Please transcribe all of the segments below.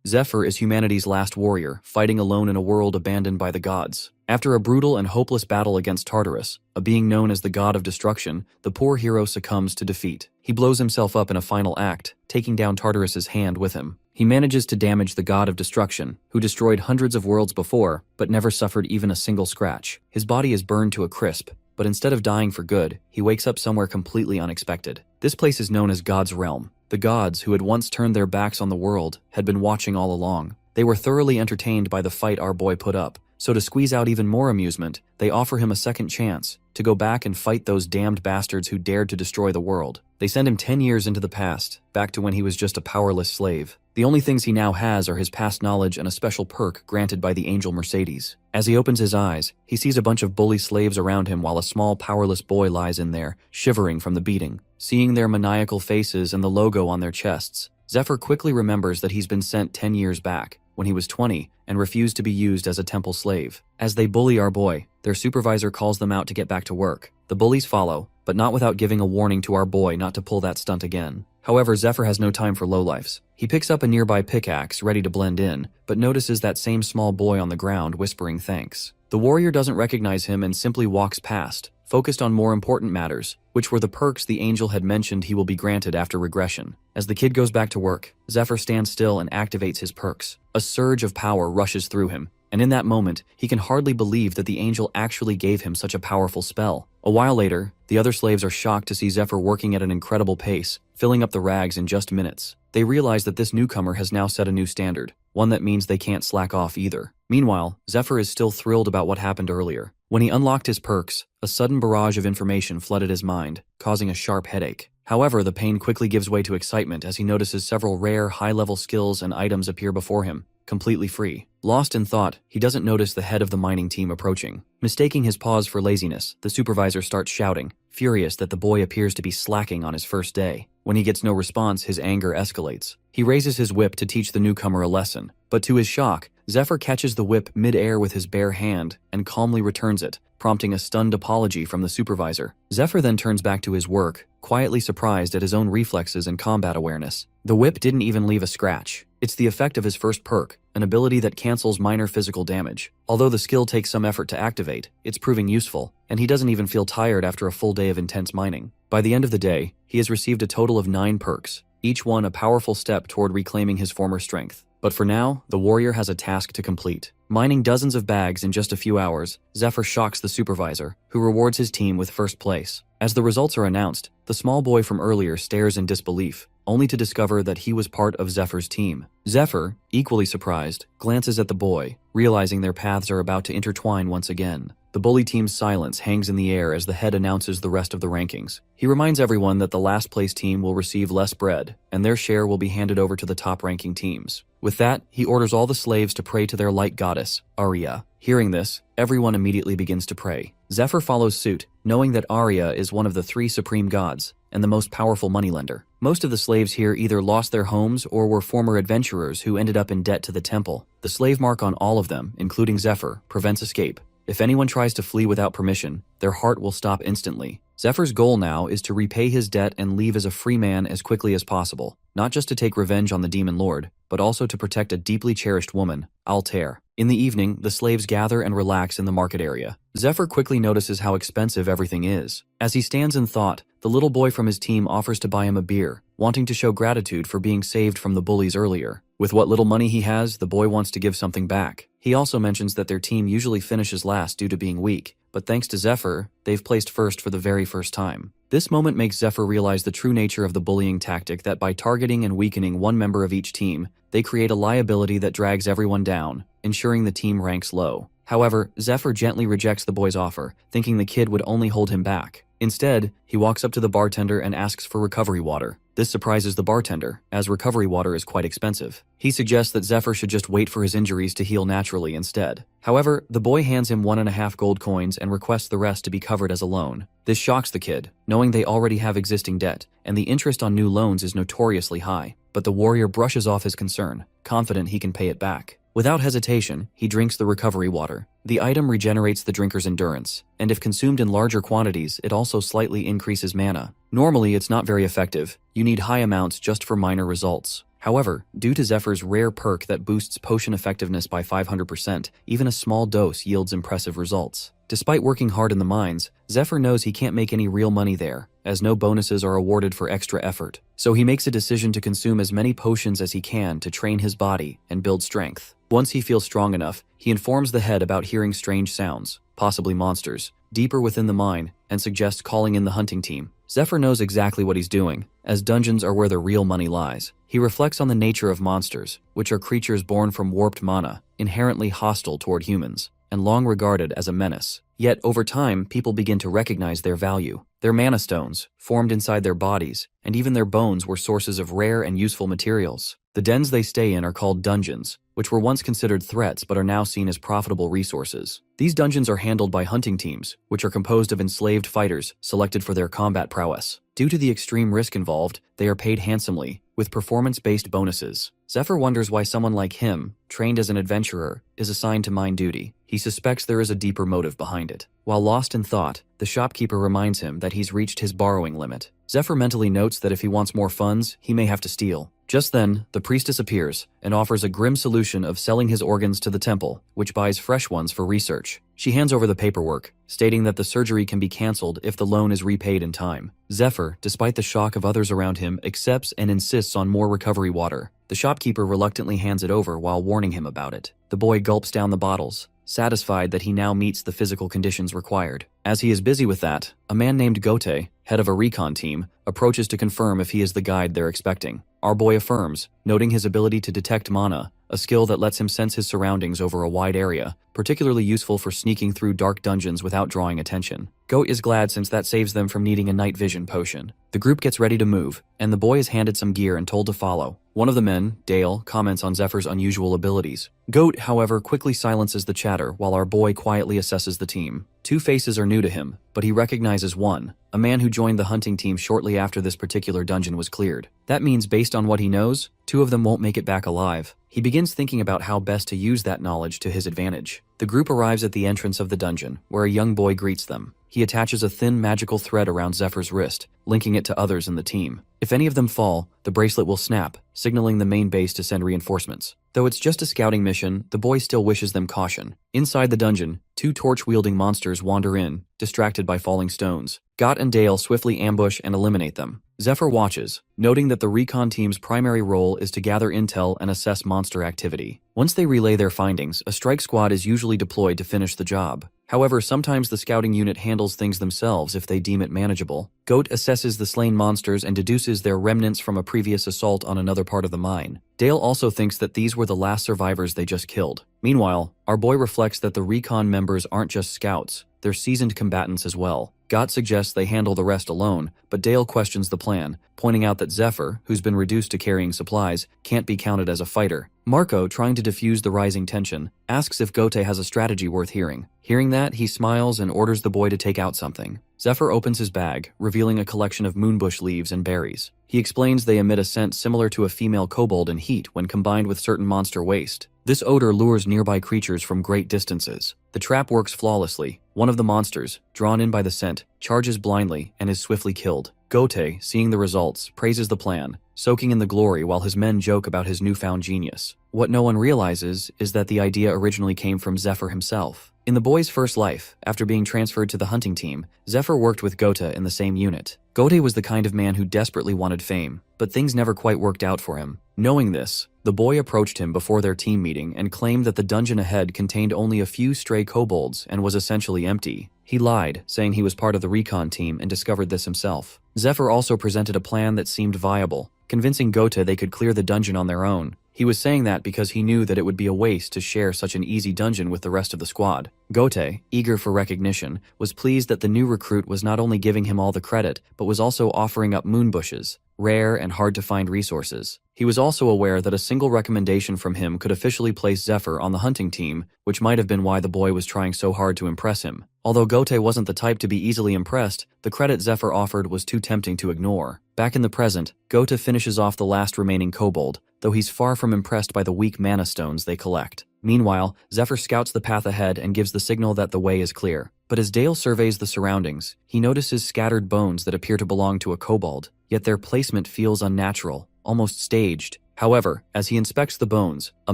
Zephyr is humanity's last warrior, fighting alone in a world abandoned by the gods. After a brutal and hopeless battle against Tartarus, a being known as the god of destruction, the poor hero succumbs to defeat. He blows himself up in a final act, taking down Tartarus's hand with him. He manages to damage the god of destruction, who destroyed hundreds of worlds before, but never suffered even a single scratch. His body is burned to a crisp, but instead of dying for good, he wakes up somewhere completely unexpected. This place is known as God's Realm. The gods, who had once turned their backs on the world, had been watching all along. They were thoroughly entertained by the fight our boy put up, so to squeeze out even more amusement, they offer him a second chance to go back and fight those damned bastards who dared to destroy the world. They send him 10 years into the past, back to when he was just a powerless slave. The only things he now has are his past knowledge and a special perk granted by the angel Mercedes. As he opens his eyes, he sees a bunch of bully slaves around him while a small powerless boy lies in there, shivering from the beating. Seeing their maniacal faces and the logo on their chests, Zephyr quickly remembers that he's been sent 10 years back, when he was 20, and refused to be used as a temple slave. As they bully our boy, their supervisor calls them out to get back to work. The bullies follow, but not without giving a warning to our boy not to pull that stunt again. However, Zephyr has no time for lowlifes. He picks up a nearby pickaxe, ready to blend in, but notices that same small boy on the ground whispering thanks. The warrior doesn't recognize him and simply walks past, focused on more important matters, which were the perks the angel had mentioned he will be granted after regression. As the kid goes back to work, Zephyr stands still and activates his perks. A surge of power rushes through him, and in that moment, he can hardly believe that the angel actually gave him such a powerful spell. A while later, the other slaves are shocked to see Zephyr working at an incredible pace, filling up the rags in just minutes. They realize that this newcomer has now set a new standard, one that means they can't slack off either. Meanwhile, Zephyr is still thrilled about what happened earlier. When he unlocked his perks, a sudden barrage of information flooded his mind, causing a sharp headache. However, the pain quickly gives way to excitement as he notices several rare, high-level skills and items appear before him, completely free. Lost in thought, he doesn't notice the head of the mining team approaching. Mistaking his pause for laziness, the supervisor starts shouting, furious that the boy appears to be slacking on his first day. When he gets no response, his anger escalates. He raises his whip to teach the newcomer a lesson, but to his shock, Zephyr catches the whip mid-air with his bare hand and calmly returns it, prompting a stunned apology from the supervisor. Zephyr then turns back to his work, quietly surprised at his own reflexes and combat awareness. The whip didn't even leave a scratch. It's the effect of his first perk, an ability that cancels minor physical damage. Although the skill takes some effort to activate, it's proving useful, and he doesn't even feel tired after a full day of intense mining. By the end of the day, he has received a total of 9 perks, each one a powerful step toward reclaiming his former strength. But for now, the warrior has a task to complete. Mining dozens of bags in just a few hours, Zephyr shocks the supervisor, who rewards his team with first place. As the results are announced, the small boy from earlier stares in disbelief, only to discover that he was part of Zephyr's team. Zephyr, equally surprised, glances at the boy, realizing their paths are about to intertwine once again. The bully team's silence hangs in the air as the head announces the rest of the rankings. He reminds everyone that the last place team will receive less bread, and their share will be handed over to the top-ranking teams. With that, he orders all the slaves to pray to their light goddess, Arya. Hearing this, everyone immediately begins to pray. Zephyr follows suit, knowing that Arya is one of the 3 supreme gods, and the most powerful moneylender. Most of the slaves here either lost their homes or were former adventurers who ended up in debt to the temple. The slave mark on all of them, including Zephyr, prevents escape. If anyone tries to flee without permission, their heart will stop instantly. Zephyr's goal now is to repay his debt and leave as a free man as quickly as possible, not just to take revenge on the demon lord, but also to protect a deeply cherished woman, Altair. In the evening, the slaves gather and relax in the market area. Zephyr quickly notices how expensive everything is. As he stands in thought, the little boy from his team offers to buy him a beer, wanting to show gratitude for being saved from the bullies earlier. With what little money he has, the boy wants to give something back. He also mentions that their team usually finishes last due to being weak, but thanks to Zephyr, they've placed first for the very first time. This moment makes Zephyr realize the true nature of the bullying tactic that by targeting and weakening one member of each team, they create a liability that drags everyone down, ensuring the team ranks low. However, Zephyr gently rejects the boy's offer, thinking the kid would only hold him back. Instead, he walks up to the bartender and asks for recovery water. This surprises the bartender, as recovery water is quite expensive. He suggests that Zephyr should just wait for his injuries to heal naturally instead. However, the boy hands him 1.5 gold coins and requests the rest to be covered as a loan. This shocks the kid, knowing they already have existing debt, and the interest on new loans is notoriously high. But the warrior brushes off his concern, confident he can pay it back. Without hesitation, he drinks the recovery water. The item regenerates the drinker's endurance, and if consumed in larger quantities, it also slightly increases mana. Normally, it's not very effective. You need high amounts just for minor results. However, due to Zephyr's rare perk that boosts potion effectiveness by 500%, even a small dose yields impressive results. Despite working hard in the mines, Zephyr knows he can't make any real money there, as no bonuses are awarded for extra effort. So he makes a decision to consume as many potions as he can to train his body and build strength. Once he feels strong enough, he informs the head about hearing strange sounds, possibly monsters, deeper within the mine, and suggests calling in the hunting team. Zephyr knows exactly what he's doing, as dungeons are where the real money lies. He reflects on the nature of monsters, which are creatures born from warped mana, inherently hostile toward humans, and long regarded as a menace. Yet, over time, people begin to recognize their value. Their mana stones, formed inside their bodies, and even their bones were sources of rare and useful materials. The dens they stay in are called dungeons, which were once considered threats but are now seen as profitable resources. These dungeons are handled by hunting teams, which are composed of enslaved fighters selected for their combat prowess. Due to the extreme risk involved, they are paid handsomely, with performance-based bonuses. Zephyr wonders why someone like him, trained as an adventurer, is assigned to mine duty. He suspects there is a deeper motive behind it. While lost in thought, the shopkeeper reminds him that he's reached his borrowing limit. Zephyr mentally notes that if he wants more funds, he may have to steal. Just then, the priestess appears and offers a grim solution of selling his organs to the temple, which buys fresh ones for research. She hands over the paperwork, stating that the surgery can be cancelled if the loan is repaid in time. Zephyr, despite the shock of others around him, accepts and insists on more recovery water. The shopkeeper reluctantly hands it over while warning him about it. The boy gulps down the bottles, satisfied that he now meets the physical conditions required. As he is busy with that, a man named Gote, head of a recon team, approaches to confirm if he is the guide they're expecting. Our boy affirms, noting his ability to detect mana, a skill that lets him sense his surroundings over a wide area, particularly useful for sneaking through dark dungeons without drawing attention. Goat is glad since that saves them from needing a night vision potion. The group gets ready to move, and the boy is handed some gear and told to follow. One of the men, Dale, comments on Zephyr's unusual abilities. Goat, however, quickly silences the chatter while our boy quietly assesses the team. Two faces are new to him, but he recognizes one, a man who joined the hunting team shortly after this particular dungeon was cleared. That means, based on what he knows, two of them won't make it back alive. He begins thinking about how best to use that knowledge to his advantage. The group arrives at the entrance of the dungeon, where a young boy greets them. He attaches a thin magical thread around Zephyr's wrist, linking it to others in the team. If any of them fall, the bracelet will snap, signaling the main base to send reinforcements. Though it's just a scouting mission, the boy still wishes them caution. Inside the dungeon, two torch-wielding monsters wander in, distracted by falling stones. Got and Dale swiftly ambush and eliminate them. Zephyr watches, noting that the recon team's primary role is to gather intel and assess monster activity. Once they relay their findings, a strike squad is usually deployed to finish the job. However, sometimes the scouting unit handles things themselves if they deem it manageable. Goat assesses the slain monsters and deduces their remnants from a previous assault on another part of the mine. Dale also thinks that these were the last survivors they just killed. Meanwhile, our boy reflects that the recon members aren't just scouts, they're seasoned combatants as well. Gott suggests they handle the rest alone, but Dale questions the plan, pointing out that Zephyr, who's been reduced to carrying supplies, can't be counted as a fighter. Marco, trying to defuse the rising tension, asks if Gote has a strategy worth hearing. Hearing that, he smiles and orders the boy to take out something. Zephyr opens his bag, revealing a collection of moonbush leaves and berries. He explains they emit a scent similar to a female kobold in heat when combined with certain monster waste. This odor lures nearby creatures from great distances. The trap works flawlessly. One of the monsters, drawn in by the scent, charges blindly and is swiftly killed. Gote, seeing the results, praises the plan, soaking in the glory while his men joke about his newfound genius. What no one realizes is that the idea originally came from Zephyr himself. In the boy's first life, after being transferred to the hunting team, Zephyr worked with Gote in the same unit. Gote was the kind of man who desperately wanted fame, but things never quite worked out for him. Knowing this, the boy approached him before their team meeting and claimed that the dungeon ahead contained only a few stray kobolds and was essentially empty. He lied, saying he was part of the recon team and discovered this himself. Zephyr also presented a plan that seemed viable, convincing Gote they could clear the dungeon on their own. He was saying that because he knew that it would be a waste to share such an easy dungeon with the rest of the squad. Gote, eager for recognition, was pleased that the new recruit was not only giving him all the credit, but was also offering up moonbushes, rare and hard-to-find resources. He was also aware that a single recommendation from him could officially place Zephyr on the hunting team, which might have been why the boy was trying so hard to impress him. Although Gote wasn't the type to be easily impressed, the credit Zephyr offered was too tempting to ignore. Back in the present, Gote finishes off the last remaining kobold, though he's far from impressed by the weak mana stones they collect. Meanwhile, Zephyr scouts the path ahead and gives the signal that the way is clear. But as Dale surveys the surroundings, he notices scattered bones that appear to belong to a kobold, yet their placement feels unnatural, almost staged. However, as he inspects the bones, a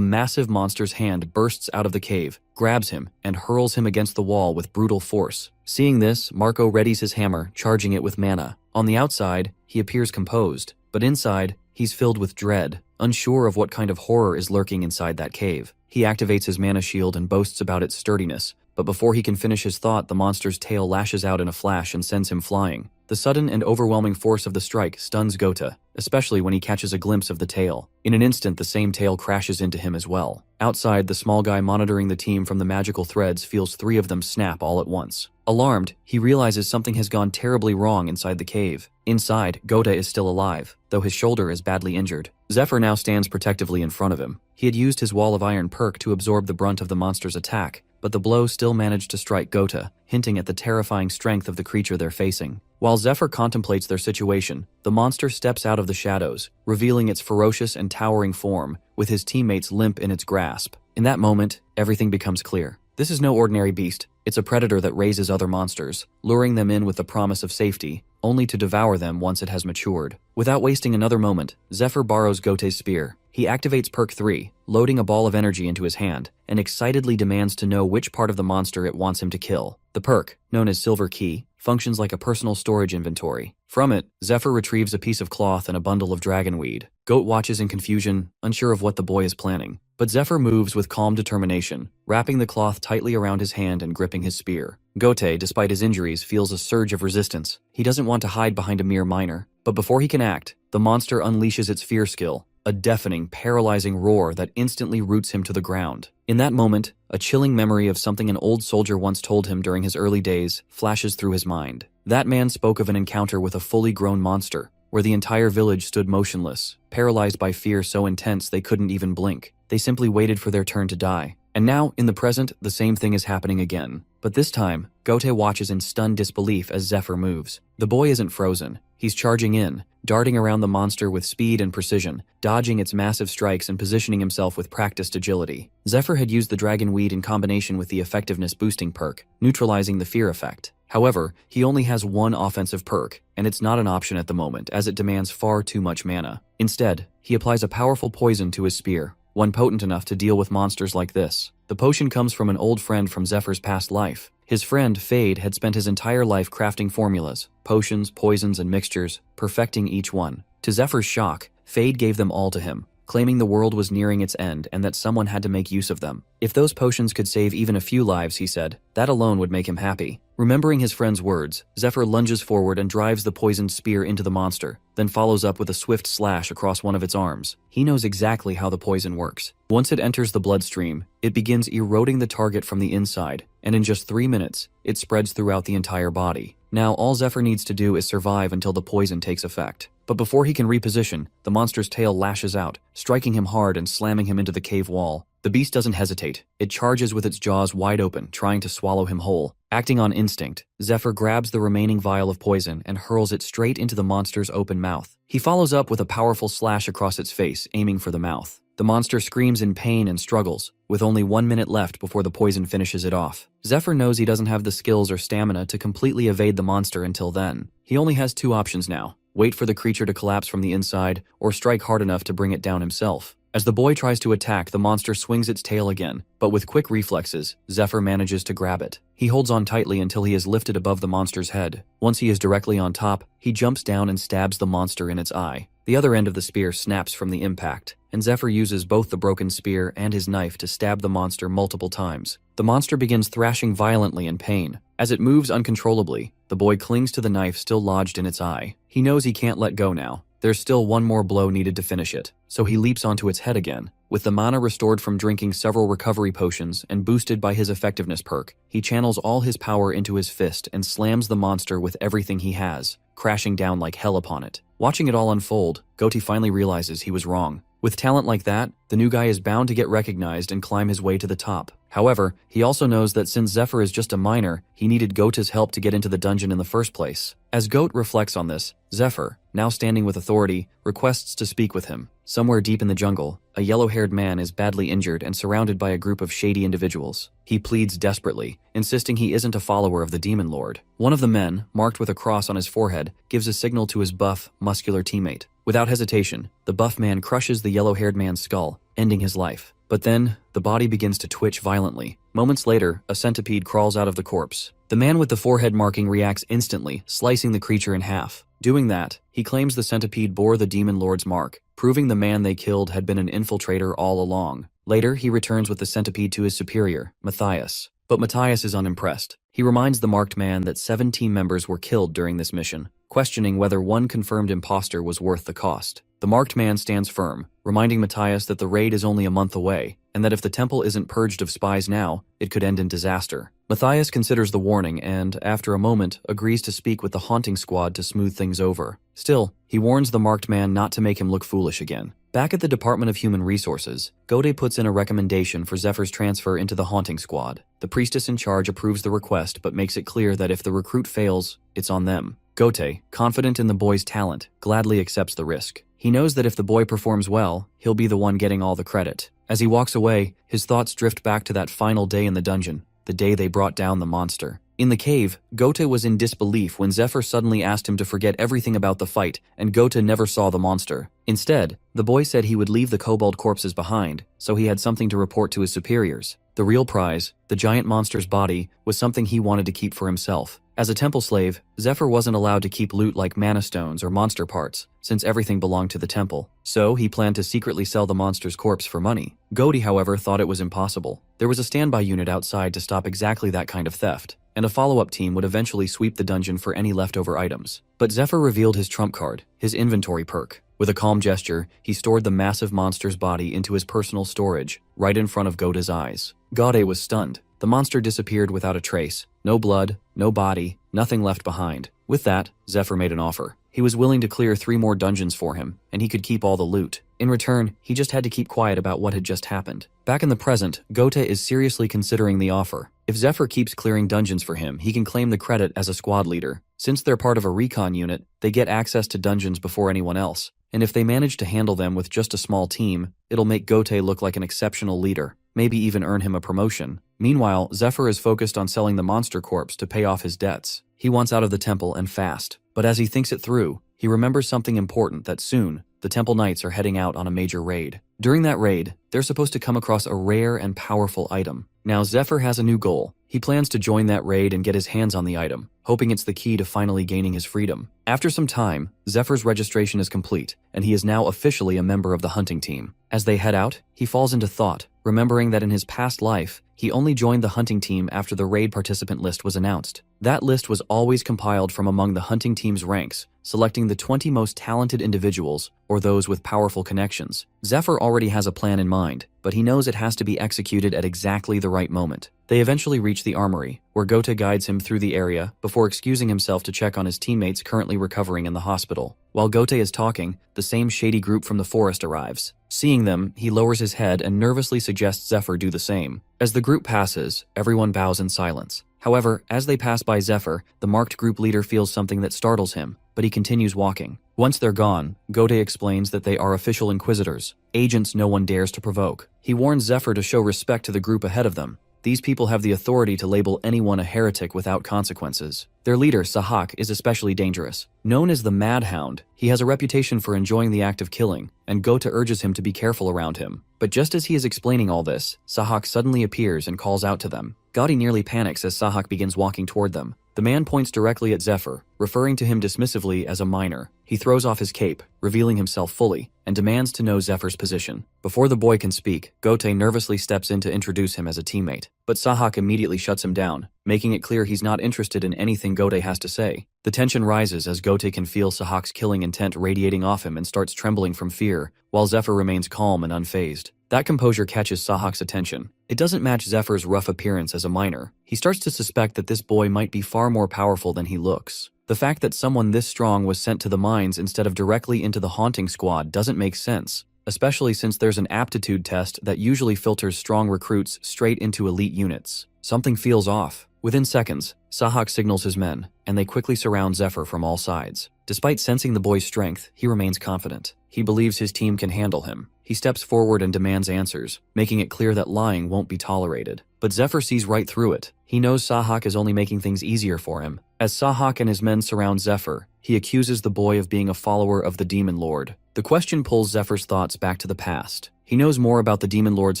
massive monster's hand bursts out of the cave, grabs him, and hurls him against the wall with brutal force. Seeing this, Marco readies his hammer, charging it with mana. On the outside, he appears composed, but inside, he's filled with dread, unsure of what kind of horror is lurking inside that cave. He activates his mana shield and boasts about its sturdiness, but before he can finish his thought, the monster's tail lashes out in a flash and sends him flying. The sudden and overwhelming force of the strike stuns Gota, especially when he catches a glimpse of the tail. In an instant, the same tail crashes into him as well. Outside, the small guy monitoring the team from the magical threads feels 3 of them snap all at once. Alarmed, he realizes something has gone terribly wrong inside the cave. Inside, Gota is still alive, though his shoulder is badly injured. Zephyr now stands protectively in front of him. He had used his Wall of Iron perk to absorb the brunt of the monster's attack, but the blow still managed to strike Gota, hinting at the terrifying strength of the creature they're facing. While Zephyr contemplates their situation, the monster steps out of the shadows, revealing its ferocious and towering form, with his teammates limp in its grasp. In that moment, everything becomes clear. This is no ordinary beast. It's a predator that raises other monsters, luring them in with the promise of safety, only to devour them once it has matured. Without wasting another moment, Zephyr borrows Gote's spear. He activates perk 3, loading a ball of energy into his hand, and excitedly demands to know which part of the monster it wants him to kill. The perk, known as Silver Key, functions like a personal storage inventory. From it, Zephyr retrieves a piece of cloth and a bundle of dragonweed. Goat watches in confusion, unsure of what the boy is planning. But Zephyr moves with calm determination, wrapping the cloth tightly around his hand and gripping his spear. Gote, despite his injuries, feels a surge of resistance. He doesn't want to hide behind a mere miner. But before he can act, the monster unleashes its fear skill, a deafening, paralyzing roar that instantly roots him to the ground. In that moment, a chilling memory of something an old soldier once told him during his early days flashes through his mind. That man spoke of an encounter with a fully grown monster, where the entire village stood motionless, paralyzed by fear so intense they couldn't even blink. They simply waited for their turn to die. And now, in the present, the same thing is happening again. But this time, Gote watches in stunned disbelief as Zephyr moves. The boy isn't frozen. He's charging in, darting around the monster with speed and precision, dodging its massive strikes and positioning himself with practiced agility. Zephyr had used the dragonweed in combination with the effectiveness boosting perk, neutralizing the fear effect. However, he only has one offensive perk, and it's not an option at the moment as it demands far too much mana. Instead, he applies a powerful poison to his spear, one potent enough to deal with monsters like this. The potion comes from an old friend from Zephyr's past life. His friend, Fade, had spent his entire life crafting formulas, potions, poisons, and mixtures, perfecting each one. To Zephyr's shock, Fade gave them all to him, claiming the world was nearing its end and that someone had to make use of them. If those potions could save even a few lives, he said, that alone would make him happy. Remembering his friend's words, Zephyr lunges forward and drives the poisoned spear into the monster, then follows up with a swift slash across one of its arms. He knows exactly how the poison works. Once it enters the bloodstream, it begins eroding the target from the inside, and in just 3 minutes, it spreads throughout the entire body. Now, all Zephyr needs to do is survive until the poison takes effect. But before he can reposition, the monster's tail lashes out, striking him hard and slamming him into the cave wall. The beast doesn't hesitate. It charges with its jaws wide open, trying to swallow him whole. Acting on instinct, Zephyr grabs the remaining vial of poison and hurls it straight into the monster's open mouth. He follows up with a powerful slash across its face, aiming for the mouth. The monster screams in pain and struggles, with only 1 minute left before the poison finishes it off. Zephyr knows he doesn't have the skills or stamina to completely evade the monster until then. He only has 2 options now: wait for the creature to collapse from the inside, or strike hard enough to bring it down himself. As the boy tries to attack, the monster swings its tail again, but with quick reflexes, Zephyr manages to grab it. He holds on tightly until he is lifted above the monster's head. Once he is directly on top, he jumps down and stabs the monster in its eye. The other end of the spear snaps from the impact, and Zephyr uses both the broken spear and his knife to stab the monster multiple times. The monster begins thrashing violently in pain. As it moves uncontrollably, the boy clings to the knife still lodged in its eye. He knows he can't let go now. There's still one more blow needed to finish it, so he leaps onto its head again. With the mana restored from drinking several recovery potions and boosted by his effectiveness perk, he channels all his power into his fist and slams the monster with everything he has, crashing down like hell upon it. Watching it all unfold, Gote finally realizes he was wrong. With talent like that, the new guy is bound to get recognized and climb his way to the top. However, he also knows that since Zephyr is just a miner, he needed Gote's help to get into the dungeon in the first place. As Gote reflects on this, Zephyr, now standing with authority, requests to speak with him. Somewhere deep in the jungle, a yellow-haired man is badly injured and surrounded by a group of shady individuals. He pleads desperately, insisting he isn't a follower of the Demon Lord. One of the men, marked with a cross on his forehead, gives a signal to his buff, muscular teammate. Without hesitation, the buff man crushes the yellow-haired man's skull, ending his life. But then, the body begins to twitch violently. Moments later, a centipede crawls out of the corpse. The man with the forehead marking reacts instantly, slicing the creature in half. Doing that, he claims the centipede bore the Demon Lord's mark, proving the man they killed had been an infiltrator all along. Later, he returns with the centipede to his superior, Matthias. But Matthias is unimpressed. He reminds the marked man that 7 team members were killed during this mission, questioning whether one confirmed imposter was worth the cost. The marked man stands firm, reminding Matthias that the raid is only a month away, and that if the temple isn't purged of spies now, it could end in disaster. Matthias considers the warning and, after a moment, agrees to speak with the haunting squad to smooth things over. Still, he warns the marked man not to make him look foolish again. Back at the Department of Human Resources, Gode puts in a recommendation for Zephyr's transfer into the haunting squad. The priestess in charge approves the request but makes it clear that if the recruit fails, it's on them. Gote, confident in the boy's talent, gladly accepts the risk. He knows that if the boy performs well, he'll be the one getting all the credit. As he walks away, his thoughts drift back to that final day in the dungeon, the day they brought down the monster. In the cave, Gote was in disbelief when Zephyr suddenly asked him to forget everything about the fight, and Gote never saw the monster. Instead, the boy said he would leave the kobold corpses behind, so he had something to report to his superiors. The real prize, the giant monster's body, was something he wanted to keep for himself. As a temple slave, Zephyr wasn't allowed to keep loot like mana stones or monster parts, since everything belonged to the temple. So he planned to secretly sell the monster's corpse for money. Gode, however, thought it was impossible. There was a standby unit outside to stop exactly that kind of theft, and a follow-up team would eventually sweep the dungeon for any leftover items. But Zephyr revealed his trump card, his inventory perk. With a calm gesture, he stored the massive monster's body into his personal storage, right in front of Gode's eyes. Gode was stunned. The monster disappeared without a trace. No blood, no body, nothing left behind. With that, Zephyr made an offer. He was willing to clear 3 more dungeons for him, and he could keep all the loot. In return, he just had to keep quiet about what had just happened. Back in the present, Gote is seriously considering the offer. If Zephyr keeps clearing dungeons for him, he can claim the credit as a squad leader. Since they're part of a recon unit, they get access to dungeons before anyone else. And if they manage to handle them with just a small team, it'll make Gote look like an exceptional leader, maybe even earn him a promotion. Meanwhile, Zephyr is focused on selling the monster corpse to pay off his debts. He wants out of the temple and fast. But as he thinks it through, he remembers something important, that soon, the Temple Knights are heading out on a major raid. During that raid, they're supposed to come across a rare and powerful item. Now Zephyr has a new goal. He plans to join that raid and get his hands on the item, hoping it's the key to finally gaining his freedom. After some time, Zephyr's registration is complete, and he is now officially a member of the hunting team. As they head out, he falls into thought, remembering that in his past life, he only joined the hunting team after the raid participant list was announced. That list was always compiled from among the hunting team's ranks, selecting the 20 most talented individuals or those with powerful connections. Zephyr already has a plan in mind, but he knows it has to be executed at exactly the right moment. They eventually reach the armory, where Gote guides him through the area before excusing himself to check on his teammates currently recovering in the hospital. While Gote is talking, the same shady group from the forest arrives. Seeing them, he lowers his head and nervously suggests Zephyr do the same. As the group passes, everyone bows in silence. However, as they pass by Zephyr, the marked group leader feels something that startles him, but he continues walking. Once they're gone, Gode explains that they are official inquisitors, agents no one dares to provoke. He warns Zephyr to show respect to the group ahead of them. These people have the authority to label anyone a heretic without consequences. Their leader, Sahak, is especially dangerous. Known as the Mad Hound, he has a reputation for enjoying the act of killing, and Gote urges him to be careful around him. But just as he is explaining all this, Sahak suddenly appears and calls out to them. Gaudy nearly panics as Sahak begins walking toward them. The man points directly at Zephyr, referring to him dismissively as a minor. He throws off his cape, revealing himself fully, and demands to know Zephyr's position. Before the boy can speak, Gote nervously steps in to introduce him as a teammate. But Sahak immediately shuts him down, making it clear he's not interested in anything Gote has to say. The tension rises as Gote can feel Sahak's killing intent radiating off him and starts trembling from fear, while Zephyr remains calm and unfazed. That composure catches Sahak's attention. It doesn't match Zephyr's rough appearance as a minor. He starts to suspect that this boy might be far more powerful than he looks. The fact that someone this strong was sent to the mines instead of directly into the haunting squad doesn't make sense, especially since there's an aptitude test that usually filters strong recruits straight into elite units. Something feels off. Within seconds, Sahak signals his men, and they quickly surround Zephyr from all sides. Despite sensing the boy's strength, he remains confident. He believes his team can handle him. He steps forward and demands answers, making it clear that lying won't be tolerated. But Zephyr sees right through it. He knows Sahak is only making things easier for him. As Sahak and his men surround Zephyr, he accuses the boy of being a follower of the Demon Lord. The question pulls Zephyr's thoughts back to the past. He knows more about the Demon Lord's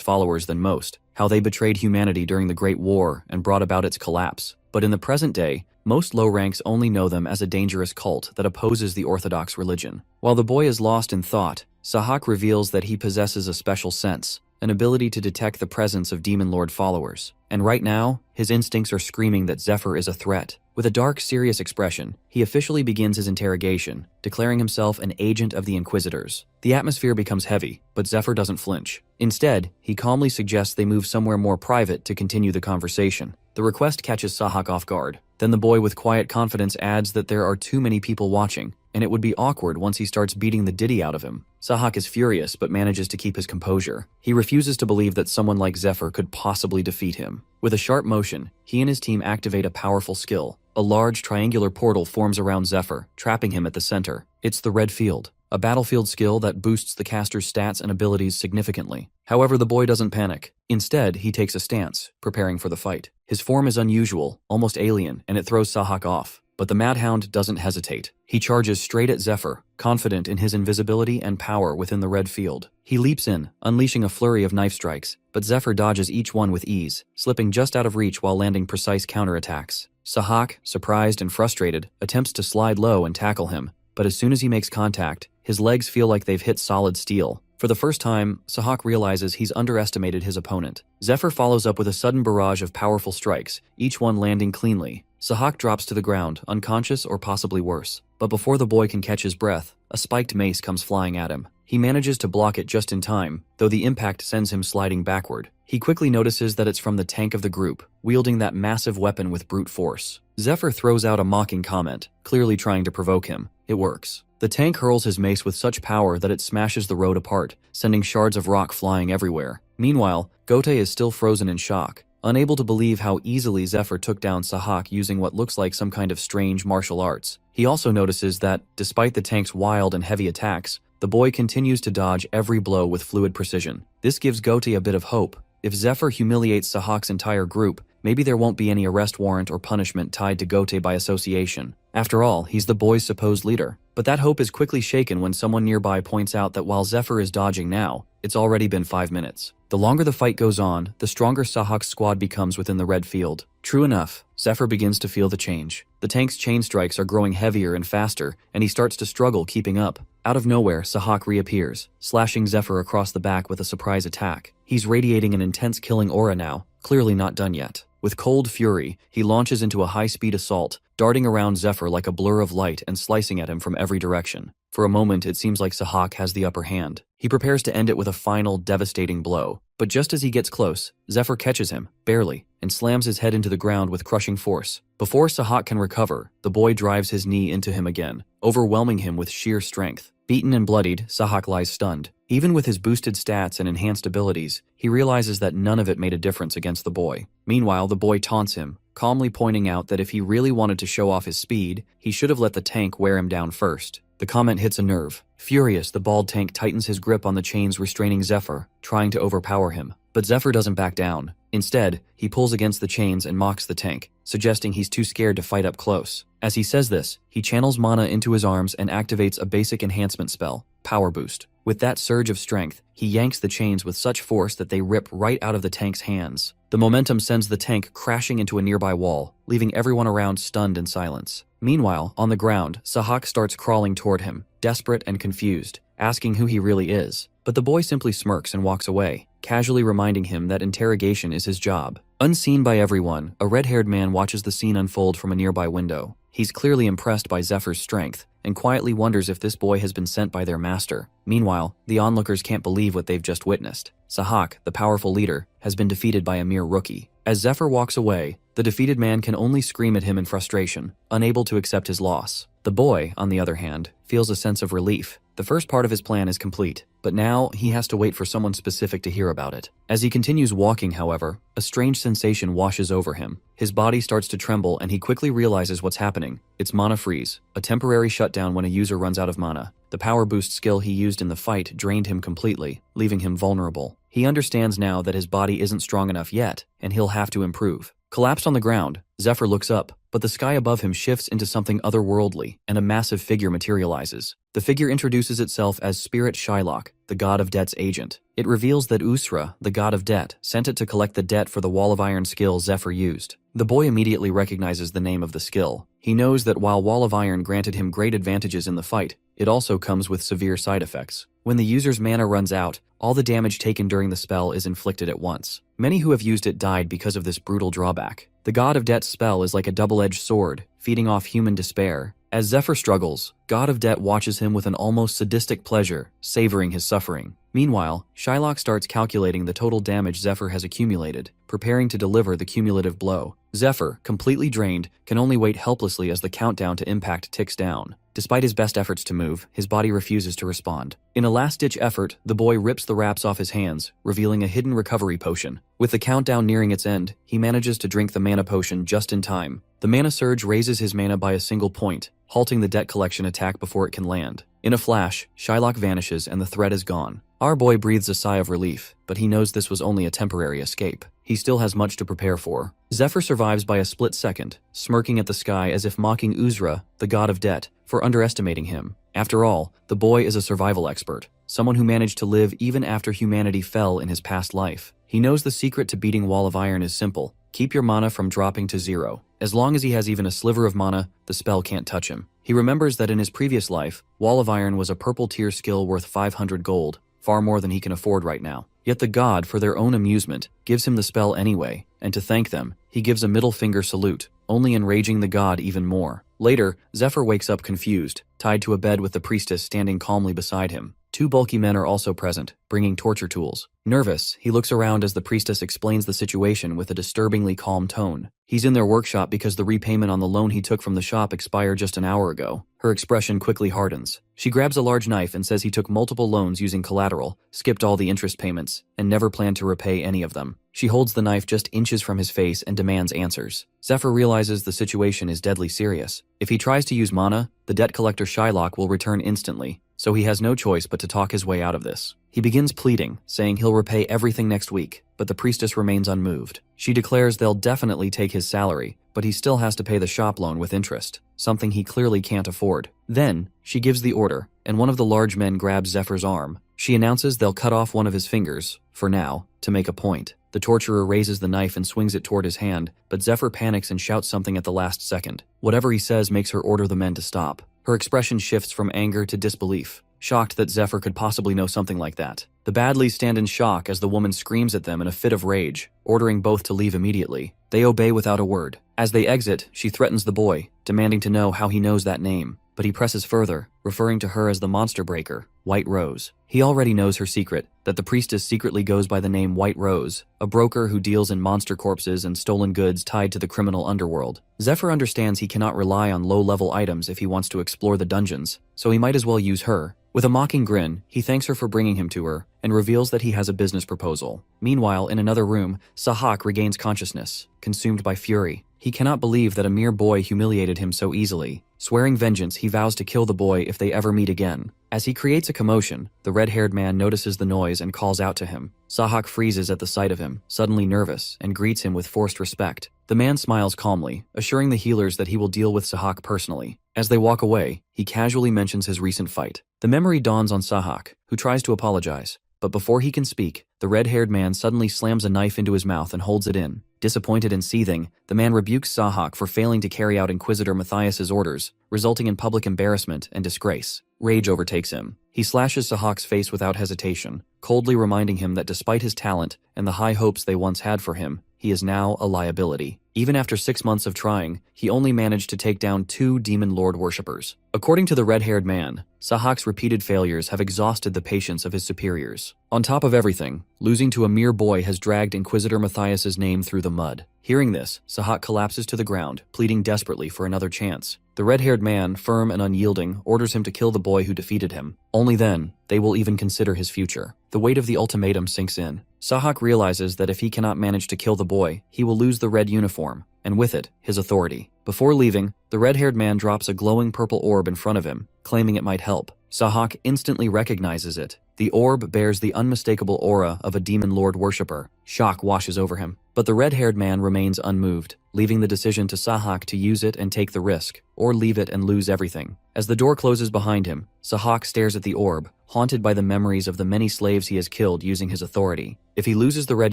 followers than most, how they betrayed humanity during the Great War and brought about its collapse. But in the present day, most low ranks only know them as a dangerous cult that opposes the Orthodox religion. While the boy is lost in thought, Sahak reveals that he possesses a special sense, an ability to detect the presence of Demon Lord followers. And right now, his instincts are screaming that Zephyr is a threat. With a dark, serious expression, he officially begins his interrogation, declaring himself an agent of the Inquisitors. The atmosphere becomes heavy, but Zephyr doesn't flinch. Instead, he calmly suggests they move somewhere more private to continue the conversation. The request catches Sahak off guard. Then the boy with quiet confidence adds that there are too many people watching, and it would be awkward once he starts beating the ditty out of him. Sahak is furious but manages to keep his composure. He refuses to believe that someone like Zephyr could possibly defeat him. With a sharp motion, he and his team activate a powerful skill. A large triangular portal forms around Zephyr, trapping him at the center. It's the Red Field, a battlefield skill that boosts the caster's stats and abilities significantly. However, the boy doesn't panic. Instead, he takes a stance, preparing for the fight. His form is unusual, almost alien, and it throws Sahak off. But the Madhound doesn't hesitate. He charges straight at Zephyr, confident in his invisibility and power within the Red Field. He leaps in, unleashing a flurry of knife strikes, but Zephyr dodges each one with ease, slipping just out of reach while landing precise counterattacks. Sahak, surprised and frustrated, attempts to slide low and tackle him, but as soon as he makes contact, his legs feel like they've hit solid steel. For the first time, Sahak realizes he's underestimated his opponent. Zephyr follows up with a sudden barrage of powerful strikes, each one landing cleanly. Sahak drops to the ground, unconscious or possibly worse. But before the boy can catch his breath, a spiked mace comes flying at him. He manages to block it just in time, though the impact sends him sliding backward. He quickly notices that it's from the tank of the group, wielding that massive weapon with brute force. Zephyr throws out a mocking comment, clearly trying to provoke him. It works. The tank hurls his mace with such power that it smashes the road apart, sending shards of rock flying everywhere. Meanwhile, Gote is still frozen in shock, unable to believe how easily Zephyr took down Sahak using what looks like some kind of strange martial arts. He also notices that, despite the tank's wild and heavy attacks, the boy continues to dodge every blow with fluid precision. This gives Gote a bit of hope. If Zephyr humiliates Sahak's entire group, maybe there won't be any arrest warrant or punishment tied to Gote by association. After all, he's the boy's supposed leader. But that hope is quickly shaken when someone nearby points out that while Zephyr is dodging now, it's already been 5 minutes. The longer the fight goes on, the stronger Sahak's squad becomes within the Red Field. True enough, Zephyr begins to feel the change. The tank's chain strikes are growing heavier and faster, and he starts to struggle keeping up. Out of nowhere, Sahak reappears, slashing Zephyr across the back with a surprise attack. He's radiating an intense killing aura now, clearly not done yet. With cold fury, he launches into a high-speed assault, darting around Zephyr like a blur of light and slicing at him from every direction. For a moment, it seems like Sahak has the upper hand. He prepares to end it with a final, devastating blow. But just as he gets close, Zephyr catches him, barely, and slams his head into the ground with crushing force. Before Sahak can recover, the boy drives his knee into him again, overwhelming him with sheer strength. Beaten and bloodied, Sahak lies stunned. Even with his boosted stats and enhanced abilities, he realizes that none of it made a difference against the boy. Meanwhile, the boy taunts him, calmly pointing out that if he really wanted to show off his speed, he should have let the tank wear him down first. The comment hits a nerve. Furious, the bald tank tightens his grip on the chains restraining Zephyr, trying to overpower him. But Zephyr doesn't back down. Instead, he pulls against the chains and mocks the tank, suggesting he's too scared to fight up close. As he says this, he channels mana into his arms and activates a basic enhancement spell, Power Boost. With that surge of strength, he yanks the chains with such force that they rip right out of the tank's hands. The momentum sends the tank crashing into a nearby wall, leaving everyone around stunned in silence. Meanwhile, on the ground, Sahak starts crawling toward him, desperate and confused, asking who he really is. But the boy simply smirks and walks away, casually reminding him that interrogation is his job. Unseen by everyone, a red-haired man watches the scene unfold from a nearby window. He's clearly impressed by Zephyr's strength, and quietly wonders if this boy has been sent by their master. Meanwhile, the onlookers can't believe what they've just witnessed. Sahak, the powerful leader, has been defeated by a mere rookie. As Zephyr walks away, the defeated man can only scream at him in frustration, unable to accept his loss. The boy, on the other hand, feels a sense of relief. The first part of his plan is complete, but now he has to wait for someone specific to hear about it. As he continues walking, however, a strange sensation washes over him. His body starts to tremble and he quickly realizes what's happening. It's mana freeze, a temporary shutdown when a user runs out of mana. The power boost skill he used in the fight drained him completely, leaving him vulnerable. He understands now that his body isn't strong enough yet, and he'll have to improve. Collapsed on the ground, Zephyr looks up, but the sky above him shifts into something otherworldly, and a massive figure materializes. The figure introduces itself as Spirit Shylock, the god of debt's agent. It reveals that Asura, the god of debt, sent it to collect the debt for the Wall of Iron skill Zephyr used. The boy immediately recognizes the name of the skill. He knows that while Wall of Iron granted him great advantages in the fight, it also comes with severe side effects. When the user's mana runs out, all the damage taken during the spell is inflicted at once. Many who have used it died because of this brutal drawback. The God of Debt's spell is like a double-edged sword, feeding off human despair. As Zephyr struggles, God of Debt watches him with an almost sadistic pleasure, savoring his suffering. Meanwhile, Shylock starts calculating the total damage Zephyr has accumulated, preparing to deliver the cumulative blow. Zephyr, completely drained, can only wait helplessly as the countdown to impact ticks down. Despite his best efforts to move, his body refuses to respond. In a last-ditch effort, the boy rips the wraps off his hands, revealing a hidden recovery potion. With the countdown nearing its end, he manages to drink the mana potion just in time. The mana surge raises his mana by a single point, halting the debt collection attack before it can land. In a flash, Shylock vanishes and the threat is gone. Our boy breathes a sigh of relief, but he knows this was only a temporary escape. He still has much to prepare for. Zephyr survives by a split second, smirking at the sky as if mocking Asura, the god of debt, for underestimating him. After all, the boy is a survival expert, someone who managed to live even after humanity fell in his past life. He knows the secret to beating Wall of Iron is simple: keep your mana from dropping to zero. As long as he has even a sliver of mana, the spell can't touch him. He remembers that in his previous life, Wall of Iron was a purple tier skill worth 500 gold, far more than he can afford right now. Yet the god, for their own amusement, gives him the spell anyway, and to thank them, he gives a middle finger salute, only enraging the god even more. Later, Zephyr wakes up confused, tied to a bed with the priestess standing calmly beside him. Two bulky men are also present, bringing torture tools. Nervous, he looks around as the priestess explains the situation with a disturbingly calm tone. He's in their workshop because the repayment on the loan he took from the shop expired just an hour ago. Her expression quickly hardens. She grabs a large knife and says he took multiple loans using collateral, skipped all the interest payments, and never planned to repay any of them. She holds the knife just inches from his face and demands answers. Zephyr realizes the situation is deadly serious. If he tries to use mana, the debt collector Shylock will return instantly, so he has no choice but to talk his way out of this. He begins pleading, saying he'll repay everything next week, but the priestess remains unmoved. She declares they'll definitely take his salary, but he still has to pay the shop loan with interest, something he clearly can't afford. Then, she gives the order, and one of the large men grabs Zephyr's arm. She announces they'll cut off one of his fingers, for now, to make a point. The torturer raises the knife and swings it toward his hand, but Zephyr panics and shouts something at the last second. Whatever he says makes her order the men to stop. Her expression shifts from anger to disbelief, shocked that Zephyr could possibly know something like that. The Badleys stand in shock as the woman screams at them in a fit of rage, ordering both to leave immediately. They obey without a word. As they exit, she threatens the boy, demanding to know how he knows that name. But he presses further, referring to her as the monster breaker, White Rose. He already knows her secret, that the priestess secretly goes by the name White Rose, a broker who deals in monster corpses and stolen goods tied to the criminal underworld. Zephyr understands he cannot rely on low-level items if he wants to explore the dungeons, so he might as well use her. With a mocking grin, he thanks her for bringing him to her, and reveals that he has a business proposal. Meanwhile, in another room, Sahak regains consciousness, consumed by fury. He cannot believe that a mere boy humiliated him so easily. Swearing vengeance, he vows to kill the boy if they ever meet again. As he creates a commotion, the red-haired man notices the noise and calls out to him. Sahak freezes at the sight of him, suddenly nervous, and greets him with forced respect. The man smiles calmly, assuring the healers that he will deal with Sahak personally. As they walk away, he casually mentions his recent fight. The memory dawns on Sahak, who tries to apologize. But before he can speak, the red-haired man suddenly slams a knife into his mouth and holds it in. Disappointed and seething, the man rebukes Sahak for failing to carry out Inquisitor Matthias's orders, resulting in public embarrassment and disgrace. Rage overtakes him. He slashes Sahak's face without hesitation, coldly reminding him that despite his talent and the high hopes they once had for him, he is now a liability. Even after 6 months of trying, he only managed to take down 2 Demon Lord worshippers. According to the red-haired man, Sahak's repeated failures have exhausted the patience of his superiors. On top of everything, losing to a mere boy has dragged Inquisitor Matthias's name through the mud. Hearing this, Sahak collapses to the ground, pleading desperately for another chance. The red-haired man, firm and unyielding, orders him to kill the boy who defeated him. Only then, they will even consider his future. The weight of the ultimatum sinks in. Sahak realizes that if he cannot manage to kill the boy, he will lose the red uniform, and with it, his authority. Before leaving, the red-haired man drops a glowing purple orb in front of him, claiming it might help. Sahak instantly recognizes it. The orb bears the unmistakable aura of a demon lord worshipper. Shock washes over him, but the red-haired man remains unmoved, leaving the decision to Sahak to use it and take the risk, or leave it and lose everything. As the door closes behind him, Sahak stares at the orb, haunted by the memories of the many slaves he has killed using his authority. If he loses the red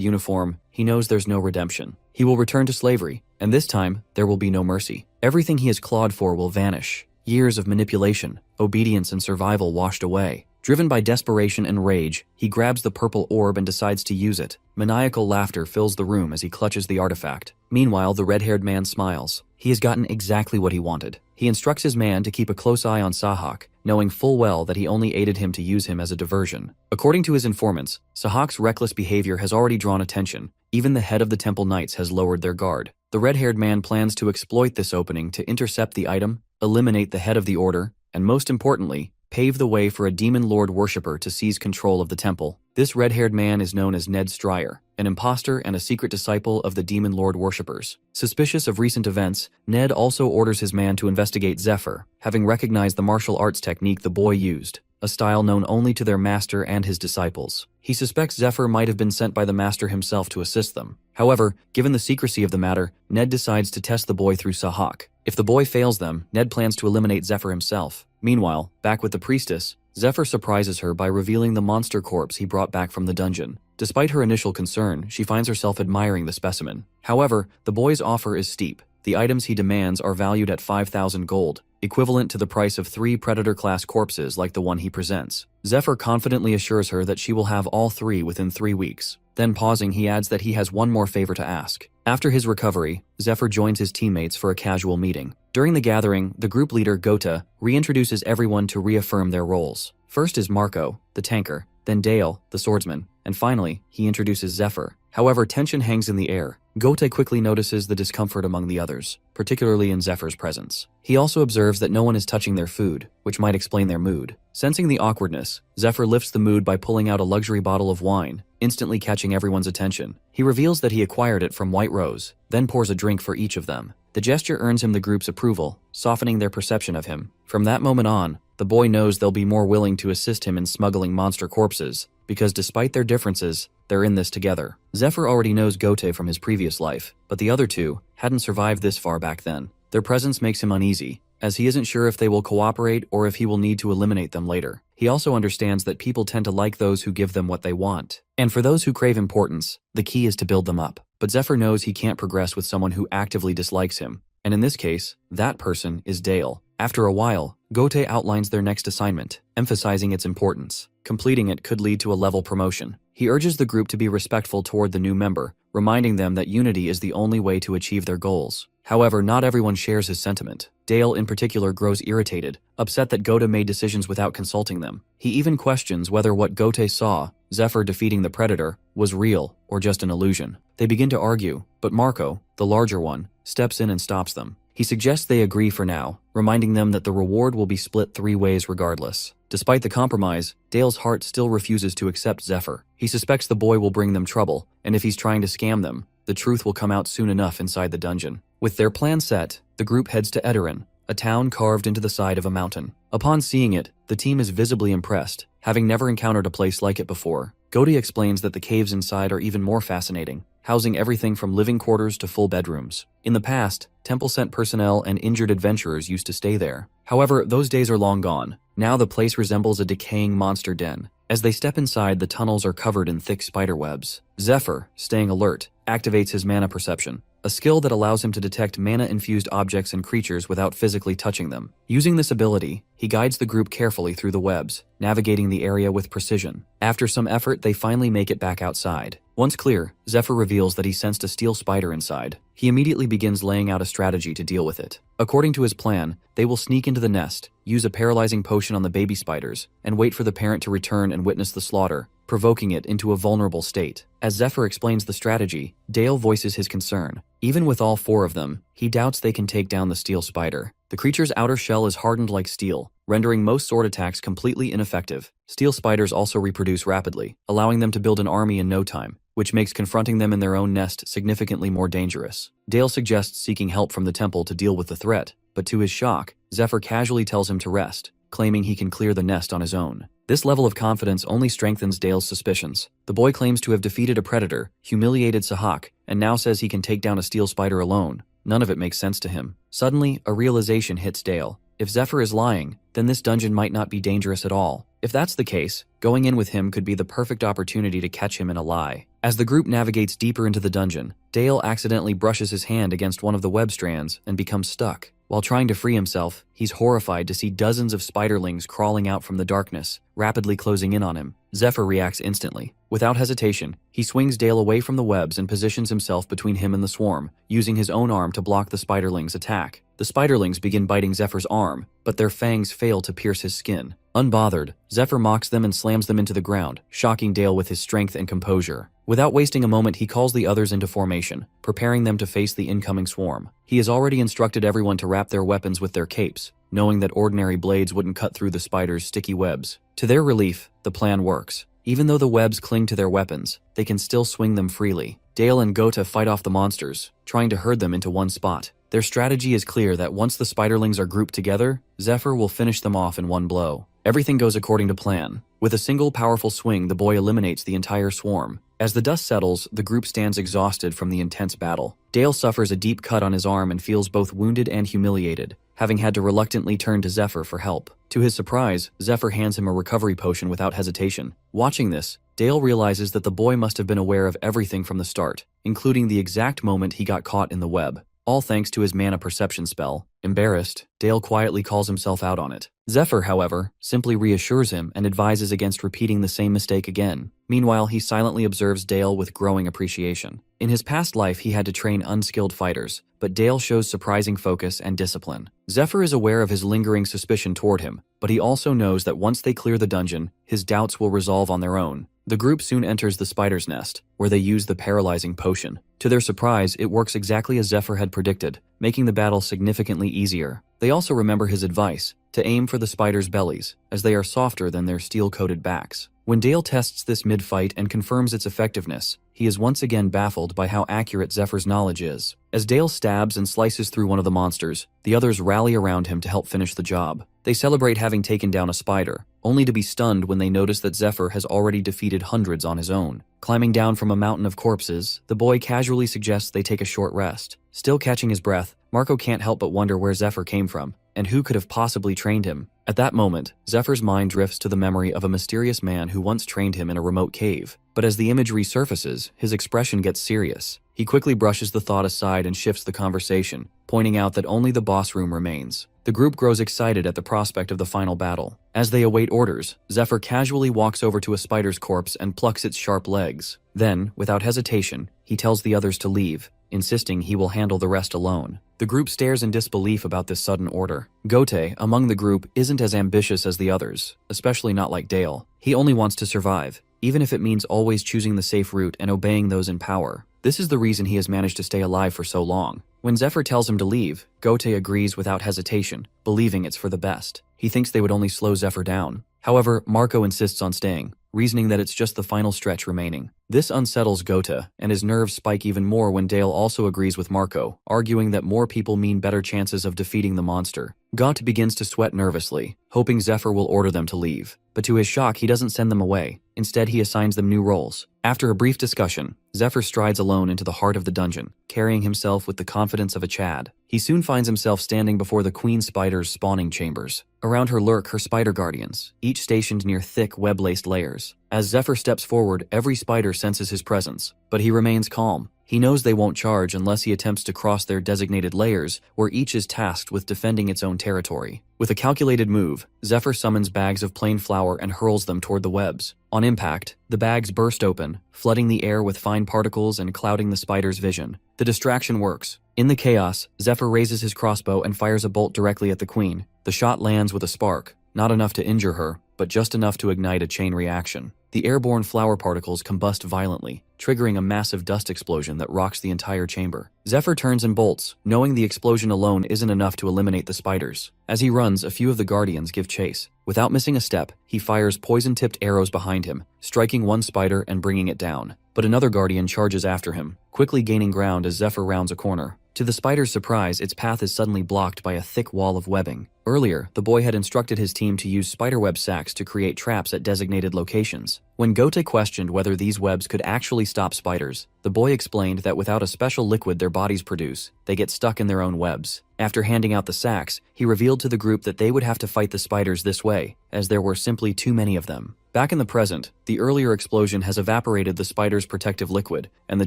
uniform, he knows there's no redemption. He will return to slavery, and this time, there will be no mercy. Everything he has clawed for will vanish. Years of manipulation, obedience, and survival washed away. Driven by desperation and rage, he grabs the purple orb and decides to use it. Maniacal laughter fills the room as he clutches the artifact. Meanwhile, the red-haired man smiles. He has gotten exactly what he wanted. He instructs his man to keep a close eye on Sahak, knowing full well that he only aided him to use him as a diversion. According to his informants, Sahak's reckless behavior has already drawn attention. Even the head of the Temple Knights has lowered their guard. The red-haired man plans to exploit this opening to intercept the item, eliminate the head of the order, and most importantly, pave the way for a demon lord worshipper to seize control of the temple. This red-haired man is known as Ned Stryer, an imposter and a secret disciple of the demon lord worshippers. Suspicious of recent events, Ned also orders his man to investigate Zephyr, having recognized the martial arts technique the boy used, a style known only to their master and his disciples. He suspects Zephyr might have been sent by the master himself to assist them. However, given the secrecy of the matter, Ned decides to test the boy through Sahak. If the boy fails them, Ned plans to eliminate Zephyr himself. Meanwhile, back with the priestess, Zephyr surprises her by revealing the monster corpse he brought back from the dungeon. Despite her initial concern, she finds herself admiring the specimen. However, the boy's offer is steep. The items he demands are valued at 5,000 gold, equivalent to the price of 3 Predator-class corpses like the one he presents. Zephyr confidently assures her that she will have all 3 within 3 weeks. Then pausing, he adds that he has one more favor to ask. After his recovery, Zephyr joins his teammates for a casual meeting. During the gathering, the group leader, Gota, reintroduces everyone to reaffirm their roles. First is Marco, the tanker, then Dale, the swordsman, and finally, he introduces Zephyr. However, tension hangs in the air. Gota quickly notices the discomfort among the others, particularly in Zephyr's presence. He also observes that no one is touching their food, which might explain their mood. Sensing the awkwardness, Zephyr lifts the mood by pulling out a luxury bottle of wine, instantly catching everyone's attention. He reveals that he acquired it from White Rose, then pours a drink for each of them. The gesture earns him the group's approval, softening their perception of him. From that moment on, the boy knows they'll be more willing to assist him in smuggling monster corpses, because despite their differences, they're in this together. Zephyr already knows Gota from his previous life, but the other two hadn't survived this far back then. Their presence makes him uneasy, as he isn't sure if they will cooperate or if he will need to eliminate them later. He also understands that people tend to like those who give them what they want. And for those who crave importance, the key is to build them up. But Zephyr knows he can't progress with someone who actively dislikes him, and in this case, that person is Dale. After a while, Gota outlines their next assignment, emphasizing its importance. Completing it could lead to a level promotion. He urges the group to be respectful toward the new member, reminding them that unity is the only way to achieve their goals. However, not everyone shares his sentiment. Dale in particular grows irritated, upset that Gota made decisions without consulting them. He even questions whether what Gota saw, Zephyr defeating the Predator, was real or just an illusion. They begin to argue, but Marco, the larger one, steps in and stops them. He suggests they agree for now, reminding them that the reward will be split 3 ways regardless. Despite the compromise, Dale's heart still refuses to accept Zephyr. He suspects the boy will bring them trouble, and if he's trying to scam them, the truth will come out soon enough inside the dungeon. With their plan set, the group heads to Edorin, a town carved into the side of a mountain. Upon seeing it, the team is visibly impressed, having never encountered a place like it before. Gota explains that the caves inside are even more fascinating, housing everything from living quarters to full bedrooms. In the past, temple-sent personnel and injured adventurers used to stay there. However, those days are long gone. Now the place resembles a decaying monster den. As they step inside, the tunnels are covered in thick spider webs. Zephyr, staying alert, activates his mana perception, a skill that allows him to detect mana-infused objects and creatures without physically touching them. Using this ability, he guides the group carefully through the webs, navigating the area with precision. After some effort, they finally make it back outside. Once clear, Zephyr reveals that he sensed a steel spider inside. He immediately begins laying out a strategy to deal with it. According to his plan, they will sneak into the nest, use a paralyzing potion on the baby spiders, and wait for the parent to return and witness the slaughter, provoking it into a vulnerable state. As Zephyr explains the strategy, Dale voices his concern. Even with all 4 of them, he doubts they can take down the steel spider. The creature's outer shell is hardened like steel, rendering most sword attacks completely ineffective. Steel spiders also reproduce rapidly, allowing them to build an army in no time, which makes confronting them in their own nest significantly more dangerous. Dale suggests seeking help from the temple to deal with the threat, but to his shock, Zephyr casually tells him to rest, claiming he can clear the nest on his own. This level of confidence only strengthens Dale's suspicions. The boy claims to have defeated a predator, humiliated Sahak, and now says he can take down a steel spider alone. None of it makes sense to him. Suddenly, a realization hits Dale. If Zephyr is lying, then this dungeon might not be dangerous at all. If that's the case, going in with him could be the perfect opportunity to catch him in a lie. As the group navigates deeper into the dungeon, Dale accidentally brushes his hand against one of the web strands and becomes stuck. While trying to free himself, he's horrified to see dozens of spiderlings crawling out from the darkness, rapidly closing in on him. Zephyr reacts instantly. Without hesitation, he swings Dale away from the webs and positions himself between him and the swarm, using his own arm to block the spiderlings' attack. The spiderlings begin biting Zephyr's arm, but their fangs fail to pierce his skin. Unbothered, Zephyr mocks them and slams them into the ground, shocking Dale with his strength and composure. Without wasting a moment, he calls the others into formation, preparing them to face the incoming swarm. He has already instructed everyone to wrap their weapons with their capes, knowing that ordinary blades wouldn't cut through the spider's sticky webs. To their relief, the plan works. Even though the webs cling to their weapons, they can still swing them freely. Dale and Gota fight off the monsters, trying to herd them into one spot. Their strategy is clear that once the spiderlings are grouped together, Zephyr will finish them off in one blow. Everything goes according to plan. With a single powerful swing, the boy eliminates the entire swarm. As the dust settles, the group stands exhausted from the intense battle. Dale suffers a deep cut on his arm and feels both wounded and humiliated, having had to reluctantly turn to Zephyr for help. To his surprise, Zephyr hands him a recovery potion without hesitation. Watching this, Dale realizes that the boy must have been aware of everything from the start, including the exact moment he got caught in the web. All thanks to his mana perception spell. Embarrassed, Dale quietly calls himself out on it. Zephyr, however, simply reassures him and advises against repeating the same mistake again. Meanwhile, he silently observes Dale with growing appreciation. In his past life, he had to train unskilled fighters, but Dale shows surprising focus and discipline. Zephyr is aware of his lingering suspicion toward him, but he also knows that once they clear the dungeon, his doubts will resolve on their own. The group soon enters the spider's nest, where they use the paralyzing potion. To their surprise, it works exactly as Zephyr had predicted, making the battle significantly easier. They also remember his advice, to aim for the spider's bellies, as they are softer than their steel-coated backs. When Dale tests this mid-fight and confirms its effectiveness, he is once again baffled by how accurate Zephyr's knowledge is. As Dale stabs and slices through one of the monsters, the others rally around him to help finish the job. They celebrate having taken down a spider, only to be stunned when they notice that Zephyr has already defeated hundreds on his own. Climbing down from a mountain of corpses, the boy casually suggests they take a short rest. Still catching his breath, Marco can't help but wonder where Zephyr came from, and who could have possibly trained him. At that moment, Zephyr's mind drifts to the memory of a mysterious man who once trained him in a remote cave. But as the image resurfaces, his expression gets serious. He quickly brushes the thought aside and shifts the conversation, pointing out that only the boss room remains. The group grows excited at the prospect of the final battle. As they await orders, Zephyr casually walks over to a spider's corpse and plucks its sharp legs. Then, without hesitation, he tells the others to leave, insisting he will handle the rest alone. The group stares in disbelief about this sudden order. Gote, among the group, isn't as ambitious as the others, especially not like Dale. He only wants to survive, even if it means always choosing the safe route and obeying those in power. This is the reason he has managed to stay alive for so long. When Zephyr tells him to leave, Gote agrees without hesitation, believing it's for the best. He thinks they would only slow Zephyr down. However, Marco insists on staying, reasoning that it's just the final stretch remaining. This unsettles Gote, and his nerves spike even more when Dale also agrees with Marco, arguing that more people mean better chances of defeating the monster. Gote begins to sweat nervously, hoping Zephyr will order them to leave. But to his shock, he doesn't send them away. Instead, he assigns them new roles. After a brief discussion, Zephyr strides alone into the heart of the dungeon, carrying himself with the confidence of a Chad. He soon finds himself standing before the queen spider's spawning chambers. Around her lurk her spider guardians, each stationed near thick web-laced layers. As Zephyr steps forward, every spider senses his presence, but he remains calm. He knows they won't charge unless he attempts to cross their designated layers, where each is tasked with defending its own territory. With a calculated move, Zephyr summons bags of plain flour and hurls them toward the webs. On impact, the bags burst open, flooding the air with fine particles and clouding the spider's vision. The distraction works. In the chaos, Zephyr raises his crossbow and fires a bolt directly at the queen. The shot lands with a spark, not enough to injure her, but just enough to ignite a chain reaction. The airborne flower particles combust violently, triggering a massive dust explosion that rocks the entire chamber. Zephyr turns and bolts, knowing the explosion alone isn't enough to eliminate the spiders. As he runs, a few of the guardians give chase. Without missing a step, he fires poison-tipped arrows behind him, striking one spider and bringing it down. But another guardian charges after him, quickly gaining ground as Zephyr rounds a corner. To the spider's surprise, its path is suddenly blocked by a thick wall of webbing. Earlier, the boy had instructed his team to use spiderweb sacks to create traps at designated locations. When Gote questioned whether these webs could actually stop spiders, the boy explained that without a special liquid their bodies produce, they get stuck in their own webs. After handing out the sacks, he revealed to the group that they would have to fight the spiders this way, as there were simply too many of them. Back in the present, the earlier explosion has evaporated the spider's protective liquid, and the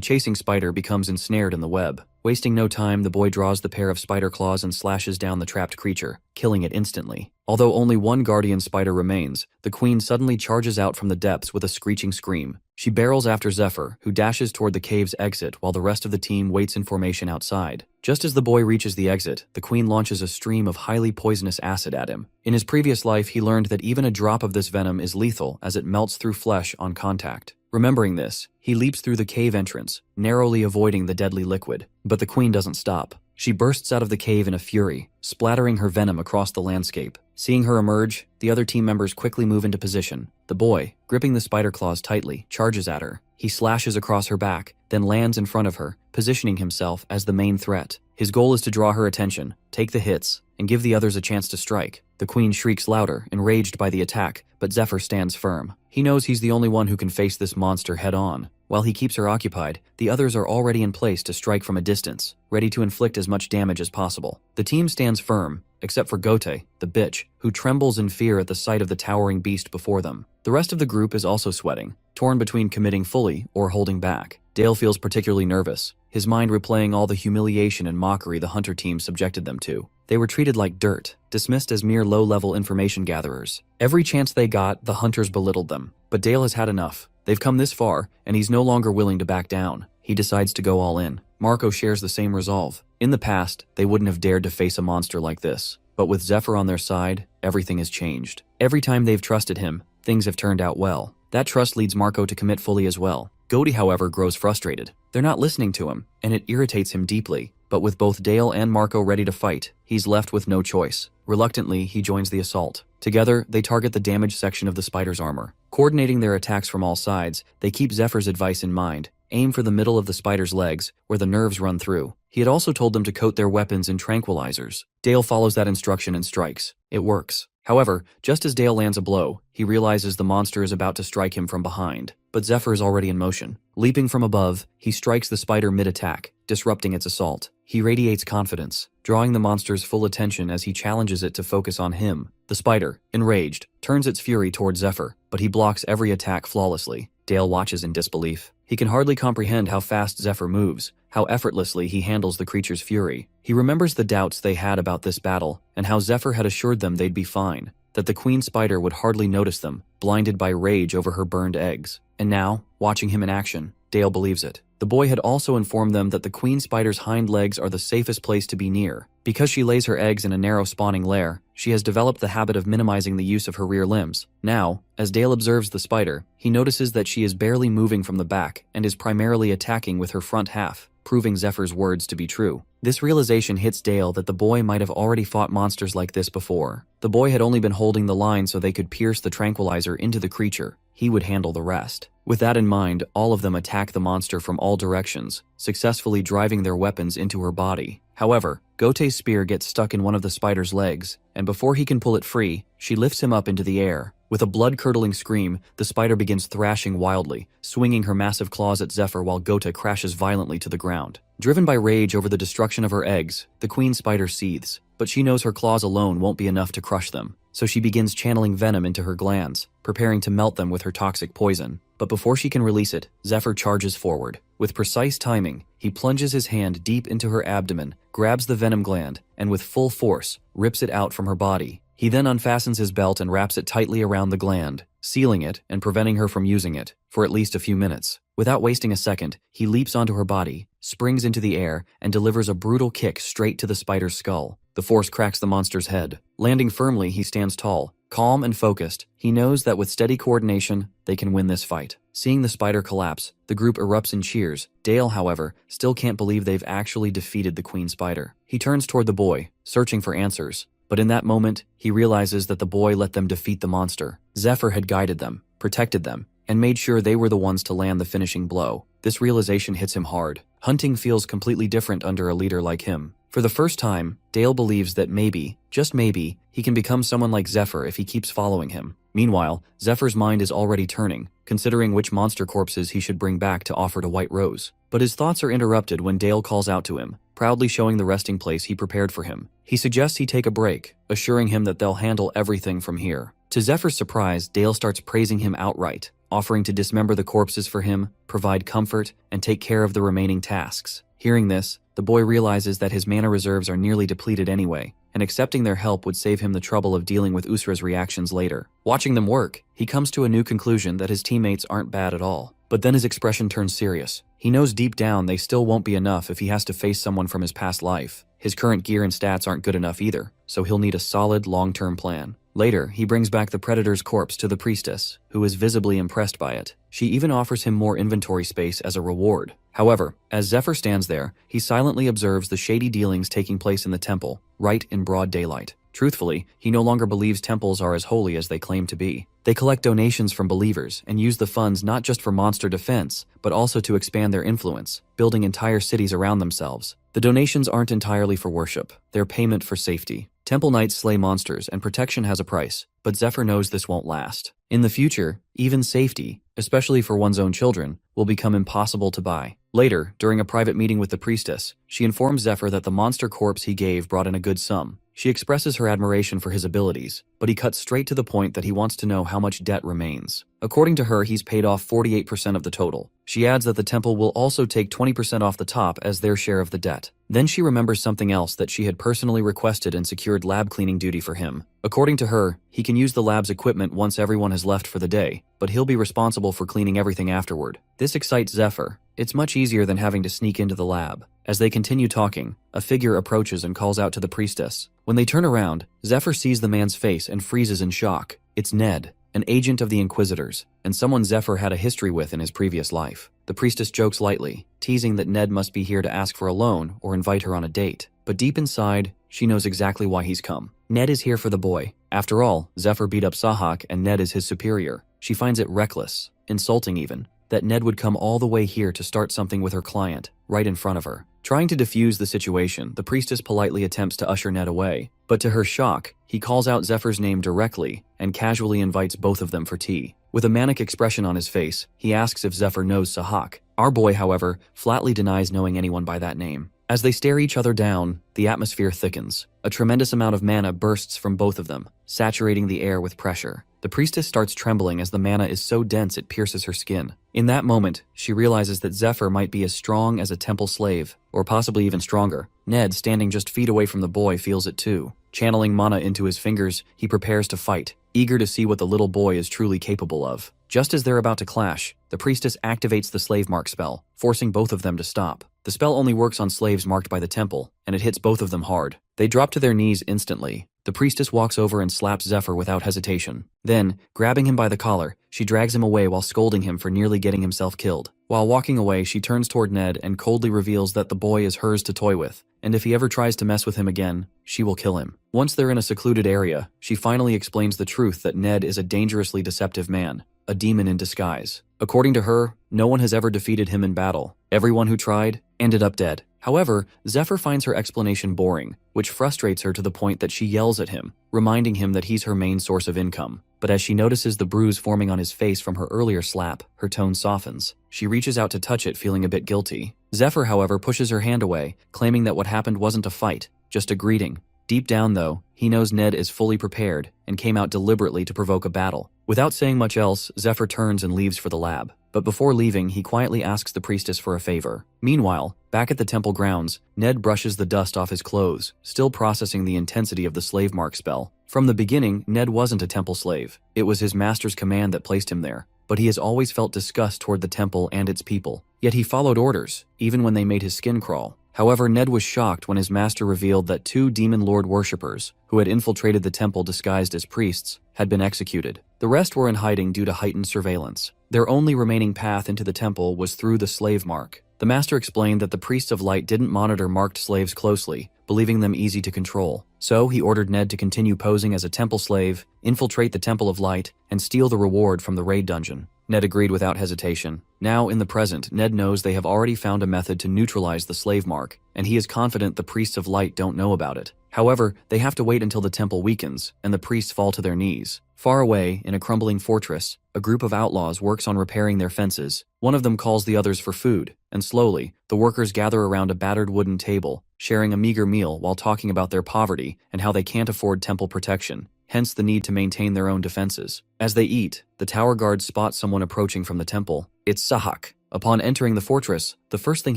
chasing spider becomes ensnared in the web. Wasting no time, the boy draws the pair of spider claws and slashes down the trapped creature, killing it instantly. Although only one guardian spider remains, the queen suddenly charges out from the depths with a screeching scream. She barrels after Zephyr, who dashes toward the cave's exit while the rest of the team waits in formation outside. Just as the boy reaches the exit, the queen launches a stream of highly poisonous acid at him. In his previous life, he learned that even a drop of this venom is lethal as it melts through flesh on contact. Remembering this, he leaps through the cave entrance, narrowly avoiding the deadly liquid. But the queen doesn't stop. She bursts out of the cave in a fury, splattering her venom across the landscape. Seeing her emerge, the other team members quickly move into position. The boy, gripping the spider claws tightly, charges at her. He slashes across her back, then lands in front of her, positioning himself as the main threat. His goal is to draw her attention, take the hits, and give the others a chance to strike. The queen shrieks louder, enraged by the attack, but Zephyr stands firm. He knows he's the only one who can face this monster head-on. While he keeps her occupied, the others are already in place to strike from a distance, ready to inflict as much damage as possible. The team stands firm, except for Gote, the bitch, who trembles in fear at the sight of the towering beast before them. The rest of the group is also sweating, torn between committing fully or holding back. Dale feels particularly nervous, his mind replaying all the humiliation and mockery the hunter team subjected them to. They were treated like dirt, dismissed as mere low-level information gatherers. Every chance they got, the hunters belittled them. But Dale has had enough. They've come this far, and he's no longer willing to back down. He decides to go all in. Marco shares the same resolve. In the past, they wouldn't have dared to face a monster like this. But with Zephyr on their side, everything has changed. Every time they've trusted him, things have turned out well. That trust leads Marco to commit fully as well. Gote, however, grows frustrated. They're not listening to him, and it irritates him deeply. But with both Dale and Marco ready to fight, he's left with no choice. Reluctantly, he joins the assault. Together, they target the damaged section of the spider's armor. Coordinating their attacks from all sides, they keep Zephyr's advice in mind. Aim for the middle of the spider's legs, where the nerves run through. He had also told them to coat their weapons in tranquilizers. Dale follows that instruction and strikes. It works. However, just as Dale lands a blow, he realizes the monster is about to strike him from behind. But Zephyr is already in motion. Leaping from above, he strikes the spider mid-attack, disrupting its assault. He radiates confidence, drawing the monster's full attention as he challenges it to focus on him. The spider, enraged, turns its fury toward Zephyr, but he blocks every attack flawlessly. Dale watches in disbelief. He can hardly comprehend how fast Zephyr moves, how effortlessly he handles the creature's fury. He remembers the doubts they had about this battle, and how Zephyr had assured them they'd be fine, that the queen spider would hardly notice them, blinded by rage over her burned eggs. And now, watching him in action, Dale believes it. The boy had also informed them that the queen spider's hind legs are the safest place to be near. Because she lays her eggs in a narrow spawning lair, she has developed the habit of minimizing the use of her rear limbs. Now, as Dale observes the spider, he notices that she is barely moving from the back and is primarily attacking with her front half, proving Zephyr's words to be true. This realization hits Dale that the boy might have already fought monsters like this before. The boy had only been holding the line so they could pierce the tranquilizer into the creature. He would handle the rest. With that in mind, all of them attack the monster from all directions, successfully driving their weapons into her body. However, Gote's spear gets stuck in one of the spider's legs, and before he can pull it free, she lifts him up into the air. With a blood-curdling scream, the spider begins thrashing wildly, swinging her massive claws at Zephyr while Gote crashes violently to the ground. Driven by rage over the destruction of her eggs, the queen spider seethes, but she knows her claws alone won't be enough to crush them, so she begins channeling venom into her glands, preparing to melt them with her toxic poison. But before she can release it, Zephyr charges forward. With precise timing, he plunges his hand deep into her abdomen, grabs the venom gland, and with full force, rips it out from her body. He then unfastens his belt and wraps it tightly around the gland, sealing it and preventing her from using it for at least a few minutes. Without wasting a second, he leaps onto her body, springs into the air, and delivers a brutal kick straight to the spider's skull. The force cracks the monster's head. Landing firmly, he stands tall, Calm and focused, he knows that with steady coordination, they can win this fight. Seeing the spider collapse, the group erupts in cheers. Dale, however, still can't believe they've actually defeated the queen spider. He turns toward the boy, searching for answers. But in that moment, he realizes that the boy let them defeat the monster. Zephyr had guided them, protected them, and made sure they were the ones to land the finishing blow. This realization hits him hard. Hunting feels completely different under a leader like him. For the first time, Dale believes that maybe, just maybe, he can become someone like Zephyr if he keeps following him. Meanwhile, Zephyr's mind is already turning, considering which monster corpses he should bring back to offer to White Rose. But his thoughts are interrupted when Dale calls out to him, proudly showing the resting place he prepared for him. He suggests he take a break, assuring him that they'll handle everything from here. To Zephyr's surprise, Dale starts praising him outright, offering to dismember the corpses for him, provide comfort, and take care of the remaining tasks. Hearing this, the boy realizes that his mana reserves are nearly depleted anyway, and accepting their help would save him the trouble of dealing with Usura's reactions later. Watching them work, he comes to a new conclusion that his teammates aren't bad at all. But then his expression turns serious. He knows deep down they still won't be enough if he has to face someone from his past life. His current gear and stats aren't good enough either, so he'll need a solid, long-term plan. Later, he brings back the Predator's corpse to the priestess, who is visibly impressed by it. She even offers him more inventory space as a reward. However, as Zephyr stands there, he silently observes the shady dealings taking place in the temple, right in broad daylight. Truthfully, he no longer believes temples are as holy as they claim to be. They collect donations from believers and use the funds not just for monster defense, but also to expand their influence, building entire cities around themselves. The donations aren't entirely for worship, they're payment for safety. Temple knights slay monsters and protection has a price, but Zephyr knows this won't last. In the future, even safety, especially for one's own children, will become impossible to buy. Later, during a private meeting with the priestess, she informs Zephyr that the monster corpse he gave brought in a good sum. She expresses her admiration for his abilities, but he cuts straight to the point that he wants to know how much debt remains. According to her, he's paid off 48% of the total. She adds that the temple will also take 20% off the top as their share of the debt. Then she remembers something else that she had personally requested and secured lab cleaning duty for him. According to her, he can use the lab's equipment once everyone has left for the day, but he'll be responsible for cleaning everything afterward. This excites Zephyr. It's much easier than having to sneak into the lab. As they continue talking, a figure approaches and calls out to the priestess. When they turn around, Zephyr sees the man's face and freezes in shock. It's Ned, an agent of the Inquisitors, and someone Zephyr had a history with in his previous life. The priestess jokes lightly, teasing that Ned must be here to ask for a loan or invite her on a date. But deep inside, she knows exactly why he's come. Ned is here for the boy. After all, Zephyr beat up Sahak and Ned is his superior. She finds it reckless, insulting even, that Ned would come all the way here to start something with her client, right in front of her. Trying to defuse the situation, the priestess politely attempts to usher Ned away, but to her shock, he calls out Zephyr's name directly and casually invites both of them for tea. With a manic expression on his face, he asks if Zephyr knows Sahak. Our boy, however, flatly denies knowing anyone by that name. As they stare each other down, the atmosphere thickens. A tremendous amount of mana bursts from both of them, saturating the air with pressure. The priestess starts trembling as the mana is so dense it pierces her skin. In that moment, she realizes that Zephyr might be as strong as a temple slave, or possibly even stronger. Ned, standing just feet away from the boy, feels it too. Channeling mana into his fingers, he prepares to fight, eager to see what the little boy is truly capable of. Just as they're about to clash, the priestess activates the slave mark spell, forcing both of them to stop. The spell only works on slaves marked by the temple, and it hits both of them hard. They drop to their knees instantly. The priestess walks over and slaps Zephyr without hesitation. Then, grabbing him by the collar, she drags him away while scolding him for nearly getting himself killed. While walking away, she turns toward Ned and coldly reveals that the boy is hers to toy with, and if he ever tries to mess with him again, she will kill him. Once they're in a secluded area, she finally explains the truth that Ned is a dangerously deceptive man, a demon in disguise. According to her, no one has ever defeated him in battle. Everyone who tried ended up dead. However, Zephyr finds her explanation boring, which frustrates her to the point that she yells at him, reminding him that he's her main source of income. But as she notices the bruise forming on his face from her earlier slap, her tone softens. She reaches out to touch it, feeling a bit guilty. Zephyr, however, pushes her hand away, claiming that what happened wasn't a fight, just a greeting. Deep down, though, he knows Ned is fully prepared and came out deliberately to provoke a battle. Without saying much else, Zephyr turns and leaves for the lab. But before leaving, he quietly asks the priestess for a favor. Meanwhile, back at the temple grounds, Ned brushes the dust off his clothes, still processing the intensity of the slave mark spell. From the beginning, Ned wasn't a temple slave. It was his master's command that placed him there. But he has always felt disgust toward the temple and its people. Yet he followed orders, even when they made his skin crawl. However, Ned was shocked when his master revealed that 2 demon lord worshippers, who had infiltrated the temple disguised as priests, had been executed. The rest were in hiding due to heightened surveillance. Their only remaining path into the temple was through the slave mark. The master explained that the priests of light didn't monitor marked slaves closely, believing them easy to control. So he ordered Ned to continue posing as a temple slave, infiltrate the Temple of Light, and steal the reward from the raid dungeon. Ned agreed without hesitation. Now, in the present, Ned knows they have already found a method to neutralize the slave mark, and he is confident the priests of light don't know about it. However, they have to wait until the temple weakens, and the priests fall to their knees. Far away, in a crumbling fortress, a group of outlaws works on repairing their fences. One of them calls the others for food, and slowly, the workers gather around a battered wooden table, sharing a meager meal while talking about their poverty and how they can't afford temple protection, hence the need to maintain their own defenses. As they eat, the tower guards spot someone approaching from the temple. It's Sahak. Upon entering the fortress, the first thing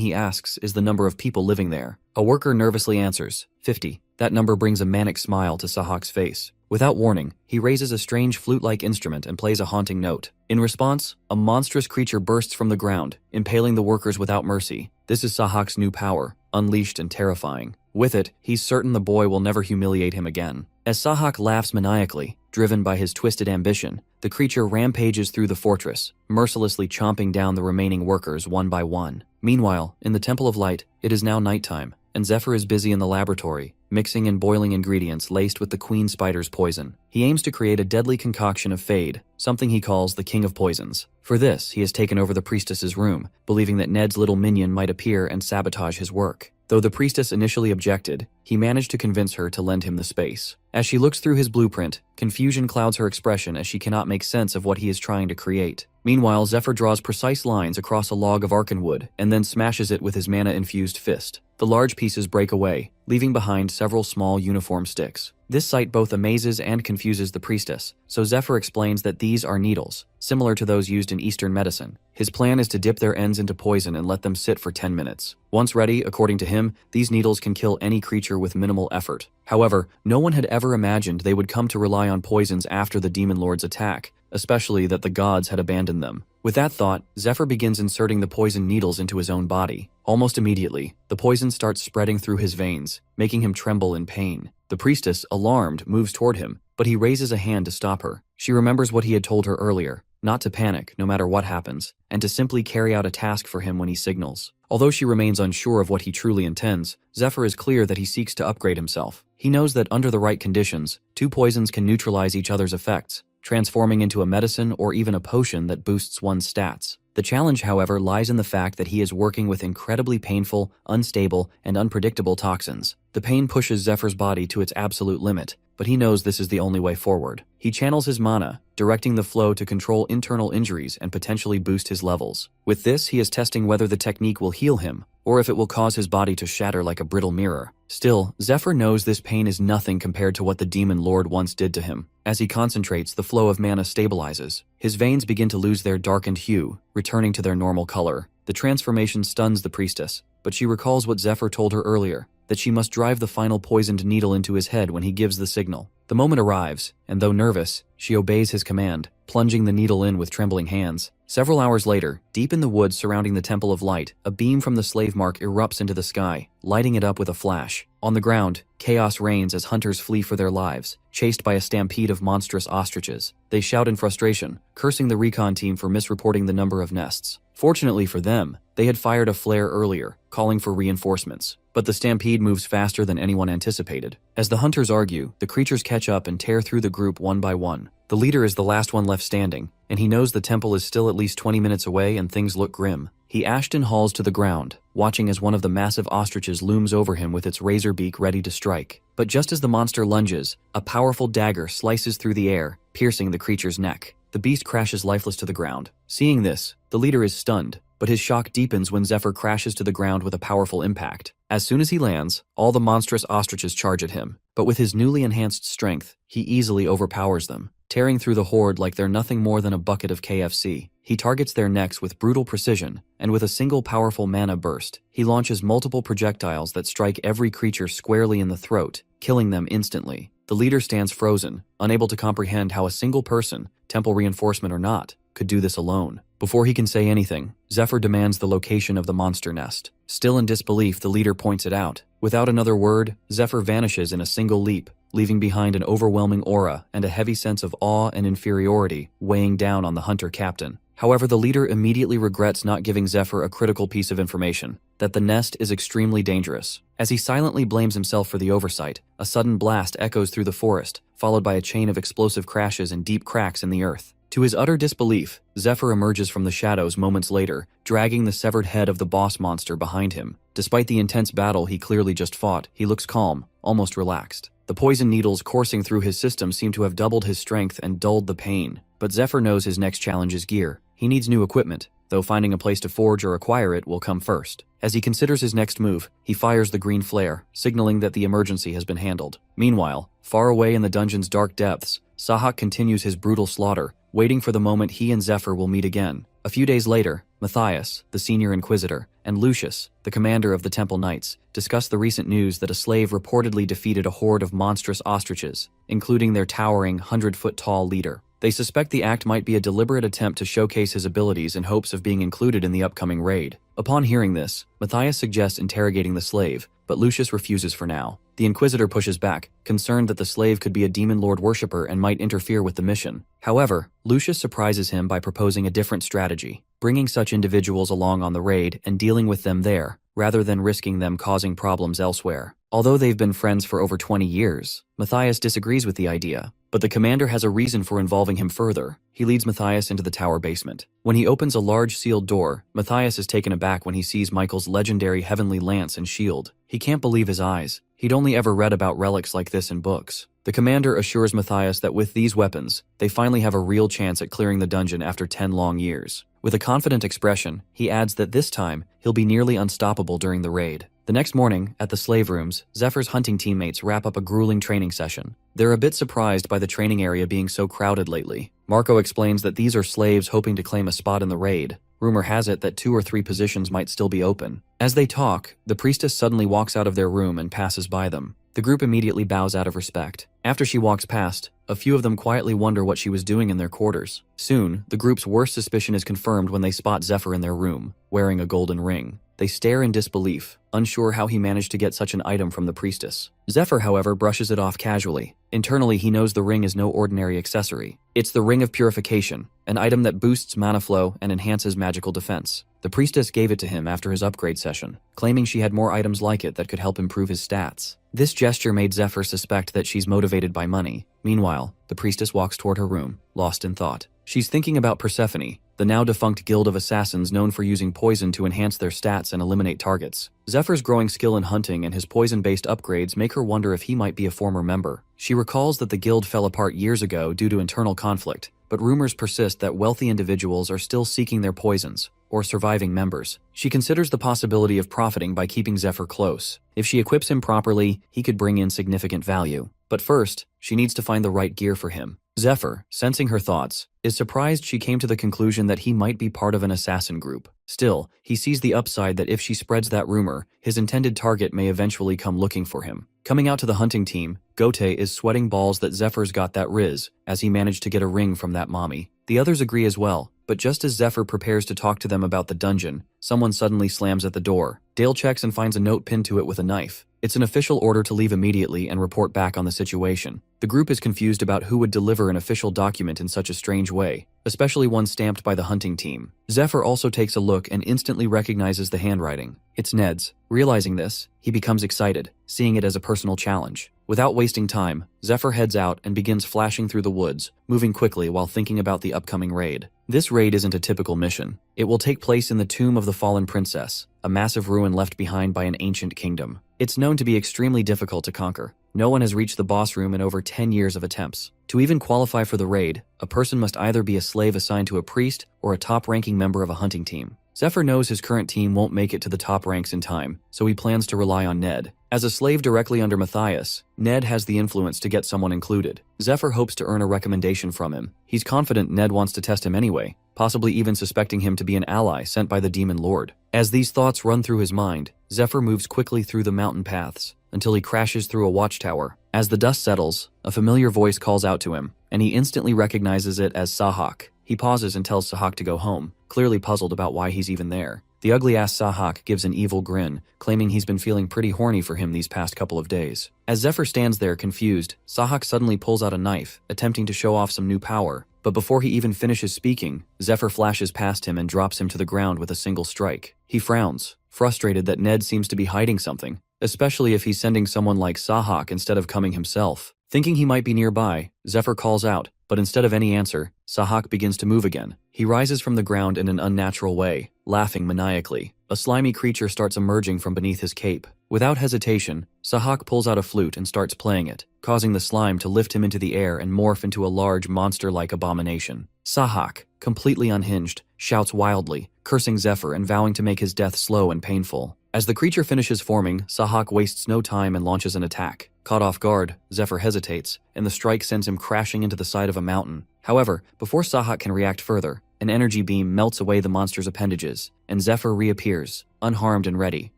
he asks is the number of people living there. A worker nervously answers, 50. That number brings a manic smile to Sahak's face. Without warning, he raises a strange flute-like instrument and plays a haunting note. In response, a monstrous creature bursts from the ground, impaling the workers without mercy. This is Sahak's new power, unleashed and terrifying. With it, he's certain the boy will never humiliate him again. As Sahak laughs maniacally, driven by his twisted ambition, the creature rampages through the fortress, mercilessly chomping down the remaining workers one by one. Meanwhile, in the Temple of Light, it is now nighttime, and Zephyr is busy in the laboratory, mixing and boiling ingredients laced with the queen spider's poison. He aims to create a deadly concoction of Fade, something he calls the King of Poisons. For this, he has taken over the priestess's room, believing that Ned's little minion might appear and sabotage his work. Though the priestess initially objected, he managed to convince her to lend him the space. As she looks through his blueprint, confusion clouds her expression as she cannot make sense of what he is trying to create. Meanwhile, Zephyr draws precise lines across a log of arcanwood and then smashes it with his mana-infused fist. The large pieces break away, leaving behind several small uniform sticks. This sight both amazes and confuses the priestess, so Zephyr explains that these are needles, similar to those used in Eastern medicine. His plan is to dip their ends into poison and let them sit for 10 minutes. Once ready, according to him, these needles can kill any creature with minimal effort. However, no one had ever imagined they would come to rely on poisons after the Demon Lord's attack, especially that the gods had abandoned them. With that thought, Zephyr begins inserting the poison needles into his own body. Almost immediately, the poison starts spreading through his veins, making him tremble in pain. The priestess, alarmed, moves toward him, but he raises a hand to stop her. She remembers what he had told her earlier, not to panic no matter what happens, and to simply carry out a task for him when he signals. Although she remains unsure of what he truly intends, Zephyr is clear that he seeks to upgrade himself. He knows that under the right conditions, 2 poisons can neutralize each other's effects, transforming into a medicine or even a potion that boosts one's stats. The challenge, however, lies in the fact that he is working with incredibly painful, unstable, and unpredictable toxins. The pain pushes Zephyr's body to its absolute limit, but he knows this is the only way forward. He channels his mana, directing the flow to control internal injuries and potentially boost his levels. With this, he is testing whether the technique will heal him, or if it will cause his body to shatter like a brittle mirror. Still, Zephyr knows this pain is nothing compared to what the Demon Lord once did to him. As he concentrates, the flow of mana stabilizes. His veins begin to lose their darkened hue, returning to their normal color. The transformation stuns the priestess, but she recalls what Zephyr told her earlier, that she must drive the final poisoned needle into his head when he gives the signal. The moment arrives, and though nervous, she obeys his command, plunging the needle in with trembling hands. Several hours later, deep in the woods surrounding the Temple of Light, a beam from the slave mark erupts into the sky, lighting it up with a flash. On the ground, chaos reigns as hunters flee for their lives, chased by a stampede of monstrous ostriches. They shout in frustration, cursing the recon team for misreporting the number of nests. Fortunately for them, they had fired a flare earlier, calling for reinforcements. But the stampede moves faster than anyone anticipated. As the hunters argue, the creatures catch up and tear through the group one by one. The leader is the last one left standing, and he knows the temple is still at least 20 minutes away and things look grim. He Ashton hauls to the ground, watching as one of the massive ostriches looms over him with its razor beak ready to strike. But just as the monster lunges, a powerful dagger slices through the air, piercing the creature's neck. The beast crashes lifeless to the ground. Seeing this, the leader is stunned, but his shock deepens when Zephyr crashes to the ground with a powerful impact. As soon as he lands, all the monstrous ostriches charge at him, but with his newly enhanced strength, he easily overpowers them, tearing through the horde like they're nothing more than a bucket of KFC. He targets their necks with brutal precision, and with a single powerful mana burst, he launches multiple projectiles that strike every creature squarely in the throat, killing them instantly. The leader stands frozen, unable to comprehend how a single person, temple reinforcement or not, could do this alone. Before he can say anything, Zephyr demands the location of the monster nest. Still in disbelief, the leader points it out. Without another word, Zephyr vanishes in a single leap, leaving behind an overwhelming aura and a heavy sense of awe and inferiority weighing down on the hunter captain. However, the leader immediately regrets not giving Zephyr a critical piece of information, that the nest is extremely dangerous. As he silently blames himself for the oversight, a sudden blast echoes through the forest, followed by a chain of explosive crashes and deep cracks in the earth. To his utter disbelief, Zephyr emerges from the shadows moments later, dragging the severed head of the boss monster behind him. Despite the intense battle he clearly just fought, he looks calm, almost relaxed. The poison needles coursing through his system seem to have doubled his strength and dulled the pain. But Zephyr knows his next challenge is gear. He needs new equipment, though finding a place to forge or acquire it will come first. As he considers his next move, he fires the green flare, signaling that the emergency has been handled. Meanwhile, far away in the dungeon's dark depths, Sahak continues his brutal slaughter, waiting for the moment he and Zephyr will meet again. A few days later, Matthias, the senior inquisitor, and Lucius, the commander of the Temple Knights, discuss the recent news that a slave reportedly defeated a horde of monstrous ostriches, including their towering 100-foot-tall leader. They suspect the act might be a deliberate attempt to showcase his abilities in hopes of being included in the upcoming raid. Upon hearing this, Matthias suggests interrogating the slave, but Lucius refuses for now. The Inquisitor pushes back, concerned that the slave could be a demon lord worshipper and might interfere with the mission. However, Lucius surprises him by proposing a different strategy, bringing such individuals along on the raid and dealing with them there, rather than risking them causing problems elsewhere. Although they've been friends for over 20 years, Matthias disagrees with the idea, but the commander has a reason for involving him further. He leads Matthias into the tower basement. When he opens a large sealed door, Matthias is taken aback when he sees Michael's legendary heavenly lance and shield. He can't believe his eyes. He'd only ever read about relics like this in books. The commander assures Matthias that with these weapons, they finally have a real chance at clearing the dungeon after 10 long years. With a confident expression, he adds that this time, he'll be nearly unstoppable during the raid. The next morning, at the slave rooms, Zephyr's hunting teammates wrap up a grueling training session. They're a bit surprised by the training area being so crowded lately. Marco explains that these are slaves hoping to claim a spot in the raid. Rumor has it that 2 or 3 positions might still be open. As they talk, the priestess suddenly walks out of their room and passes by them. The group immediately bows out of respect. After she walks past, a few of them quietly wonder what she was doing in their quarters. Soon, the group's worst suspicion is confirmed when they spot Zephyr in their room, wearing a golden ring. They stare in disbelief, unsure how he managed to get such an item from the priestess. Zephyr, however, brushes it off casually. Internally, he knows the ring is no ordinary accessory. It's the Ring of Purification, an item that boosts mana flow and enhances magical defense. The priestess gave it to him after his upgrade session, claiming she had more items like it that could help improve his stats. This gesture made Zephyr suspect that she's motivated by money. Meanwhile, the priestess walks toward her room, lost in thought. She's thinking about Persephone, the now-defunct guild of assassins known for using poison to enhance their stats and eliminate targets. Zephyr's growing skill in hunting and his poison-based upgrades make her wonder if he might be a former member. She recalls that the guild fell apart years ago due to internal conflict, but rumors persist that wealthy individuals are still seeking their poisons, or surviving members. She considers the possibility of profiting by keeping Zephyr close. If she equips him properly, he could bring in significant value. But first, she needs to find the right gear for him. Zephyr, sensing her thoughts, is surprised she came to the conclusion that he might be part of an assassin group. Still, he sees the upside that if she spreads that rumor, his intended target may eventually come looking for him. Coming out to the hunting team, Gote is sweating balls that Zephyr's got that riz, as he managed to get a ring from that mommy. The others agree as well, but just as Zephyr prepares to talk to them about the dungeon, someone suddenly slams at the door. Dale checks and finds a note pinned to it with a knife. It's an official order to leave immediately and report back on the situation. The group is confused about who would deliver an official document in such a strange way, especially one stamped by the hunting team. Zephyr also takes a look and instantly recognizes the handwriting. It's Ned's. Realizing this, he becomes excited, seeing it as a personal challenge. Without wasting time, Zephyr heads out and begins flashing through the woods, moving quickly while thinking about the upcoming raid. This raid isn't a typical mission. It will take place in the Tomb of the Fallen Princess, a massive ruin left behind by an ancient kingdom. It's known to be extremely difficult to conquer. No one has reached the boss room in over 10 years of attempts. To even qualify for the raid, a person must either be a slave assigned to a priest or a top-ranking member of a hunting team. Zephyr knows his current team won't make it to the top ranks in time, so he plans to rely on Ned. As a slave directly under Matthias, Ned has the influence to get someone included. Zephyr hopes to earn a recommendation from him. He's confident Ned wants to test him anyway, possibly even suspecting him to be an ally sent by the Demon Lord. As these thoughts run through his mind, Zephyr moves quickly through the mountain paths, until he crashes through a watchtower. As the dust settles, a familiar voice calls out to him, and he instantly recognizes it as Sahak. He pauses and tells Sahak to go home, clearly puzzled about why he's even there. The ugly-ass Sahak gives an evil grin, claiming he's been feeling pretty horny for him these past couple of days. As Zephyr stands there confused, Sahak suddenly pulls out a knife, attempting to show off some new power. But before he even finishes speaking, Zephyr flashes past him and drops him to the ground with a single strike. He frowns, frustrated that Ned seems to be hiding something, especially if he's sending someone like Sahak instead of coming himself. Thinking he might be nearby, Zephyr calls out, but instead of any answer, Sahak begins to move again. He rises from the ground in an unnatural way, laughing maniacally. A slimy creature starts emerging from beneath his cape. Without hesitation, Sahak pulls out a flute and starts playing it, causing the slime to lift him into the air and morph into a large monster-like abomination. Sahak, completely unhinged, shouts wildly, cursing Zephyr and vowing to make his death slow and painful. As the creature finishes forming, Sahak wastes no time and launches an attack. Caught off guard, Zephyr hesitates, and the strike sends him crashing into the side of a mountain. However, before Sahak can react further, an energy beam melts away the monster's appendages, and Zephyr reappears, unharmed and ready.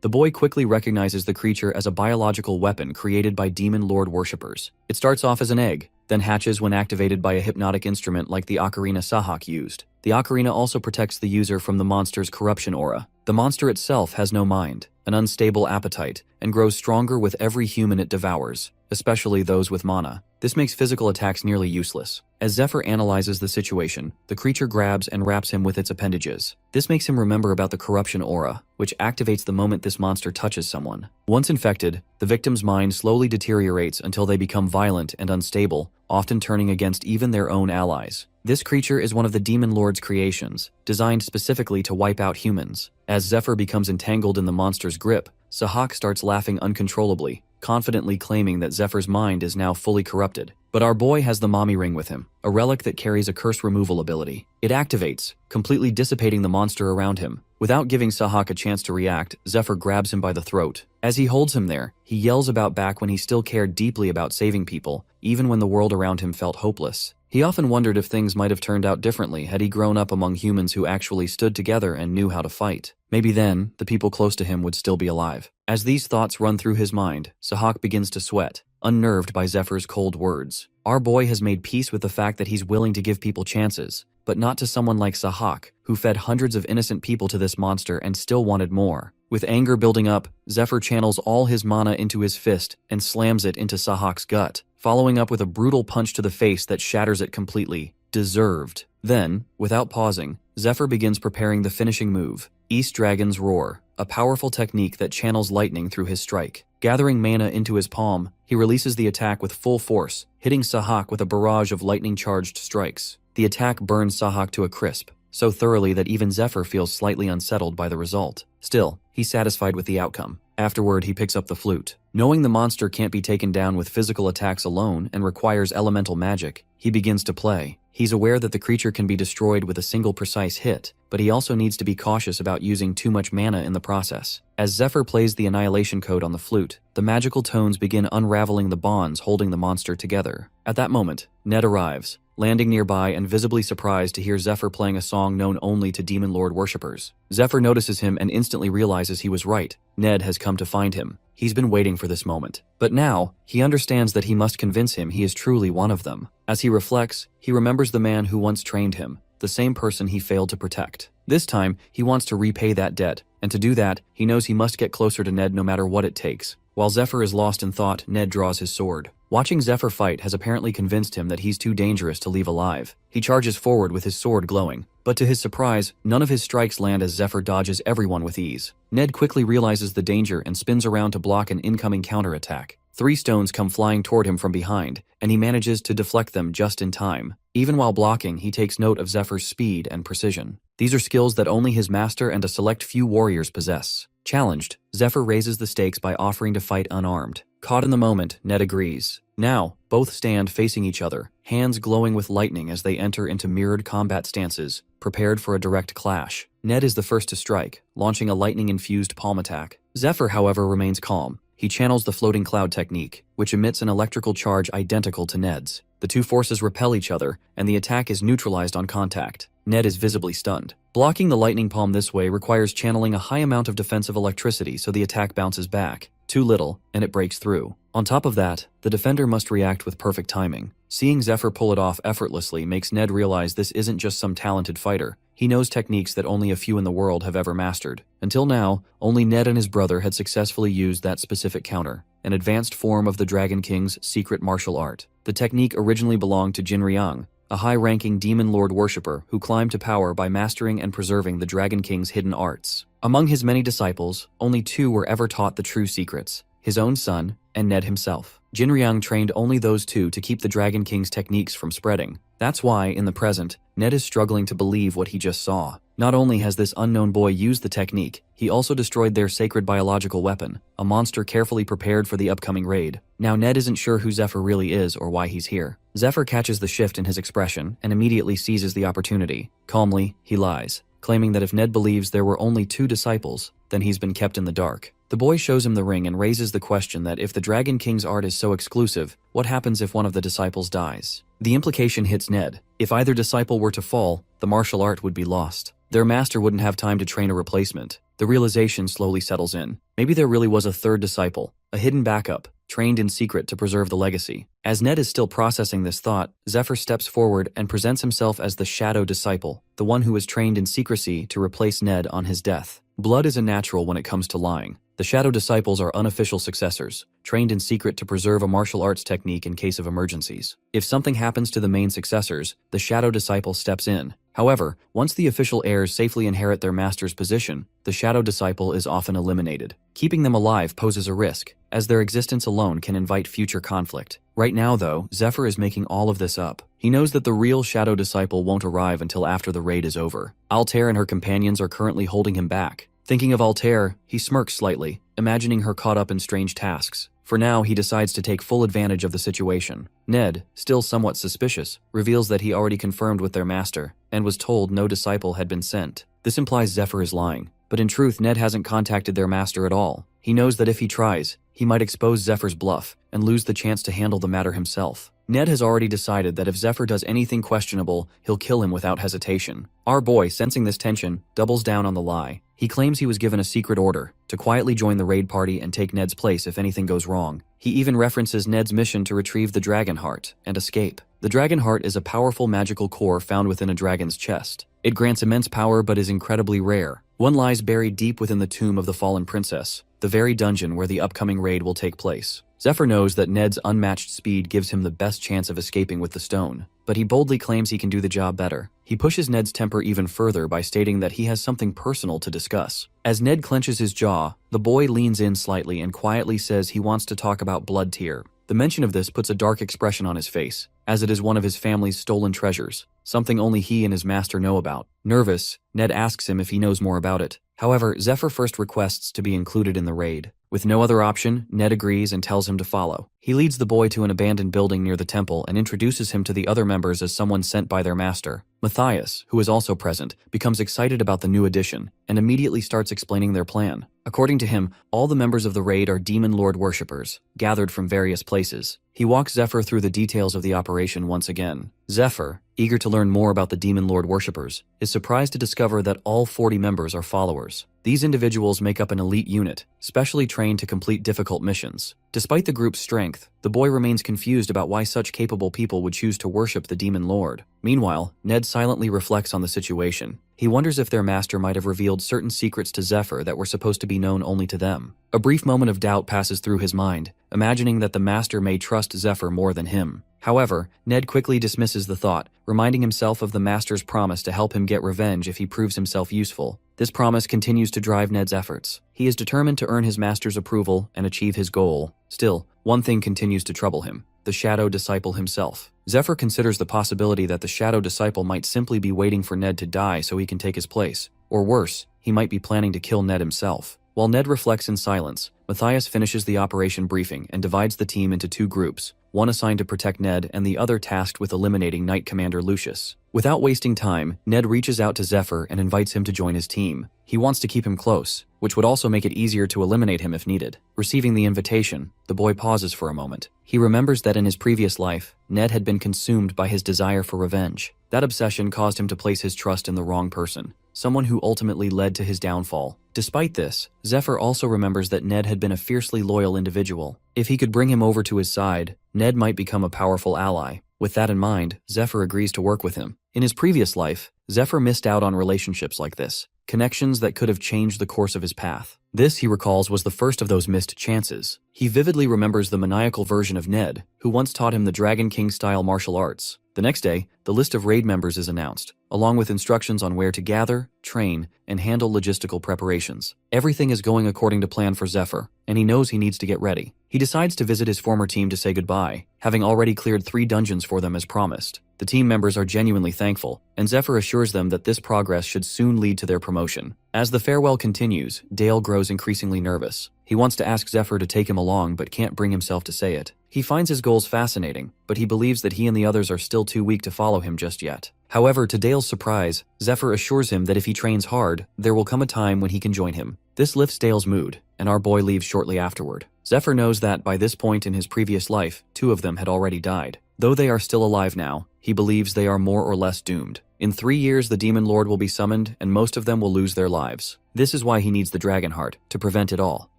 The boy quickly recognizes the creature as a biological weapon created by demon lord worshippers. It starts off as an egg, then hatches when activated by a hypnotic instrument like the ocarina Sahak used. The ocarina also protects the user from the monster's corruption aura. The monster itself has no mind, an unstable appetite, and grows stronger with every human it devours, especially those with mana. This makes physical attacks nearly useless. As Zephyr analyzes the situation, the creature grabs and wraps him with its appendages. This makes him remember about the corruption aura, which activates the moment this monster touches someone. Once infected, the victim's mind slowly deteriorates until they become violent and unstable, often turning against even their own allies. This creature is one of the Demon Lord's creations, designed specifically to wipe out humans. As Zephyr becomes entangled in the monster's grip, Sahak starts laughing uncontrollably, confidently claiming that Zephyr's mind is now fully corrupted. But our boy has the mommy ring with him, a relic that carries a curse removal ability. It activates, completely dissipating the monster around him. Without giving Sahak a chance to react, Zephyr grabs him by the throat. As he holds him there, he yells about back when he still cared deeply about saving people, even when the world around him felt hopeless. He often wondered if things might have turned out differently had he grown up among humans who actually stood together and knew how to fight. Maybe then, the people close to him would still be alive. As these thoughts run through his mind, Sahak begins to sweat, unnerved by Zephyr's cold words. Our boy has made peace with the fact that he's willing to give people chances, but not to someone like Sahak, who fed hundreds of innocent people to this monster and still wanted more. With anger building up, Zephyr channels all his mana into his fist and slams it into Sahak's gut, following up with a brutal punch to the face that shatters it completely. Deserved. Then, without pausing, Zephyr begins preparing the finishing move, East Dragon's Roar, a powerful technique that channels lightning through his strike. Gathering mana into his palm, he releases the attack with full force, hitting Sahak with a barrage of lightning-charged strikes. The attack burns Sahak to a crisp, so thoroughly that even Zephyr feels slightly unsettled by the result. Still, he's satisfied with the outcome. Afterward, he picks up the flute. Knowing the monster can't be taken down with physical attacks alone and requires elemental magic, he begins to play. He's aware that the creature can be destroyed with a single precise hit, but he also needs to be cautious about using too much mana in the process. As Zephyr plays the annihilation code on the flute, the magical tones begin unraveling the bonds holding the monster together. At that moment, Ned arrives, landing nearby and visibly surprised to hear Zephyr playing a song known only to Demon Lord worshippers. Zephyr notices him and instantly realizes he was right. Ned has come to find him. He's been waiting for this moment. But now, he understands that he must convince him he is truly one of them. As he reflects, he remembers the man who once trained him, the same person he failed to protect. This time, he wants to repay that debt, and to do that, he knows he must get closer to Ned no matter what it takes. While Zephyr is lost in thought, Ned draws his sword. Watching Zephyr fight has apparently convinced him that he's too dangerous to leave alive. He charges forward with his sword glowing, but to his surprise, none of his strikes land as Zephyr dodges everyone with ease. Ned quickly realizes the danger and spins around to block an incoming counterattack. 3 stones come flying toward him from behind, and he manages to deflect them just in time. Even while blocking, he takes note of Zephyr's speed and precision. These are skills that only his master and a select few warriors possess. Challenged, Zephyr raises the stakes by offering to fight unarmed. Caught in the moment, Ned agrees. Now, both stand facing each other, hands glowing with lightning as they enter into mirrored combat stances, prepared for a direct clash. Ned is the first to strike, launching a lightning-infused palm attack. Zephyr, however, remains calm. He channels the floating cloud technique, which emits an electrical charge identical to Ned's. The two forces repel each other, and the attack is neutralized on contact. Ned is visibly stunned. Blocking the lightning palm this way requires channeling a high amount of defensive electricity so the attack bounces back. too little, and it breaks through. On top of that, the defender must react with perfect timing. Seeing Zephyr pull it off effortlessly makes Ned realize this isn't just some talented fighter. He knows techniques that only a few in the world have ever mastered. Until now, only Ned and his brother had successfully used that specific counter, an advanced form of the Dragon King's secret martial art. The technique originally belonged to Jinryang, a high-ranking demon lord worshipper who climbed to power by mastering and preserving the Dragon King's hidden arts. Among his many disciples, only 2 were ever taught the true secrets: his own son and Ned himself. Jinryang trained only those 2 to keep the Dragon King's techniques from spreading. That's why, in the present, Ned is struggling to believe what he just saw. Not only has this unknown boy used the technique, he also destroyed their sacred biological weapon, a monster carefully prepared for the upcoming raid. Now Ned isn't sure who Zephyr really is or why he's here. Zephyr catches the shift in his expression and immediately seizes the opportunity. Calmly, he lies, claiming that if Ned believes there were only 2 disciples, then he's been kept in the dark. The boy shows him the ring and raises the question that if the Dragon King's art is so exclusive, what happens if one of the disciples dies? The implication hits Ned. If either disciple were to fall, the martial art would be lost. Their master wouldn't have time to train a replacement. The realization slowly settles in. Maybe there really was a 3rd disciple, a hidden backup, trained in secret to preserve the legacy. As Ned is still processing this thought, Zephyr steps forward and presents himself as the Shadow Disciple, the one who was trained in secrecy to replace Ned on his death. Blood is a natural when it comes to lying. The Shadow Disciples are unofficial successors, trained in secret to preserve a martial arts technique in case of emergencies. If something happens to the main successors, the Shadow Disciple steps in. However, once the official heirs safely inherit their master's position, the Shadow Disciple is often eliminated. Keeping them alive poses a risk, as their existence alone can invite future conflict. Right now, though, Zephyr is making all of this up. He knows that the real Shadow Disciple won't arrive until after the raid is over. Altair and her companions are currently holding him back. Thinking of Altair, he smirks slightly, imagining her caught up in strange tasks. For now, he decides to take full advantage of the situation. Ned, still somewhat suspicious, reveals that he already confirmed with their master, and was told no disciple had been sent. This implies Zephyr is lying, but in truth Ned hasn't contacted their master at all. He knows that if he tries, he might expose Zephyr's bluff and lose the chance to handle the matter himself. Ned has already decided that if Zephyr does anything questionable, he'll kill him without hesitation. Our boy, sensing this tension, doubles down on the lie. He claims he was given a secret order to quietly join the raid party and take Ned's place if anything goes wrong. He even references Ned's mission to retrieve the Dragon Heart and escape. The Dragon Heart is a powerful magical core found within a dragon's chest. It grants immense power but is incredibly rare. One lies buried deep within the tomb of the fallen princess, the very dungeon where the upcoming raid will take place. Zephyr knows that Ned's unmatched speed gives him the best chance of escaping with the stone, but he boldly claims he can do the job better. He pushes Ned's temper even further by stating that he has something personal to discuss. As Ned clenches his jaw, the boy leans in slightly and quietly says he wants to talk about Blood Tear. The mention of this puts a dark expression on his face, as it is one of his family's stolen treasures, something only he and his master know about. Nervous, Ned asks him if he knows more about it. However, Zephyr first requests to be included in the raid. With no other option, Ned agrees and tells him to follow. He leads the boy to an abandoned building near the temple and introduces him to the other members as someone sent by their master. Matthias, who is also present, becomes excited about the new addition and immediately starts explaining their plan. According to him, all the members of the raid are demon lord worshippers, gathered from various places. He walks Zephyr through the details of the operation once again. Zephyr, eager to learn more about the demon lord worshippers, is surprised to discover that all 40 members are followers. These individuals make up an elite unit, specially trained to complete difficult missions. Despite the group's strength, the boy remains confused about why such capable people would choose to worship the demon lord. Meanwhile, Ned silently reflects on the situation. He wonders if their master might have revealed certain secrets to Zephyr that were supposed to be known only to them. A brief moment of doubt passes through his mind, imagining that the master may trust Zephyr more than him. However, Ned quickly dismisses the thought, reminding himself of the master's promise to help him get revenge if he proves himself useful. This promise continues to drive Ned's efforts. He is determined to earn his master's approval and achieve his goal. Still, one thing continues to trouble him: the Shadow Disciple himself. Zephyr considers the possibility that the Shadow Disciple might simply be waiting for Ned to die so he can take his place. Or worse, he might be planning to kill Ned himself. While Ned reflects in silence, Matthias finishes the operation briefing and divides the team into 2 groups, one assigned to protect Ned and the other tasked with eliminating Knight Commander Lucius. Without wasting time, Ned reaches out to Zephyr and invites him to join his team. He wants to keep him close, which would also make it easier to eliminate him if needed. Receiving the invitation, the boy pauses for a moment. He remembers that in his previous life, Ned had been consumed by his desire for revenge. That obsession caused him to place his trust in the wrong person. someone who ultimately led to his downfall. Despite this, Zephyr also remembers that Ned had been a fiercely loyal individual. If he could bring him over to his side, Ned might become a powerful ally. With that in mind, Zephyr agrees to work with him. In his previous life, Zephyr missed out on relationships like this, connections that could have changed the course of his path. This, he recalls, was the first of those missed chances. He vividly remembers the maniacal version of Ned, who once taught him the Dragon King-style martial arts. The next day, the list of raid members is announced, along with instructions on where to gather, train, and handle logistical preparations. Everything is going according to plan for Zephyr, and he knows he needs to get ready. He decides to visit his former team to say goodbye, having already cleared 3 dungeons for them as promised. The team members are genuinely thankful, and Zephyr assures them that this progress should soon lead to their promotion. As the farewell continues, Dale grows increasingly nervous. He wants to ask Zephyr to take him along but can't bring himself to say it. He finds his goals fascinating, but he believes that he and the others are still too weak to follow him just yet. However, to Dale's surprise, Zephyr assures him that if he trains hard, there will come a time when he can join him. This lifts Dale's mood, and our boy leaves shortly afterward. Zephyr knows that by this point in his previous life, 2 of them had already died. Though they are still alive now, he believes they are more or less doomed. In 3 years, the Demon Lord will be summoned, and most of them will lose their lives. This is why he needs the Dragon Heart, to prevent it all.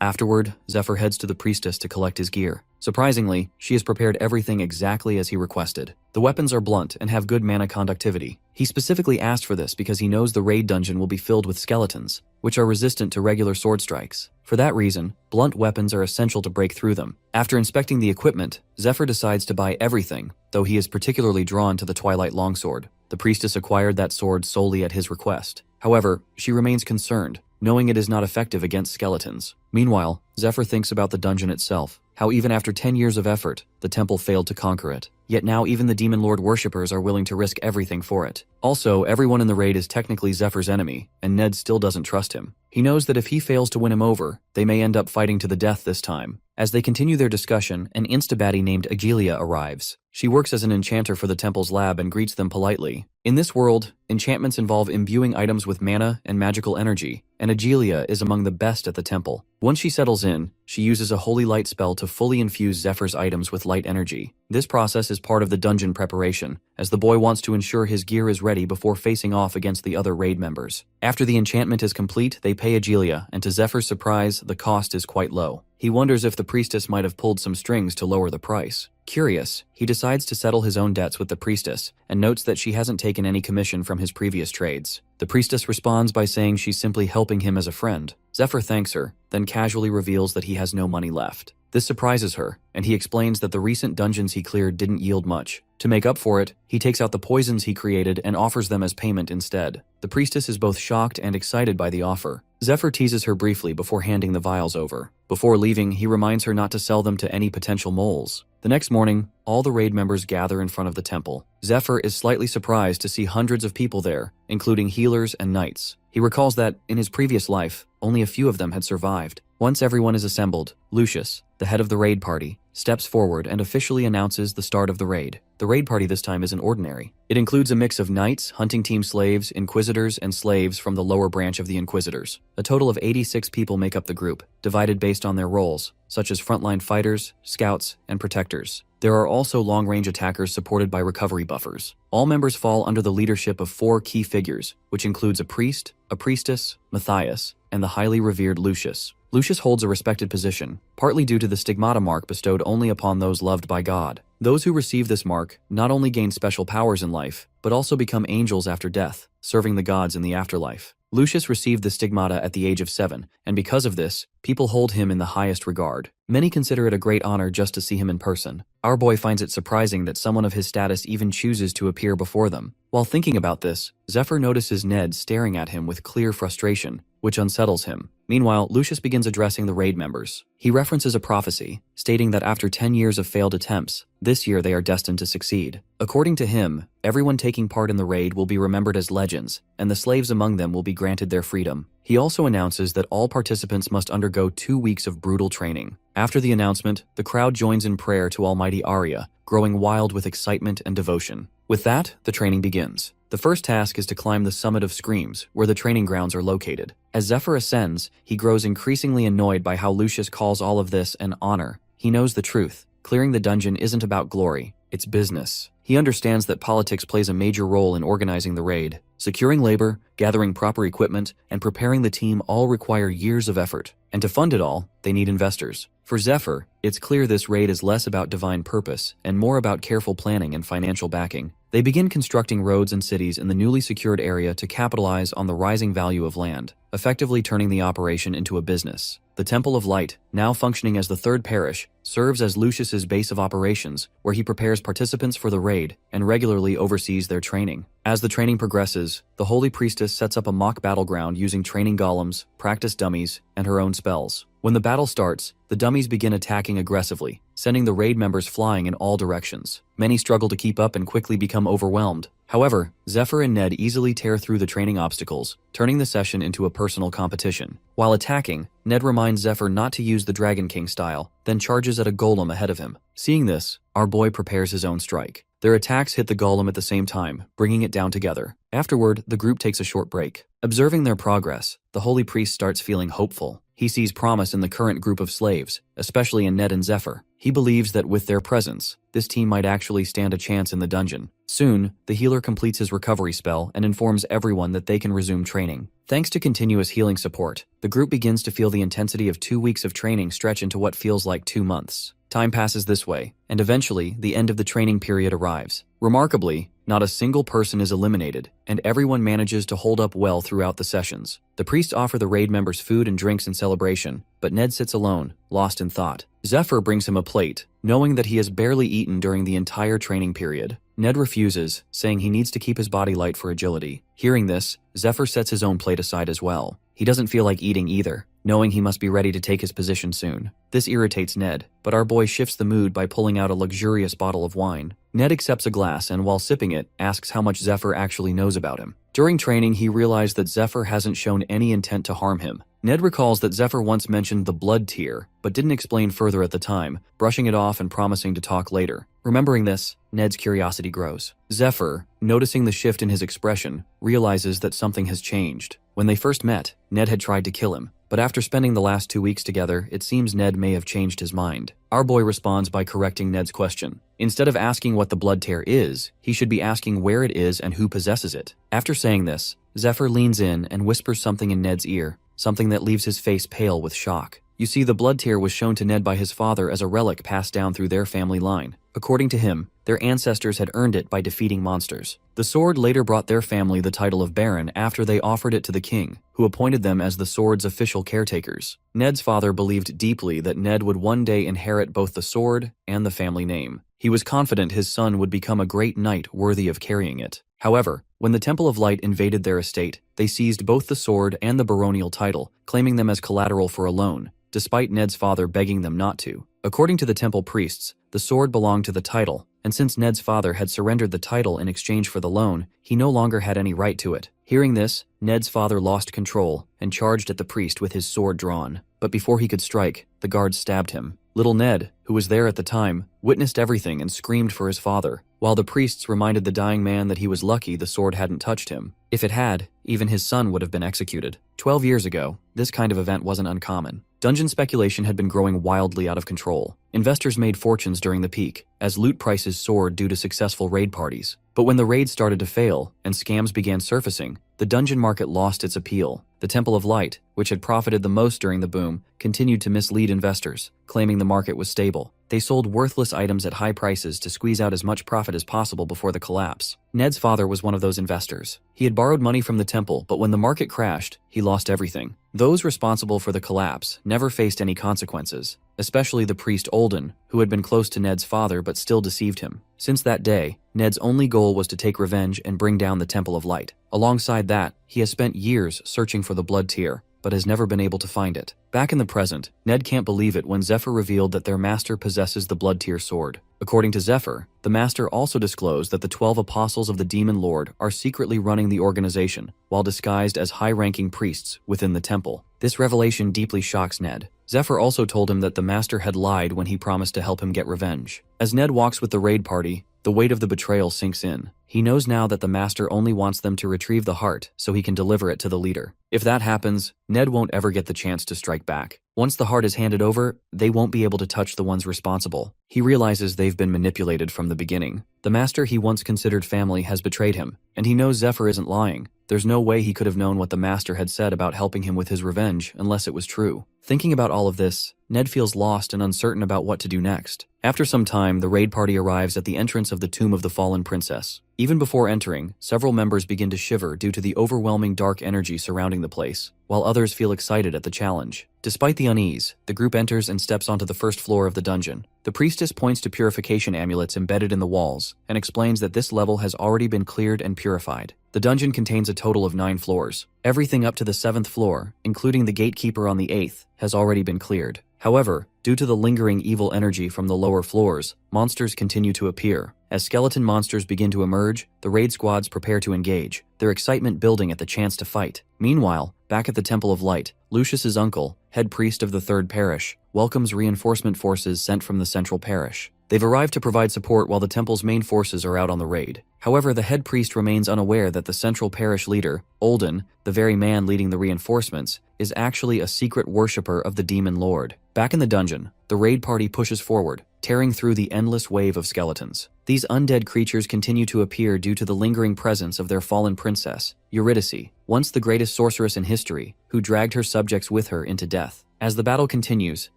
Afterward, Zephyr heads to the priestess to collect his gear. Surprisingly, she has prepared everything exactly as he requested. The weapons are blunt and have good mana conductivity. He specifically asked for this because he knows the raid dungeon will be filled with skeletons, which are resistant to regular sword strikes. For that reason, blunt weapons are essential to break through them. After inspecting the equipment, Zephyr decides to buy everything, though he is particularly drawn to the Twilight Longsword. The priestess acquired that sword solely at his request. However, she remains concerned, knowing it is not effective against skeletons. Meanwhile, Zephyr thinks about the dungeon itself, how even after 10 years of effort, the temple failed to conquer it. Yet now even the Demon Lord worshippers are willing to risk everything for it. Also, everyone in the raid is technically Zephyr's enemy, and Ned still doesn't trust him. He knows that if he fails to win him over, they may end up fighting to the death this time. As they continue their discussion, an instabaddie named Agilia arrives. She works as an enchanter for the temple's lab and greets them politely. In this world, enchantments involve imbuing items with mana and magical energy, and Agilia is among the best at the temple. Once she settles in, she uses a holy light spell to fully infuse Zephyr's items with light energy. This process is part of the dungeon preparation, as the boy wants to ensure his gear is ready before facing off against the other raid members. After the enchantment is complete, they pay Agilia, and to Zephyr's surprise, the cost is quite low. He wonders if the priestess might have pulled some strings to lower the price. Curious, he decides to settle his own debts with the priestess, and notes that she hasn't taken any commission from his previous trades. The priestess responds by saying she's simply helping him as a friend. Zephyr thanks her, then casually reveals that he has no money left. This surprises her, and he explains that the recent dungeons he cleared didn't yield much. To make up for it, he takes out the poisons he created and offers them as payment instead. The priestess is both shocked and excited by the offer. Zephyr teases her briefly before handing the vials over. Before leaving, he reminds her not to sell them to any potential moles. The next morning, all the raid members gather in front of the temple. Zephyr is slightly surprised to see hundreds of people there, including healers and knights. He recalls that, in his previous life, only a few of them had survived. Once everyone is assembled, Lucius, the head of the raid party, steps forward and officially announces the start of the raid. The raid party this time isn't ordinary. It includes a mix of knights, hunting team slaves, inquisitors, and slaves from the lower branch of the inquisitors. A total of 86 people make up the group, divided based on their roles, such as frontline fighters, scouts, and protectors. There are also long-range attackers supported by recovery buffers. All members fall under the leadership of 4 key figures, which includes a priest, a priestess, Matthias, and the highly revered Lucius. Lucius holds a respected position, partly due to the stigmata mark bestowed only upon those loved by God. Those who receive this mark not only gain special powers in life, but also become angels after death, serving the gods in the afterlife. Lucius received the stigmata at the age of 7, and because of this, people hold him in the highest regard. Many consider it a great honor just to see him in person. Our boy finds it surprising that someone of his status even chooses to appear before them. While thinking about this, Zephyr notices Ned staring at him with clear frustration, which unsettles him. Meanwhile, Lucius begins addressing the raid members. He references a prophecy, stating that after 10 years of failed attempts, this year they are destined to succeed. According to him, everyone taking part in the raid will be remembered as legends, and the slaves among them will be granted their freedom. He also announces that all participants must undergo 2 weeks of brutal training. After the announcement, the crowd joins in prayer to Almighty Arya, growing wild with excitement and devotion. With that, the training begins. The first task is to climb the summit of Screams, where the training grounds are located. As Zephyr ascends, he grows increasingly annoyed by how Lucius calls all of this an honor. He knows the truth. Clearing the dungeon isn't about glory, it's business. He understands that politics plays a major role in organizing the raid. Securing labor, gathering proper equipment, and preparing the team all require years of effort. And to fund it all, they need investors. For Zephyr, it's clear this raid is less about divine purpose and more about careful planning and financial backing. They begin constructing roads and cities in the newly secured area to capitalize on the rising value of land, effectively turning the operation into a business. The Temple of Light, now functioning as the third parish, serves as Lucius's base of operations, where he prepares participants for the raid and regularly oversees their training. As the training progresses, the Holy Priestess sets up a mock battleground using training golems, practice dummies, and her own spells. When the battle starts, the dummies begin attacking aggressively, sending the raid members flying in all directions. Many struggle to keep up and quickly become overwhelmed. However, Zephyr and Ned easily tear through the training obstacles, turning the session into a personal competition. While attacking, Ned reminds Zephyr not to use the Dragon King style, then charges at a golem ahead of him. Seeing this, our boy prepares his own strike. Their attacks hit the golem at the same time, bringing it down together. Afterward, the group takes a short break. Observing their progress, the Holy Priest starts feeling hopeful. He sees promise in the current group of slaves, especially in Ned and Zephyr. He believes that with their presence, this team might actually stand a chance in the dungeon. Soon, the healer completes his recovery spell and informs everyone that they can resume training. Thanks to continuous healing support, the group begins to feel the intensity of 2 weeks of training stretch into what feels like 2 months. Time passes this way, and eventually, the end of the training period arrives. Remarkably, not a single person is eliminated, and everyone manages to hold up well throughout the sessions. The priests offer the raid members food and drinks in celebration, but Ned sits alone, lost in thought. Zephyr brings him a plate, knowing that he has barely eaten during the entire training period. Ned refuses, saying he needs to keep his body light for agility. Hearing this, Zephyr sets his own plate aside as well. He doesn't feel like eating either, knowing he must be ready to take his position soon. This irritates Ned, but our boy shifts the mood by pulling out a luxurious bottle of wine. Ned accepts a glass and while sipping it, asks how much Zephyr actually knows about him. During training, he realized that Zephyr hasn't shown any intent to harm him. Ned recalls that Zephyr once mentioned the blood tier, but didn't explain further at the time, brushing it off and promising to talk later. Remembering this, Ned's curiosity grows. Zephyr, noticing the shift in his expression, realizes that something has changed. When they first met, Ned had tried to kill him, but after spending the last 2 weeks together, it seems Ned may have changed his mind. Our boy responds by correcting Ned's question. Instead of asking what the blood tear is, he should be asking where it is and who possesses it. After saying this, Zephyr leans in and whispers something in Ned's ear, something that leaves his face pale with shock. You see, the blood tear was shown to Ned by his father as a relic passed down through their family line. According to him, their ancestors had earned it by defeating monsters. The sword later brought their family the title of Baron after they offered it to the king, who appointed them as the sword's official caretakers. Ned's father believed deeply that Ned would one day inherit both the sword and the family name. He was confident his son would become a great knight worthy of carrying it. However, when the Temple of Light invaded their estate, they seized both the sword and the baronial title, claiming them as collateral for a loan, despite Ned's father begging them not to. According to the temple priests, the sword belonged to the title, and since Ned's father had surrendered the title in exchange for the loan, he no longer had any right to it. Hearing this, Ned's father lost control and charged at the priest with his sword drawn. But before he could strike, the guards stabbed him. Little Ned, who was there at the time, witnessed everything and screamed for his father, while the priests reminded the dying man that he was lucky the sword hadn't touched him. If it had, even his son would have been executed. 12 years ago, this kind of event wasn't uncommon. Dungeon speculation had been growing wildly out of control. Investors made fortunes during the peak, as loot prices soared due to successful raid parties. But when the raids started to fail and scams began surfacing, the dungeon market lost its appeal. The Temple of Light, which had profited the most during the boom, continued to mislead investors, claiming the market was stable. They sold worthless items at high prices to squeeze out as much profit as possible before the collapse. Ned's father was one of those investors. He had borrowed money from the temple, but when the market crashed, he lost everything. Those responsible for the collapse never faced any consequences, especially the priest Olden, who had been close to Ned's father but still deceived him. Since that day, Ned's only goal was to take revenge and bring down the Temple of Light. Alongside that, he has spent years searching for the blood tear, but has never been able to find it. Back in the present, Ned can't believe it when Zephyr revealed that their master possesses the blood tear sword. According to Zephyr, the master also disclosed that the 12 apostles of the Demon Lord are secretly running the organization, while disguised as high-ranking priests within the temple. This revelation deeply shocks Ned. Zephyr also told him that the master had lied when he promised to help him get revenge. As Ned walks with the raid party, the weight of the betrayal sinks in. He knows now that the master only wants them to retrieve the heart so he can deliver it to the leader. If that happens, Ned won't ever get the chance to strike back. Once the heart is handed over, they won't be able to touch the ones responsible. He realizes they've been manipulated from the beginning. The master he once considered family has betrayed him, and he knows Zephyr isn't lying. There's no way he could have known what the master had said about helping him with his revenge unless it was true. Thinking about all of this, Ned feels lost and uncertain about what to do next. After some time, the raid party arrives at the entrance of the tomb of the fallen princess. Even before entering, several members begin to shiver due to the overwhelming dark energy surrounding the place, while others feel excited at the challenge. Despite the unease, the group enters and steps onto the first floor of the dungeon. The priestess points to purification amulets embedded in the walls and explains that this level has already been cleared and purified. The dungeon contains a total of 9 floors. Everything up to the 7th floor, including the gatekeeper on the 8th, has already been cleared. However, due to the lingering evil energy from the lower floors, monsters continue to appear. As skeleton monsters begin to emerge, the raid squads prepare to engage, their excitement building at the chance to fight. Meanwhile, back at the Temple of Light, Lucius's uncle, head priest of the 3rd parish, welcomes reinforcement forces sent from the central parish. They've arrived to provide support while the temple's main forces are out on the raid. However, the head priest remains unaware that the central parish leader, Olden, the very man leading the reinforcements, is actually a secret worshipper of the demon lord. Back in the dungeon, the raid party pushes forward, tearing through the endless wave of skeletons. These undead creatures continue to appear due to the lingering presence of their fallen princess, Eurydice, once the greatest sorceress in history, who dragged her subjects with her into death. As the battle continues,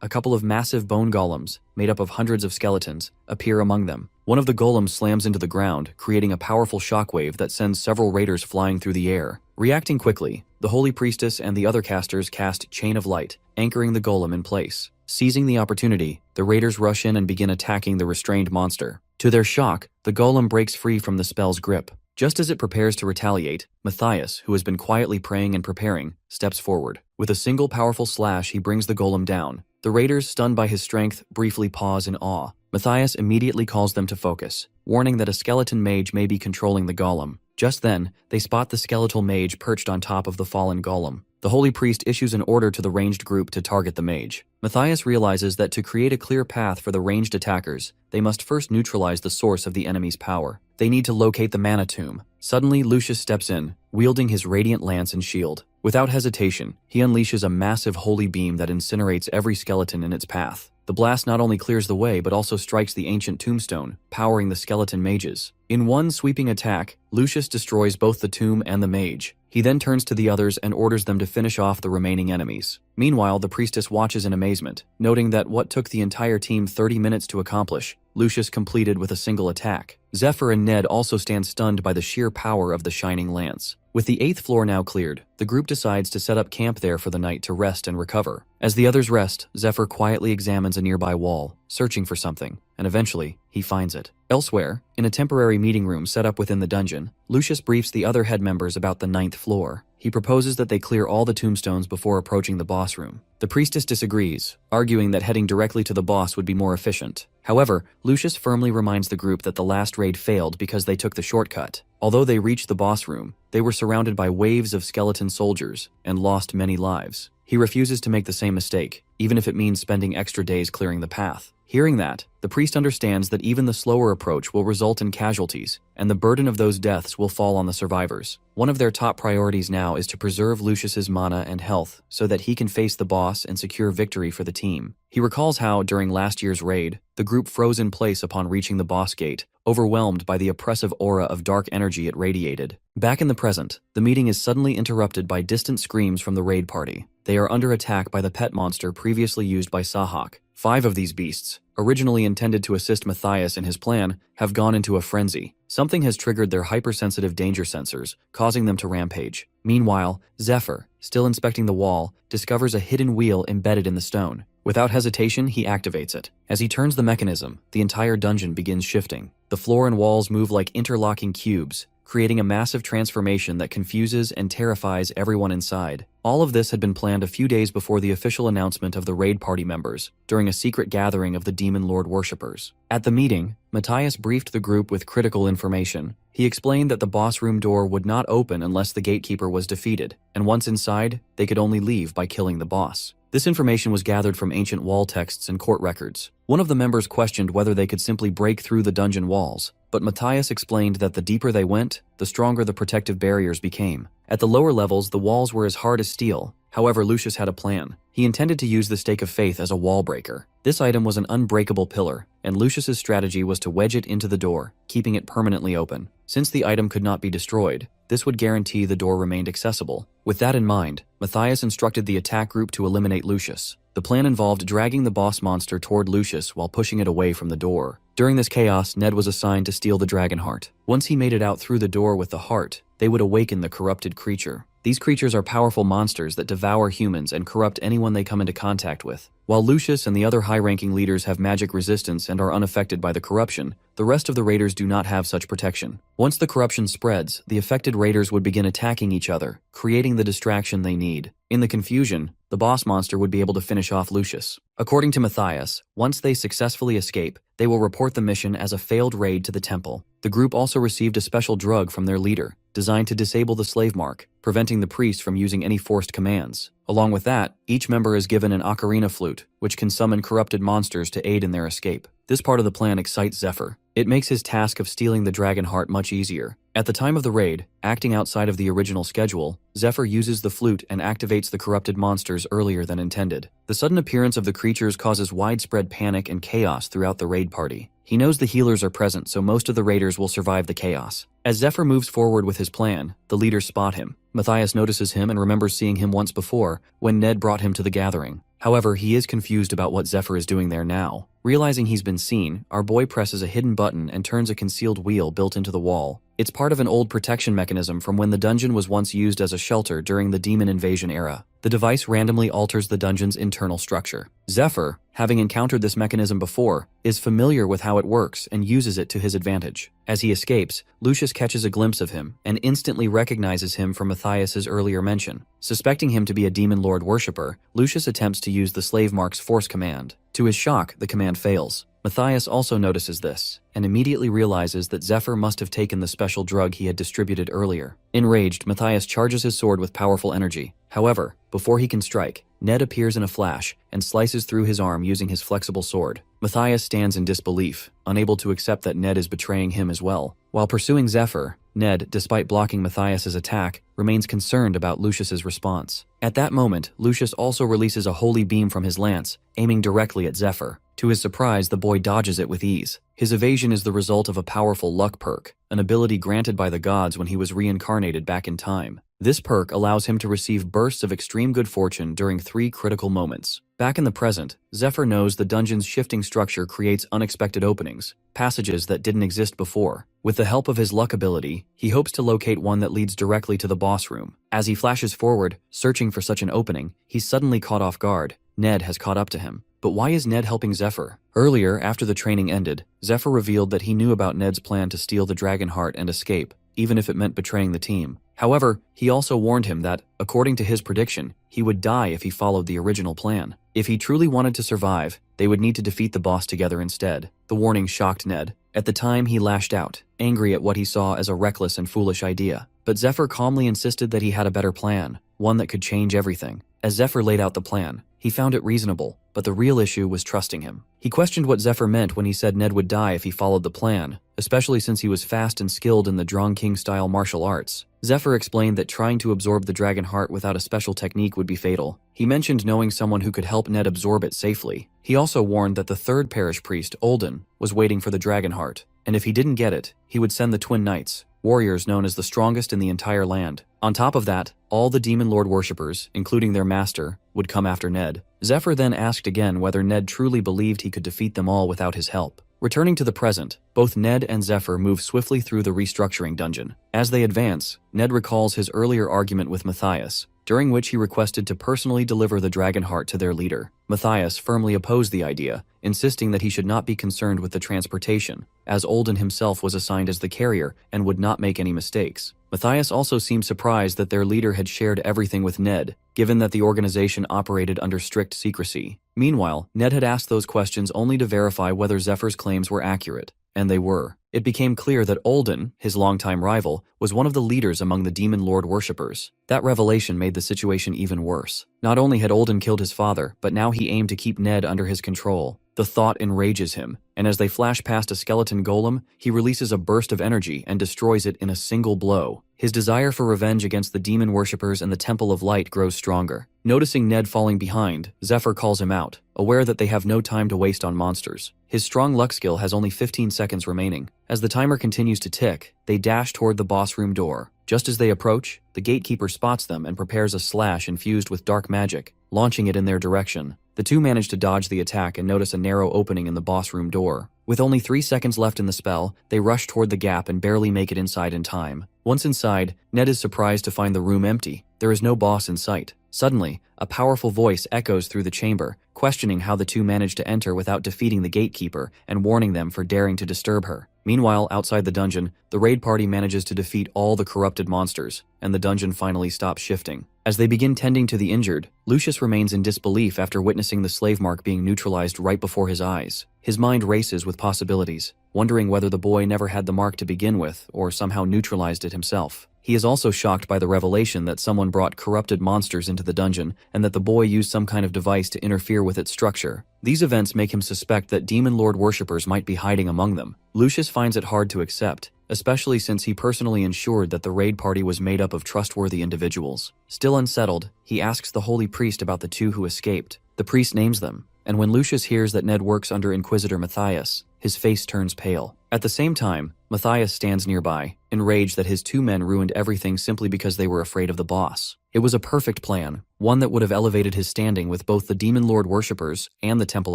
a couple of massive bone golems, made up of hundreds of skeletons, appear among them. One of the golems slams into the ground, creating a powerful shockwave that sends several raiders flying through the air. Reacting quickly, the holy priestess and the other casters cast Chain of Light, anchoring the golem in place. Seizing the opportunity, the raiders rush in and begin attacking the restrained monster. To their shock, the golem breaks free from the spell's grip. Just as it prepares to retaliate, Matthias, who has been quietly praying and preparing, steps forward. With a single powerful slash, he brings the golem down. The raiders, stunned by his strength, briefly pause in awe. Matthias immediately calls them to focus, warning that a skeleton mage may be controlling the golem. Just then, they spot the skeletal mage perched on top of the fallen golem. The holy priest issues an order to the ranged group to target the mage. Matthias realizes that to create a clear path for the ranged attackers, they must first neutralize the source of the enemy's power. They need to locate the mana tomb. Suddenly, Lucius steps in, wielding his radiant lance and shield. Without hesitation, he unleashes a massive holy beam that incinerates every skeleton in its path. The blast not only clears the way but also strikes the ancient tombstone, powering the skeleton mages. In one sweeping attack, Lucius destroys both the tomb and the mage. He then turns to the others and orders them to finish off the remaining enemies. Meanwhile, the priestess watches in amazement, noting that what took the entire team 30 minutes to accomplish, Lucius completed with a single attack. Zephyr and Ned also stand stunned by the sheer power of the shining lance. With the 8th floor now cleared, the group decides to set up camp there for the night to rest and recover. As the others rest, Zephyr quietly examines a nearby wall, searching for something, and eventually, he finds it. Elsewhere, in a temporary meeting room set up within the dungeon, Lucius briefs the other head members about the 9th floor. He proposes that they clear all the tombstones before approaching the boss room. The priestess disagrees, arguing that heading directly to the boss would be more efficient. However, Lucius firmly reminds the group that the last raid failed because they took the shortcut. Although they reached the boss room, they were surrounded by waves of skeleton soldiers and lost many lives. He refuses to make the same mistake, even if it means spending extra days clearing the path. Hearing that, the priest understands that even the slower approach will result in casualties, and the burden of those deaths will fall on the survivors. One of their top priorities now is to preserve Lucius's mana and health so that he can face the boss and secure victory for the team. He recalls how, during last year's raid, the group froze in place upon reaching the boss gate, overwhelmed by the oppressive aura of dark energy it radiated. Back in the present, the meeting is suddenly interrupted by distant screams from the raid party. They are under attack by the pet monster previously used by Sahak. 5 of these beasts, originally intended to assist Matthias in his plan, have gone into a frenzy. Something has triggered their hypersensitive danger sensors, causing them to rampage. Meanwhile, Zephyr, still inspecting the wall, discovers a hidden wheel embedded in the stone. Without hesitation, he activates it. As he turns the mechanism, the entire dungeon begins shifting. The floor and walls move like interlocking cubes, creating a massive transformation that confuses and terrifies everyone inside. All of this had been planned a few days before the official announcement of the raid party members, during a secret gathering of the Demon Lord worshippers. At the meeting, Matthias briefed the group with critical information. He explained that the boss room door would not open unless the gatekeeper was defeated, and once inside, they could only leave by killing the boss. This information was gathered from ancient wall texts and court records. One of the members questioned whether they could simply break through the dungeon walls, but Matthias explained that the deeper they went, the stronger the protective barriers became. At the lower levels, the walls were as hard as steel. However, Lucius had a plan. He intended to use the Stake of Faith as a wall breaker. This item was an unbreakable pillar, and Lucius's strategy was to wedge it into the door, keeping it permanently open. Since the item could not be destroyed, this would guarantee the door remained accessible. With that in mind, Matthias instructed the attack group to eliminate Lucius. The plan involved dragging the boss monster toward Lucius while pushing it away from the door. During this chaos, Ned was assigned to steal the dragon heart. Once he made it out through the door with the heart, they would awaken the corrupted creature. These creatures are powerful monsters that devour humans and corrupt anyone they come into contact with. While Lucius and the other high-ranking leaders have magic resistance and are unaffected by the corruption, the rest of the raiders do not have such protection. Once the corruption spreads, the affected raiders would begin attacking each other, creating the distraction they need. In the confusion, the boss monster would be able to finish off Lucius. According to Matthias, once they successfully escape, they will report the mission as a failed raid to the temple. The group also received a special drug from their leader, designed to disable the slave mark, preventing the priest from using any forced commands. Along with that, each member is given an ocarina flute, which can summon corrupted monsters to aid in their escape. This part of the plan excites Zephyr. It makes his task of stealing the dragon heart much easier. At the time of the raid, acting outside of the original schedule, Zephyr uses the flute and activates the corrupted monsters earlier than intended. The sudden appearance of the creatures causes widespread panic and chaos throughout the raid party. He knows the healers are present, so most of the raiders will survive the chaos. As Zephyr moves forward with his plan, the leaders spot him. Matthias notices him and remembers seeing him once before, when Ned brought him to the gathering. However, he is confused about what Zephyr is doing there now. Realizing he's been seen, our boy presses a hidden button and turns a concealed wheel built into the wall. It's part of an old protection mechanism from when the dungeon was once used as a shelter during the demon invasion era. The device randomly alters the dungeon's internal structure. Zephyr, having encountered this mechanism before, is familiar with how it works and uses it to his advantage. As he escapes, Lucius catches a glimpse of him and instantly recognizes him from Matthias's earlier mention. Suspecting him to be a demon lord worshipper, Lucius attempts to use the slave mark's force command. To his shock, the command fails. Matthias also notices this, and immediately realizes that Zephyr must have taken the special drug he had distributed earlier. Enraged, Matthias charges his sword with powerful energy. However, before he can strike, Ned appears in a flash and slices through his arm using his flexible sword. Matthias stands in disbelief, unable to accept that Ned is betraying him as well. While pursuing Zephyr, Ned, despite blocking Matthias's attack, remains concerned about Lucius's response. At that moment, Lucius also releases a holy beam from his lance, aiming directly at Zephyr. To his surprise, the boy dodges it with ease. His evasion is the result of a powerful luck perk, an ability granted by the gods when he was reincarnated back in time. This perk allows him to receive bursts of extreme good fortune during 3 critical moments. Back in the present, Zephyr knows the dungeon's shifting structure creates unexpected openings, passages that didn't exist before. With the help of his luck ability, he hopes to locate one that leads directly to the boss room. As he flashes forward, searching for such an opening, he's suddenly caught off guard. Ned has caught up to him. But why is Ned helping Zephyr? Earlier, after the training ended, Zephyr revealed that he knew about Ned's plan to steal the dragon heart and escape, even if it meant betraying the team. However, he also warned him that, according to his prediction, he would die if he followed the original plan. If he truly wanted to survive, they would need to defeat the boss together instead. The warning shocked Ned. At the time, he lashed out, angry at what he saw as a reckless and foolish idea. But Zephyr calmly insisted that he had a better plan, one that could change everything. As Zephyr laid out the plan, he found it reasonable, but the real issue was trusting him. He questioned what Zephyr meant when he said Ned would die if he followed the plan, especially since he was fast and skilled in the Drong King-style martial arts. Zephyr explained that trying to absorb the dragon heart without a special technique would be fatal. He mentioned knowing someone who could help Ned absorb it safely. He also warned that the third parish priest, Olden, was waiting for the dragon heart, and if he didn't get it, he would send the twin knights, warriors known as the strongest in the entire land. On top of that, all the demon lord worshippers, including their master, would come after Ned. Zephyr then asked again whether Ned truly believed he could defeat them all without his help. Returning to the present, both Ned and Zephyr move swiftly through the restructuring dungeon. As they advance, Ned recalls his earlier argument with Matthias, during which he requested to personally deliver the dragon heart to their leader. Matthias firmly opposed the idea, insisting that he should not be concerned with the transportation, as Olden himself was assigned as the carrier and would not make any mistakes. Matthias also seemed surprised that their leader had shared everything with Ned, given that the organization operated under strict secrecy. Meanwhile, Ned had asked those questions only to verify whether Zephyr's claims were accurate, and they were. It became clear that Olden, his longtime rival, was one of the leaders among the demon lord worshippers. That revelation made the situation even worse. Not only had Olden killed his father, but now he aimed to keep Ned under his control. The thought enrages him, and as they flash past a skeleton golem, he releases a burst of energy and destroys it in a single blow. His desire for revenge against the demon worshippers and the Temple of Light grows stronger. Noticing Ned falling behind, Zephyr calls him out, aware that they have no time to waste on monsters. His strong luck skill has only 15 seconds remaining. As the timer continues to tick, they dash toward the boss room door. Just as they approach, the gatekeeper spots them and prepares a slash infused with dark magic, launching it in their direction. The two manage to dodge the attack and notice a narrow opening in the boss room door. With only 3 seconds left in the spell, they rush toward the gap and barely make it inside in time. Once inside, Ned is surprised to find the room empty. There is no boss in sight. Suddenly, a powerful voice echoes through the chamber, questioning how the two managed to enter without defeating the gatekeeper and warning them for daring to disturb her. Meanwhile, outside the dungeon, the raid party manages to defeat all the corrupted monsters, and the dungeon finally stops shifting. As they begin tending to the injured, Lucius remains in disbelief after witnessing the slave mark being neutralized right before his eyes. His mind races with possibilities, wondering whether the boy never had the mark to begin with or somehow neutralized it himself. He is also shocked by the revelation that someone brought corrupted monsters into the dungeon and that the boy used some kind of device to interfere with its structure. These events make him suspect that Demon Lord worshippers might be hiding among them. Lucius finds it hard to accept, especially since he personally ensured that the raid party was made up of trustworthy individuals. Still unsettled, he asks the holy priest about the two who escaped. The priest names them, and when Lucius hears that Ned works under Inquisitor Matthias, his face turns pale. At the same time, Matthias stands nearby, enraged that his two men ruined everything simply because they were afraid of the boss. It was a perfect plan, one that would have elevated his standing with both the Demon Lord worshippers and the Temple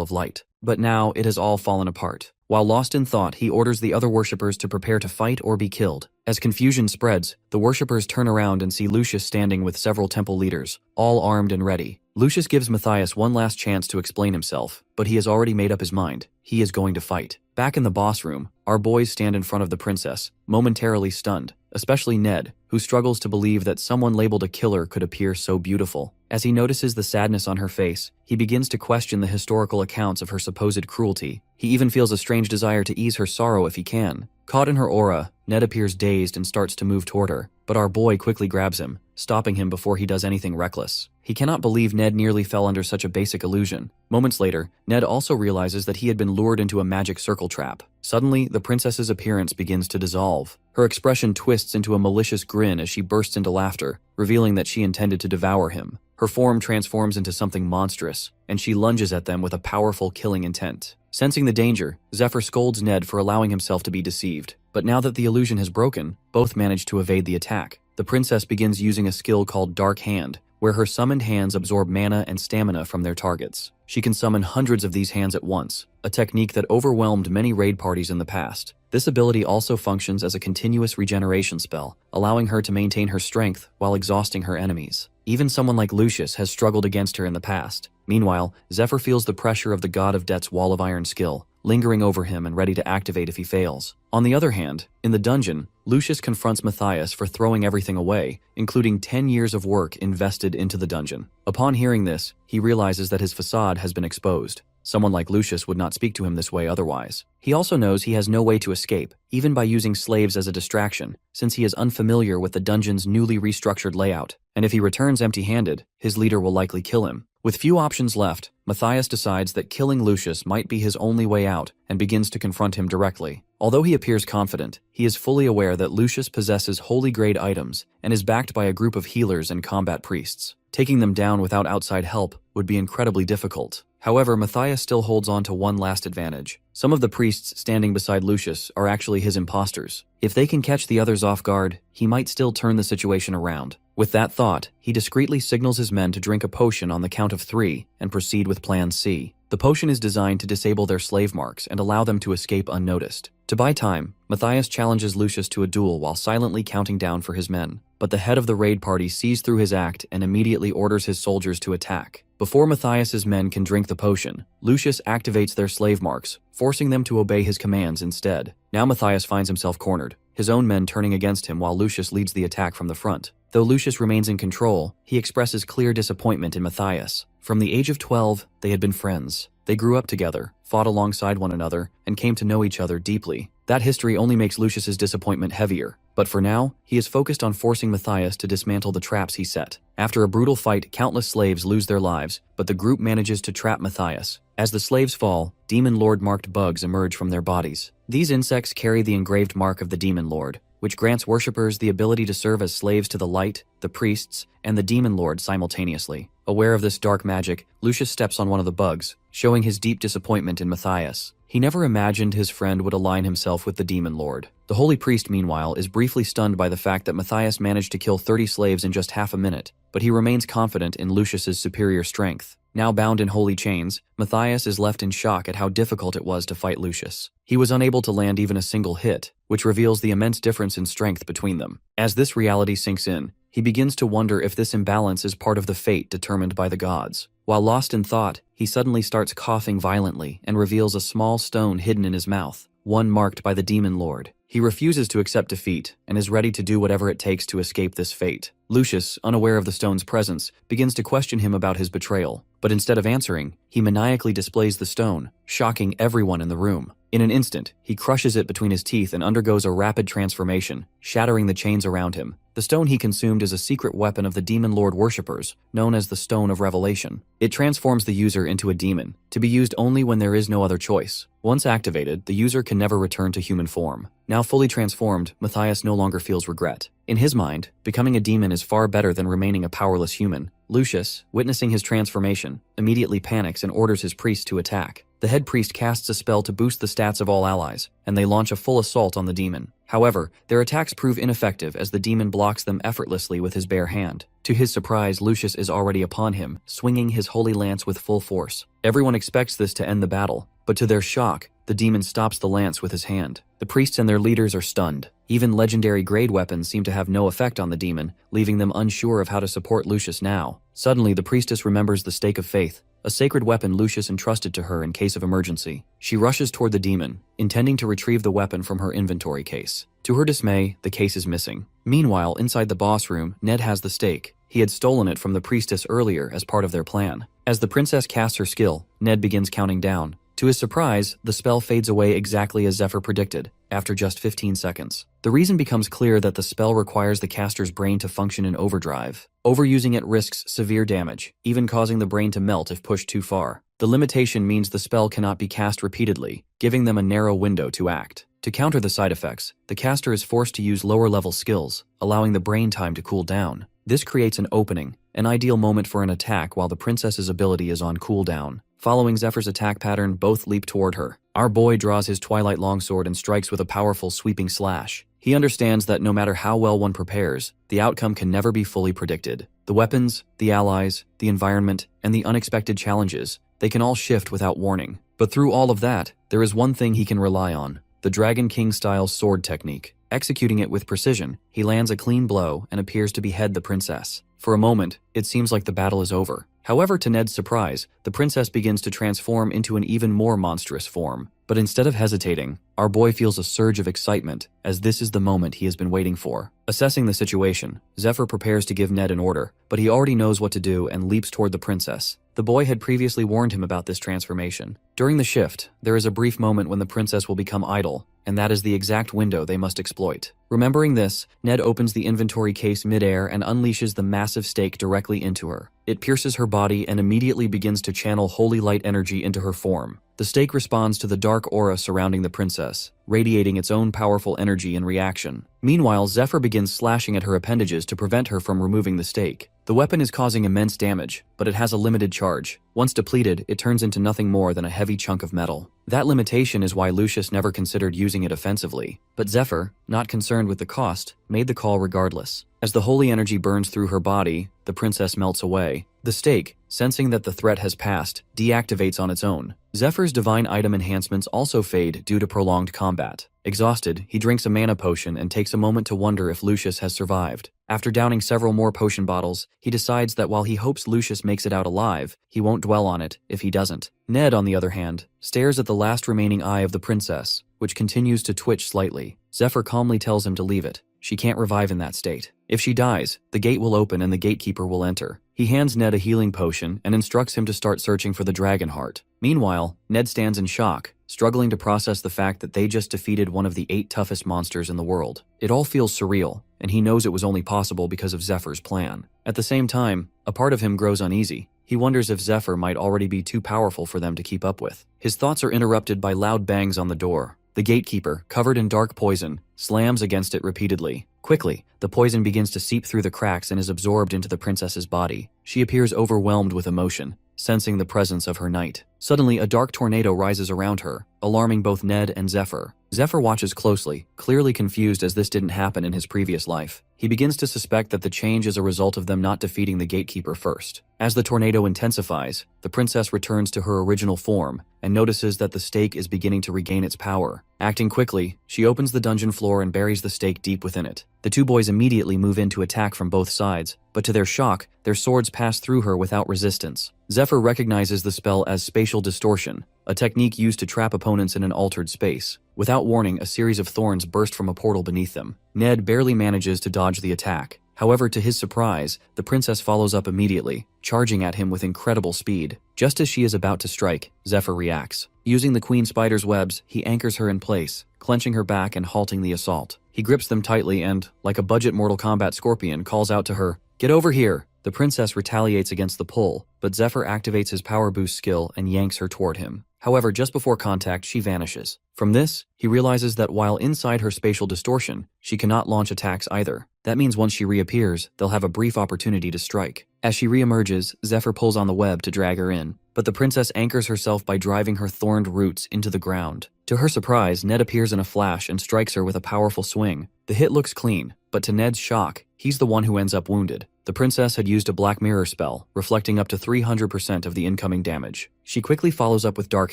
of Light. But now it has all fallen apart. While lost in thought, he orders the other worshippers to prepare to fight or be killed. As confusion spreads, the worshippers turn around and see Lucius standing with several temple leaders, all armed and ready. Lucius gives Matthias one last chance to explain himself, but he has already made up his mind. He is going to fight. Back in the boss room, our boys stand in front of the princess, momentarily stunned, especially Ned, who struggles to believe that someone labeled a killer could appear so beautiful. As he notices the sadness on her face, he begins to question the historical accounts of her supposed cruelty. He even feels a strange desire to ease her sorrow if he can. Caught in her aura, Ned appears dazed and starts to move toward her, but our boy quickly grabs him, stopping him before he does anything reckless. He cannot believe Ned nearly fell under such a basic illusion. Moments later, Ned also realizes that he had been lured into a magic circle trap. Suddenly, the princess's appearance begins to dissolve. Her expression twists into a malicious grin as she bursts into laughter, revealing that she intended to devour him. Her form transforms into something monstrous, and she lunges at them with a powerful killing intent. Sensing the danger, Zephyr scolds Ned for allowing himself to be deceived. But now that the illusion has broken, both manage to evade the attack. The princess begins using a skill called Dark Hand, where her summoned hands absorb mana and stamina from their targets. She can summon hundreds of these hands at once, a technique that overwhelmed many raid parties in the past. This ability also functions as a continuous regeneration spell, allowing her to maintain her strength while exhausting her enemies. Even someone like Lucius has struggled against her in the past. Meanwhile, Zephyr feels the pressure of the God of Death's Wall of Iron skill, lingering over him and ready to activate if he fails. On the other hand, in the dungeon, Lucius confronts Matthias for throwing everything away, including 10 years of work invested into the dungeon. Upon hearing this, he realizes that his facade has been exposed. Someone like Lucius would not speak to him this way otherwise. He also knows he has no way to escape, even by using slaves as a distraction, since he is unfamiliar with the dungeon's newly restructured layout, and if he returns empty-handed, his leader will likely kill him. With few options left, Matthias decides that killing Lucius might be his only way out and begins to confront him directly. Although he appears confident, he is fully aware that Lucius possesses holy-grade items and is backed by a group of healers and combat priests. Taking them down without outside help would be incredibly difficult. However, Matthias still holds on to one last advantage. Some of the priests standing beside Lucius are actually his imposters. If they can catch the others off guard, he might still turn the situation around. With that thought, he discreetly signals his men to drink a potion on the count of 3 and proceed with Plan C. The potion is designed to disable their slave marks and allow them to escape unnoticed. To buy time, Matthias challenges Lucius to a duel while silently counting down for his men. But the head of the raid party sees through his act and immediately orders his soldiers to attack. Before Matthias's men can drink the potion, Lucius activates their slave marks, forcing them to obey his commands instead. Now Matthias finds himself cornered, his own men turning against him while Lucius leads the attack from the front. Though Lucius remains in control, he expresses clear disappointment in Matthias. From the age of 12, they had been friends. They grew up together, fought alongside one another, and came to know each other deeply. That history only makes Lucius's disappointment heavier. But for now, he is focused on forcing Matthias to dismantle the traps he set. After a brutal fight, countless slaves lose their lives, but the group manages to trap Matthias. As the slaves fall, Demon Lord-marked bugs emerge from their bodies. These insects carry the engraved mark of the Demon Lord, which grants worshippers the ability to serve as slaves to the light, the priests, and the Demon Lord simultaneously. Aware of this dark magic, Lucius steps on one of the bugs, showing his deep disappointment in Matthias. He never imagined his friend would align himself with the Demon Lord. The Holy Priest, meanwhile, is briefly stunned by the fact that Matthias managed to kill 30 slaves in just half a minute, but he remains confident in Lucius's superior strength. Now bound in holy chains, Matthias is left in shock at how difficult it was to fight Lucius. He was unable to land even a single hit, which reveals the immense difference in strength between them. As this reality sinks in, he begins to wonder if this imbalance is part of the fate determined by the gods. While lost in thought, he suddenly starts coughing violently and reveals a small stone hidden in his mouth, one marked by the Demon Lord. He refuses to accept defeat and is ready to do whatever it takes to escape this fate. Lucius, unaware of the stone's presence, begins to question him about his betrayal, but instead of answering, he maniacally displays the stone, shocking everyone in the room. In an instant, he crushes it between his teeth and undergoes a rapid transformation, shattering the chains around him. The stone he consumed is a secret weapon of the Demon Lord worshippers, known as the Stone of Revelation. It transforms the user into a demon, to be used only when there is no other choice. Once activated, the user can never return to human form. Now fully transformed, Matthias no longer feels regret. In his mind, becoming a demon is far better than remaining a powerless human. Lucius, witnessing his transformation, immediately panics and orders his priests to attack. The head priest casts a spell to boost the stats of all allies, and they launch a full assault on the demon. However, their attacks prove ineffective as the demon blocks them effortlessly with his bare hand. To his surprise, Lucius is already upon him, swinging his holy lance with full force. Everyone expects this to end the battle, but to their shock, the demon stops the lance with his hand. The priests and their leaders are stunned. Even legendary grade weapons seem to have no effect on the demon, leaving them unsure of how to support Lucius now. Suddenly, the priestess remembers the stake of faith, a sacred weapon Lucius entrusted to her in case of emergency. She rushes toward the demon, intending to retrieve the weapon from her inventory case. To her dismay, the case is missing. Meanwhile, inside the boss room, Ned has the stake. He had stolen it from the priestess earlier as part of their plan. As the princess casts her skill, Ned begins counting down. To his surprise, the spell fades away exactly as Zephyr predicted, after just 15 seconds. The reason becomes clear that the spell requires the caster's brain to function in overdrive. Overusing it risks severe damage, even causing the brain to melt if pushed too far. The limitation means the spell cannot be cast repeatedly, giving them a narrow window to act. To counter the side effects, the caster is forced to use lower-level skills, allowing the brain time to cool down. This creates an opening, an ideal moment for an attack while the princess's ability is on cooldown. Following Zephyr's attack pattern, both leap toward her. Our boy draws his Twilight Longsword and strikes with a powerful sweeping slash. He understands that no matter how well one prepares, the outcome can never be fully predicted. The weapons, the allies, the environment, and the unexpected challenges, they can all shift without warning. But through all of that, there is one thing he can rely on: the Dragon King-style sword technique. Executing it with precision, he lands a clean blow and appears to behead the princess. For a moment, it seems like the battle is over. However, to Ned's surprise, the princess begins to transform into an even more monstrous form. But instead of hesitating, our boy feels a surge of excitement, as this is the moment he has been waiting for. Assessing the situation, Zephyr prepares to give Ned an order, but he already knows what to do and leaps toward the princess. The boy had previously warned him about this transformation. During the shift, there is a brief moment when the princess will become idle, and that is the exact window they must exploit. Remembering this, Ned opens the inventory case midair and unleashes the massive stake directly into her. It pierces her body and immediately begins to channel holy light energy into her form. The stake responds to the dark aura surrounding the princess, radiating its own powerful energy in reaction. Meanwhile, Zephyr begins slashing at her appendages to prevent her from removing the stake. The weapon is causing immense damage, but it has a limited charge. Once depleted, it turns into nothing more than a heavy chunk of metal. That limitation is why Lucius never considered using it offensively. But Zephyr, not concerned with the cost, made the call regardless. As the holy energy burns through her body, the princess melts away. The stake, sensing that the threat has passed, deactivates on its own. Zephyr's divine item enhancements also fade due to prolonged combat. Exhausted, he drinks a mana potion and takes a moment to wonder if Lucius has survived. After downing several more potion bottles, he decides that while he hopes Lucius makes it out alive, he won't dwell on it if he doesn't. Ned, on the other hand, stares at the last remaining eye of the princess, which continues to twitch slightly. Zephyr calmly tells him to leave it. She can't revive in that state. If she dies, the gate will open and the gatekeeper will enter. He hands Ned a healing potion and instructs him to start searching for the dragon heart. Meanwhile, Ned stands in shock, struggling to process the fact that they just defeated one of the 8 toughest monsters in the world. It all feels surreal, and he knows it was only possible because of Zephyr's plan. At the same time, a part of him grows uneasy. He wonders if Zephyr might already be too powerful for them to keep up with. His thoughts are interrupted by loud bangs on the door. The gatekeeper, covered in dark poison, slams against it repeatedly. Quickly, the poison begins to seep through the cracks and is absorbed into the princess's body. She appears overwhelmed with emotion, sensing the presence of her knight. Suddenly, a dark tornado rises around her, alarming both Ned and Zephyr. Zephyr watches closely, clearly confused as this didn't happen in his previous life. He begins to suspect that the change is a result of them not defeating the gatekeeper first. As the tornado intensifies, the princess returns to her original form and notices that the stake is beginning to regain its power. Acting quickly, she opens the dungeon floor and buries the stake deep within it. The two boys immediately move in to attack from both sides, but to their shock, their swords pass through her without resistance. Zephyr recognizes the spell as spatial distortion, a technique used to trap opponents in an altered space. Without warning, a series of thorns burst from a portal beneath them. Ned barely manages to dodge the attack. However, to his surprise, the princess follows up immediately, charging at him with incredible speed. Just as she is about to strike, Zephyr reacts. Using the queen spider's webs, he anchors her in place, clenching her back and halting the assault. He grips them tightly and, like a budget Mortal Kombat scorpion, calls out to her, "Get over here!" The princess retaliates against the pull, but Zephyr activates his power boost skill and yanks her toward him. However, just before contact, she vanishes. From this, he realizes that while inside her spatial distortion, she cannot launch attacks either. That means once she reappears, they'll have a brief opportunity to strike. As she reemerges, Zephyr pulls on the web to drag her in, but the princess anchors herself by driving her thorned roots into the ground. To her surprise, Ned appears in a flash and strikes her with a powerful swing. The hit looks clean, but to Ned's shock, he's the one who ends up wounded. The princess had used a Black Mirror spell, reflecting up to 300% of the incoming damage. She quickly follows up with Dark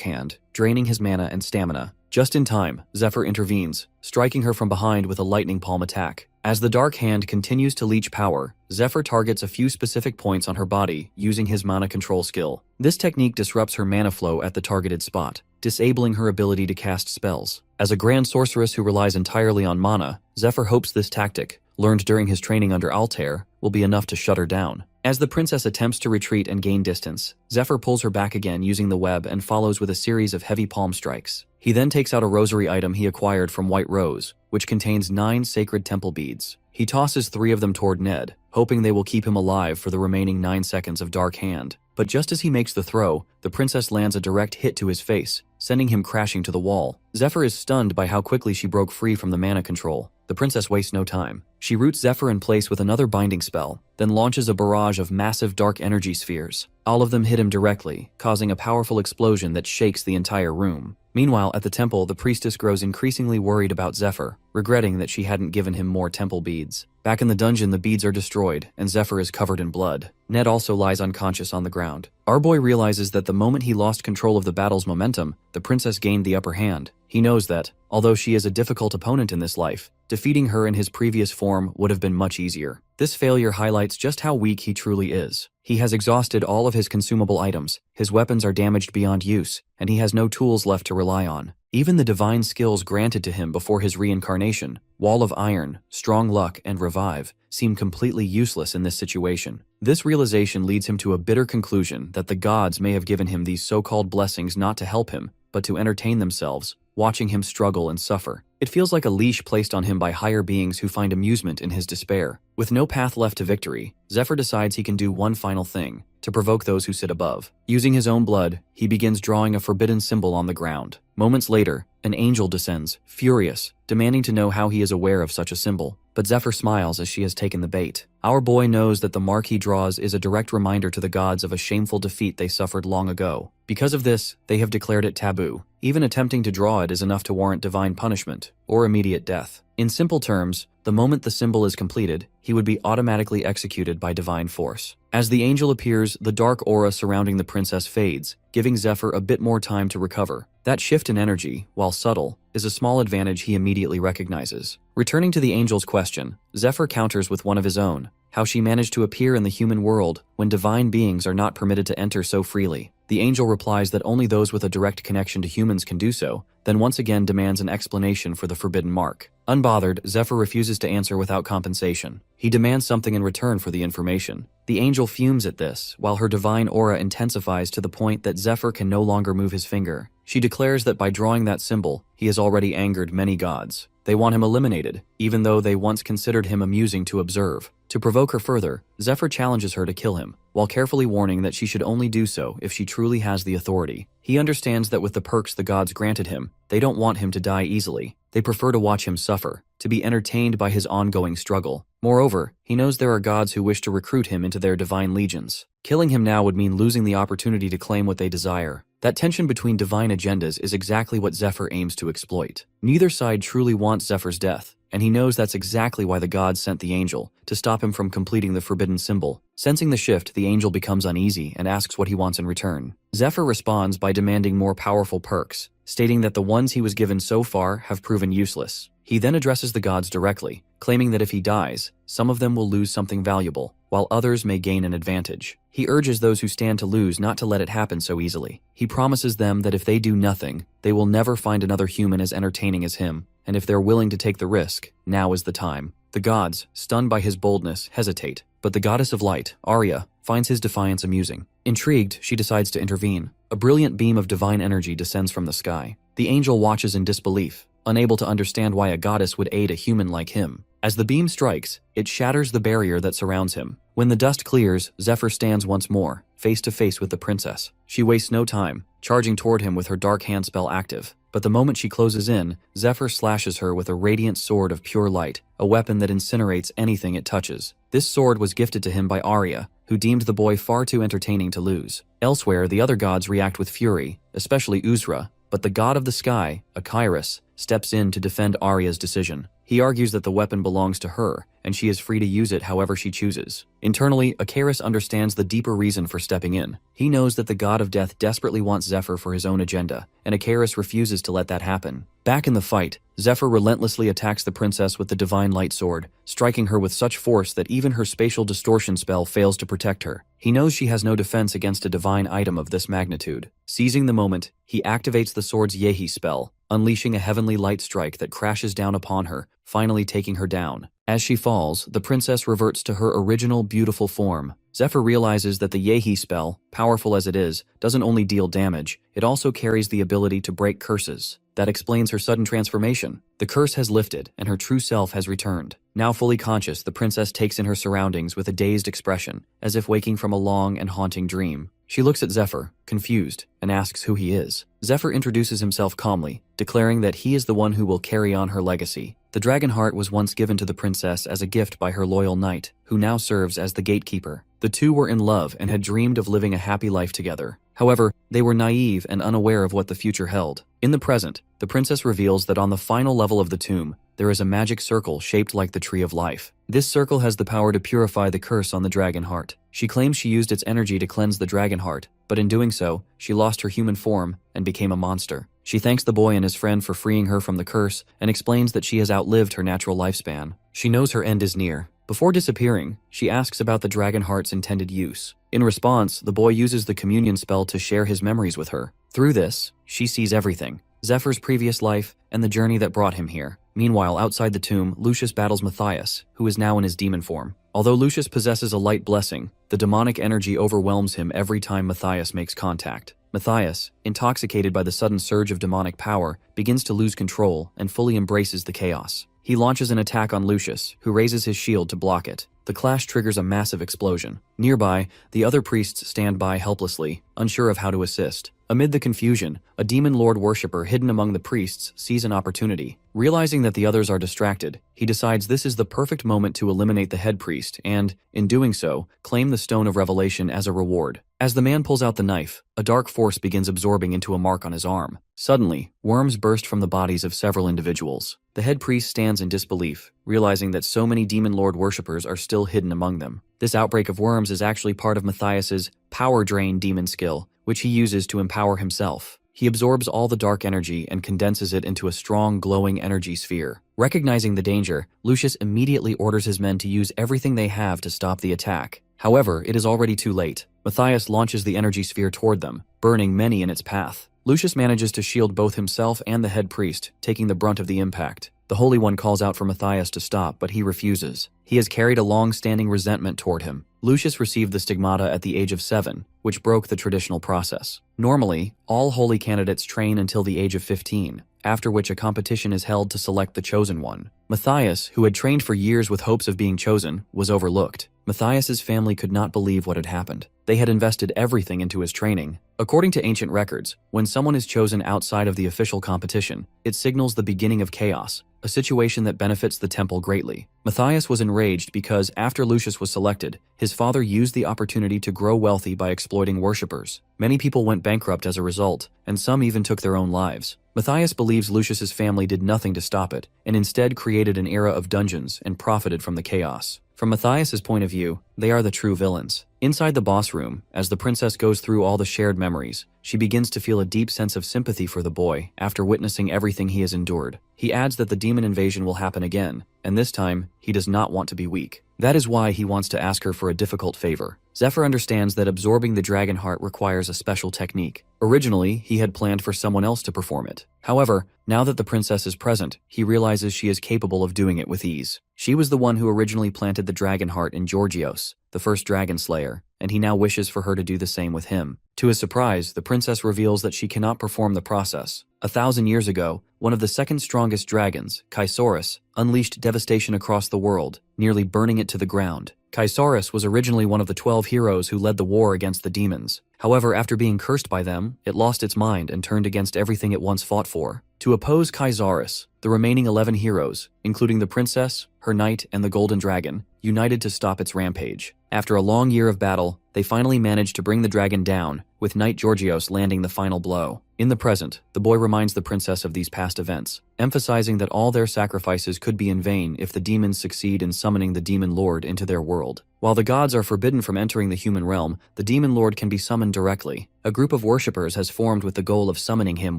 Hand, draining his mana and stamina. Just in time, Zephyr intervenes, striking her from behind with a lightning palm attack. As the Dark Hand continues to leech power, Zephyr targets a few specific points on her body using his mana control skill. This technique disrupts her mana flow at the targeted spot, disabling her ability to cast spells. As a grand sorceress who relies entirely on mana, Zephyr hopes this tactic, learned during his training under Altair, will be enough to shut her down. As the princess attempts to retreat and gain distance, Zephyr pulls her back again using the web and follows with a series of heavy palm strikes. He then takes out a rosary item he acquired from White Rose, which contains 9 sacred temple beads. He tosses 3 of them toward Ned, hoping they will keep him alive for the remaining 9 seconds of Dark Hand. But just as he makes the throw, the princess lands a direct hit to his face, sending him crashing to the wall. Zephyr is stunned by how quickly she broke free from the mana control. The princess wastes no time. She roots Zephyr in place with another binding spell, then launches a barrage of massive dark energy spheres. All of them hit him directly, causing a powerful explosion that shakes the entire room. Meanwhile, at the temple, the priestess grows increasingly worried about Zephyr, regretting that she hadn't given him more temple beads. Back in the dungeon, the beads are destroyed, and Zephyr is covered in blood. Ned also lies unconscious on the ground. Our boy realizes that the moment he lost control of the battle's momentum, the princess gained the upper hand. He knows that, although she is a difficult opponent in this life, defeating her in his previous form would have been much easier. This failure highlights just how weak he truly is. He has exhausted all of his consumable items, his weapons are damaged beyond use, and he has no tools left to rely on. Even the divine skills granted to him before his reincarnation, Wall of Iron, Strong Luck, and Revive, seem completely useless in this situation. This realization leads him to a bitter conclusion that the gods may have given him these so-called blessings not to help him, but to entertain themselves, watching him struggle and suffer. It feels like a leash placed on him by higher beings who find amusement in his despair. With no path left to victory, Zephyr decides he can do one final thing, to provoke those who sit above. Using his own blood, he begins drawing a forbidden symbol on the ground. Moments later, an angel descends, furious, demanding to know how he is aware of such a symbol. But Zephyr smiles as she has taken the bait. Our boy knows that the mark he draws is a direct reminder to the gods of a shameful defeat they suffered long ago. Because of this, they have declared it taboo. Even attempting to draw it is enough to warrant divine punishment, or immediate death. In simple terms, the moment the symbol is completed, he would be automatically executed by divine force. As the angel appears, the dark aura surrounding the princess fades, giving Zephyr a bit more time to recover. That shift in energy, while subtle, is a small advantage he immediately recognizes. Returning to the angel's question, Zephyr counters with one of his own, how she managed to appear in the human world when divine beings are not permitted to enter so freely. The angel replies that only those with a direct connection to humans can do so, then once again demands an explanation for the forbidden mark. Unbothered, Zephyr refuses to answer without compensation. He demands something in return for the information. The angel fumes at this, while her divine aura intensifies to the point that Zephyr can no longer move his finger. She declares that by drawing that symbol, he has already angered many gods. They want him eliminated, even though they once considered him amusing to observe. To provoke her further, Zephyr challenges her to kill him, while carefully warning that she should only do so if she truly has the authority. He understands that with the perks the gods granted him, they don't want him to die easily. They prefer to watch him suffer, to be entertained by his ongoing struggle. Moreover, he knows there are gods who wish to recruit him into their divine legions. Killing him now would mean losing the opportunity to claim what they desire. That tension between divine agendas is exactly what Zephyr aims to exploit. Neither side truly wants Zephyr's death, and he knows that's exactly why the gods sent the angel, to stop him from completing the forbidden symbol. Sensing the shift, the angel becomes uneasy and asks what he wants in return. Zephyr responds by demanding more powerful perks, stating that the ones he was given so far have proven useless. He then addresses the gods directly, claiming that if he dies, some of them will lose something valuable, while others may gain an advantage. He urges those who stand to lose not to let it happen so easily. He promises them that if they do nothing, they will never find another human as entertaining as him, and if they're willing to take the risk, now is the time. The gods, stunned by his boldness, hesitate, but the goddess of light, Arya, finds his defiance amusing. Intrigued, she decides to intervene. A brilliant beam of divine energy descends from the sky. The angel watches in disbelief, unable to understand why a goddess would aid a human like him. As the beam strikes, it shatters the barrier that surrounds him. When the dust clears, Zephyr stands once more, face to face with the princess. She wastes no time, charging toward him with her dark hand spell active. But the moment she closes in, Zephyr slashes her with a radiant sword of pure light, a weapon that incinerates anything it touches. This sword was gifted to him by Arya, who deemed the boy far too entertaining to lose. Elsewhere, the other gods react with fury, especially Usra, but the god of the sky, Akairos, steps in to defend Arya's decision. He argues that the weapon belongs to her, and she is free to use it however she chooses. Internally, Akairos understands the deeper reason for stepping in. He knows that the god of death desperately wants Zephyr for his own agenda, and Akairos refuses to let that happen. Back in the fight, Zephyr relentlessly attacks the princess with the divine light sword, striking her with such force that even her spatial distortion spell fails to protect her. He knows she has no defense against a divine item of this magnitude. Seizing the moment, he activates the sword's Yehi spell, unleashing a heavenly light strike that crashes down upon her, finally taking her down. As she falls, the princess reverts to her original beautiful form. Zephyr realizes that the Yehi spell, powerful as it is, doesn't only deal damage, it also carries the ability to break curses. That explains her sudden transformation. The curse has lifted, and her true self has returned. Now fully conscious, the princess takes in her surroundings with a dazed expression, as if waking from a long and haunting dream. She looks at Zephyr, confused, and asks who he is. Zephyr introduces himself calmly, declaring that he is the one who will carry on her legacy. The dragon heart was once given to the princess as a gift by her loyal knight, who now serves as the gatekeeper. The two were in love and had dreamed of living a happy life together. However, they were naive and unaware of what the future held. In the present, the princess reveals that on the final level of the tomb, there is a magic circle shaped like the tree of life. This circle has the power to purify the curse on the dragon heart. She claims she used its energy to cleanse the dragon heart, but in doing so, she lost her human form and became a monster. She thanks the boy and his friend for freeing her from the curse and explains that she has outlived her natural lifespan. She knows her end is near. Before disappearing, she asks about the dragon heart's intended use. In response, the boy uses the communion spell to share his memories with her. Through this, she sees everything: Zephyr's previous life and the journey that brought him here. Meanwhile, outside the tomb, Lucius battles Matthias, who is now in his demon form. Although Lucius possesses a light blessing, the demonic energy overwhelms him every time Matthias makes contact. Matthias, intoxicated by the sudden surge of demonic power, begins to lose control and fully embraces the chaos. He launches an attack on Lucius, who raises his shield to block it. The clash triggers a massive explosion. Nearby, the other priests stand by helplessly, unsure of how to assist. Amid the confusion, a demon lord worshipper hidden among the priests sees an opportunity. Realizing that the others are distracted, he decides this is the perfect moment to eliminate the head priest and, in doing so, claim the Stone of Revelation as a reward. As the man pulls out the knife, a dark force begins absorbing into a mark on his arm. Suddenly, worms burst from the bodies of several individuals. The head priest stands in disbelief, realizing that so many demon lord worshippers are still hidden among them. This outbreak of worms is actually part of Matthias's power drain demon skill, which he uses to empower himself. He absorbs all the dark energy and condenses it into a strong, glowing energy sphere. Recognizing the danger, Lucius immediately orders his men to use everything they have to stop the attack. However, it is already too late. Matthias launches the energy sphere toward them, burning many in its path. Lucius manages to shield both himself and the head priest, taking the brunt of the impact. The The Holy One calls out for Matthias to stop, but he refuses. He has carried a long-standing resentment toward him. Lucius received the stigmata at the age of 7, which broke the traditional process. Normally, all holy candidates train until the age of 15, after which a competition is held to select the chosen one. Matthias, who had trained for years with hopes of being chosen, was overlooked. Matthias's family could not believe what had happened. They had invested everything into his training. According to ancient records, when someone is chosen outside of the official competition, it signals the beginning of chaos, a situation that benefits the temple greatly. Matthias was enraged because, after Lucius was selected, his father used the opportunity to grow wealthy by exploiting worshippers. Many people went bankrupt as a result, and some even took their own lives. Matthias believes Lucius's family did nothing to stop it, and instead created an era of dungeons and profited from the chaos. From Matthias's point of view, they are the true villains. Inside the boss room, as the princess goes through all the shared memories, she begins to feel a deep sense of sympathy for the boy after witnessing everything he has endured. He adds that the demon invasion will happen again, and this time, he does not want to be weak. That is why he wants to ask her for a difficult favor. Zephyr understands that absorbing the dragon heart requires a special technique. Originally, he had planned for someone else to perform it. However, now that the princess is present, he realizes she is capable of doing it with ease. She was the one who originally planted the dragon heart in Georgios, the first dragon slayer, and he now wishes for her to do the same with him. To his surprise, the princess reveals that she cannot perform the process. 1,000 years ago, one of the second strongest dragons, Chrysaorus, unleashed devastation across the world, nearly burning it to the ground. Chrysaorus was originally one of the 12 heroes who led the war against the demons. However, after being cursed by them, it lost its mind and turned against everything it once fought for. To oppose Chrysaorus, the remaining 11 heroes, including the princess, her knight, and the golden dragon, united to stop its rampage. After a long year of battle, they finally managed to bring the dragon down, with Knight Georgios landing the final blow. In the present, the boy reminds the princess of these past events, emphasizing that all their sacrifices could be in vain if the demons succeed in summoning the demon lord into their world. While the gods are forbidden from entering the human realm, the demon lord can be summoned directly. A group of worshippers has formed with the goal of summoning him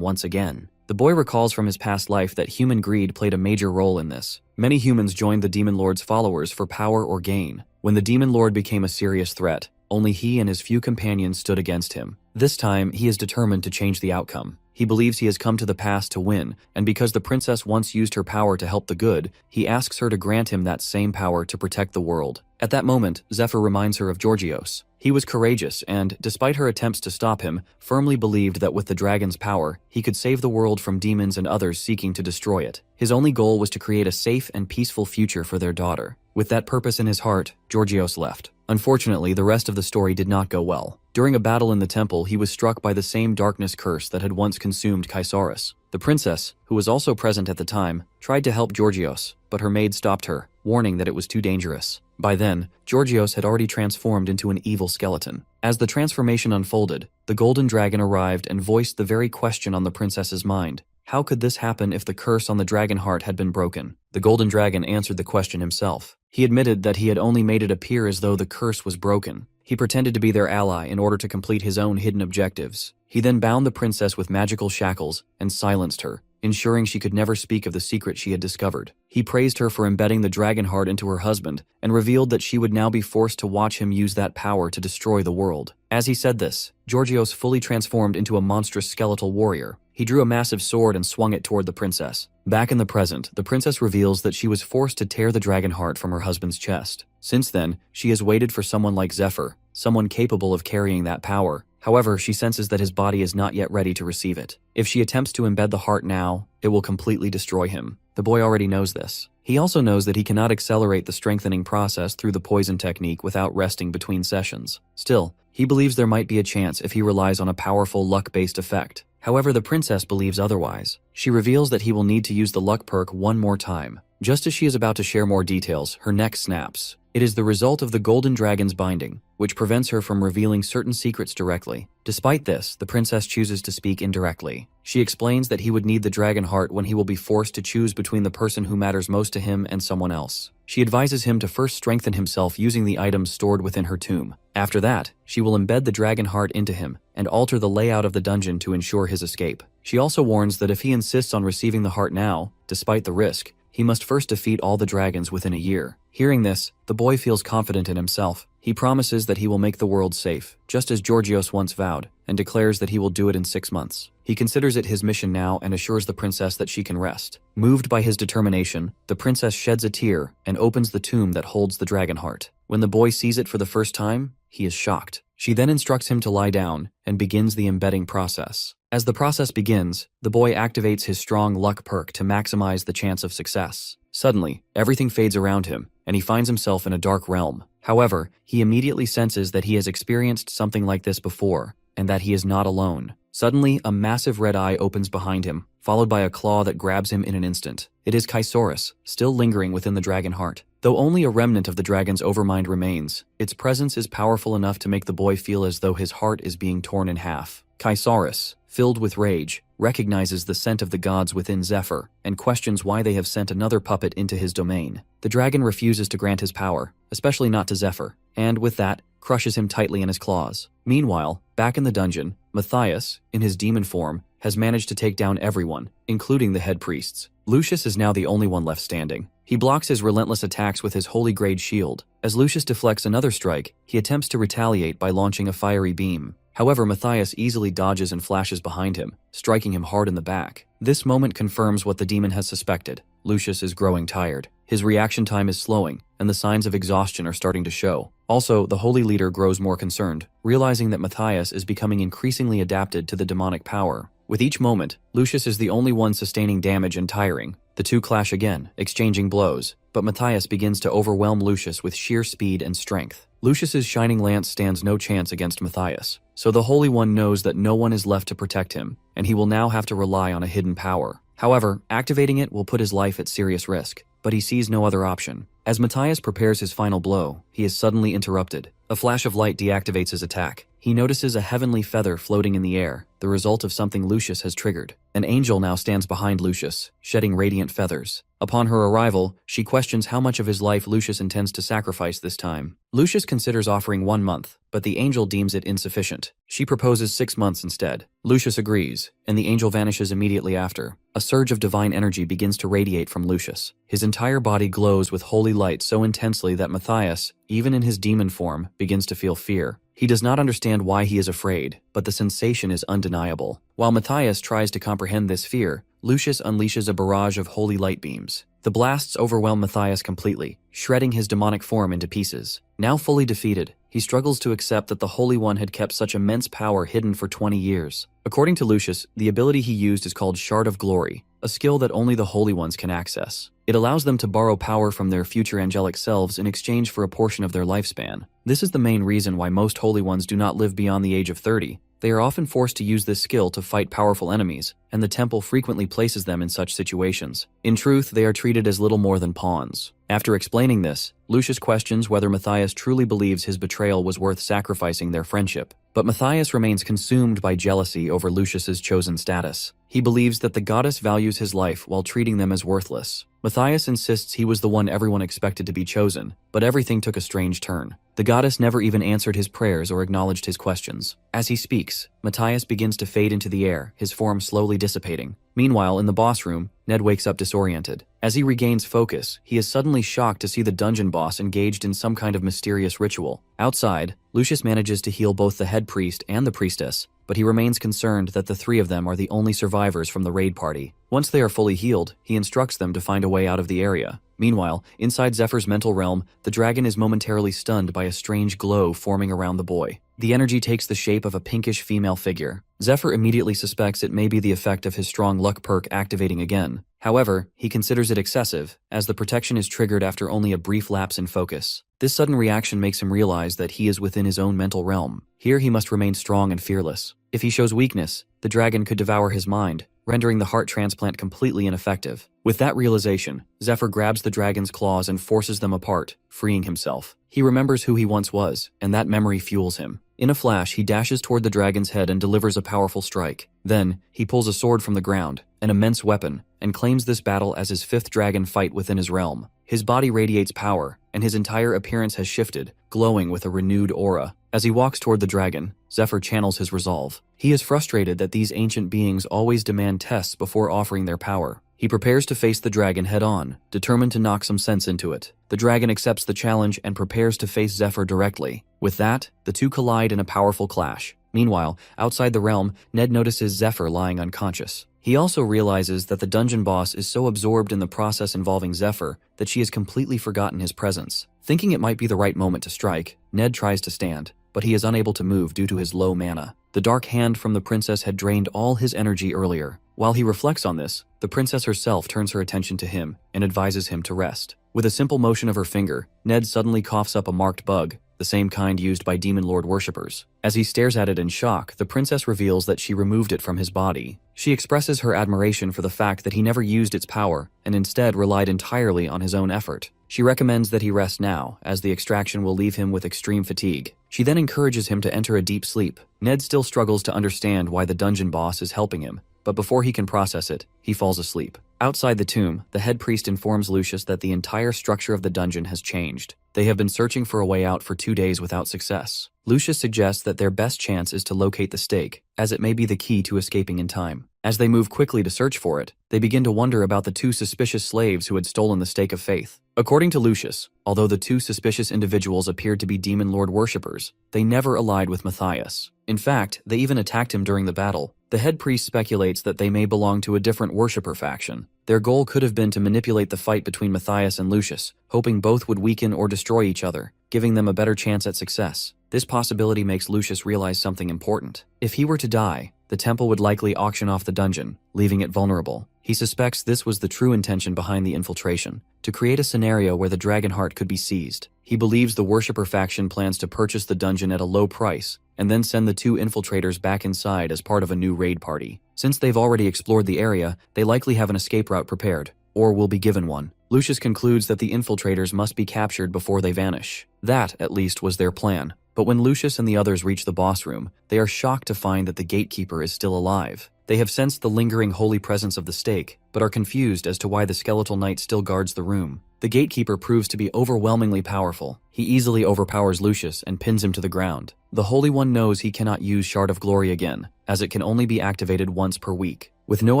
once again. The boy recalls from his past life that human greed played a major role in this. Many humans joined the demon lord's followers for power or gain. When the demon lord became a serious threat, only he and his few companions stood against him. This time, he is determined to change the outcome. He believes he has come to the pass to win, and because the princess once used her power to help the good, he asks her to grant him that same power to protect the world. At that moment, Zephyr reminds her of Georgios. He was courageous and, despite her attempts to stop him, firmly believed that with the dragon's power, he could save the world from demons and others seeking to destroy it. His only goal was to create a safe and peaceful future for their daughter. With that purpose in his heart, Georgios left. Unfortunately, the rest of the story did not go well. During a battle in the temple, he was struck by the same darkness curse that had once consumed Chrysaorus. The princess, who was also present at the time, tried to help Georgios, but her maid stopped her, warning that it was too dangerous. By then, Georgios had already transformed into an evil skeleton. As the transformation unfolded, the golden dragon arrived and voiced the very question on the princess's mind. How could this happen if the curse on the dragon heart had been broken? The golden dragon answered the question himself. He admitted that he had only made it appear as though the curse was broken. He pretended to be their ally in order to complete his own hidden objectives. He then bound the princess with magical shackles and silenced her, ensuring she could never speak of the secret she had discovered. He praised her for embedding the dragon heart into her husband and revealed that she would now be forced to watch him use that power to destroy the world. As he said this, Georgios fully transformed into a monstrous skeletal warrior. He drew a massive sword and swung it toward the princess. Back in the present, the princess reveals that she was forced to tear the dragon heart from her husband's chest. Since then, she has waited for someone like Zephyr, someone capable of carrying that power. However, she senses that his body is not yet ready to receive it. If she attempts to embed the heart now, it will completely destroy him. The boy already knows this. He also knows that he cannot accelerate the strengthening process through the poison technique without resting between sessions. Still, he believes there might be a chance if he relies on a powerful luck-based effect. However, the princess believes otherwise. She reveals that he will need to use the luck perk one more time. Just as she is about to share more details, her neck snaps. It is the result of the golden dragon's binding, which prevents her from revealing certain secrets directly. Despite this, the princess chooses to speak indirectly. She explains that he would need the dragon heart when he will be forced to choose between the person who matters most to him and someone else. She advises him to first strengthen himself using the items stored within her tomb. After that, she will embed the dragon heart into him and alter the layout of the dungeon to ensure his escape. She also warns that if he insists on receiving the heart now, despite the risk, he must first defeat all the dragons within a year. Hearing this, the boy feels confident in himself. He promises that he will make the world safe, just as Georgios once vowed, and declares that he will do it in 6 months. He considers it his mission now and assures the princess that she can rest. Moved by his determination, the princess sheds a tear and opens the tomb that holds the dragon heart. When the boy sees it for the first time, he is shocked. She then instructs him to lie down and begins the embedding process. As the process begins, the boy activates his strong luck perk to maximize the chance of success. Suddenly, everything fades around him, and he finds himself in a dark realm. However, he immediately senses that he has experienced something like this before, and that he is not alone. Suddenly, a massive red eye opens behind him, followed by a claw that grabs him in an instant. It is Chrysaorus, still lingering within the dragon heart. Though only a remnant of the dragon's overmind remains, its presence is powerful enough to make the boy feel as though his heart is being torn in half. Chrysaorus, filled with rage, recognizes the scent of the gods within Zephyr and questions why they have sent another puppet into his domain. The dragon refuses to grant his power, especially not to Zephyr, and with that, crushes him tightly in his claws. Meanwhile, back in the dungeon, Matthias, in his demon form, has managed to take down everyone, including the head priests. Lucius is now the only one left standing. He blocks his relentless attacks with his holy grade shield. As Lucius deflects another strike, he attempts to retaliate by launching a fiery beam. However, Matthias easily dodges and flashes behind him, striking him hard in the back. This moment confirms what the demon has suspected. Lucius is growing tired. His reaction time is slowing, and the signs of exhaustion are starting to show. Also, the holy leader grows more concerned, realizing that Matthias is becoming increasingly adapted to the demonic power. With each moment, Lucius is the only one sustaining damage and tiring. The two clash again, exchanging blows, but Matthias begins to overwhelm Lucius with sheer speed and strength. Lucius's shining lance stands no chance against Matthias, so the Holy One knows that no one is left to protect him, and he will now have to rely on a hidden power. However, activating it will put his life at serious risk, but he sees no other option. As Matthias prepares his final blow, he is suddenly interrupted. A flash of light deactivates his attack. He notices a heavenly feather floating in the air, the result of something Lucius has triggered. An angel now stands behind Lucius, shedding radiant feathers. Upon her arrival, she questions how much of his life Lucius intends to sacrifice this time. Lucius considers offering 1 month, but the angel deems it insufficient. She proposes 6 months instead. Lucius agrees, and the angel vanishes immediately after. A surge of divine energy begins to radiate from Lucius. His entire body glows with holy light so intensely that Matthias, even in his demon form, begins to feel fear. He does not understand why he is afraid, but the sensation is undeniable. While Matthias tries to comprehend this fear, Lucius unleashes a barrage of holy light beams. The blasts overwhelm Matthias completely, shredding his demonic form into pieces. Now fully defeated, he struggles to accept that the Holy One had kept such immense power hidden for 20 years. According to Lucius, the ability he used is called Shard of Glory, a skill that only the Holy Ones can access. It allows them to borrow power from their future angelic selves in exchange for a portion of their lifespan. This is the main reason why most Holy Ones do not live beyond the age of 30. They are often forced to use this skill to fight powerful enemies, and the temple frequently places them in such situations. In truth, they are treated as little more than pawns. After explaining this, Lucius questions whether Matthias truly believes his betrayal was worth sacrificing their friendship. But Matthias remains consumed by jealousy over Lucius's chosen status. He believes that the goddess values his life while treating them as worthless. Matthias insists he was the one everyone expected to be chosen, but everything took a strange turn. The goddess never even answered his prayers or acknowledged his questions. As he speaks, Matthias begins to fade into the air, his form slowly dissipating. Meanwhile, in the boss room, Ned wakes up disoriented. As he regains focus, he is suddenly shocked to see the dungeon boss engaged in some kind of mysterious ritual. Outside, Lucius manages to heal both the head priest and the priestess, but he remains concerned that the three of them are the only survivors from the raid party. Once they are fully healed, he instructs them to find a way out of the area. Meanwhile, inside Zephyr's mental realm, the dragon is momentarily stunned by a strange glow forming around the boy. The energy takes the shape of a pinkish female figure. Zephyr immediately suspects it may be the effect of his strong luck perk activating again. However, he considers it excessive, as the protection is triggered after only a brief lapse in focus. This sudden reaction makes him realize that he is within his own mental realm. Here he must remain strong and fearless. If he shows weakness, the dragon could devour his mind, rendering the heart transplant completely ineffective. With that realization, Zephyr grabs the dragon's claws and forces them apart, freeing himself. He remembers who he once was, and that memory fuels him. In a flash, he dashes toward the dragon's head and delivers a powerful strike. Then, he pulls a sword from the ground, an immense weapon, and claims this battle as his fifth dragon fight within his realm. His body radiates power, and his entire appearance has shifted, glowing with a renewed aura. As he walks toward the dragon, Zephyr channels his resolve. He is frustrated that these ancient beings always demand tests before offering their power. He prepares to face the dragon head-on, determined to knock some sense into it. The dragon accepts the challenge and prepares to face Zephyr directly. With that, the two collide in a powerful clash. Meanwhile, outside the realm, Ned notices Zephyr lying unconscious. He also realizes that the dungeon boss is so absorbed in the process involving Zephyr that she has completely forgotten his presence. Thinking it might be the right moment to strike, Ned tries to stand, but he is unable to move due to his low mana. The dark hand from the princess had drained all his energy earlier. While he reflects on this, the princess herself turns her attention to him and advises him to rest. With a simple motion of her finger, Ned suddenly coughs up a marked bug, the same kind used by demon lord worshippers. As he stares at it in shock, the princess reveals that she removed it from his body. She expresses her admiration for the fact that he never used its power and instead relied entirely on his own effort. She recommends that he rest now, as the extraction will leave him with extreme fatigue. She then encourages him to enter a deep sleep. Ned still struggles to understand why the dungeon boss is helping him, but before he can process it, he falls asleep. Outside the tomb, the head priest informs Lucius that the entire structure of the dungeon has changed. They have been searching for a way out for 2 days without success. Lucius suggests that their best chance is to locate the stake, as it may be the key to escaping in time. As they move quickly to search for it, they begin to wonder about the 2 suspicious slaves who had stolen the stake of faith. According to Lucius, although the 2 suspicious individuals appeared to be demon lord worshippers, they never allied with Matthias. In fact, they even attacked him during the battle. The head priest speculates that they may belong to a different worshipper faction. Their goal could have been to manipulate the fight between Matthias and Lucius, hoping both would weaken or destroy each other, giving them a better chance at success. This possibility makes Lucius realize something important. If he were to die, the temple would likely auction off the dungeon, leaving it vulnerable. He suspects this was the true intention behind the infiltration, to create a scenario where the dragon heart could be seized. He believes the worshipper faction plans to purchase the dungeon at a low price, and then send the 2 infiltrators back inside as part of a new raid party. Since they've already explored the area, they likely have an escape route prepared, or will be given one. Lucius concludes that the infiltrators must be captured before they vanish. That, at least, was their plan. But when Lucius and the others reach the boss room, they are shocked to find that the gatekeeper is still alive. They have sensed the lingering holy presence of the stake, but are confused as to why the skeletal knight still guards the room. The gatekeeper proves to be overwhelmingly powerful. He easily overpowers Lucius and pins him to the ground. The Holy One knows he cannot use Shard of Glory again, as it can only be activated once per week. With no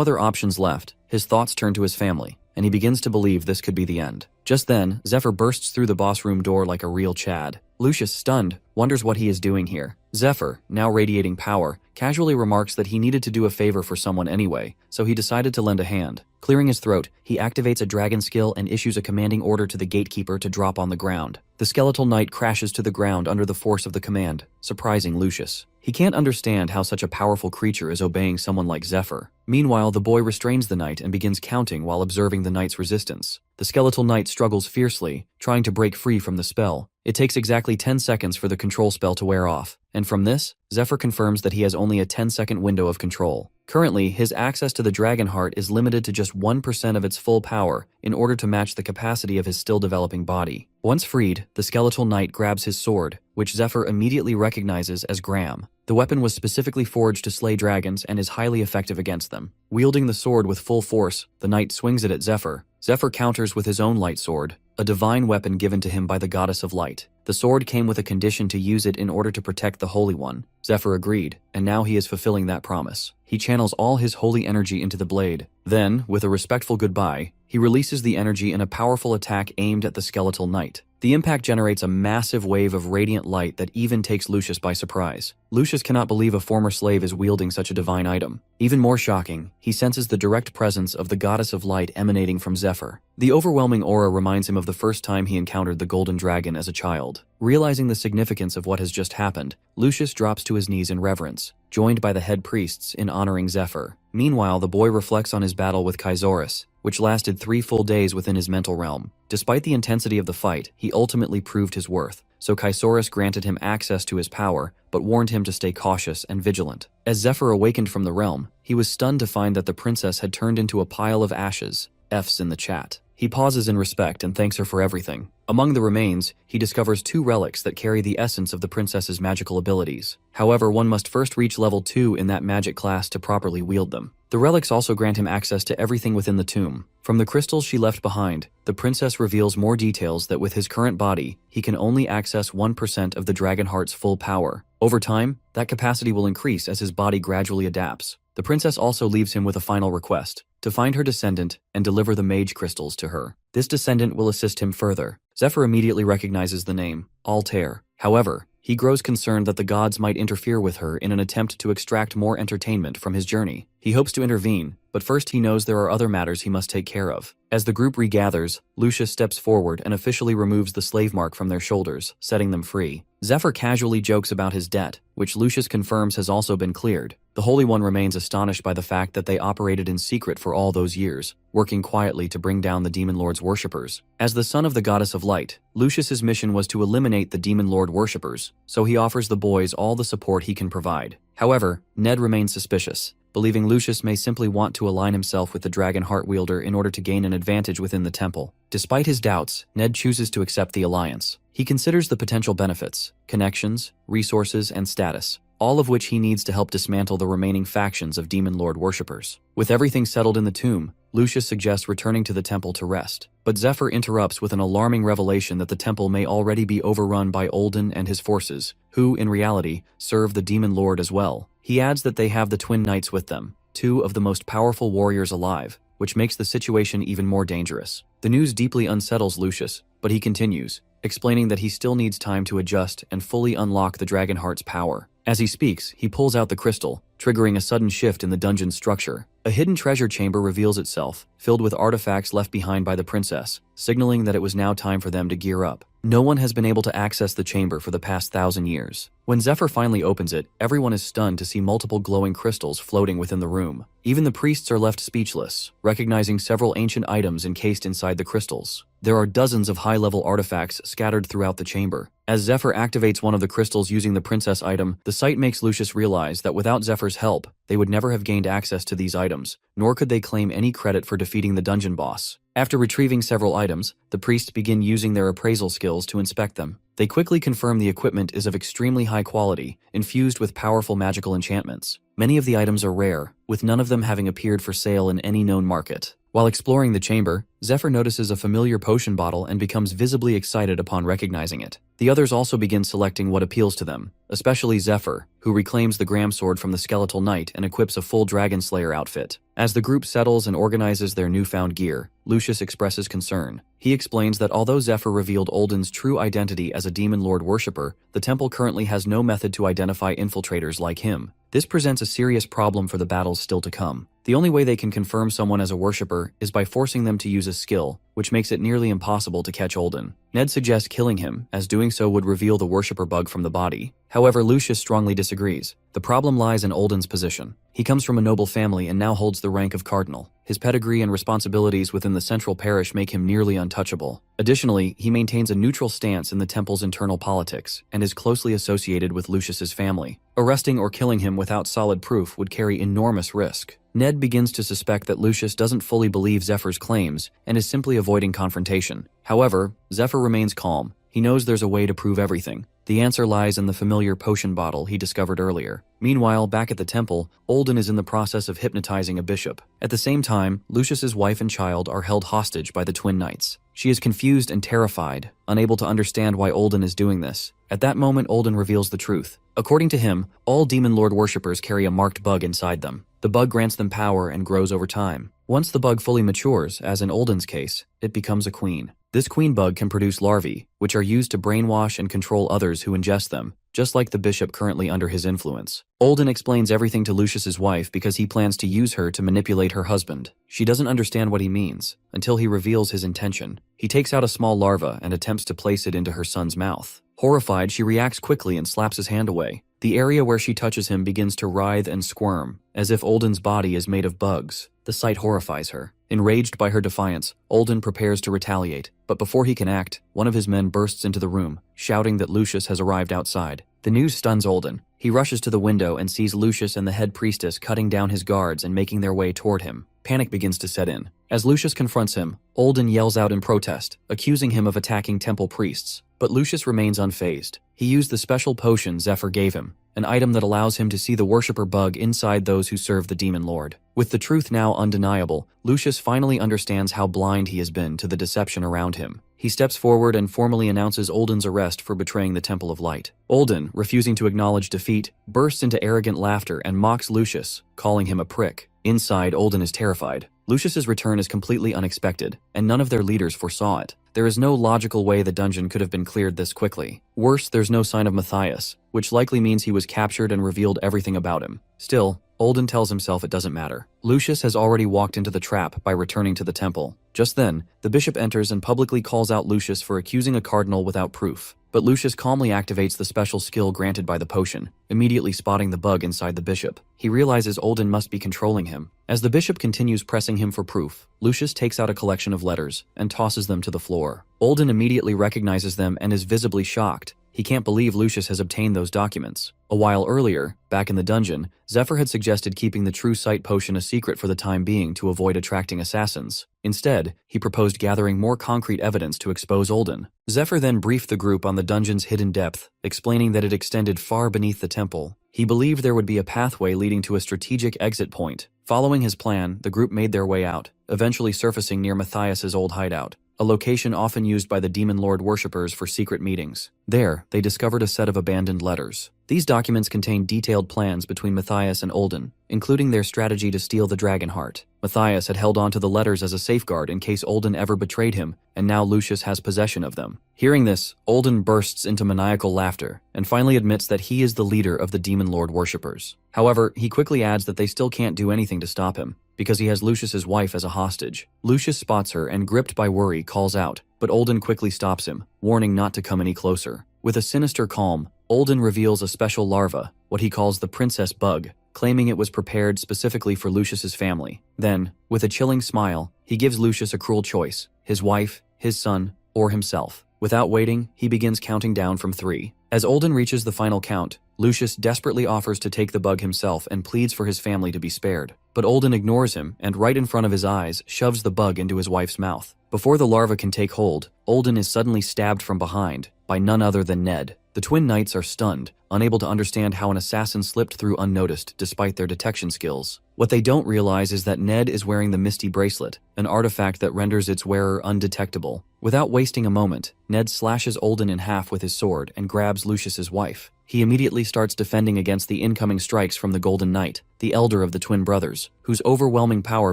other options left, his thoughts turn to his family, and he begins to believe this could be the end. Just then, Zephyr bursts through the boss room door like a real Chad. Lucius, stunned, wonders what he is doing here. Zephyr, now radiating power, casually remarks that he needed to do a favor for someone anyway, so he decided to lend a hand. Clearing his throat, he activates a dragon skill and issues a commanding order to the gatekeeper to drop on the ground. The skeletal knight crashes to the ground under the force of the command, surprising Lucius. He can't understand how such a powerful creature is obeying someone like Zephyr. Meanwhile, the boy restrains the knight and begins counting while observing the knight's resistance. The skeletal knight struggles fiercely, trying to break free from the spell. It takes exactly 10 seconds for the control spell to wear off, and from this, Zephyr confirms that he has only a 10-second window of control. Currently, his access to the dragon heart is limited to just 1% of its full power in order to match the capacity of his still developing body. Once freed, the skeletal knight grabs his sword, which Zephyr immediately recognizes as Graham. The weapon was specifically forged to slay dragons and is highly effective against them. Wielding the sword with full force, the knight swings it at Zephyr. Zephyr counters with his own light sword, a divine weapon given to him by the goddess of light. The sword came with a condition to use it in order to protect the Holy One. Zephyr agreed, and now he is fulfilling that promise. He channels all his holy energy into the blade. Then, with a respectful goodbye, he releases the energy in a powerful attack aimed at the skeletal knight. The impact generates a massive wave of radiant light that even takes Lucius by surprise. Lucius cannot believe a former slave is wielding such a divine item. Even more shocking, he senses the direct presence of the goddess of light emanating from Zephyr. The overwhelming aura reminds him of the first time he encountered the golden dragon as a child. Realizing the significance of what has just happened, Lucius drops to his knees in reverence, joined by the head priests in honoring Zephyr. Meanwhile, the boy reflects on his battle with Kaisaurus, which lasted 3 full days within his mental realm. Despite the intensity of the fight, he ultimately proved his worth, so Kaisaurus granted him access to his power, but warned him to stay cautious and vigilant. As Zephyr awakened from the realm, he was stunned to find that the princess had turned into a pile of ashes. F's in the chat. He pauses in respect and thanks her for everything. Among the remains, he discovers 2 relics that carry the essence of the princess's magical abilities. However, one must first reach level 2 in that magic class to properly wield them. The relics also grant him access to everything within the tomb. From the crystals she left behind, the princess reveals more details that with his current body, he can only access 1% of the dragon heart's full power. Over time, that capacity will increase as his body gradually adapts. The princess also leaves him with a final request, to find her descendant and deliver the mage crystals to her. This descendant will assist him further. Zephyr immediately recognizes the name, Altair. However, he grows concerned that the gods might interfere with her in an attempt to extract more entertainment from his journey. He hopes to intervene, but first he knows there are other matters he must take care of. As the group regathers, Lucius steps forward and officially removes the slave mark from their shoulders, setting them free. Zephyr casually jokes about his debt, which Lucius confirms has also been cleared. The Holy One remains astonished by the fact that they operated in secret for all those years, working quietly to bring down the Demon Lord's worshippers. As the son of the Goddess of Light, Lucius's mission was to eliminate the Demon Lord worshippers, so he offers the boys all the support he can provide. However, Ned remains suspicious, believing Lucius may simply want to align himself with the Dragon Heart Wielder in order to gain an advantage within the temple. Despite his doubts, Ned chooses to accept the alliance. He considers the potential benefits, connections, resources, and status, all of which he needs to help dismantle the remaining factions of Demon Lord worshippers. With everything settled in the tomb, Lucius suggests returning to the temple to rest. But Zephyr interrupts with an alarming revelation that the temple may already be overrun by Olden and his forces, who, in reality, serve the Demon Lord as well. He adds that they have the Twin Knights with them, two of the most powerful warriors alive, which makes the situation even more dangerous. The news deeply unsettles Lucius, but he continues, explaining that he still needs time to adjust and fully unlock the Dragonheart's power. As he speaks, he pulls out the crystal, triggering a sudden shift in the dungeon's structure. A hidden treasure chamber reveals itself, filled with artifacts left behind by the princess, signaling that it was now time for them to gear up. No one has been able to access the chamber for the past 1,000 years. When Zephyr finally opens it, everyone is stunned to see multiple glowing crystals floating within the room. Even the priests are left speechless, recognizing several ancient items encased inside the crystals. There are dozens of high-level artifacts scattered throughout the chamber. As Zephyr activates one of the crystals using the princess item, the sight makes Lucius realize that without Zephyr's help, they would never have gained access to these items, nor could they claim any credit for defeating the dungeon boss. After retrieving several items, the priests begin using their appraisal skills to inspect them. They quickly confirm the equipment is of extremely high quality, infused with powerful magical enchantments. Many of the items are rare, with none of them having appeared for sale in any known market. While exploring the chamber, Zephyr notices a familiar potion bottle and becomes visibly excited upon recognizing it. The others also begin selecting what appeals to them, especially Zephyr, who reclaims the Gram Sword from the Skeletal Knight and equips a full Dragon Slayer outfit. As the group settles and organizes their newfound gear, Lucius expresses concern. He explains that although Zephyr revealed Olden's true identity as a Demon Lord worshipper, the temple currently has no method to identify infiltrators like him. This presents a serious problem for the battles still to come. The only way they can confirm someone as a worshipper is by forcing them to use a skill, which makes it nearly impossible to catch Olden. Ned suggests killing him, as doing so would reveal the worshipper bug from the body. However, Lucius strongly disagrees. The problem lies in Olden's position. He comes from a noble family and now holds the rank of cardinal. His pedigree and responsibilities within the central parish make him nearly untouchable. Additionally, he maintains a neutral stance in the temple's internal politics and is closely associated with Lucius's family. Arresting or killing him without solid proof would carry enormous risk. Ned begins to suspect that Lucius doesn't fully believe Zephyr's claims and is simply avoiding confrontation. However, Zephyr remains calm. He knows there's a way to prove everything. The answer lies in the familiar potion bottle he discovered earlier. Meanwhile, back at the temple, Olden is in the process of hypnotizing a bishop. At the same time, Lucius's wife and child are held hostage by the Twin Knights. She is confused and terrified, unable to understand why Olden is doing this. At that moment, Olden reveals the truth. According to him, all Demon Lord worshippers carry a marked bug inside them. The bug grants them power and grows over time. Once the bug fully matures, as in Olden's case, it becomes a queen. This queen bug can produce larvae, which are used to brainwash and control others who ingest them, just like the bishop currently under his influence. Olden explains everything to Lucius's wife because he plans to use her to manipulate her husband. She doesn't understand what he means, until he reveals his intention. He takes out a small larva and attempts to place it into her son's mouth. Horrified, she reacts quickly and slaps his hand away. The area where she touches him begins to writhe and squirm, as if Olden's body is made of bugs. The sight horrifies her. Enraged by her defiance, Olden prepares to retaliate, but before he can act, one of his men bursts into the room, shouting that Lucius has arrived outside. The news stuns Olden. He rushes to the window and sees Lucius and the head priestess cutting down his guards and making their way toward him. Panic begins to set in. As Lucius confronts him, Olden yells out in protest, accusing him of attacking temple priests. But Lucius remains unfazed. He used the special potion Zephyr gave him, an item that allows him to see the worshipper bug inside those who serve the demon lord. With the truth now undeniable, Lucius finally understands how blind he has been to the deception around him. He steps forward and formally announces Olden's arrest for betraying the Temple of Light. Olden, refusing to acknowledge defeat, bursts into arrogant laughter and mocks Lucius, calling him a prick. Inside, Olden is terrified. Lucius's return is completely unexpected, and none of their leaders foresaw it. There is no logical way the dungeon could have been cleared this quickly. Worse, there's no sign of Matthias, which likely means he was captured and revealed everything about him. Still, Olden tells himself it doesn't matter. Lucius has already walked into the trap by returning to the temple. Just then, the bishop enters and publicly calls out Lucius for accusing a cardinal without proof. But Lucius calmly activates the special skill granted by the potion, immediately spotting the bug inside the bishop. He realizes Olden must be controlling him. As the bishop continues pressing him for proof, Lucius takes out a collection of letters and tosses them to the floor. Olden immediately recognizes them and is visibly shocked. He can't believe Lucius has obtained those documents. A while earlier, back in the dungeon, Zephyr had suggested keeping the true sight potion a secret for the time being to avoid attracting assassins. Instead, he proposed gathering more concrete evidence to expose Olden. Zephyr then briefed the group on the dungeon's hidden depth, explaining that it extended far beneath the temple. He believed there would be a pathway leading to a strategic exit point. Following his plan, the group made their way out, eventually surfacing near Matthias's old hideout, a location often used by the Demon Lord worshippers for secret meetings. There, they discovered a set of abandoned letters. These documents contain detailed plans between Matthias and Olden, including their strategy to steal the dragon heart. Matthias had held on to the letters as a safeguard in case Olden ever betrayed him, and now Lucius has possession of them. Hearing this, Olden bursts into maniacal laughter, and finally admits that he is the leader of the Demon Lord worshippers. However, he quickly adds that they still can't do anything to stop him, because he has Lucius's wife as a hostage. Lucius spots her and, gripped by worry, calls out, but Olden quickly stops him, warning not to come any closer. With a sinister calm, Olden reveals a special larva, what he calls the princess bug, claiming it was prepared specifically for Lucius's family. Then, with a chilling smile, he gives Lucius a cruel choice: his wife, his son, or himself. Without waiting, he begins counting down from 3. As Olden reaches the final count, Lucius desperately offers to take the bug himself and pleads for his family to be spared. But Olden ignores him and, right in front of his eyes, shoves the bug into his wife's mouth. Before the larva can take hold, Olden is suddenly stabbed from behind by none other than Ned. The twin knights are stunned, unable to understand how an assassin slipped through unnoticed despite their detection skills. What they don't realize is that Ned is wearing the Misty Bracelet, an artifact that renders its wearer undetectable. Without wasting a moment, Ned slashes Olden in half with his sword and grabs Lucius's wife. He immediately starts defending against the incoming strikes from the Golden Knight, the elder of the twin brothers, whose overwhelming power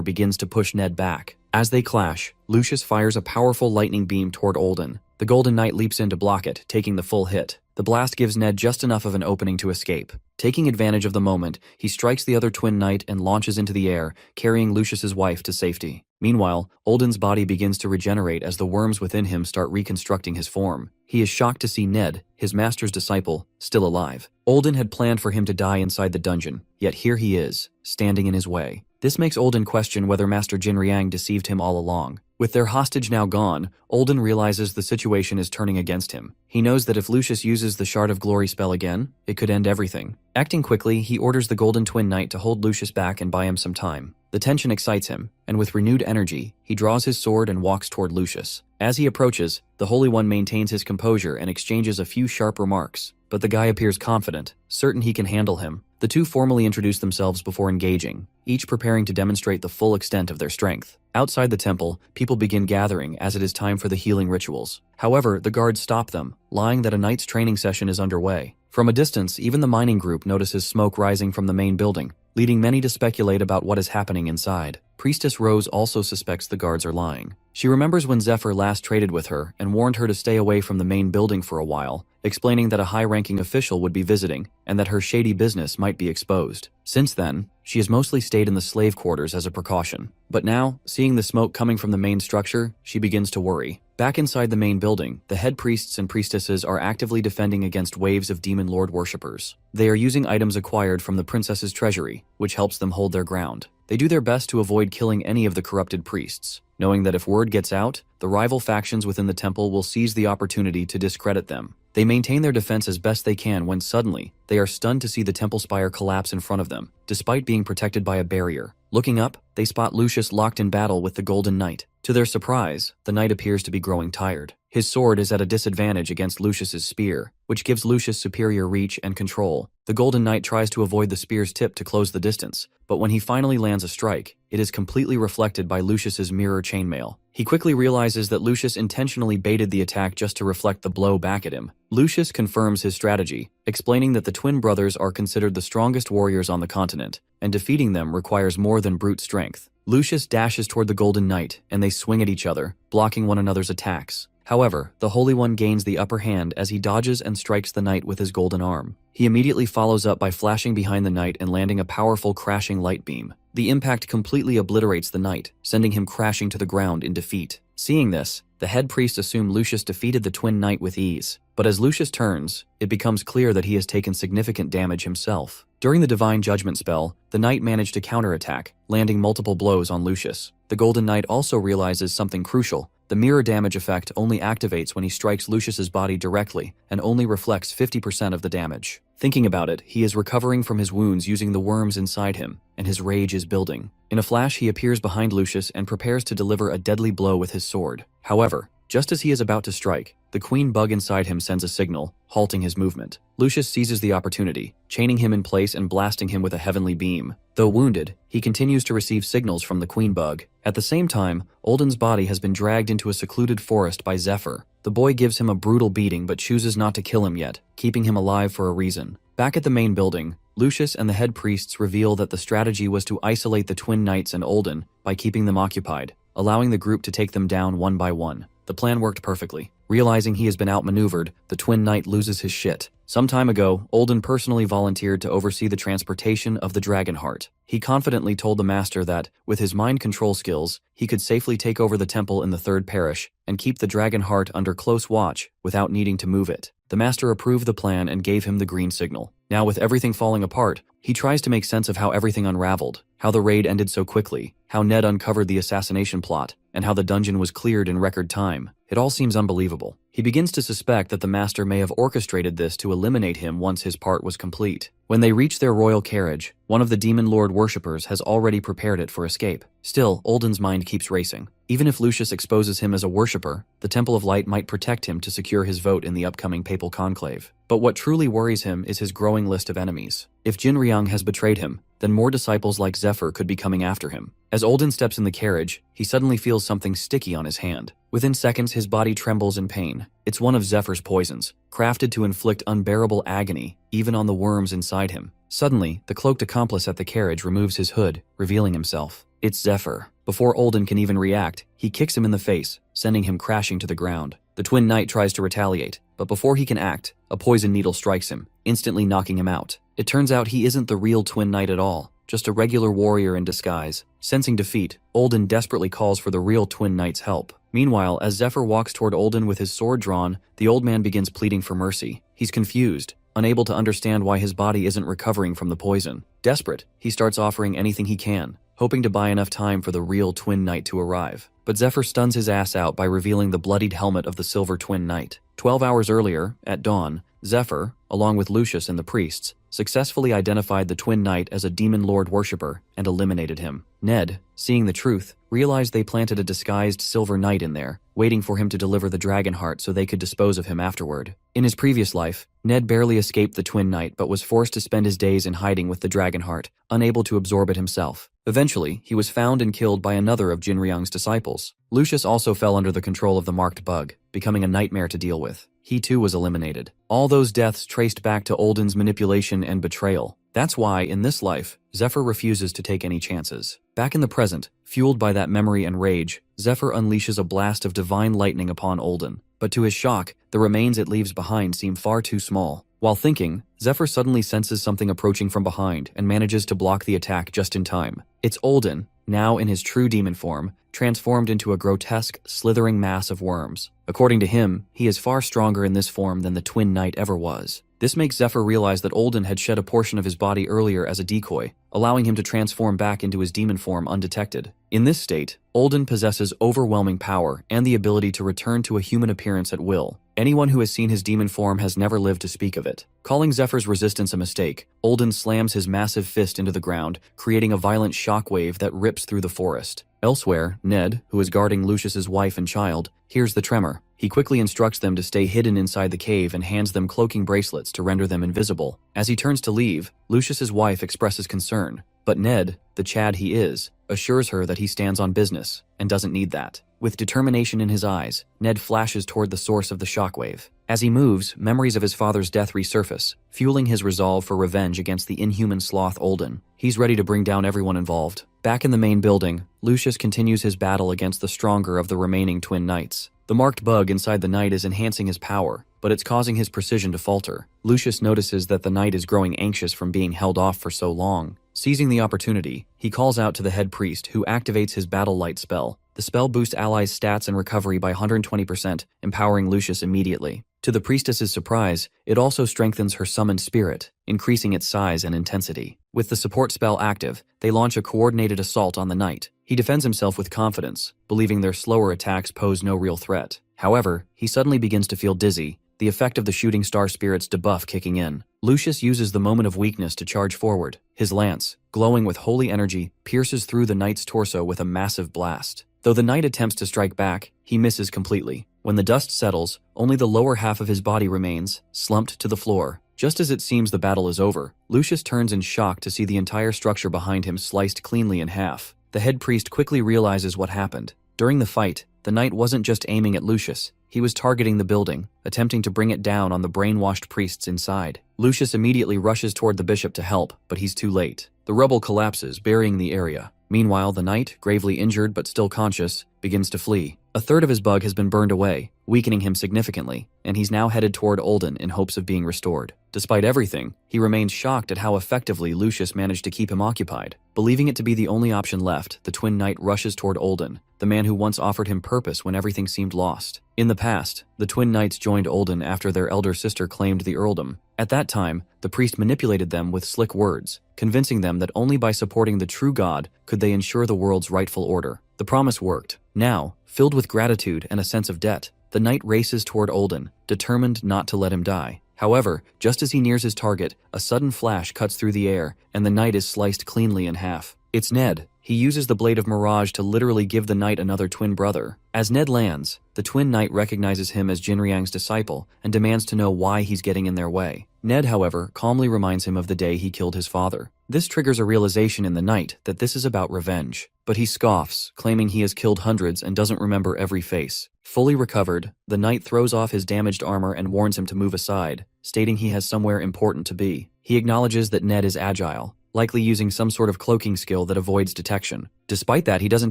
begins to push Ned back. As they clash, Lucius fires a powerful lightning beam toward Olden. The Golden Knight leaps in to block it, taking the full hit. The blast gives Ned just enough of an opening to escape. Taking advantage of the moment, he strikes the other twin knight and launches into the air, carrying Lucius's wife to safety. Meanwhile, Olden's body begins to regenerate as the worms within him start reconstructing his form. He is shocked to see Ned, his master's disciple, still alive. Olden had planned for him to die inside the dungeon, yet here he is, standing in his way. This makes Olden question whether Master Jinriang deceived him all along. With their hostage now gone, Olden realizes the situation is turning against him. He knows that if Lucius uses the Shard of Glory spell again, it could end everything. Acting quickly, he orders the Golden Twin Knight to hold Lucius back and buy him some time. The tension excites him, and with renewed energy, he draws his sword and walks toward Lucius. As he approaches, the Holy One maintains his composure and exchanges a few sharp remarks, but the guy appears confident, certain he can handle him. The two formally introduce themselves before engaging, each preparing to demonstrate the full extent of their strength. Outside the temple, people begin gathering as it is time for the healing rituals. However, the guards stop them, lying that a knight's training session is underway. From a distance, even the mining group notices smoke rising from the main building, leading many to speculate about what is happening inside. Priestess Rose also suspects the guards are lying. She remembers when Zephyr last traded with her and warned her to stay away from the main building for a while, explaining that a high-ranking official would be visiting and that her shady business might be exposed. Since then, she has mostly stayed in the slave quarters as a precaution. But now, seeing the smoke coming from the main structure, she begins to worry. Back inside the main building, the head priests and priestesses are actively defending against waves of Demon Lord worshippers. They are using items acquired from the princess's treasury, which helps them hold their ground. They do their best to avoid killing any of the corrupted priests, knowing that if word gets out, the rival factions within the temple will seize the opportunity to discredit them. They maintain their defense as best they can when suddenly, they are stunned to see the temple spire collapse in front of them, despite being protected by a barrier. Looking up, they spot Lucius locked in battle with the Golden Knight. To their surprise, the knight appears to be growing tired. His sword is at a disadvantage against Lucius's spear, which gives Lucius superior reach and control. The Golden Knight tries to avoid the spear's tip to close the distance, but when he finally lands a strike, it is completely reflected by Lucius's mirror chainmail. He quickly realizes that Lucius intentionally baited the attack just to reflect the blow back at him. Lucius confirms his strategy, explaining that the twin brothers are considered the strongest warriors on the continent, and defeating them requires more than brute strength. Lucius dashes toward the Golden Knight, and they swing at each other, blocking one another's attacks. However, the Holy One gains the upper hand as he dodges and strikes the knight with his golden arm. He immediately follows up by flashing behind the knight and landing a powerful crashing light beam. The impact completely obliterates the knight, sending him crashing to the ground in defeat. Seeing this, the head priest assumed Lucius defeated the twin knight with ease. But as Lucius turns, it becomes clear that he has taken significant damage himself. During the Divine Judgment spell, the knight managed to counterattack, landing multiple blows on Lucius. The Golden Knight also realizes something crucial. The mirror damage effect only activates when he strikes Lucius's body directly and only reflects 50% of the damage. Thinking about it, he is recovering from his wounds using the worms inside him, and his rage is building. In a flash, he appears behind Lucius and prepares to deliver a deadly blow with his sword. However, just as he is about to strike, the queen bug inside him sends a signal, halting his movement. Lucius seizes the opportunity, chaining him in place and blasting him with a heavenly beam. Though wounded, he continues to receive signals from the queen bug. At the same time, Olden's body has been dragged into a secluded forest by Zephyr. The boy gives him a brutal beating but chooses not to kill him yet, keeping him alive for a reason. Back at the main building, Lucius and the head priests reveal that the strategy was to isolate the twin knights and Olden by keeping them occupied, allowing the group to take them down one by one. The plan worked perfectly. Realizing he has been outmaneuvered, the twin knight loses his shit. Some time ago, Olden personally volunteered to oversee the transportation of the dragon heart. He confidently told the master that, with his mind control skills, he could safely take over the temple in the third parish and keep the dragon heart under close watch without needing to move it. The master approved the plan and gave him the green signal. Now, with everything falling apart, he tries to make sense of how everything unraveled, how the raid ended so quickly, how Ned uncovered the assassination plot, and how the dungeon was cleared in record time. It all seems unbelievable. He begins to suspect that the master may have orchestrated this to eliminate him once his part was complete. When they reach their royal carriage, one of the demon lord worshippers has already prepared it for escape. Still, Olden's mind keeps racing. Even if Lucius exposes him as a worshipper, the Temple of Light might protect him to secure his vote in the upcoming papal conclave. But what truly worries him is his growing list of enemies. If Jinryang has betrayed him, then more disciples like Zephyr could be coming after him. As Olden steps in the carriage, he suddenly feels something sticky on his hand. Within seconds, his body trembles in pain. It's one of Zephyr's poisons, crafted to inflict unbearable agony, even on the worms inside him. Suddenly, the cloaked accomplice at the carriage removes his hood, revealing himself. It's Zephyr. Before Olden can even react, he kicks him in the face, sending him crashing to the ground. The twin knight tries to retaliate, but before he can act, a poison needle strikes him, instantly knocking him out. It turns out he isn't the real twin knight at all, just a regular warrior in disguise. Sensing defeat, Olden desperately calls for the real twin knight's help. Meanwhile, as Zephyr walks toward Olden with his sword drawn, the old man begins pleading for mercy. He's confused, unable to understand why his body isn't recovering from the poison. Desperate, he starts offering anything he can, hoping to buy enough time for the real twin knight to arrive. But Zephyr stuns his ass out by revealing the bloodied helmet of the silver twin knight. 12 hours earlier, at dawn, Zephyr, along with Lucius and the priests, successfully identified the twin knight as a demon lord worshipper and eliminated him. Ned, seeing the truth, realized they planted a disguised silver knight in there, waiting for him to deliver the dragon heart so they could dispose of him afterward. In his previous life, Ned barely escaped the twin knight but was forced to spend his days in hiding with the dragon heart, unable to absorb it himself. Eventually, he was found and killed by another of Jinryang's disciples. Lucius also fell under the control of the marked bug, becoming a nightmare to deal with. He too was eliminated. All those deaths traced back to Olden's manipulation and betrayal. That's why, in this life, Zephyr refuses to take any chances. Back in the present, fueled by that memory and rage, Zephyr unleashes a blast of divine lightning upon Olden. But to his shock, the remains it leaves behind seem far too small. While thinking, Zephyr suddenly senses something approaching from behind and manages to block the attack just in time. It's Olden, now in his true demon form, transformed into a grotesque, slithering mass of worms. According to him, he is far stronger in this form than the twin knight ever was. This makes Zephyr realize that Olden had shed a portion of his body earlier as a decoy, allowing him to transform back into his demon form undetected. In this state, Olden possesses overwhelming power and the ability to return to a human appearance at will. Anyone who has seen his demon form has never lived to speak of it. Calling Zephyr's resistance a mistake, Olden slams his massive fist into the ground, creating a violent shockwave that rips through the forest. Elsewhere, Ned, who is guarding Lucius's wife and child, hears the tremor. He He quickly instructs them to stay hidden inside the cave and hands them cloaking bracelets to render them invisible. As he turns to leave, Lucius's wife expresses concern, but Ned, the Chad he is, assures her that he stands on business and doesn't need that. With determination in his eyes, Ned flashes toward the source of the shockwave. As he moves, memories of his father's death resurface, fueling his resolve for revenge against the inhuman sloth Olden. He's ready to bring down everyone involved. Back in the main building, Lucius continues his battle against the stronger of the remaining twin knights. The marked bug inside the knight is enhancing his power, but it's causing his precision to falter. Lucius notices that the knight is growing anxious from being held off for so long. Seizing the opportunity, he calls out to the head priest, who activates his battle light spell. The spell boosts allies' stats and recovery by 120%, empowering Lucius immediately. To the priestess's surprise, it also strengthens her summoned spirit, increasing its size and intensity. With the support spell active, they launch a coordinated assault on the knight. He defends himself with confidence, believing their slower attacks pose no real threat. However, he suddenly begins to feel dizzy, the effect of the shooting star spirit's debuff kicking in. Lucius uses the moment of weakness to charge forward. His lance, glowing with holy energy, pierces through the knight's torso with a massive blast. Though the knight attempts to strike back, he misses completely. When the dust settles, only the lower half of his body remains, slumped to the floor. Just as it seems the battle is over, Lucius turns in shock to see the entire structure behind him sliced cleanly in half. The head priest quickly realizes what happened. During the fight, the knight wasn't just aiming at Lucius, he was targeting the building, attempting to bring it down on the brainwashed priests inside. Lucius immediately rushes toward the bishop to help, but he's too late. The rubble collapses, burying the area. Meanwhile, the knight, gravely injured but still conscious, begins to flee. A third of his bug has been burned away, weakening him significantly, and he's now headed toward Olden in hopes of being restored. Despite everything, he remains shocked at how effectively Lucius managed to keep him occupied. Believing it to be the only option left, the twin knight rushes toward Olden, the man who once offered him purpose when everything seemed lost. In the past, the twin knights joined Olden after their elder sister claimed the earldom. At that time, the priest manipulated them with slick words, convincing them that only by supporting the true God could they ensure the world's rightful order. The promise worked. Now, filled with gratitude and a sense of debt, the knight races toward Olden, determined not to let him die. However, just as he nears his target, a sudden flash cuts through the air, and the knight is sliced cleanly in half. It's Ned. He uses the Blade of Mirage to literally give the knight another twin brother. As Ned lands, the twin knight recognizes him as Jinriang's disciple and demands to know why he's getting in their way. Ned, however, calmly reminds him of the day he killed his father. This triggers a realization in the knight that this is about revenge. But he scoffs, claiming he has killed hundreds and doesn't remember every face. Fully recovered, the knight throws off his damaged armor and warns him to move aside, stating he has somewhere important to be. He acknowledges that Ned is agile, likely using some sort of cloaking skill that avoids detection. Despite that, he doesn't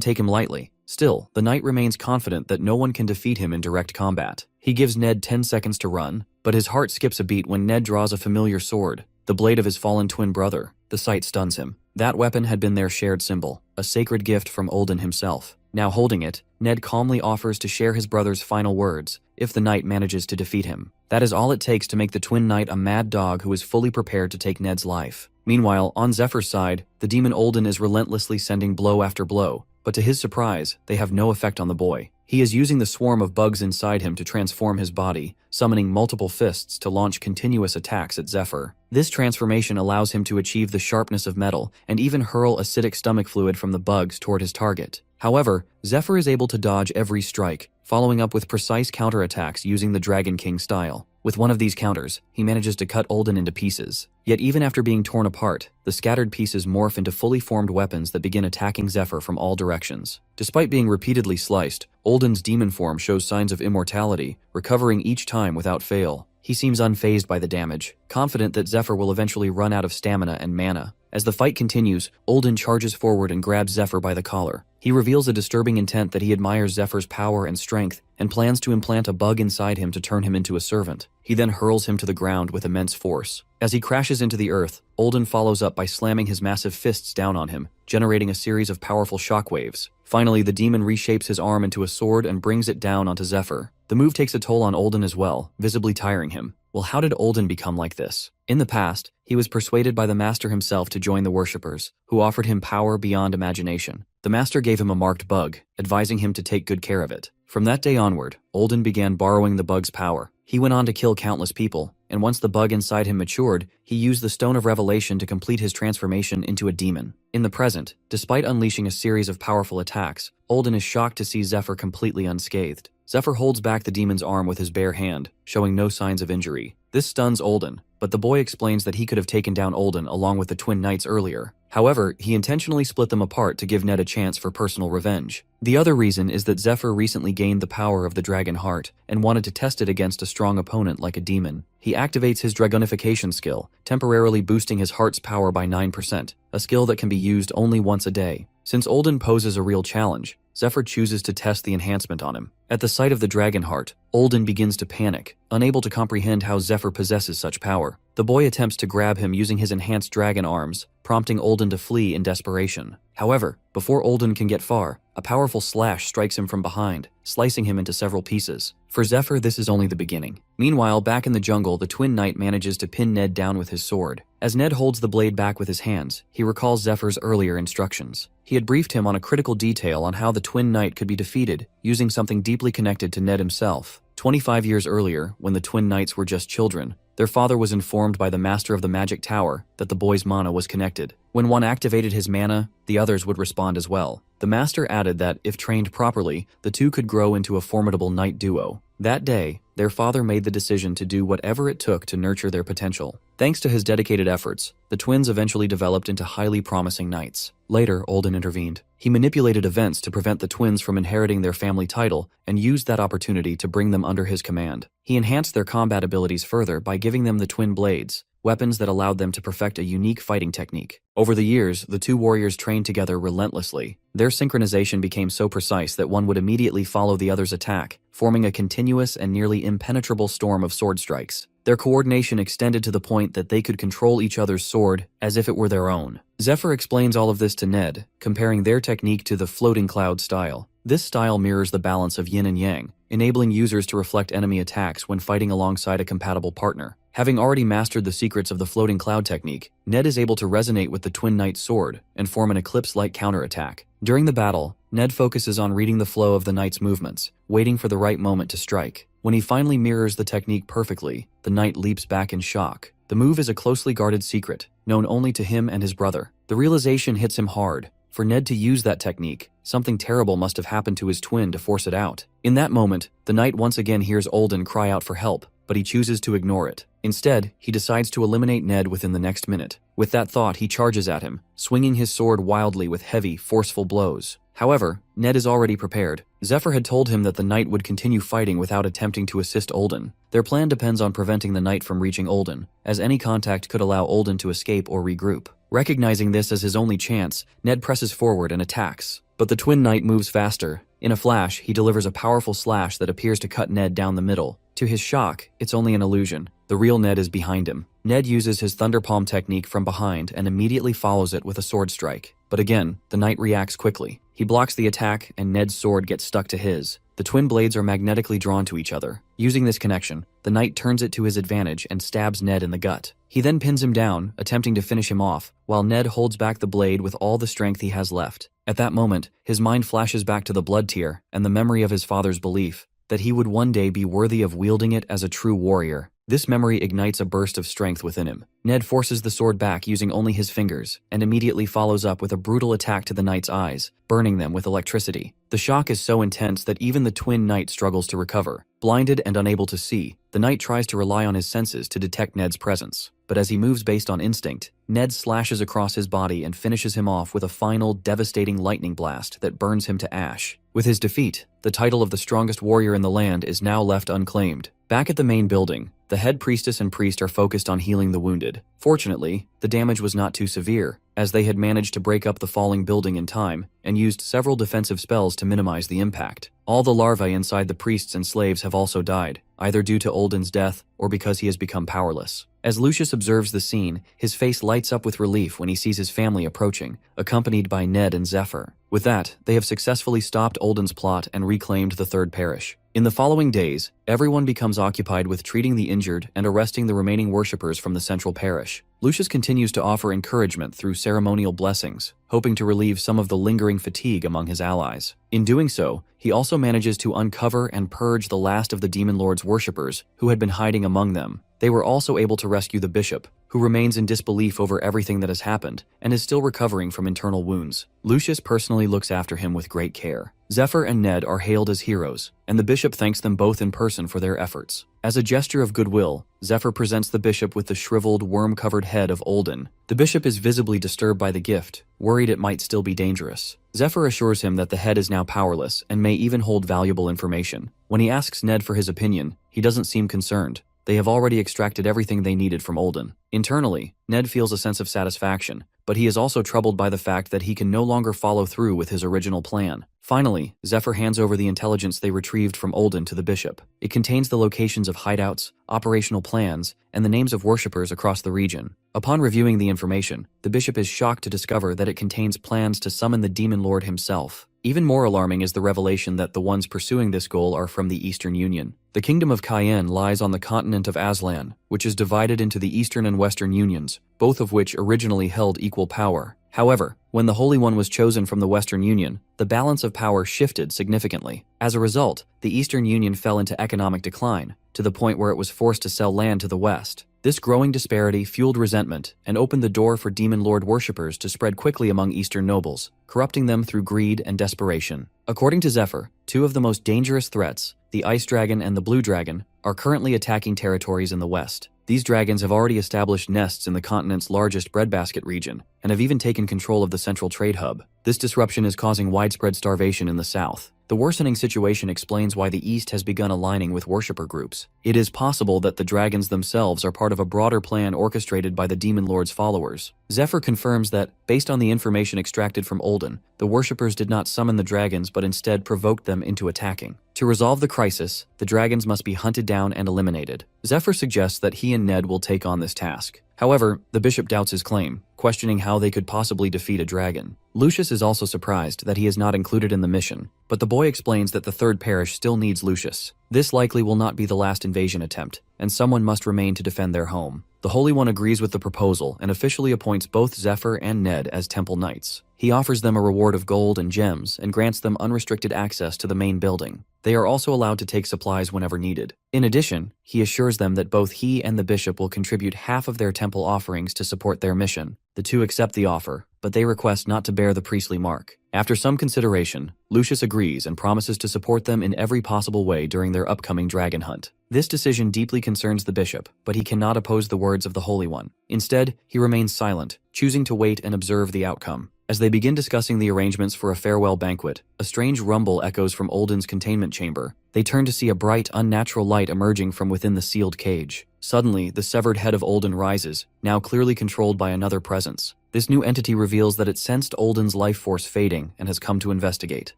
take him lightly. Still, the knight remains confident that no one can defeat him in direct combat. He gives Ned 10 seconds to run, but his heart skips a beat when Ned draws a familiar sword, the blade of his fallen twin brother. The sight stuns him. That weapon had been their shared symbol, a sacred gift from Olden himself. Now holding it, Ned calmly offers to share his brother's final words, if the knight manages to defeat him. That is all it takes to make the twin knight a mad dog who is fully prepared to take Ned's life. Meanwhile, on Zephyr's side, the demon Olden is relentlessly sending blow after blow, but to his surprise, they have no effect on the boy. He is using the swarm of bugs inside him to transform his body, summoning multiple fists to launch continuous attacks at Zephyr. This transformation allows him to achieve the sharpness of metal and even hurl acidic stomach fluid from the bugs toward his target. However, Zephyr is able to dodge every strike, following up with precise counterattacks using the Dragon King style. With one of these counters, he manages to cut Olden into pieces. Yet even after being torn apart, the scattered pieces morph into fully formed weapons that begin attacking Zephyr from all directions. Despite being repeatedly sliced, Olden's demon form shows signs of immortality, recovering each time without fail. He seems unfazed by the damage, confident that Zephyr will eventually run out of stamina and mana. As the fight continues, Olden charges forward and grabs Zephyr by the collar. He reveals a disturbing intent that he admires Zephyr's power and strength and plans to implant a bug inside him to turn him into a servant. He then hurls him to the ground with immense force. As he crashes into the earth, Olden follows up by slamming his massive fists down on him, generating a series of powerful shockwaves. Finally, the demon reshapes his arm into a sword and brings it down onto Zephyr. The move takes a toll on Olden as well, visibly tiring him. Well, how did Olden become like this? In the past, he was persuaded by the master himself to join the worshippers, who offered him power beyond imagination. The master gave him a marked bug, advising him to take good care of it. From that day onward, Olden began borrowing the bug's power. He went on to kill countless people, and once the bug inside him matured, he used the Stone of Revelation to complete his transformation into a demon. In the present, despite unleashing a series of powerful attacks, Olden is shocked to see Zephyr completely unscathed. Zephyr holds back the demon's arm with his bare hand, showing no signs of injury. This stuns Olden, but the boy explains that he could have taken down Olden along with the twin knights earlier. However, he intentionally split them apart to give Ned a chance for personal revenge. The other reason is that Zephyr recently gained the power of the dragon heart and wanted to test it against a strong opponent like a demon. He activates his dragonification skill, temporarily boosting his heart's power by 9%, a skill that can be used only once a day. Since Olden poses a real challenge, Zephyr chooses to test the enhancement on him. At the sight of the dragon heart, Olden begins to panic, unable to comprehend how Zephyr possesses such power. The boy attempts to grab him using his enhanced dragon arms, prompting Olden to flee in desperation. However, before Olden can get far, a powerful slash strikes him from behind, slicing him into several pieces. For Zephyr, this is only the beginning. Meanwhile, back in the jungle, the twin knight manages to pin Ned down with his sword. As Ned holds the blade back with his hands, he recalls Zephyr's earlier instructions. He had briefed him on a critical detail on how the twin knight could be defeated, using something deeply connected to Ned himself. 25 years earlier, when the twin knights were just children, their father was informed by the master of the magic tower that the boy's mana was connected. When one activated his mana, the others would respond as well. The master added that, if trained properly, the two could grow into a formidable knight duo. That day, their father made the decision to do whatever it took to nurture their potential. Thanks to his dedicated efforts, the twins eventually developed into highly promising knights. Later, Olden intervened. He manipulated events to prevent the twins from inheriting their family title and used that opportunity to bring them under his command. He enhanced their combat abilities further by giving them the twin blades, weapons that allowed them to perfect a unique fighting technique. Over the years, the two warriors trained together relentlessly. Their synchronization became so precise that one would immediately follow the other's attack, forming a continuous and nearly impenetrable storm of sword strikes. Their coordination extended to the point that they could control each other's sword as if it were their own. Zephyr explains all of this to Ned, comparing their technique to the floating cloud style. This style mirrors the balance of yin and yang, enabling users to reflect enemy attacks when fighting alongside a compatible partner. Having already mastered the secrets of the floating cloud technique, Ned is able to resonate with the twin knight's sword and form an eclipse-like counterattack. During the battle, Ned focuses on reading the flow of the knight's movements, waiting for the right moment to strike. When he finally mirrors the technique perfectly, the knight leaps back in shock. The move is a closely guarded secret, known only to him and his brother. The realization hits him hard. For Ned to use that technique, something terrible must have happened to his twin to force it out. In that moment, the knight once again hears Olden cry out for help, but he chooses to ignore it. Instead, he decides to eliminate Ned within the next minute. With that thought, he charges at him, swinging his sword wildly with heavy, forceful blows. However, Ned is already prepared. Zephyr had told him that the knight would continue fighting without attempting to assist Olden. Their plan depends on preventing the knight from reaching Olden, as any contact could allow Olden to escape or regroup. Recognizing this as his only chance, Ned presses forward and attacks. But the twin knight moves faster. In a flash, he delivers a powerful slash that appears to cut Ned down the middle. To his shock, it's only an illusion. The real Ned is behind him. Ned uses his Thunder Palm technique from behind and immediately follows it with a sword strike. But again, the knight reacts quickly. He blocks the attack and Ned's sword gets stuck to his. The twin blades are magnetically drawn to each other. Using this connection, the knight turns it to his advantage and stabs Ned in the gut. He then pins him down, attempting to finish him off, while Ned holds back the blade with all the strength he has left. At that moment, his mind flashes back to the blood tier and the memory of his father's belief that he would one day be worthy of wielding it as a true warrior. This memory ignites a burst of strength within him. Ned forces the sword back using only his fingers, and immediately follows up with a brutal attack to the knight's eyes, burning them with electricity. The shock is so intense that even the twin knight struggles to recover. Blinded and unable to see, the knight tries to rely on his senses to detect Ned's presence. But as he moves based on instinct, Ned slashes across his body and finishes him off with a final, devastating lightning blast that burns him to ash. With his defeat, the title of the strongest warrior in the land is now left unclaimed. Back at the main building, the head priestess and priest are focused on healing the wounded. Fortunately, the damage was not too severe, as they had managed to break up the falling building in time and used several defensive spells to minimize the impact. All the larvae inside the priests and slaves have also died, either due to Olden's death or because he has become powerless. As Lucius observes the scene, his face lights up with relief when he sees his family approaching, accompanied by Ned and Zephyr. With that, they have successfully stopped Olden's plot and reclaimed the third parish. In the following days, everyone becomes occupied with treating the injured and arresting the remaining worshippers from the central parish. Lucius continues to offer encouragement through ceremonial blessings, hoping to relieve some of the lingering fatigue among his allies. In doing so, he also manages to uncover and purge the last of the Demon Lord's worshippers who had been hiding among them. They were also able to rescue the bishop, who remains in disbelief over everything that has happened and is still recovering from internal wounds. Lucius personally looks after him with great care. Zephyr and Ned are hailed as heroes, and the bishop thanks them both in person for their efforts. As a gesture of goodwill, Zephyr presents the bishop with the shriveled, worm-covered head of Olden. The bishop is visibly disturbed by the gift, worried it might still be dangerous. Zephyr assures him that the head is now powerless and may even hold valuable information. When he asks Ned for his opinion, he doesn't seem concerned. They have already extracted everything they needed from Olden. Internally, Ned feels a sense of satisfaction, but he is also troubled by the fact that he can no longer follow through with his original plan. Finally, Zephyr hands over the intelligence they retrieved from Olden to the bishop. It contains the locations of hideouts, operational plans, and the names of worshippers across the region. Upon reviewing the information, the bishop is shocked to discover that it contains plans to summon the demon lord himself. Even more alarming is the revelation that the ones pursuing this goal are from the Eastern Union. The kingdom of Cayenne lies on the continent of Aslan, which is divided into the Eastern and Western Unions, both of which originally held equal power. However, when the Holy One was chosen from the Western Union, the balance of power shifted significantly. As a result, the Eastern Union fell into economic decline, to the point where it was forced to sell land to the West. This growing disparity fueled resentment and opened the door for demon lord worshippers to spread quickly among Eastern nobles, corrupting them through greed and desperation. According to Zephyr, two of the most dangerous threats, the Ice Dragon and the Blue Dragon, are currently attacking territories in the West. These dragons have already established nests in the continent's largest breadbasket region, and have even taken control of the central trade hub. This disruption is causing widespread starvation in the south. The worsening situation explains why the East has begun aligning with worshipper groups. It is possible that the dragons themselves are part of a broader plan orchestrated by the Demon Lord's followers. Zephyr confirms that, based on the information extracted from Olden, the worshippers did not summon the dragons but instead provoked them into attacking. To resolve the crisis, the dragons must be hunted down and eliminated. Zephyr suggests that he and Ned will take on this task. However, the bishop doubts his claim, questioning how they could possibly defeat a dragon. Lucius is also surprised that he is not included in the mission, but the boy explains that the third parish still needs Lucius. This likely will not be the last invasion attempt, and someone must remain to defend their home. The Holy One agrees with the proposal and officially appoints both Zephyr and Ned as temple knights. He offers them a reward of gold and gems and grants them unrestricted access to the main building. They are also allowed to take supplies whenever needed. In addition, he assures them that both he and the bishop will contribute half of their temple offerings to support their mission. The two accept the offer, but they request not to bear the priestly mark. After some consideration, Lucius agrees and promises to support them in every possible way during their upcoming dragon hunt. This decision deeply concerns the bishop, but he cannot oppose the words of the Holy One. Instead, he remains silent, choosing to wait and observe the outcome. As they begin discussing the arrangements for a farewell banquet, a strange rumble echoes from Olden's containment chamber. They turn to see a bright, unnatural light emerging from within the sealed cage. Suddenly, the severed head of Olden rises, now clearly controlled by another presence. This new entity reveals that it sensed Olden's life force fading and has come to investigate.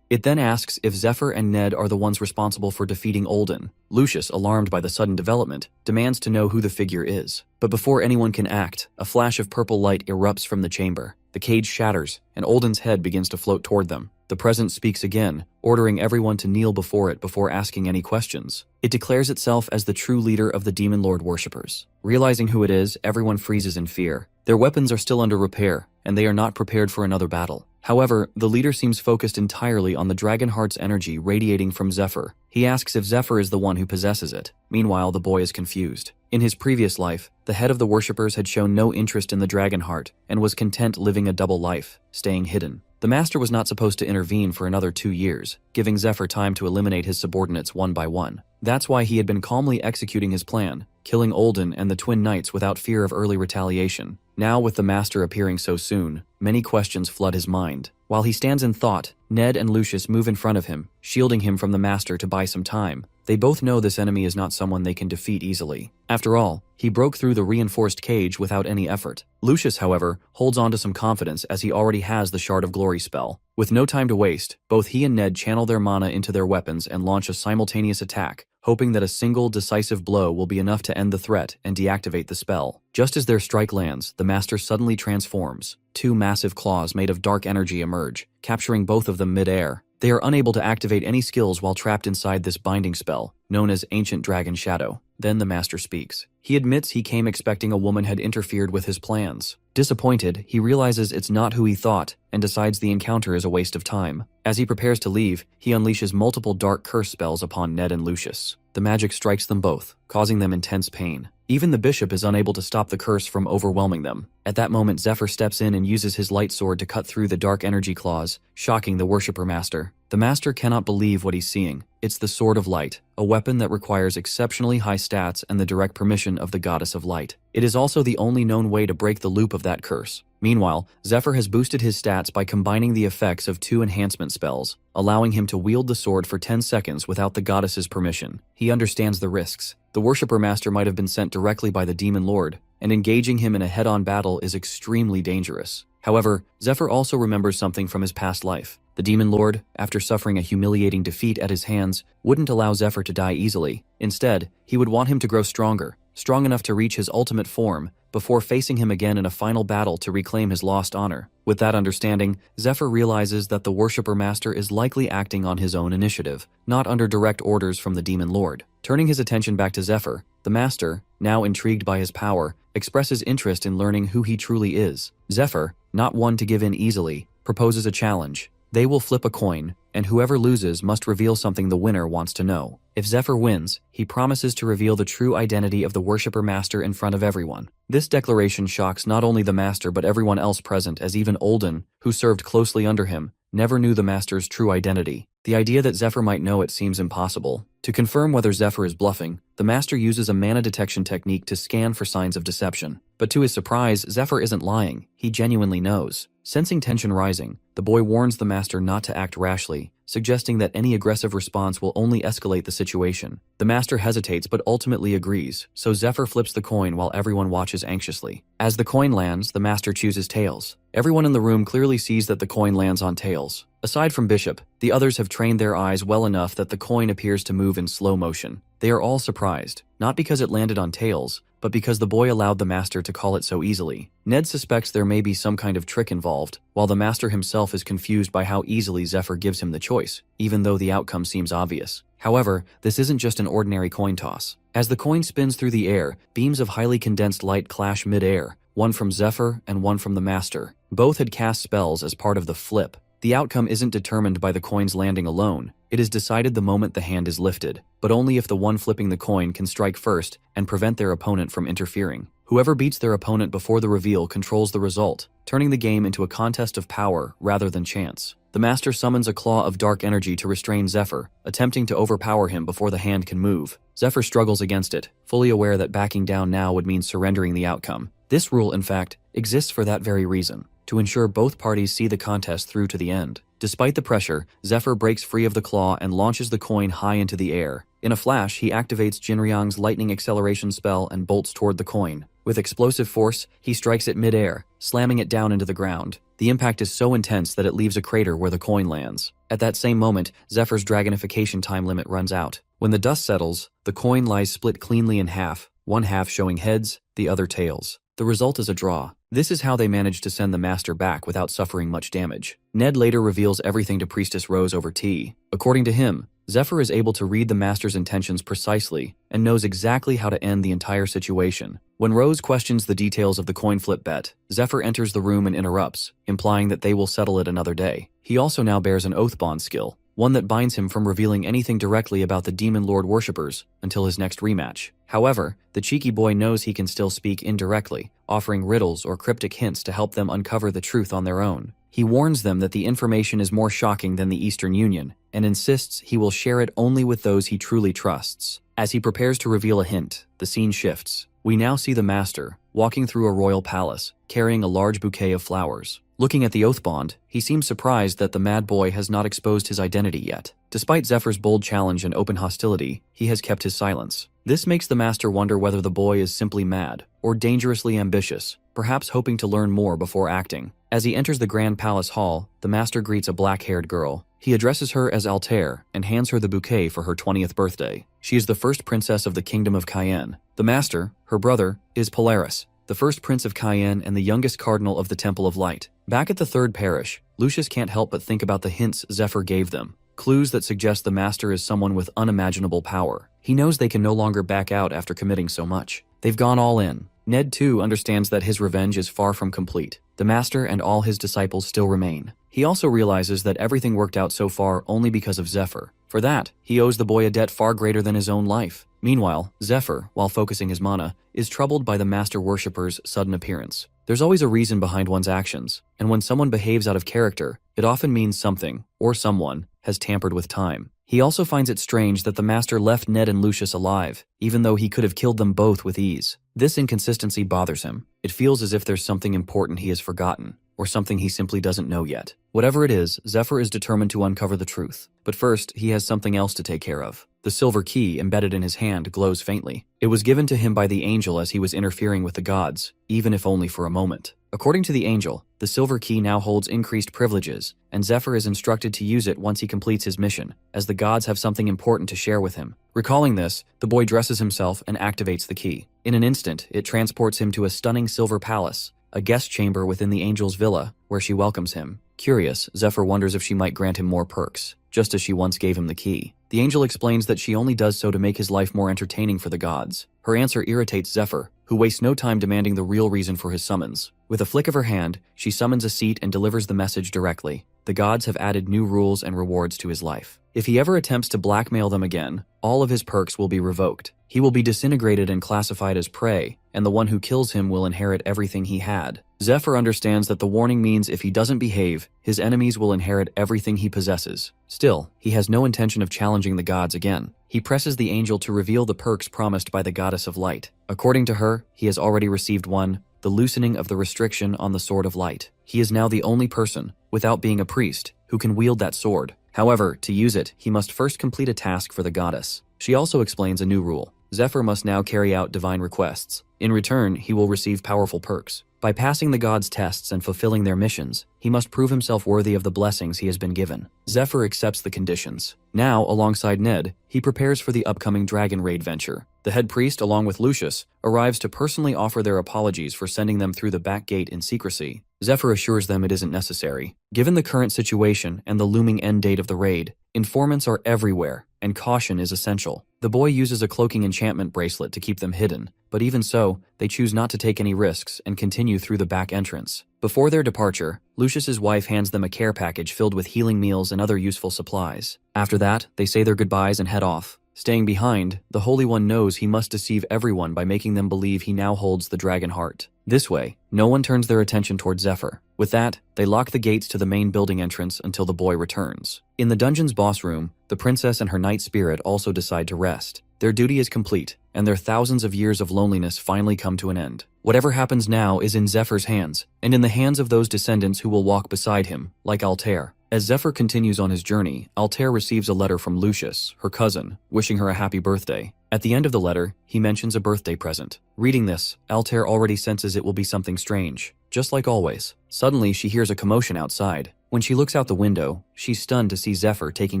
It then asks if Zephyr and Ned are the ones responsible for defeating Olden. Lucius, alarmed by the sudden development, demands to know who the figure is. But before anyone can act, a flash of purple light erupts from the chamber. The cage shatters, and Olden's head begins to float toward them. The presence speaks again, ordering everyone to kneel before it before asking any questions. It declares itself as the true leader of the Demon Lord worshippers. Realizing who it is, everyone freezes in fear. Their weapons are still under repair, and they are not prepared for another battle. However, the leader seems focused entirely on the dragon heart's energy radiating from Zephyr. He asks if Zephyr is the one who possesses it. Meanwhile, the boy is confused. In his previous life, the head of the worshippers had shown no interest in the dragon heart and was content living a double life, staying hidden. The master was not supposed to intervene for another 2 years, giving Zephyr time to eliminate his subordinates one by one. That's why he had been calmly executing his plan, killing Olden and the twin knights without fear of early retaliation. Now, with the master appearing so soon, many questions flood his mind. While he stands in thought, Ned and Lucius move in front of him, shielding him from the master to buy some time. They both know this enemy is not someone they can defeat easily. After all, he broke through the reinforced cage without any effort. Lucius, however, holds on to some confidence as he already has the Shard of Glory spell. With no time to waste, both he and Ned channel their mana into their weapons and launch a simultaneous attack, hoping that a single decisive blow will be enough to end the threat and deactivate the spell. Just as their strike lands, the master suddenly transforms. 2 massive claws made of dark energy emerge, capturing both of them mid-air. They are unable to activate any skills while trapped inside this binding spell, known as Ancient Dragon Shadow. Then the master speaks. He admits he came expecting a woman had interfered with his plans. Disappointed, he realizes it's not who he thought and decides the encounter is a waste of time. As he prepares to leave, he unleashes multiple dark curse spells upon Ned and Lucius. The magic strikes them both, causing them intense pain. Even the bishop is unable to stop the curse from overwhelming them. At that moment, Zephyr steps in and uses his light sword to cut through the dark energy claws, shocking the worshipper master. The master cannot believe what he's seeing. It's the Sword of Light, a weapon that requires exceptionally high stats and the direct permission of the Goddess of Light. It is also the only known way to break the loop of that curse. Meanwhile, Zephyr has boosted his stats by combining the effects of 2 enhancement spells, allowing him to wield the sword for 10 seconds without the goddess's permission. He understands the risks. The worshipper master might have been sent directly by the demon lord, and engaging him in a head-on battle is extremely dangerous. However, Zephyr also remembers something from his past life. The demon lord, after suffering a humiliating defeat at his hands, wouldn't allow Zephyr to die easily. Instead, he would want him to grow stronger, strong enough to reach his ultimate form, before facing him again in a final battle to reclaim his lost honor. With that understanding, Zephyr realizes that the worshipper master is likely acting on his own initiative, not under direct orders from the demon lord. Turning his attention back to Zephyr, the master, now intrigued by his power, expresses interest in learning who he truly is. Zephyr, not one to give in easily, proposes a challenge. They will flip a coin, and whoever loses must reveal something the winner wants to know. If Zephyr wins, he promises to reveal the true identity of the worshipper master in front of everyone. This declaration shocks not only the master but everyone else present, as even Olden, who served closely under him, never knew the master's true identity. The idea that Zephyr might know it seems impossible. To confirm whether Zephyr is bluffing, the master uses a mana detection technique to scan for signs of deception. But to his surprise, Zephyr isn't lying. He genuinely knows. Sensing tension rising, the boy warns the master not to act rashly, suggesting that any aggressive response will only escalate the situation. The master hesitates but ultimately agrees, so Zephyr flips the coin while everyone watches anxiously. As the coin lands, the master chooses tails. Everyone in the room clearly sees that the coin lands on tails. Aside from Bishop, the others have trained their eyes well enough that the coin appears to move in slow motion. They are all surprised, not because it landed on tails, but because the boy allowed the master to call it so easily. Ned suspects there may be some kind of trick involved, while the master himself is confused by how easily Zephyr gives him the choice, even though the outcome seems obvious. However, this isn't just an ordinary coin toss. As the coin spins through the air, beams of highly condensed light clash mid-air, one from Zephyr and one from the master. Both had cast spells as part of the flip. The outcome isn't determined by the coin's landing alone. It is decided the moment the hand is lifted, but only if the one flipping the coin can strike first and prevent their opponent from interfering. Whoever beats their opponent before the reveal controls the result, turning the game into a contest of power rather than chance. The master summons a claw of dark energy to restrain Zephyr, attempting to overpower him before the hand can move. Zephyr struggles against it, fully aware that backing down now would mean surrendering the outcome. This rule, in fact, exists for that very reason, to ensure both parties see the contest through to the end. Despite the pressure, Zephyr breaks free of the claw and launches the coin high into the air. In a flash, he activates Jinryang's lightning acceleration spell and bolts toward the coin. With explosive force, he strikes it mid-air, slamming it down into the ground. The impact is so intense that it leaves a crater where the coin lands. At that same moment, Zephyr's dragonification time limit runs out. When the dust settles, the coin lies split cleanly in half, one half showing heads, the other tails. The result is a draw. This is how they managed to send the master back without suffering much damage. Ned later reveals everything to Priestess Rose over tea. According to him, Zephyr is able to read the master's intentions precisely and knows exactly how to end the entire situation. When Rose questions the details of the coin flip bet, Zephyr enters the room and interrupts, implying that they will settle it another day. He also now bears an oath bond skill, one that binds him from revealing anything directly about the Demon Lord worshippers until his next rematch. However, the cheeky boy knows he can still speak indirectly, offering riddles or cryptic hints to help them uncover the truth on their own. He warns them that the information is more shocking than the Eastern Union, and insists he will share it only with those he truly trusts. As he prepares to reveal a hint, the scene shifts. We now see the master, walking through a royal palace, carrying a large bouquet of flowers. Looking at the oath bond, he seems surprised that the mad boy has not exposed his identity yet. Despite Zephyr's bold challenge and open hostility, he has kept his silence. This makes the master wonder whether the boy is simply mad, or dangerously ambitious, perhaps hoping to learn more before acting. As he enters the grand palace hall, the master greets a black-haired girl. He addresses her as Altair and hands her the bouquet for her 20th birthday. She is the first princess of the Kingdom of Cayenne. The master, her brother, is Polaris, the first prince of Cayenne and the youngest cardinal of the Temple of Light. Back at the third parish, Lucius can't help but think about the hints Zephyr gave them, clues that suggest the master is someone with unimaginable power. He knows they can no longer back out after committing so much. They've gone all in. Ned, too, understands that his revenge is far from complete. The master and all his disciples still remain. He also realizes that everything worked out so far only because of Zephyr. For that, he owes the boy a debt far greater than his own life. Meanwhile, Zephyr, while focusing his mana, is troubled by the master worshipper's sudden appearance. There's always a reason behind one's actions, and when someone behaves out of character, it often means something, or someone, has tampered with time. He also finds it strange that the master left Ned and Lucius alive, even though he could have killed them both with ease. This inconsistency bothers him. It feels as if there's something important he has forgotten, or something he simply doesn't know yet. Whatever it is, Zephyr is determined to uncover the truth. But first, he has something else to take care of. The silver key embedded in his hand glows faintly. It was given to him by the angel as he was interfering with the gods, even if only for a moment. According to the angel, the silver key now holds increased privileges, and Zephyr is instructed to use it once he completes his mission, as the gods have something important to share with him. Recalling this, the boy dresses himself and activates the key. In an instant, it transports him to a stunning silver palace, a guest chamber within the angel's villa, where she welcomes him. Curious, Zephyr wonders if she might grant him more perks, just as she once gave him the key. The angel explains that she only does so to make his life more entertaining for the gods. Her answer irritates Zephyr, who wastes no time demanding the real reason for his summons. With a flick of her hand, she summons a seat and delivers the message directly. The gods have added new rules and rewards to his life. If he ever attempts to blackmail them again, all of his perks will be revoked. He will be disintegrated and classified as prey, and the one who kills him will inherit everything he had. Zephyr understands that the warning means if he doesn't behave, his enemies will inherit everything he possesses. Still, he has no intention of challenging the gods again. He presses the angel to reveal the perks promised by the goddess of light. According to her, he has already received one, the loosening of the restriction on the sword of light. He is now the only person, without being a priest, who can wield that sword. However, to use it, he must first complete a task for the goddess. She also explains a new rule. Zephyr must now carry out divine requests. In return, he will receive powerful perks. By passing the gods' tests and fulfilling their missions, he must prove himself worthy of the blessings he has been given. Zephyr accepts the conditions. Now, alongside Ned, he prepares for the upcoming dragon raid venture. The head priest, along with Lucius, arrives to personally offer their apologies for sending them through the back gate in secrecy. Zephyr assures them it isn't necessary. Given the current situation and the looming end date of the raid, informants are everywhere, and caution is essential. The boy uses a cloaking enchantment bracelet to keep them hidden, but even so, they choose not to take any risks and continue through the back entrance. Before their departure, Lucius's wife hands them a care package filled with healing meals and other useful supplies. After that, they say their goodbyes and head off. Staying behind, the Holy One knows he must deceive everyone by making them believe he now holds the dragon heart. This way, no one turns their attention towards Zephyr. With that, they lock the gates to the main building entrance until the boy returns. In the dungeon's boss room, the princess and her knight spirit also decide to rest. Their duty is complete, and their thousands of years of loneliness finally come to an end. Whatever happens now is in Zephyr's hands, and in the hands of those descendants who will walk beside him, like Altair. As Zephyr continues on his journey, Altair receives a letter from Lucius, her cousin, wishing her a happy birthday. At the end of the letter, he mentions a birthday present. Reading this, Altair already senses it will be something strange. Just like always, suddenly she hears a commotion outside. When she looks out the window, she's stunned to see Zephyr taking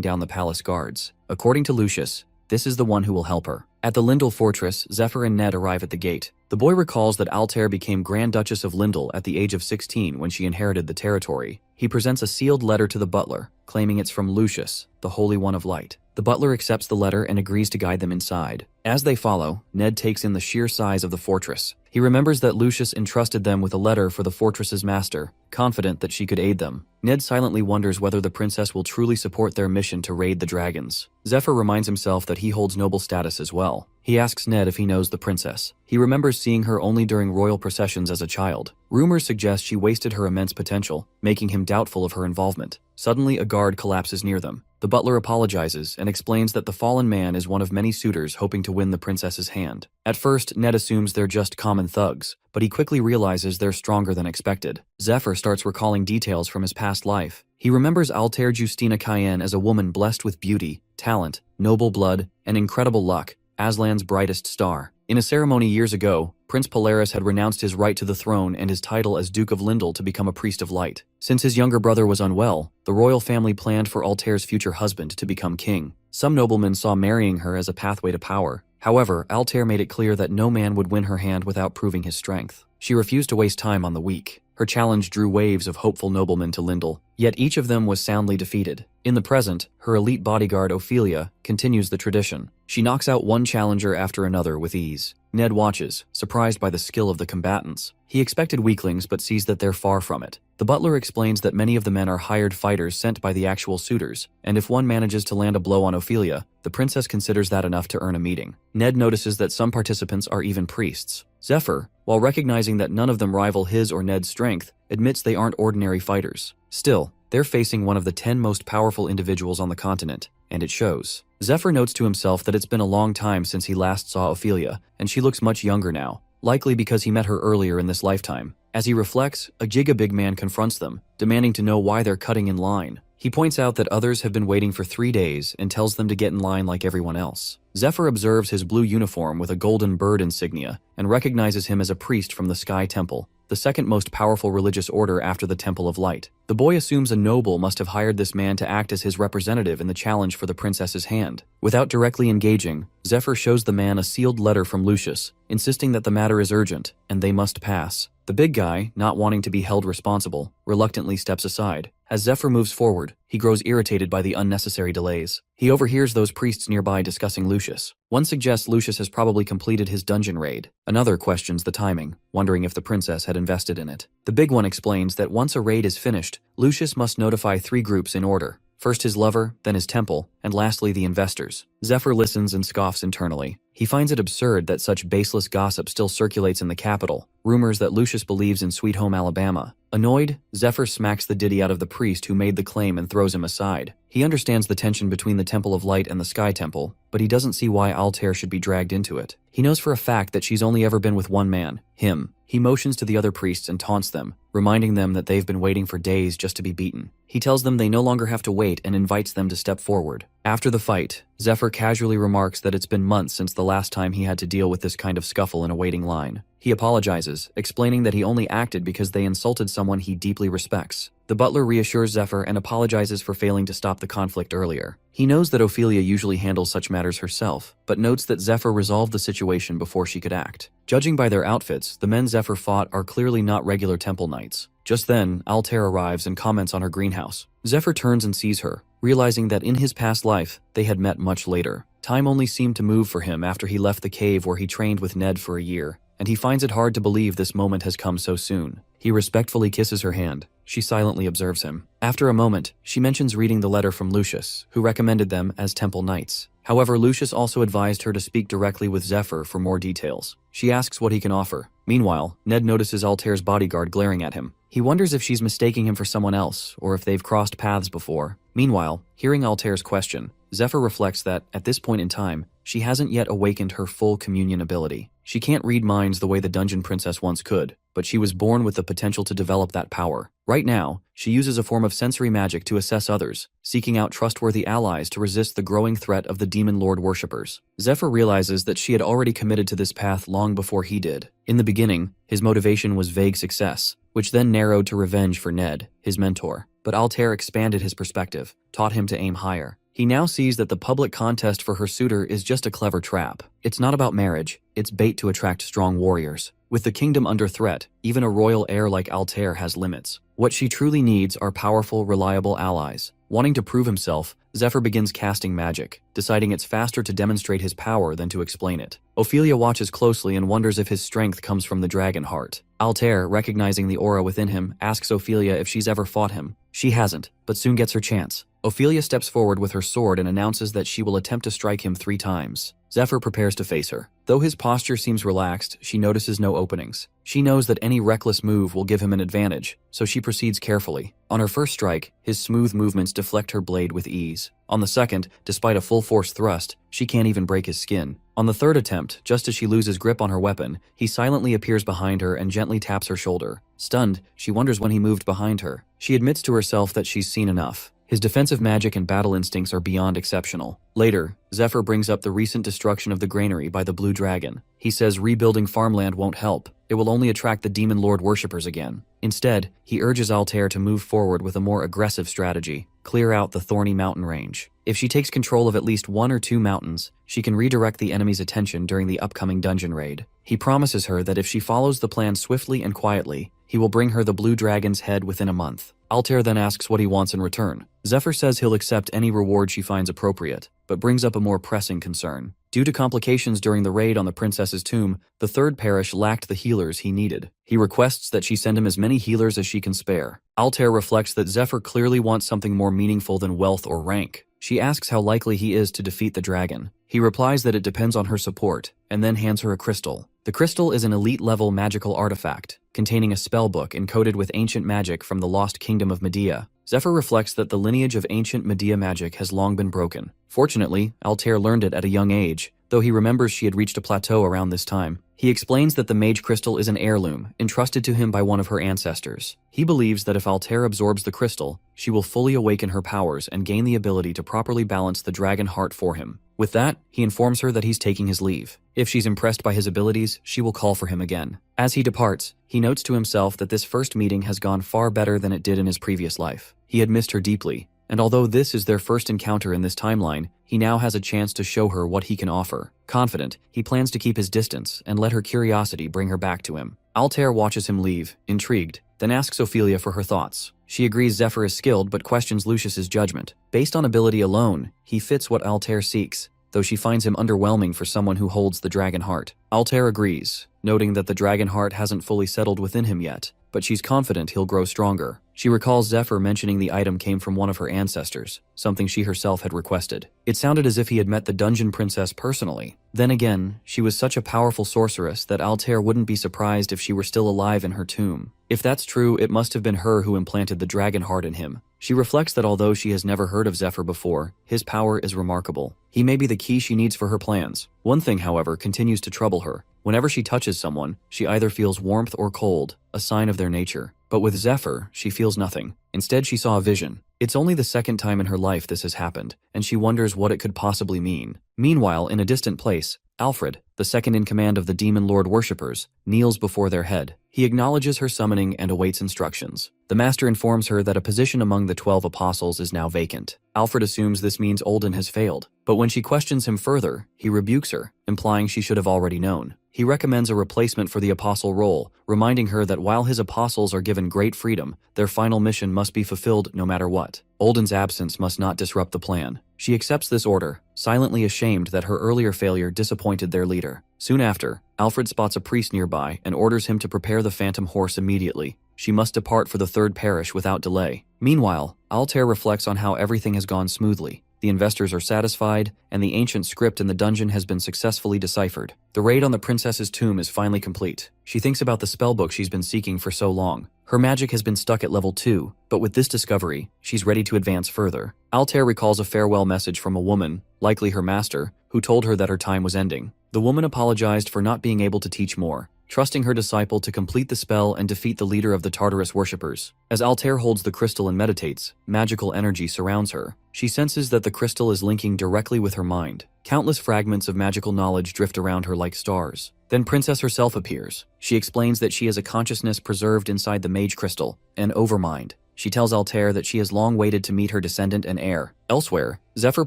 down the palace guards. According to Lucius, this is the one who will help her. At the Lindell fortress, Zephyr and Ned arrive at the gate. The boy recalls that Altair became Grand Duchess of Lindell at the age of 16 when she inherited the territory. He presents a sealed letter to the butler, claiming it's from Lucius, the Holy One of Light. The butler accepts the letter and agrees to guide them inside. As they follow, Ned takes in the sheer size of the fortress. He remembers that Lucius entrusted them with a letter for the fortress's master, confident that she could aid them. Ned silently wonders whether the princess will truly support their mission to raid the dragons. Zephyr reminds himself that he holds noble status as well. He asks Ned if he knows the princess. He remembers seeing her only during royal processions as a child. Rumors suggest she wasted her immense potential, making him doubtful of her involvement. Suddenly, a guard collapses near them. The butler apologizes and explains that the fallen man is one of many suitors hoping to win the princess's hand. At first, Ned assumes they're just common thugs, but he quickly realizes they're stronger than expected. Zephyr starts recalling details from his past life. He remembers Altair Justina Cayenne as a woman blessed with beauty, talent, noble blood, and incredible luck, Aslan's brightest star. In a ceremony years ago, Prince Polaris had renounced his right to the throne and his title as Duke of Lindell to become a priest of light. Since his younger brother was unwell, the royal family planned for Altair's future husband to become king. Some noblemen saw marrying her as a pathway to power. However, Altair made it clear that no man would win her hand without proving his strength. She refused to waste time on the weak. Her challenge drew waves of hopeful noblemen to Lindell, yet each of them was soundly defeated. In the present, her elite bodyguard Ophelia continues the tradition. She knocks out one challenger after another with ease. Ned watches, surprised by the skill of the combatants. He expected weaklings but sees that they're far from it. The butler explains that many of the men are hired fighters sent by the actual suitors, and if one manages to land a blow on Ophelia, the princess considers that enough to earn a meeting. Ned notices that some participants are even priests. Zephyr, while recognizing that none of them rival his or Ned's strength, admits they aren't ordinary fighters. Still, they're facing one of the 10 most powerful individuals on the continent, and it shows. Zephyr notes to himself that it's been a long time since he last saw Ophelia, and she looks much younger now, likely because he met her earlier in this lifetime. As he reflects, a giga-big man confronts them, demanding to know why they're cutting in line. He points out that others have been waiting for 3 days and tells them to get in line like everyone else. Zephyr observes his blue uniform with a golden bird insignia and recognizes him as a priest from the Sky Temple, the second most powerful religious order after the Temple of Light. The boy assumes a noble must have hired this man to act as his representative in the challenge for the princess's hand. Without directly engaging, Zephyr shows the man a sealed letter from Lucius, insisting that the matter is urgent and they must pass. The big guy, not wanting to be held responsible, reluctantly steps aside. As Zephyr moves forward, he grows irritated by the unnecessary delays. He overhears those priests nearby discussing Lucius. One suggests Lucius has probably completed his dungeon raid. Another questions the timing, wondering if the princess had invested in it. The big one explains that once a raid is finished, Lucius must notify 3 groups in order. First his lover, then his temple, and lastly the investors. Zephyr listens and scoffs internally. He finds it absurd that such baseless gossip still circulates in the capital, rumors that Lucius believes in Sweet Home Alabama. Annoyed, Zephyr smacks the ditty out of the priest who made the claim and throws him aside. He understands the tension between the Temple of Light and the Sky Temple, but he doesn't see why Altair should be dragged into it. He knows for a fact that she's only ever been with one man, him. He motions to the other priests and taunts them, reminding them that they've been waiting for days just to be beaten. He tells them they no longer have to wait and invites them to step forward. After the fight, Zephyr casually remarks that it's been months since the last time he had to deal with this kind of scuffle in a waiting line. He apologizes, explaining that he only acted because they insulted someone he deeply respects. The butler reassures Zephyr and apologizes for failing to stop the conflict earlier. He knows that Ophelia usually handles such matters herself, but notes that Zephyr resolved the situation before she could act. Judging by their outfits, the men Zephyr fought are clearly not regular temple knights. Just then, Altair arrives and comments on her greenhouse. Zephyr turns and sees her, realizing that in his past life, they had met much later. Time only seemed to move for him after he left the cave where he trained with Ned for a year, and he finds it hard to believe this moment has come so soon. He respectfully kisses her hand. She silently observes him. After a moment, she mentions reading the letter from Lucius, who recommended them as temple knights. However, Lucius also advised her to speak directly with Zephyr for more details. She asks what he can offer. Meanwhile, Ned notices Altair's bodyguard glaring at him. He wonders if she's mistaking him for someone else, or if they've crossed paths before. Meanwhile, hearing Altair's question, Zephyr reflects that, at this point in time, she hasn't yet awakened her full communion ability. She can't read minds the way the Dungeon Princess once could, but she was born with the potential to develop that power. Right now, she uses a form of sensory magic to assess others, seeking out trustworthy allies to resist the growing threat of the Demon Lord worshippers. Zephyr realizes that she had already committed to this path long before he did. In the beginning, his motivation was vague success, which then narrowed to revenge for Ned, his mentor. But Altair expanded his perspective, taught him to aim higher. He now sees that the public contest for her suitor is just a clever trap. It's not about marriage, it's bait to attract strong warriors. With the kingdom under threat, even a royal heir like Altair has limits. What she truly needs are powerful, reliable allies. Wanting to prove himself, Zephyr begins casting magic, deciding it's faster to demonstrate his power than to explain it. Ophelia watches closely and wonders if his strength comes from the dragon heart. Altair, recognizing the aura within him, asks Ophelia if she's ever fought him. She hasn't, but soon gets her chance. Ophelia steps forward with her sword and announces that she will attempt to strike him 3 times. Zephyr prepares to face her. Though his posture seems relaxed, she notices no openings. She knows that any reckless move will give him an advantage, so she proceeds carefully. On her first strike, his smooth movements deflect her blade with ease. On the second, despite a full-force thrust, she can't even break his skin. On the third attempt, just as she loses grip on her weapon, he silently appears behind her and gently taps her shoulder. Stunned, she wonders when he moved behind her. She admits to herself that she's seen enough. His defensive magic and battle instincts are beyond exceptional. Later, Zephyr brings up the recent destruction of the granary by the Blue Dragon. He says rebuilding farmland won't help. It will only attract the Demon Lord worshippers again. Instead, he urges Altair to move forward with a more aggressive strategy, clear out the thorny mountain range. If she takes control of at least 1 or 2 mountains, she can redirect the enemy's attention during the upcoming dungeon raid. He promises her that if she follows the plan swiftly and quietly, he will bring her the Blue Dragon's head within a month. Altair then asks what he wants in return. Zephyr says he'll accept any reward she finds appropriate, but brings up a more pressing concern. Due to complications during the raid on the princess's tomb, the third parish lacked the healers he needed. He requests that she send him as many healers as she can spare. Altair reflects that Zephyr clearly wants something more meaningful than wealth or rank. She asks how likely he is to defeat the dragon. He replies that it depends on her support, and then hands her a crystal. The crystal is an elite-level magical artifact, containing a spellbook encoded with ancient magic from the lost kingdom of Medea. Zephyr reflects that the lineage of ancient Medea magic has long been broken. Fortunately, Altair learned it at a young age, though he remembers she had reached a plateau around this time. He explains that the mage crystal is an heirloom, entrusted to him by one of her ancestors. He believes that if Altair absorbs the crystal, she will fully awaken her powers and gain the ability to properly balance the dragon heart for him. With that, he informs her that he's taking his leave. If she's impressed by his abilities, she will call for him again. As he departs, he notes to himself that this first meeting has gone far better than it did in his previous life. He had missed her deeply, and although this is their first encounter in this timeline, he now has a chance to show her what he can offer. Confident, he plans to keep his distance and let her curiosity bring her back to him. Altair watches him leave, intrigued, then asks Ophelia for her thoughts. She agrees Zephyr is skilled but questions Lucius's judgment. Based on ability alone, he fits what Altair seeks, though she finds him underwhelming for someone who holds the dragon heart. Altair agrees, noting that the dragon heart hasn't fully settled within him yet, but she's confident he'll grow stronger. She recalls Zephyr mentioning the item came from one of her ancestors, something she herself had requested. It sounded as if he had met the dungeon princess personally. Then again, she was such a powerful sorceress that Altair wouldn't be surprised if she were still alive in her tomb. If that's true, it must have been her who implanted the dragon heart in him. She reflects that although she has never heard of Zephyr before, his power is remarkable. He may be the key she needs for her plans. One thing, however, continues to trouble her. Whenever she touches someone, she either feels warmth or cold, a sign of their nature. But with Zephyr, she feels nothing. Instead, she saw a vision. It's only the second time in her life this has happened, and she wonders what it could possibly mean. Meanwhile, in a distant place, Alfred, the second in command of the Demon Lord worshippers, kneels before their head. He acknowledges her summoning and awaits instructions. The master informs her that a position among the 12 apostles is now vacant. Alfred assumes this means Olden has failed, but when she questions him further, he rebukes her, implying she should have already known. He recommends a replacement for the apostle role, reminding her that while his apostles are given great freedom, their final mission must be fulfilled no matter what. Olden's absence must not disrupt the plan. She accepts this order, silently ashamed that her earlier failure disappointed their leader. Soon after, Alfred spots a priest nearby and orders him to prepare the phantom horse immediately. She must depart for the third parish without delay. Meanwhile, Altair reflects on how everything has gone smoothly. The investors are satisfied, and the ancient script in the dungeon has been successfully deciphered. The raid on the princess's tomb is finally complete. She thinks about the spellbook she's been seeking for so long. Her magic has been stuck at level 2, but with this discovery, she's ready to advance further. Altair recalls a farewell message from a woman, likely her master, who told her that her time was ending. The woman apologized for not being able to teach more, trusting her disciple to complete the spell and defeat the leader of the Tartarus worshippers. As Altair holds the crystal and meditates, magical energy surrounds her. She senses that the crystal is linking directly with her mind. Countless fragments of magical knowledge drift around her like stars. Then Princess herself appears. She explains that she has a consciousness preserved inside the mage crystal, an overmind. She tells Altair that she has long waited to meet her descendant and heir. Elsewhere, Zephyr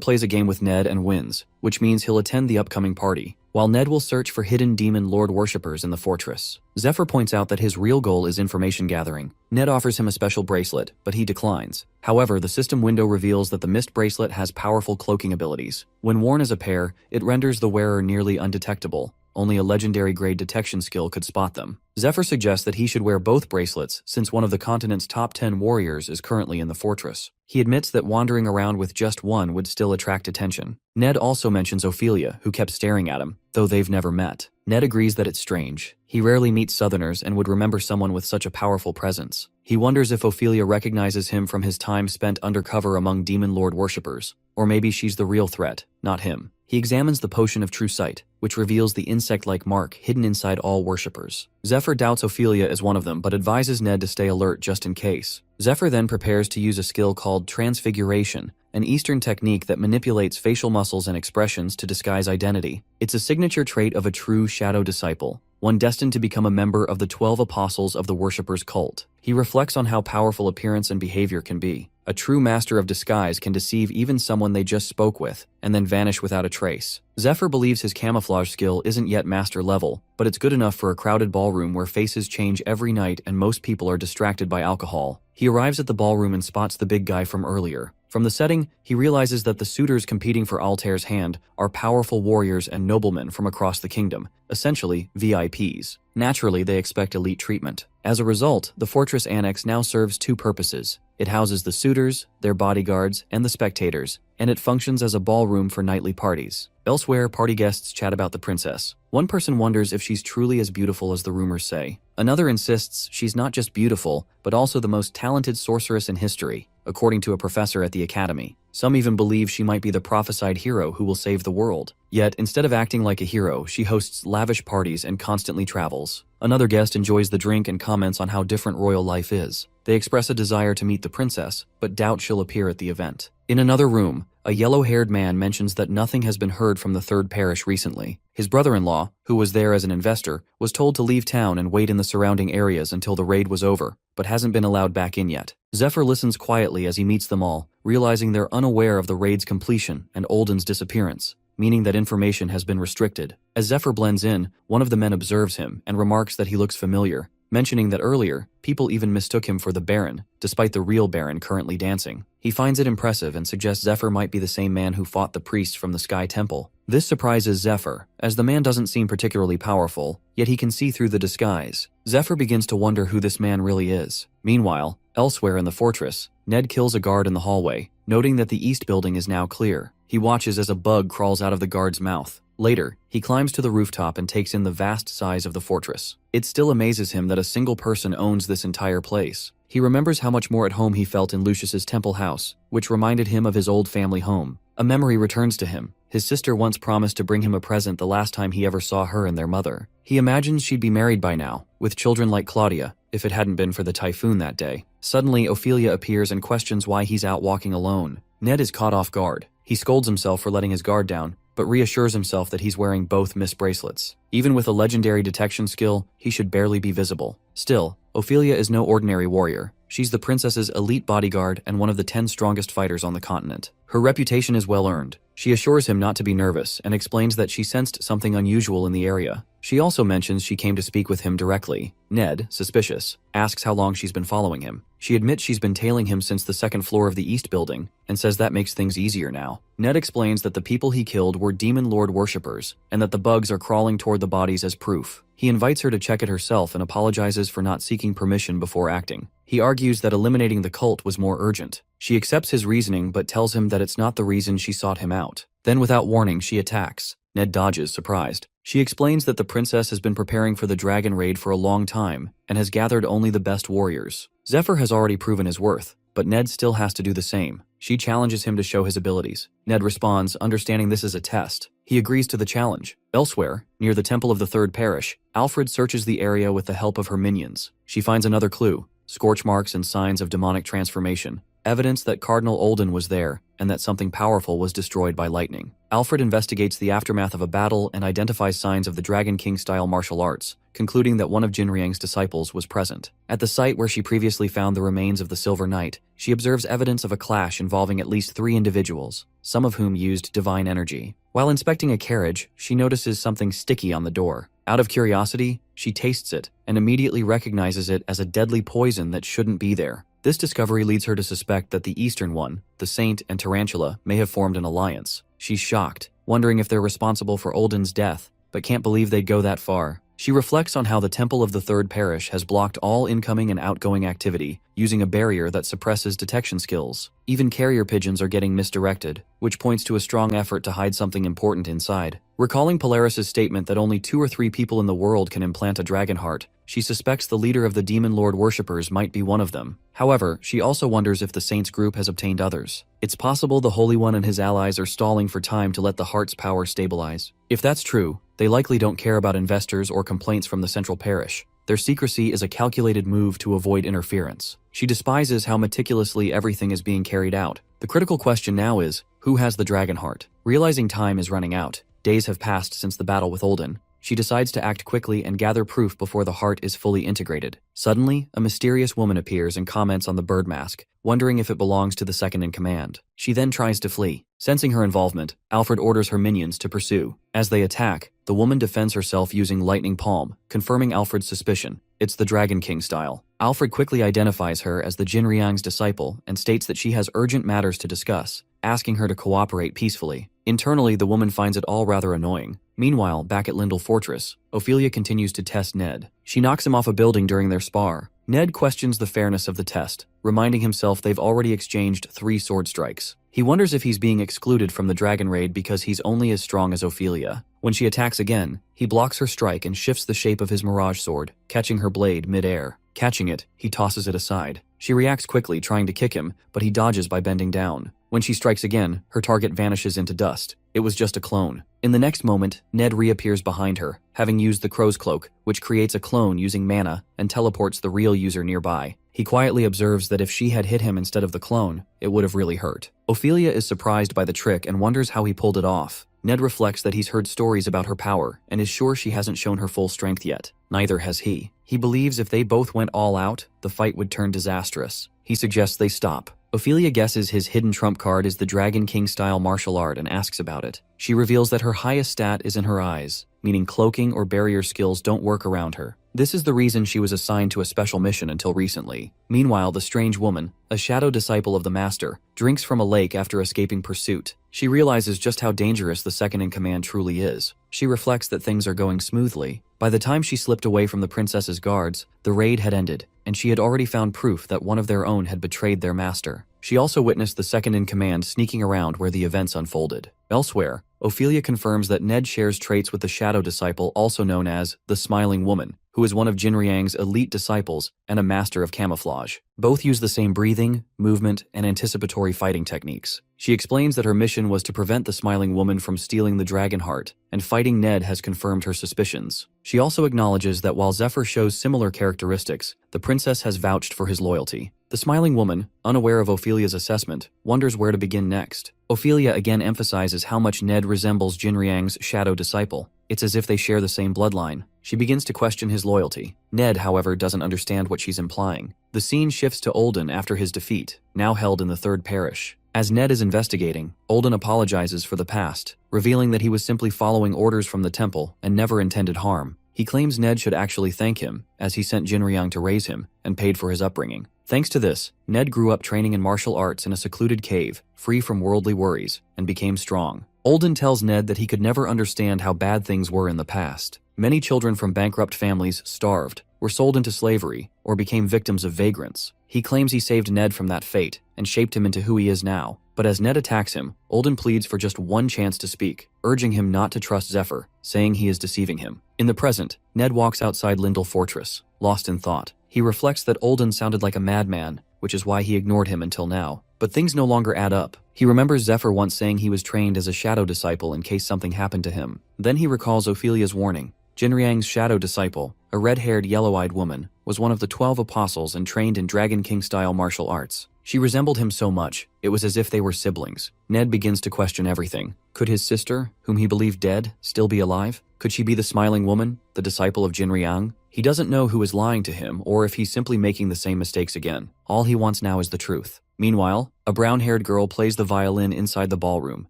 plays a game with Ned and wins, which means he'll attend the upcoming party, while Ned will search for hidden demon lord worshippers in the fortress. Zephyr points out that his real goal is information gathering. Ned offers him a special bracelet, but he declines. However, the system window reveals that the mist bracelet has powerful cloaking abilities. When worn as a pair, it renders the wearer nearly undetectable. Only a legendary grade detection skill could spot them. Zephyr suggests that he should wear both bracelets since one of the continent's top 10 warriors is currently in the fortress. He admits that wandering around with just one would still attract attention. Ned also mentions Ophelia, who kept staring at him, though they've never met. Ned agrees that it's strange. He rarely meets Southerners and would remember someone with such a powerful presence. He wonders if Ophelia recognizes him from his time spent undercover among Demon Lord worshippers, or maybe she's the real threat, not him. He examines the potion of true sight, which reveals the insect-like mark hidden inside all worshippers. Zephyr doubts Ophelia is one of them, but advises Ned to stay alert just in case. Zephyr then prepares to use a skill called transfiguration, an Eastern technique that manipulates facial muscles and expressions to disguise identity. It's a signature trait of a true shadow disciple, one destined to become a member of the 12 apostles of the worshippers' cult. He reflects on how powerful appearance and behavior can be. A true master of disguise can deceive even someone they just spoke with, and then vanish without a trace. Zephyr believes his camouflage skill isn't yet master level, but it's good enough for a crowded ballroom where faces change every night and most people are distracted by alcohol. He arrives at the ballroom and spots the big guy from earlier. From the setting, he realizes that the suitors competing for Altair's hand are powerful warriors and noblemen from across the kingdom, essentially VIPs. Naturally, they expect elite treatment. As a result, the fortress annex now serves two purposes. It houses the suitors, their bodyguards, and the spectators, and it functions as a ballroom for nightly parties. Elsewhere, party guests chat about the princess. One person wonders if she's truly as beautiful as the rumors say. Another insists she's not just beautiful, but also the most talented sorceress in history, according to a professor at the academy. Some even believe she might be the prophesied hero who will save the world. Yet, instead of acting like a hero, she hosts lavish parties and constantly travels. Another guest enjoys the drink and comments on how different royal life is. They express a desire to meet the princess, but doubt she'll appear at the event. In another room, a yellow-haired man mentions that nothing has been heard from the third parish recently. His brother-in-law, who was there as an investor, was told to leave town and wait in the surrounding areas until the raid was over, but hasn't been allowed back in yet. Zephyr listens quietly as he meets them all, realizing they're unaware of the raid's completion and Olden's disappearance, meaning that information has been restricted. As Zephyr blends in, one of the men observes him and remarks that he looks familiar, mentioning that earlier, people even mistook him for the Baron, despite the real Baron currently dancing. He finds it impressive and suggests Zephyr might be the same man who fought the priest from the Sky Temple. This surprises Zephyr, as the man doesn't seem particularly powerful, yet he can see through the disguise. Zephyr begins to wonder who this man really is. Meanwhile, elsewhere in the fortress, Ned kills a guard in the hallway, noting that the east building is now clear. He watches as a bug crawls out of the guard's mouth. Later, he climbs to the rooftop and takes in the vast size of the fortress. It still amazes him that a single person owns this entire place. He remembers how much more at home he felt in Lucius's temple house, which reminded him of his old family home. A memory returns to him. His sister once promised to bring him a present the last time he ever saw her and their mother. He imagines she'd be married by now, with children like Claudia, if it hadn't been for the typhoon that day. Suddenly, Ophelia appears and questions why he's out walking alone. Ned is caught off guard. He scolds himself for letting his guard down, but reassures himself that he's wearing both Miss bracelets. Even with a legendary detection skill, he should barely be visible. Still, Ophelia is no ordinary warrior. She's the princess's elite bodyguard and one of the 10 strongest fighters on the continent. Her reputation is well earned. She assures him not to be nervous and explains that she sensed something unusual in the area. She also mentions she came to speak with him directly. Ned, suspicious, asks how long she's been following him. She admits she's been tailing him since the second floor of the East building and says that makes things easier now. Ned explains that the people he killed were demon lord worshippers and that the bugs are crawling toward the bodies as proof. He invites her to check it herself and apologizes for not seeking permission before acting. He argues that eliminating the cult was more urgent. She accepts his reasoning but tells him that it's not the reason she sought him out. Then without warning, she attacks. Ned dodges, surprised. She explains that the princess has been preparing for the dragon raid for a long time and has gathered only the best warriors. Zephyr has already proven his worth, but Ned still has to do the same. She challenges him to show his abilities. Ned responds, understanding this is a test. He agrees to the challenge. Elsewhere, near the Temple of the Third Parish, Alfred searches the area with the help of her minions. She finds another clue, scorch marks and signs of demonic transformation, evidence that Cardinal Olden was there and that something powerful was destroyed by lightning. Alfred investigates the aftermath of a battle and identifies signs of the Dragon King-style martial arts, concluding that one of Jinriang's disciples was present. At the site where she previously found the remains of the Silver Knight, she observes evidence of a clash involving at least 3 individuals, some of whom used divine energy. While inspecting a carriage, she notices something sticky on the door. Out of curiosity, she tastes it and immediately recognizes it as a deadly poison that shouldn't be there. This discovery leads her to suspect that the Eastern one, the Saint and Tarantula, may have formed an alliance. She's shocked, wondering if they're responsible for Olden's death, but can't believe they'd go that far. She reflects on how the Temple of the Third Parish has blocked all incoming and outgoing activity, using a barrier that suppresses detection skills. Even carrier pigeons are getting misdirected, which points to a strong effort to hide something important inside. Recalling Polaris's statement that only 2 or 3 people in the world can implant a dragon heart, she suspects the leader of the Demon Lord worshippers might be one of them. However, she also wonders if the Saints group has obtained others. It's possible the Holy One and his allies are stalling for time to let the heart's power stabilize. If that's true, they likely don't care about investors or complaints from the central parish. Their secrecy is a calculated move to avoid interference. She despises how meticulously everything is being carried out. The critical question now is, who has the dragon heart? Realizing time is running out, days have passed since the battle with Olden. She decides to act quickly and gather proof before the heart is fully integrated. Suddenly, a mysterious woman appears and comments on the bird mask, wondering if it belongs to the second in command. She then tries to flee. Sensing her involvement, Alfred orders her minions to pursue. As they attack, the woman defends herself using lightning palm, confirming Alfred's suspicion. It's the Dragon King style. Alfred quickly identifies her as the Jinriang's disciple and states that she has urgent matters to discuss, asking her to cooperate peacefully. Internally, the woman finds it all rather annoying. Meanwhile, back at Lindell Fortress, Ophelia continues to test Ned. She knocks him off a building during their spar. Ned questions the fairness of the test, reminding himself they've already exchanged 3 sword strikes. He wonders if he's being excluded from the dragon raid because he's only as strong as Ophelia. When she attacks again, he blocks her strike and shifts the shape of his mirage sword, catching her blade mid-air. Catching it, he tosses it aside. She reacts quickly, trying to kick him, but he dodges by bending down. When she strikes again, her target vanishes into dust. It was just a clone. In the next moment, Ned reappears behind her, having used the crow's cloak, which creates a clone using mana and teleports the real user nearby. He quietly observes that if she had hit him instead of the clone, it would have really hurt. Ophelia is surprised by the trick and wonders how he pulled it off. Ned reflects that he's heard stories about her power and is sure she hasn't shown her full strength yet. Neither has he. He believes if they both went all out, the fight would turn disastrous. He suggests they stop. Ophelia guesses his hidden trump card is the Dragon King-style martial art and asks about it. She reveals that her highest stat is in her eyes, meaning cloaking or barrier skills don't work around her. This is the reason she was assigned to a special mission until recently. Meanwhile, the strange woman, a shadow disciple of the master, drinks from a lake after escaping pursuit. She realizes just how dangerous the second-in-command truly is. She reflects that things are going smoothly. By the time she slipped away from the princess's guards, the raid had ended, and she had already found proof that one of their own had betrayed their master. She also witnessed the second-in-command sneaking around where the events unfolded. Elsewhere, Ophelia confirms that Ned shares traits with the shadow disciple also known as the Smiling Woman, who is one of Jinriang's elite disciples and a master of camouflage. Both use the same breathing, movement, and anticipatory fighting techniques. She explains that her mission was to prevent the Smiling Woman from stealing the dragon heart, and fighting Ned has confirmed her suspicions. She also acknowledges that while Zephyr shows similar characteristics, the princess has vouched for his loyalty. The Smiling Woman, unaware of Ophelia's assessment, wonders where to begin next. Ophelia again emphasizes how much Ned resembles Jinriang's shadow disciple. It's as if they share the same bloodline. She begins to question his loyalty. Ned, however, doesn't understand what she's implying. The scene shifts to Olden after his defeat, now held in the Third Parish. As Ned is investigating, Olden apologizes for the past, revealing that he was simply following orders from the temple and never intended harm. He claims Ned should actually thank him, as he sent Jinriang to raise him and paid for his upbringing. Thanks to this, Ned grew up training in martial arts in a secluded cave, free from worldly worries, and became strong. Olden tells Ned that he could never understand how bad things were in the past. Many children from bankrupt families starved, were sold into slavery, or became victims of vagrants. He claims he saved Ned from that fate and shaped him into who he is now. But as Ned attacks him, Olden pleads for just one chance to speak, urging him not to trust Zephyr, saying he is deceiving him. In the present, Ned walks outside Lindell Fortress, lost in thought. He reflects that Olden sounded like a madman, which is why he ignored him until now. But things no longer add up. He remembers Zephyr once saying he was trained as a shadow disciple in case something happened to him. Then he recalls Ophelia's warning. Jinriang's shadow disciple, a red-haired, yellow-eyed woman, was one of the 12 apostles and trained in Dragon King-style martial arts. She resembled him so much, it was as if they were siblings. Ned begins to question everything. Could his sister, whom he believed dead, still be alive? Could she be the Smiling Woman, the disciple of Jinriang? He doesn't know who is lying to him or if he's simply making the same mistakes again. All he wants now is the truth. Meanwhile, a brown-haired girl plays the violin inside the ballroom.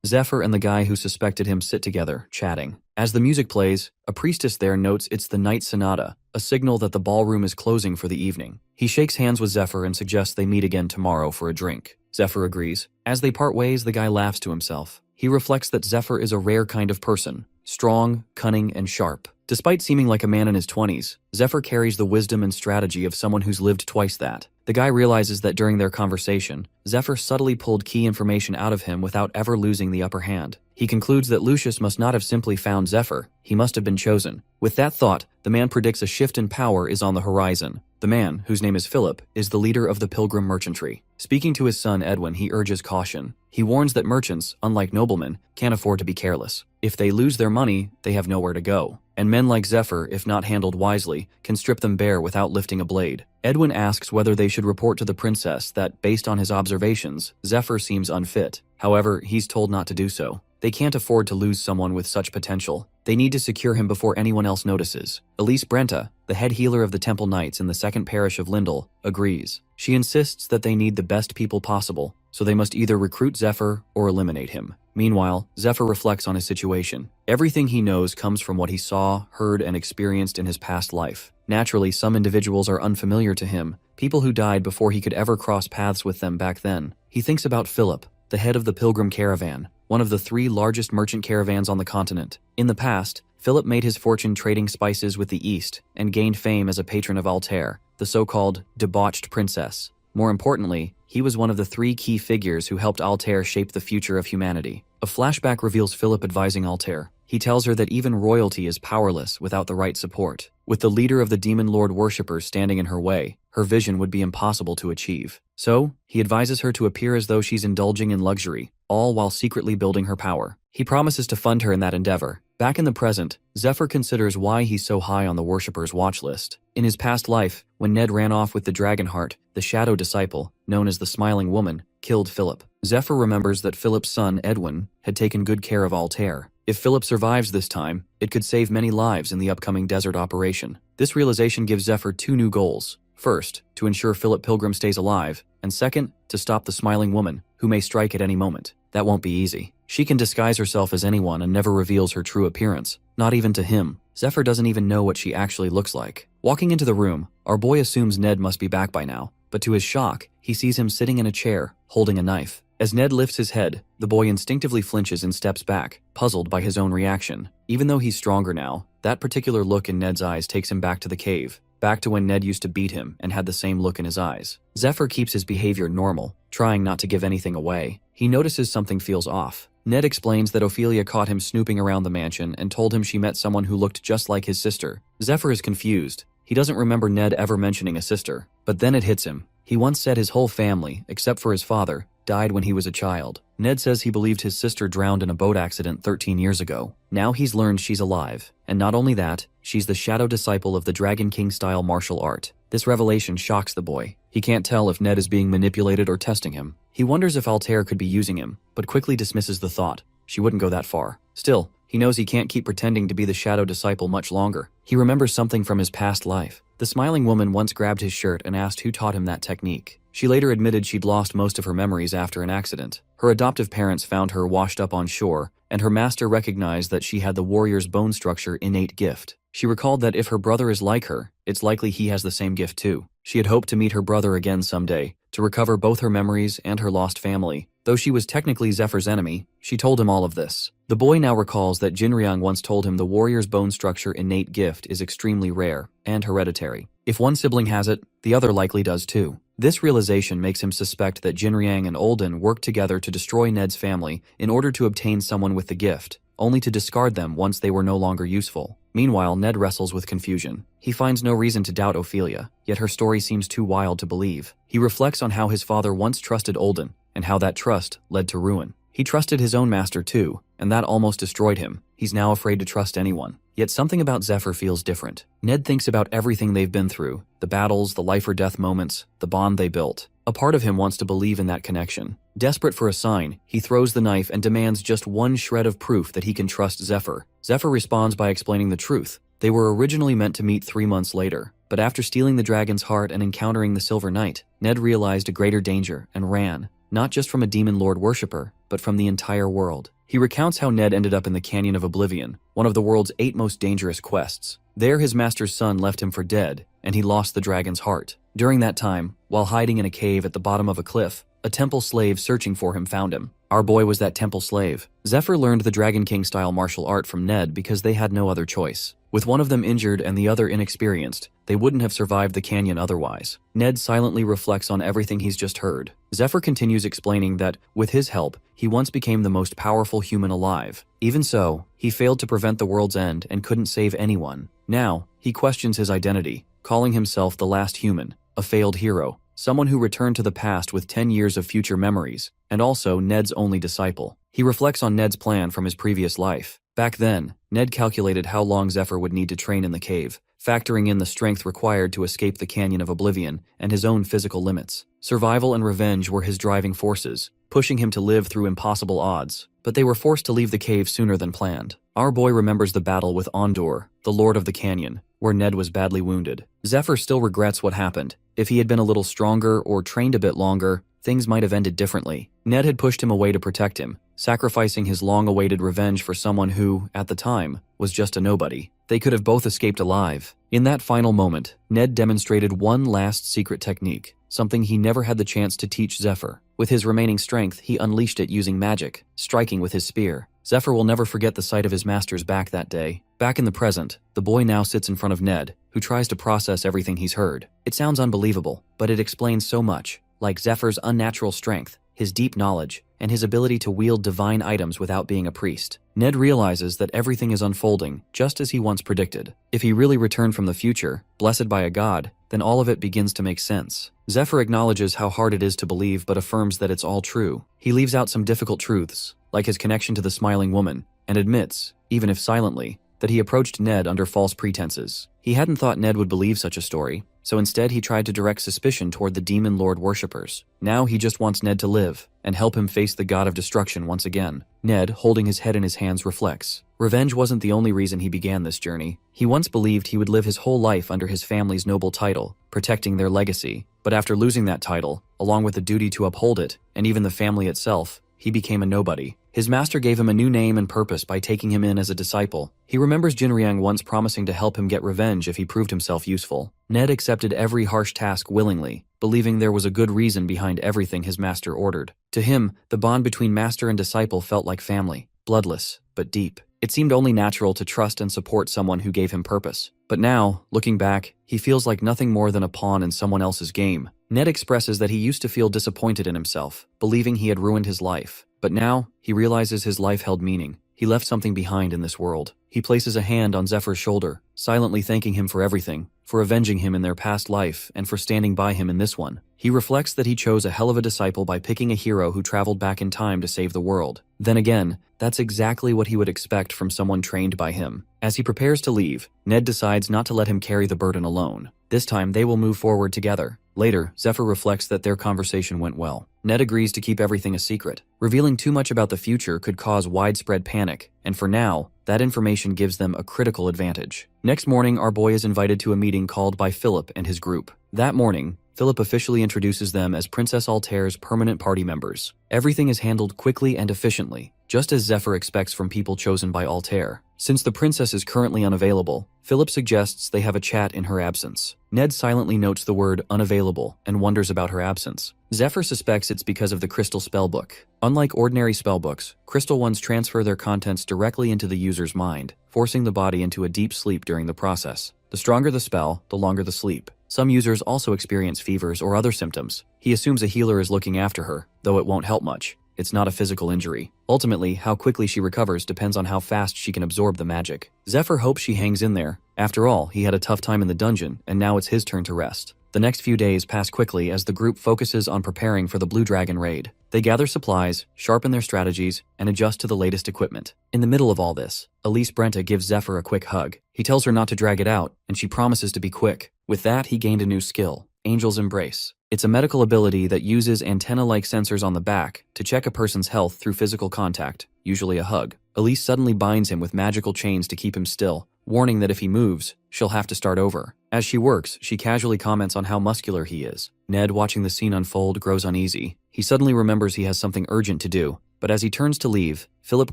Zephyr and the guy who suspected him sit together, chatting. As the music plays, a priestess there notes it's the night sonata, a signal that the ballroom is closing for the evening. He shakes hands with Zephyr and suggests they meet again tomorrow for a drink. Zephyr agrees. As they part ways, the guy laughs to himself. He reflects that Zephyr is a rare kind of person, strong, cunning, and sharp. Despite seeming like a man in his 20s, Zephyr carries the wisdom and strategy of someone who's lived twice that. The guy realizes that during their conversation, Zephyr subtly pulled key information out of him without ever losing the upper hand. He concludes that Lucius must not have simply found Zephyr, he must have been chosen. With that thought, the man predicts a shift in power is on the horizon. The man, whose name is Philip, is the leader of the Pilgrim Merchantry. Speaking to his son Edwin, he urges caution. He warns that merchants, unlike noblemen, can't afford to be careless. If they lose their money, they have nowhere to go. And men like Zephyr, if not handled wisely, can strip them bare without lifting a blade. Edwin asks whether they should report to the princess that, based on his observations, Zephyr seems unfit. However, he's told not to do so. They can't afford to lose someone with such potential. They need to secure him before anyone else notices. Elise Brenta, the head healer of the Temple Knights in the second parish of Lindell, agrees. She insists that they need the best people possible, so they must either recruit Zephyr or eliminate him. Meanwhile, Zephyr reflects on his situation. Everything he knows comes from what he saw, heard, and experienced in his past life. Naturally, some individuals are unfamiliar to him, people who died before he could ever cross paths with them back then. He thinks about Philip, the head of the Pilgrim Caravan, one of the 3 largest merchant caravans on the continent. In the past, Philip made his fortune trading spices with the East and gained fame as a patron of Altair, the so-called debauched princess. More importantly, he was one of the 3 key figures who helped Altair shape the future of humanity. A flashback reveals Philip advising Altair. He tells her that even royalty is powerless without the right support. With the leader of the demon lord worshippers standing in her way, her vision would be impossible to achieve. So, he advises her to appear as though she's indulging in luxury, all while secretly building her power. He promises to fund her in that endeavor. Back in the present, Zephyr considers why he's so high on the worshippers' watch list. In his past life, when Ned ran off with the Dragonheart, the shadow disciple, known as the Smiling Woman, killed Philip. Zephyr remembers that Philip's son, Edwin, had taken good care of Altair. If Philip survives this time, it could save many lives in the upcoming desert operation. This realization gives Zephyr 2 new goals. First, to ensure Philip Pilgrim stays alive, and second, to stop the Smiling Woman, who may strike at any moment. That won't be easy. She can disguise herself as anyone and never reveals her true appearance, not even to him. Zephyr doesn't even know what she actually looks like. Walking into the room, our boy assumes Ned must be back by now, but to his shock, he sees him sitting in a chair, holding a knife. As Ned lifts his head, the boy instinctively flinches and steps back, puzzled by his own reaction. Even though he's stronger now, that particular look in Ned's eyes takes him back to the cave, back to when Ned used to beat him and had the same look in his eyes. Zephyr keeps his behavior normal, trying not to give anything away. He notices something feels off. Ned explains that Ophelia caught him snooping around the mansion and told him she met someone who looked just like his sister. Zephyr is confused. He doesn't remember Ned ever mentioning a sister. But then it hits him. He once said his whole family, except for his father, died when he was a child. Ned says he believed his sister drowned in a boat accident 13 years ago. Now he's learned she's alive. And not only that, she's the shadow disciple of the Dragon King-style martial art. This revelation shocks the boy. He can't tell if Ned is being manipulated or testing him. He wonders if Altair could be using him, but quickly dismisses the thought. She wouldn't go that far. Still, he knows he can't keep pretending to be the shadow disciple much longer. He remembers something from his past life. The Smiling Woman once grabbed his shirt and asked who taught him that technique. She later admitted she'd lost most of her memories after an accident. Her adoptive parents found her washed up on shore, and her master recognized that she had the warrior's bone structure innate gift. She recalled that if her brother is like her, it's likely he has the same gift too. She had hoped to meet her brother again someday, to recover both her memories and her lost family. Though she was technically Zephyr's enemy, she told him all of this. The boy now recalls that Jinryang once told him the warrior's bone structure innate gift is extremely rare and hereditary. If one sibling has it, the other likely does too. This realization makes him suspect that Jinryang and Olden worked together to destroy Ned's family in order to obtain someone with the gift, only to discard them once they were no longer useful. Meanwhile, Ned wrestles with confusion. He finds no reason to doubt Ophelia, yet her story seems too wild to believe. He reflects on how his father once trusted Olden, and how that trust led to ruin. He trusted his own master too, and that almost destroyed him. He's now afraid to trust anyone. Yet something about Zephyr feels different. Ned thinks about everything they've been through, the battles, the life or death moments, the bond they built. A part of him wants to believe in that connection. Desperate for a sign, he throws the knife and demands just one shred of proof that he can trust Zephyr. Zephyr responds by explaining the truth. They were originally meant to meet 3 months later, but after stealing the dragon's heart and encountering the Silver Knight, Ned realized a greater danger and ran, not just from a demon lord worshipper, but from the entire world. He recounts how Ned ended up in the Canyon of Oblivion, one of the world's 8 most dangerous quests. There his master's son left him for dead, and he lost the dragon's heart. During that time, while hiding in a cave at the bottom of a cliff, a temple slave searching for him found him. Our boy was that temple slave. Zephyr learned the Dragon King-style martial art from Ned because they had no other choice. With one of them injured and the other inexperienced, they wouldn't have survived the canyon otherwise. Ned silently reflects on everything he's just heard. Zephyr continues explaining that, with his help, he once became the most powerful human alive. Even so, he failed to prevent the world's end and couldn't save anyone. Now, he questions his identity, calling himself the last human, a failed hero, someone who returned to the past with 10 years of future memories, and also Ned's only disciple. He reflects on Ned's plan from his previous life. Back then, Ned calculated how long Zephyr would need to train in the cave, factoring in the strength required to escape the Canyon of Oblivion and his own physical limits. Survival and revenge were his driving forces, pushing him to live through impossible odds, but they were forced to leave the cave sooner than planned. Our boy remembers the battle with Ondor, the Lord of the Canyon, where Ned was badly wounded. Zephyr still regrets what happened. If he had been a little stronger or trained a bit longer, things might have ended differently. Ned had pushed him away to protect him, sacrificing his long-awaited revenge for someone who, at the time, was just a nobody. they could have both escaped alive. In that final moment, Ned demonstrated one last secret technique, something he never had the chance to teach Zephyr. With his remaining strength, he unleashed it using magic, striking with his spear. Zephyr will never forget the sight of his master's back that day. Back in the present, the boy now sits in front of Ned, who tries to process everything he's heard. It sounds unbelievable, but it explains so much, like Zephyr's unnatural strength, his deep knowledge, and his ability to wield divine items without being a priest. Ned realizes that everything is unfolding just as he once predicted. If he really returned from the future, blessed by a god, then all of it begins to make sense. Zephyr acknowledges how hard it is to believe but affirms that it's all true. He leaves out some difficult truths, like his connection to the smiling woman, and admits, even if silently, that he approached Ned under false pretenses. He hadn't thought Ned would believe such a story, so instead he tried to direct suspicion toward the demon lord worshippers. Now he just wants Ned to live, and help him face the god of destruction once again. Ned, holding his head in his hands, reflects. Revenge wasn't the only reason he began this journey. He once believed he would live his whole life under his family's noble title, protecting their legacy. But after losing that title, along with the duty to uphold it, and even the family itself, he became a nobody. His master gave him a new name and purpose by taking him in as a disciple. He remembers Jinriang once promising to help him get revenge if he proved himself useful. Ned accepted every harsh task willingly, believing there was a good reason behind everything his master ordered. To him, the bond between master and disciple felt like family, bloodless, but deep. It seemed only natural to trust and support someone who gave him purpose. But now, looking back, he feels like nothing more than a pawn in someone else's game. Ned expresses that he used to feel disappointed in himself, believing he had ruined his life. But now, he realizes his life held meaning. He left something behind in this world. He places a hand on Zephyr's shoulder, silently thanking him for everything, for avenging him in their past life, and for standing by him in this one. He reflects that he chose a hell of a disciple by picking a hero who traveled back in time to save the world. Then again, that's exactly what he would expect from someone trained by him. As he prepares to leave, Ned decides not to let him carry the burden alone. This time, they will move forward together. Later, Zephyr reflects that their conversation went well. Ned agrees to keep everything a secret. Revealing too much about the future could cause widespread panic, and for now, that information gives them a critical advantage. Next morning, our boy is invited to a meeting called by Philip and his group. That morning, Philip officially introduces them as Princess Altair's permanent party members. Everything is handled quickly and efficiently, just as Zephyr expects from people chosen by Altair. Since the princess is currently unavailable, Philip suggests they have a chat in her absence. Ned silently notes the word unavailable and wonders about her absence. Zephyr suspects it's because of the crystal spellbook. Unlike ordinary spellbooks, crystal ones transfer their contents directly into the user's mind, forcing the body into a deep sleep during the process. The stronger the spell, the longer the sleep. Some users also experience fevers or other symptoms. He assumes a healer is looking after her, though it won't help much. It's not a physical injury. Ultimately, how quickly she recovers depends on how fast she can absorb the magic. Zephyr hopes she hangs in there. After all, he had a tough time in the dungeon, and now it's his turn to rest. The next few days pass quickly as the group focuses on preparing for the Blue Dragon raid. They gather supplies, sharpen their strategies, and adjust to the latest equipment. In the middle of all this, Elise Brenta gives Zephyr a quick hug. He tells her not to drag it out, and she promises to be quick. With that, he gained a new skill, Angel's Embrace. It's a medical ability that uses antenna-like sensors on the back to check a person's health through physical contact, usually a hug. Elise suddenly binds him with magical chains to keep him still, warning that if he moves, she'll have to start over. As she works, she casually comments on how muscular he is. Ned, watching the scene unfold, grows uneasy. He suddenly remembers he has something urgent to do, but as he turns to leave, Philip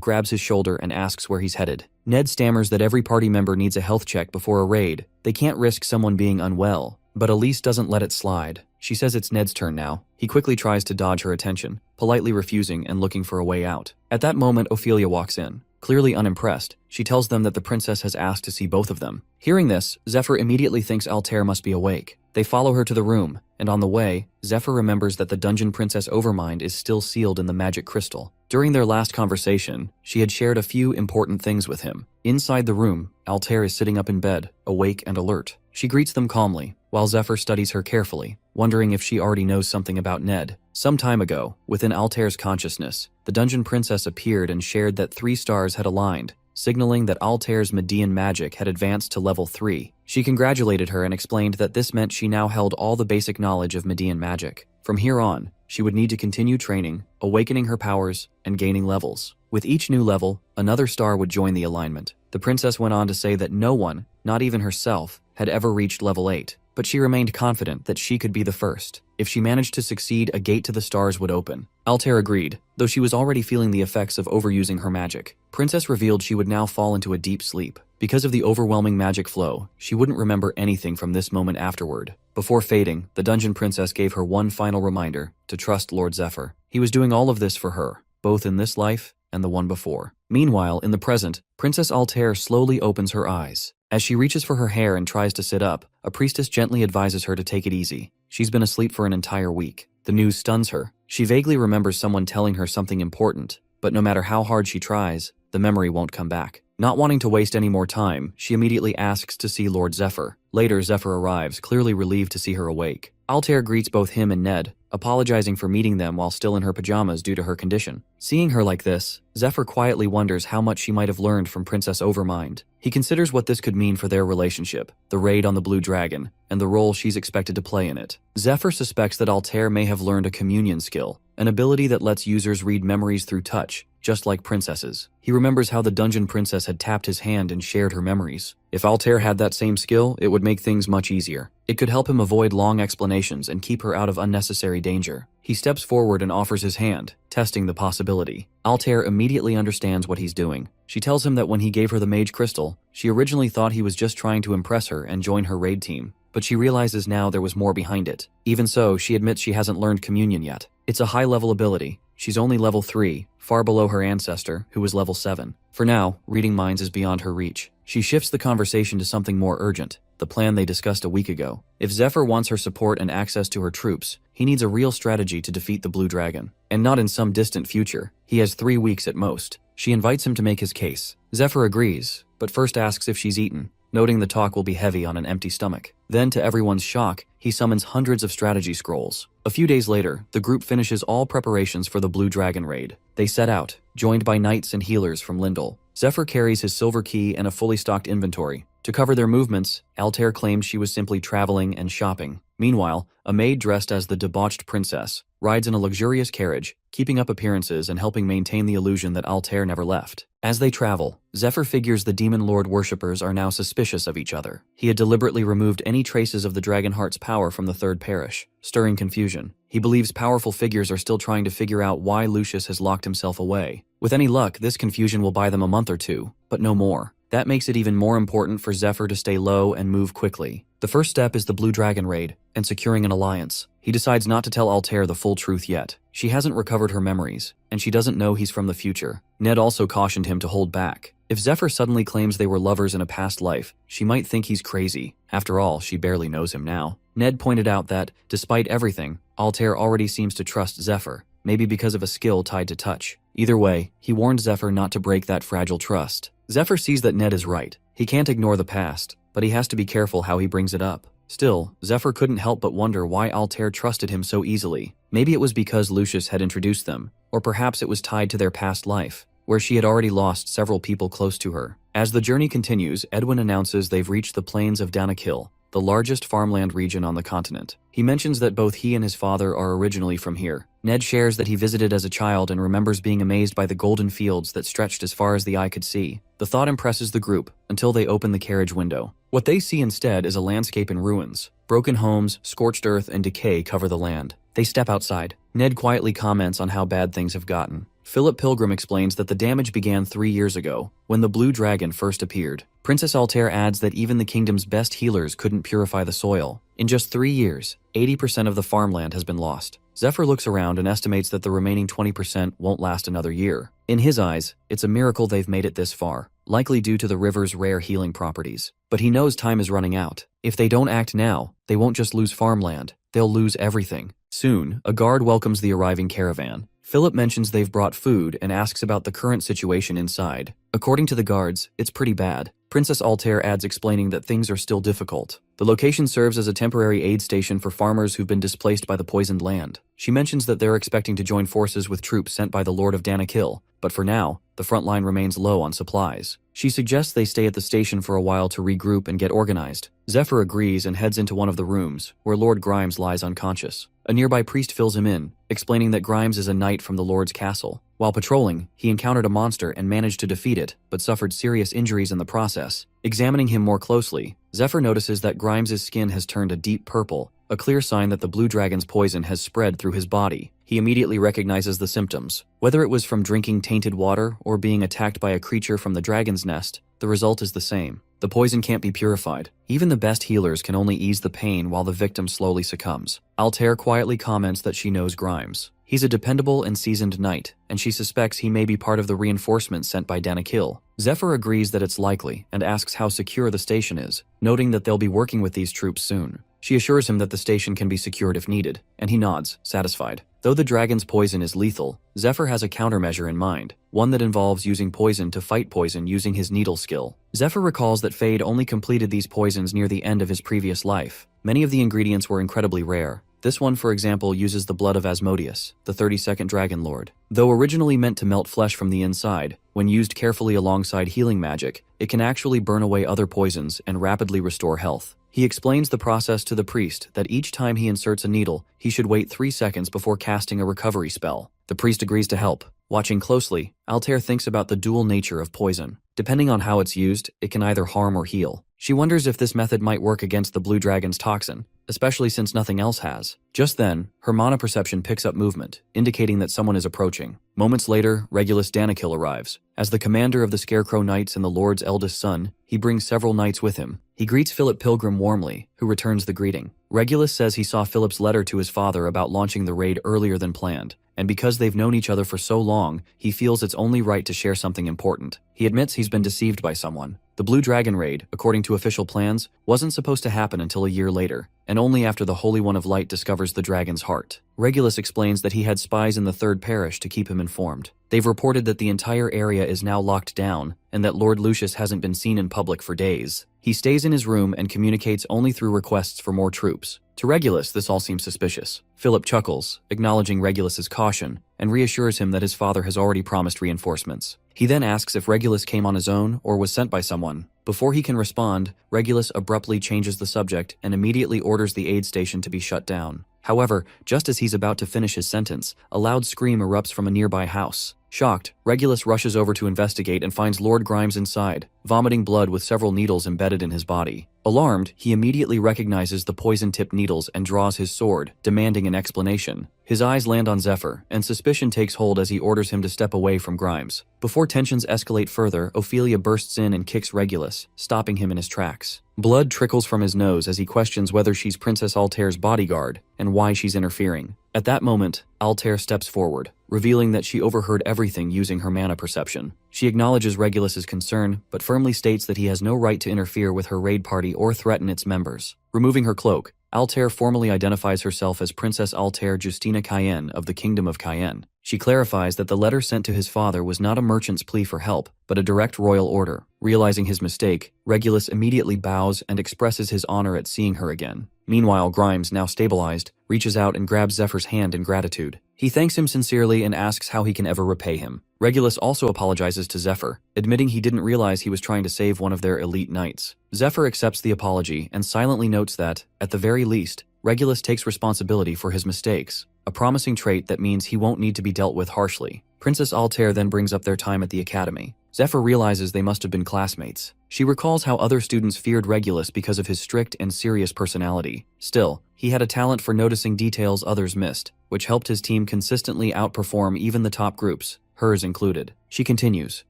grabs his shoulder and asks where he's headed. Ned stammers that every party member needs a health check before a raid. They can't risk someone being unwell, but Elise doesn't let it slide. She says it's Ned's turn now. He quickly tries to dodge her attention, politely refusing and looking for a way out. At that moment, Ophelia walks in. Clearly unimpressed, she tells them that the princess has asked to see both of them. Hearing this, Zephyr immediately thinks Altair must be awake. They follow her to the room, and on the way, Zephyr remembers that the dungeon princess Overmind is still sealed in the magic crystal. During their last conversation, she had shared a few important things with him. Inside the room, Altair is sitting up in bed, awake and alert. She greets them calmly, while Zephyr studies her carefully, wondering if she already knows something about Ned. Some time ago, within Altair's consciousness, the dungeon princess appeared and shared that 3 stars had aligned, signaling that Altair's Median magic had advanced to level 3. She congratulated her and explained that this meant she now held all the basic knowledge of Median magic. From here on, she would need to continue training, awakening her powers, and gaining levels. With each new level, another star would join the alignment. The princess went on to say that no one, not even herself, had ever reached level 8, but she remained confident that she could be the first. If she managed to succeed, a gate to the stars would open. Altair agreed, though she was already feeling the effects of overusing her magic. Princess revealed she would now fall into a deep sleep. Because of the overwhelming magic flow, she wouldn't remember anything from this moment afterward. Before fading, the dungeon princess gave her one final reminder to trust Lord Zephyr. He was doing all of this for her, both in this life and the one before. Meanwhile, in the present, Princess Altair slowly opens her eyes. As she reaches for her hair and tries to sit up, a priestess gently advises her to take it easy. She's been asleep for an entire week. The news stuns her. She vaguely remembers someone telling her something important, but no matter how hard she tries, the memory won't come back. Not wanting to waste any more time, she immediately asks to see Lord Zephyr. Later, Zephyr arrives, clearly relieved to see her awake. Altair greets both him and Ned, apologizing for meeting them while still in her pajamas due to her condition. Seeing her like this, Zephyr quietly wonders how much she might have learned from Princess Overmind. He considers what this could mean for their relationship, the raid on the Blue Dragon, and the role she's expected to play in it. Zephyr suspects that Altair may have learned a communion skill, an ability that lets users read memories through touch, just like princesses. He remembers how the dungeon princess had tapped his hand and shared her memories. If Altair had that same skill, it would make things much easier. It could help him avoid long explanations and keep her out of unnecessary danger. He steps forward and offers his hand, testing the possibility. Altair immediately understands what he's doing. She tells him that when he gave her the mage crystal, she originally thought he was just trying to impress her and join her raid team. But she realizes now there was more behind it. Even so, she admits she hasn't learned communion yet. It's a high-level ability. She's only level 3, far below her ancestor, who was level 7. For now, reading minds is beyond her reach. She shifts the conversation to something more urgent, the plan they discussed a week ago. If Zephyr wants her support and access to her troops, he needs a real strategy to defeat the Blue Dragon. And not in some distant future. He has 3 weeks at most. She invites him to make his case. Zephyr agrees, but first asks if she's eaten, noting the talk will be heavy on an empty stomach. Then, to everyone's shock, he summons hundreds of strategy scrolls. A few days later, the group finishes all preparations for the Blue Dragon raid. They set out, joined by knights and healers from Lindell. Zephyr carries his silver key and a fully stocked inventory. To cover their movements, Altair claimed she was simply traveling and shopping. Meanwhile, a maid dressed as the debauched princess rides in a luxurious carriage, keeping up appearances and helping maintain the illusion that Altair never left. As they travel, Zephyr figures the Demon Lord worshippers are now suspicious of each other. He had deliberately removed any traces of the Dragonheart's power from the Third Parish, stirring confusion. He believes powerful figures are still trying to figure out why Lucius has locked himself away. With any luck, this confusion will buy them a month or two, but no more. That makes it even more important for Zephyr to stay low and move quickly. The first step is the Blue Dragon raid and securing an alliance. He decides not to tell Altair the full truth yet. She hasn't recovered her memories, and she doesn't know he's from the future. Ned also cautioned him to hold back. If Zephyr suddenly claims they were lovers in a past life, she might think he's crazy. After all, she barely knows him now. Ned pointed out that, despite everything, Altair already seems to trust Zephyr, maybe because of a skill tied to touch. Either way, he warned Zephyr not to break that fragile trust. Zephyr sees that Ned is right. He can't ignore the past, but he has to be careful how he brings it up. Still, Zephyr couldn't help but wonder why Altair trusted him so easily. Maybe it was because Lucius had introduced them, or perhaps it was tied to their past life, where she had already lost several people close to her. As the journey continues, Edwin announces they've reached the plains of Danakil, the largest farmland region on the continent. He mentions that both he and his father are originally from here. Ned shares that he visited as a child and remembers being amazed by the golden fields that stretched as far as the eye could see. The thought impresses the group until they open the carriage window. What they see instead is a landscape in ruins. Broken homes, scorched earth, and decay cover the land. They step outside. Ned quietly comments on how bad things have gotten. Philip Pilgrim explains that the damage began 3 years ago, when the Blue Dragon first appeared. Princess Altair adds that even the kingdom's best healers couldn't purify the soil. In just 3 years, 80% of the farmland has been lost. Zephyr looks around and estimates that the remaining 20% won't last another year. In his eyes, it's a miracle they've made it this far, likely due to the river's rare healing properties. But he knows time is running out. If they don't act now, they won't just lose farmland, they'll lose everything. Soon, a guard welcomes the arriving caravan. Philip mentions they've brought food and asks about the current situation inside. According to the guards, it's pretty bad. Princess Altair adds explaining that things are still difficult. The location serves as a temporary aid station for farmers who've been displaced by the poisoned land. She mentions that they're expecting to join forces with troops sent by the Lord of Danakil, but for now, the front line remains low on supplies. She suggests they stay at the station for a while to regroup and get organized. Zephyr agrees and heads into one of the rooms, where Lord Grimes lies unconscious. A nearby priest fills him in, explaining that Grimes is a knight from the Lord's castle. While patrolling, he encountered a monster and managed to defeat it, but suffered serious injuries in the process. Examining him more closely, Zephyr notices that Grimes' skin has turned a deep purple, a clear sign that the Blue Dragon's poison has spread through his body. He He immediately recognizes the symptoms. Whether it was from drinking tainted water or being attacked by a creature from the dragon's nest, the result is the same. The poison can't be purified. Even the best healers can only ease the pain while the victim slowly succumbs. Altair quietly comments that she knows Grimes. He's a dependable and seasoned knight, and she suspects he may be part of the reinforcements sent by Danakil. Zephyr agrees that it's likely and asks how secure the station is, noting that they'll be working with these troops soon. She assures him that the station can be secured if needed, and he nods, satisfied. Though the dragon's poison is lethal, Zephyr has a countermeasure in mind, one that involves using poison to fight poison using his needle skill. Zephyr recalls that Fade only completed these poisons near the end of his previous life. Many of the ingredients were incredibly rare. This one, for example, uses the blood of Asmodeus, the 32nd Dragon Lord. Though originally meant to melt flesh from the inside, when used carefully alongside healing magic, it can actually burn away other poisons and rapidly restore health. He explains the process to the priest that each time he inserts a needle, he should wait 3 seconds before casting a recovery spell. The priest agrees to help. Watching closely, Altair thinks about the dual nature of poison. Depending on how it's used, it can either harm or heal. She wonders if this method might work against the blue dragon's toxin, especially since nothing else has. Just then, her mana perception picks up movement, indicating that someone is approaching. Moments later, Regulus Danakil arrives. As the commander of the Scarecrow Knights and the Lord's eldest son, he brings several knights with him. He greets Philip Pilgrim warmly, who returns the greeting. Regulus says he saw Philip's letter to his father about launching the raid earlier than planned, and because they've known each other for so long, he feels it's only right to share something important. He admits he's been deceived by someone. The Blue Dragon raid, according to official plans, wasn't supposed to happen until a year later, and only after the Holy One of Light discovers the dragon's heart. Regulus explains that he had spies in the Third Parish to keep him informed. They've reported that the entire area is now locked down, and that Lord Lucius hasn't been seen in public for days. He stays in his room and communicates only through requests for more troops. To Regulus, this all seems suspicious. Philip chuckles, acknowledging Regulus's caution, and reassures him that his father has already promised reinforcements. He then asks if Regulus came on his own or was sent by someone. Before he can respond, Regulus abruptly changes the subject and immediately orders the aid station to be shut down. However, just as he's about to finish his sentence, a loud scream erupts from a nearby house. Shocked, Regulus rushes over to investigate and finds Lord Grimes inside, vomiting blood with several needles embedded in his body. Alarmed, he immediately recognizes the poison-tipped needles and draws his sword, demanding an explanation. His eyes land on Zephyr, and suspicion takes hold as he orders him to step away from Grimes. Before tensions escalate further, Ophelia bursts in and kicks Regulus, stopping him in his tracks. Blood trickles from his nose as he questions whether she's Princess Altair's bodyguard and why she's interfering. At that moment, Altair steps forward, revealing that she overheard everything using her mana perception. She acknowledges Regulus's concern, but firmly states that he has no right to interfere with her raid party or threaten its members. Removing her cloak, Altair formally identifies herself as Princess Altair Justina Cayenne of the Kingdom of Cayenne. She clarifies that the letter sent to his father was not a merchant's plea for help, but a direct royal order. Realizing his mistake, Regulus immediately bows and expresses his honor at seeing her again. Meanwhile, Grimes, now stabilized, reaches out and grabs Zephyr's hand in gratitude. He thanks him sincerely and asks how he can ever repay him. Regulus also apologizes to Zephyr, admitting he didn't realize he was trying to save one of their elite knights. Zephyr accepts the apology and silently notes that, at the very least, Regulus takes responsibility for his mistakes, a promising trait that means he won't need to be dealt with harshly. Princess Altair then brings up their time at the academy. Zephyr realizes they must have been classmates. She recalls how other students feared Regulus because of his strict and serious personality. Still, he had a talent for noticing details others missed, which helped his team consistently outperform even the top groups, hers included. She continues,